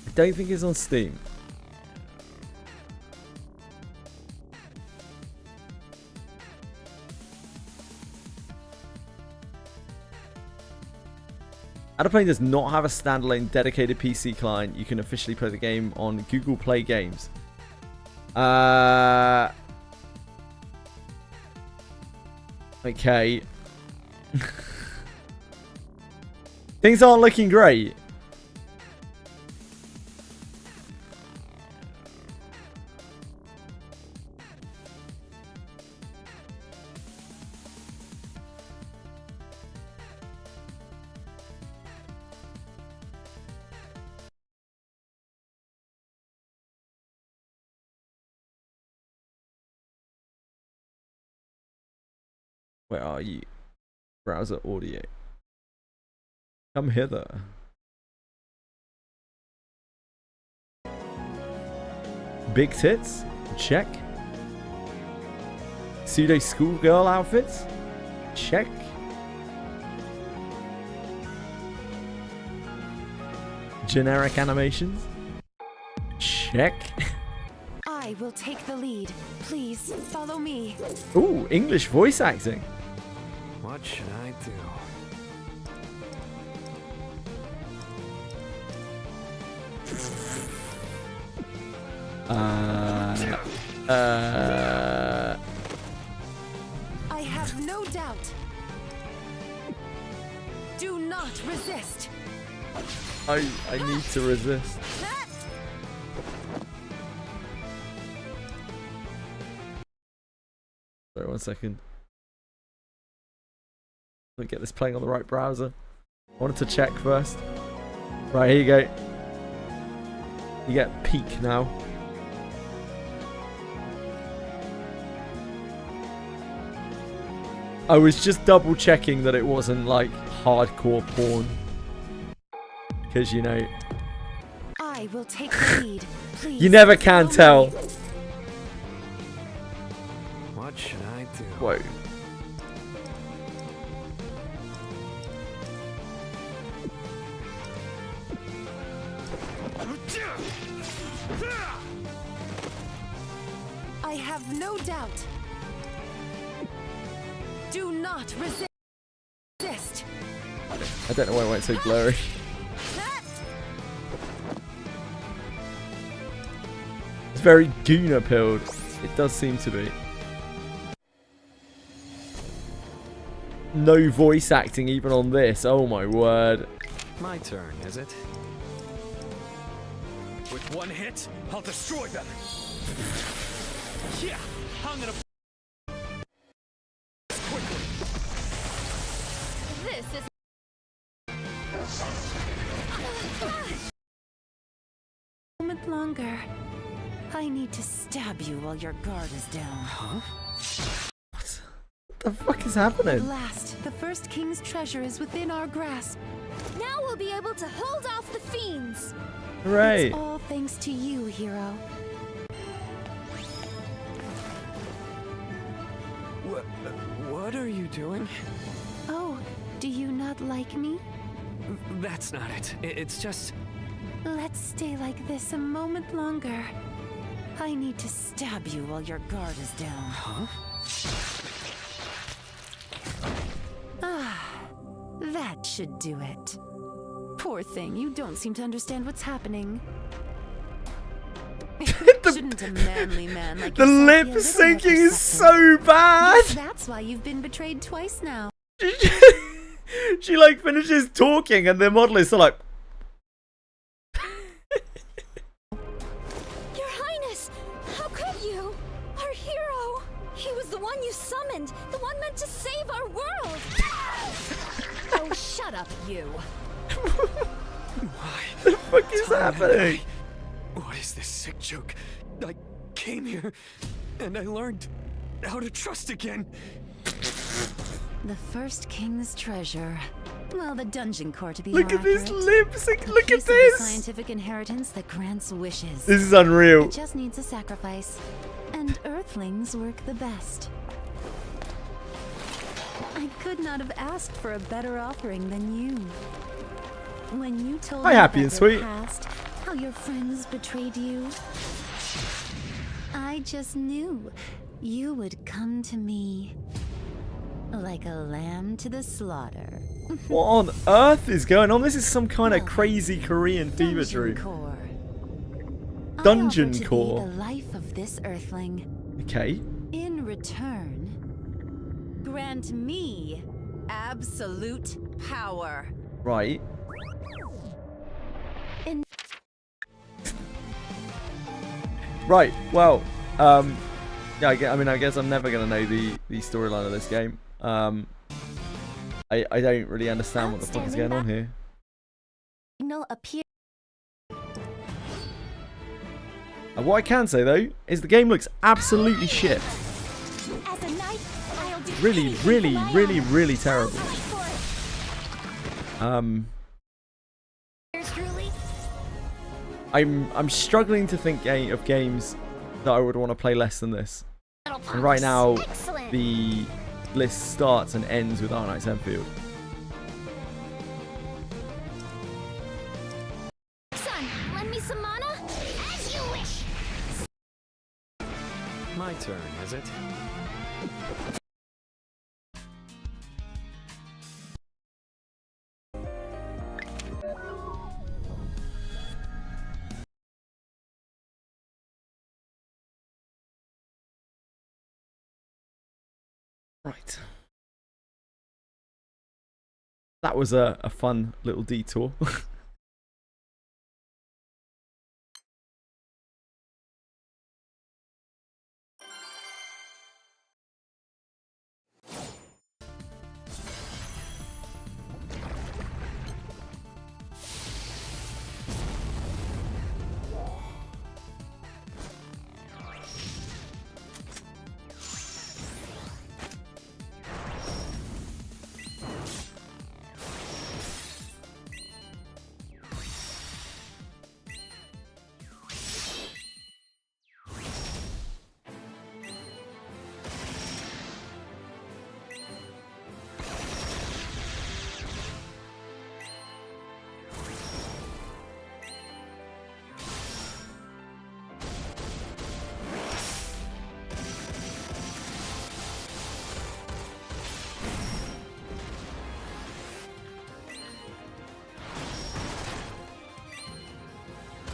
I don't think it's on Steam. Outer Plane does not have a standalone dedicated PC client. You can officially play the game on Google Play Games. Okay. Things aren't looking great. Where are you? Browser audio. Come hither. Big tits? Check. Pseudo schoolgirl outfits? Check. Generic animations? Check. I will take the lead. Please follow me. Ooh, English voice acting. What should I do? I have no doubt. Do not resist. I need to resist. Sorry, 1 second. Let me get this playing on the right browser. I wanted to check first. Right, here you go. You get peak now. I was just double checking that it wasn't like hardcore porn. Because, you know, I will take the lead. Please you never can follow tell. me. What should I do? Whoa. I have no doubt. Do not resist. I don't know why it went so blurry. It's very Guna pilled. It does seem to be. No voice acting even on this. Oh my word. My turn, is it? With one hit, I'll destroy them. Yeah, I'm gonna quickly. This is a moment longer. I need to stab you while your guard is down. Huh? What the fuck is happening? At last, the first king's treasure is within our grasp. Now we'll be able to hold off the fiends. Hooray. It's all thanks to you, hero. What are you doing? Oh, do you not like me? That's not it. It's just... Let's stay like this a moment longer. I need to stab you while your guard is down. Huh? Ah, that should do it. Poor thing, you don't seem to understand what's happening. Shouldn't a manly man like The yourself lip be a little syncing more is so bad. Yes, that's why you've been betrayed twice now. She like finishes talking and the model is still like, Your Highness, how could you? Our hero. He was the one you summoned, the one meant to save our world. Oh, shut up, you. Why? the fuck is happening? What is this sick joke? I came here, and I learned how to trust again. The first king's treasure. Well, the dungeon core to be Look more at this accurate. lip sync. A Look piece at of the this. scientific inheritance that grants wishes. This is unreal. It just needs a sacrifice. And Earthlings work the best. I could not have asked for a better offering than you. When you told Hi, me Happy about and your Sweet. past, how your friends betrayed you, I just knew you would come to me like a lamb to the slaughter. What on earth is going on? This is some kind of Well, crazy Korean fever Dungeon dream. core. Dungeon I offer to core. be the life of this Earthling. Okay. In return, grant me absolute power. Right. In Right. Well. Yeah. I guess I'm never gonna know the storyline of this game. I don't really understand what the fuck is going on here. Signal appear. What I can say though is the game looks absolutely shit. As a knight, I'll do Really, anything really, for my really, honor. really I'll terrible. fight for it. Yours truly. I'm struggling to think of games that I would want to play less than this. Little And right pups. now, Excellent. the list starts and ends with Arnites Enfield. Son, lend me some mana? As you wish. My turn, is it? Right. That was a fun little detour.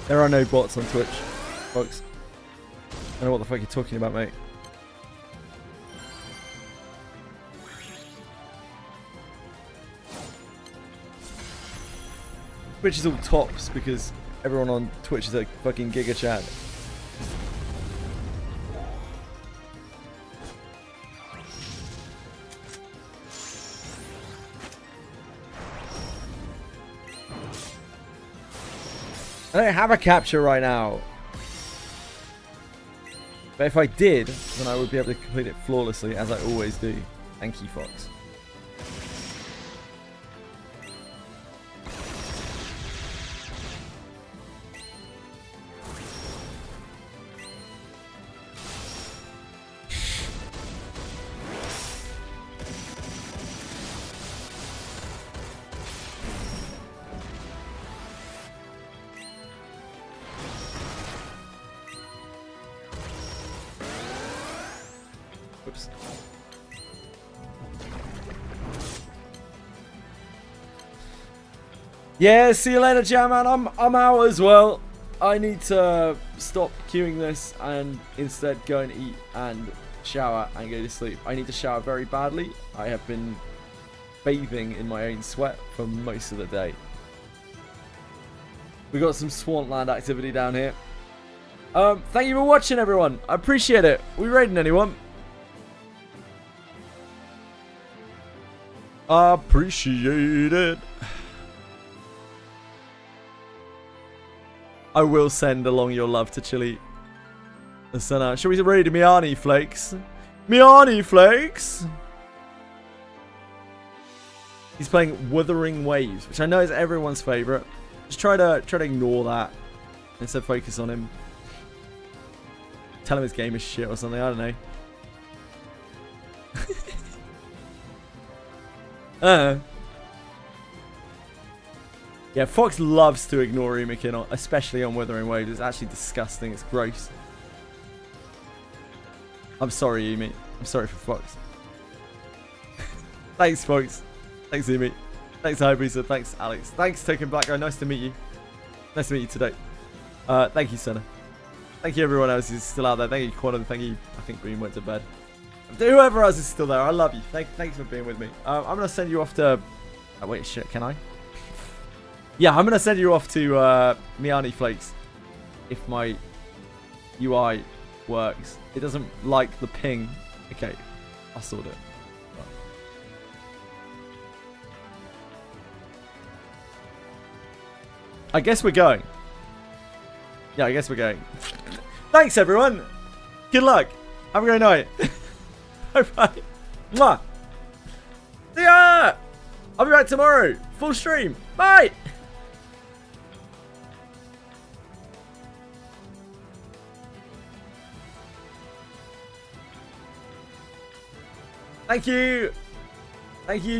There are no bots on Twitch, folks. I don't know what the fuck you're talking about, mate. Twitch is all tops because everyone on Twitch is a fucking Giga Chad. I don't have a capture right now. But if I did, then I would be able to complete it flawlessly, as I always do. Thank you, Fox. Oops. Yeah, see you later, Jam Man. I'm out as well. I need to stop queuing this and instead go and eat and shower and go to sleep. I need to shower very badly. I have been bathing in my own sweat for most of the day. We got some Swantland activity down here. Thank you for watching, everyone. I appreciate it. We raiding anyone? Appreciate it. I will send along your love to Chili. Shall we raid Miani Flakes? Miani Flakes! He's playing Wuthering Waves, which I know is everyone's favorite. Just try to ignore that. Instead, focus on him. Tell him his game is shit or something. I don't know. Yeah, Fox loves to ignore Emikin, especially on Wuthering Waves. It's actually disgusting. It's gross. I'm sorry, Emi. I'm sorry for Fox. Thanks, Fox. Thanks, Emi. Thanks, Hybrisa. Thanks, Alex. Thanks, Token Black Guy. Nice to meet you. Nice to meet you today. Thank you, Senna. Thank you, everyone else who's still out there. Thank you, Quantum. Thank you. I think Green went to bed. Whoever else is still there, I love you. Thanks for being with me. I'm going to send you off to... Oh, wait, shit, can I? Yeah, I'm going to send you off to Miani Flakes. If my UI works. It doesn't like the ping. Okay, I'll sort it. I guess we're going. Yeah, I guess we're going. Thanks, everyone. Good luck. Have a great night. Bye-bye. Mwah. See ya. I'll be back tomorrow. Full stream. Bye. Thank you. Thank you.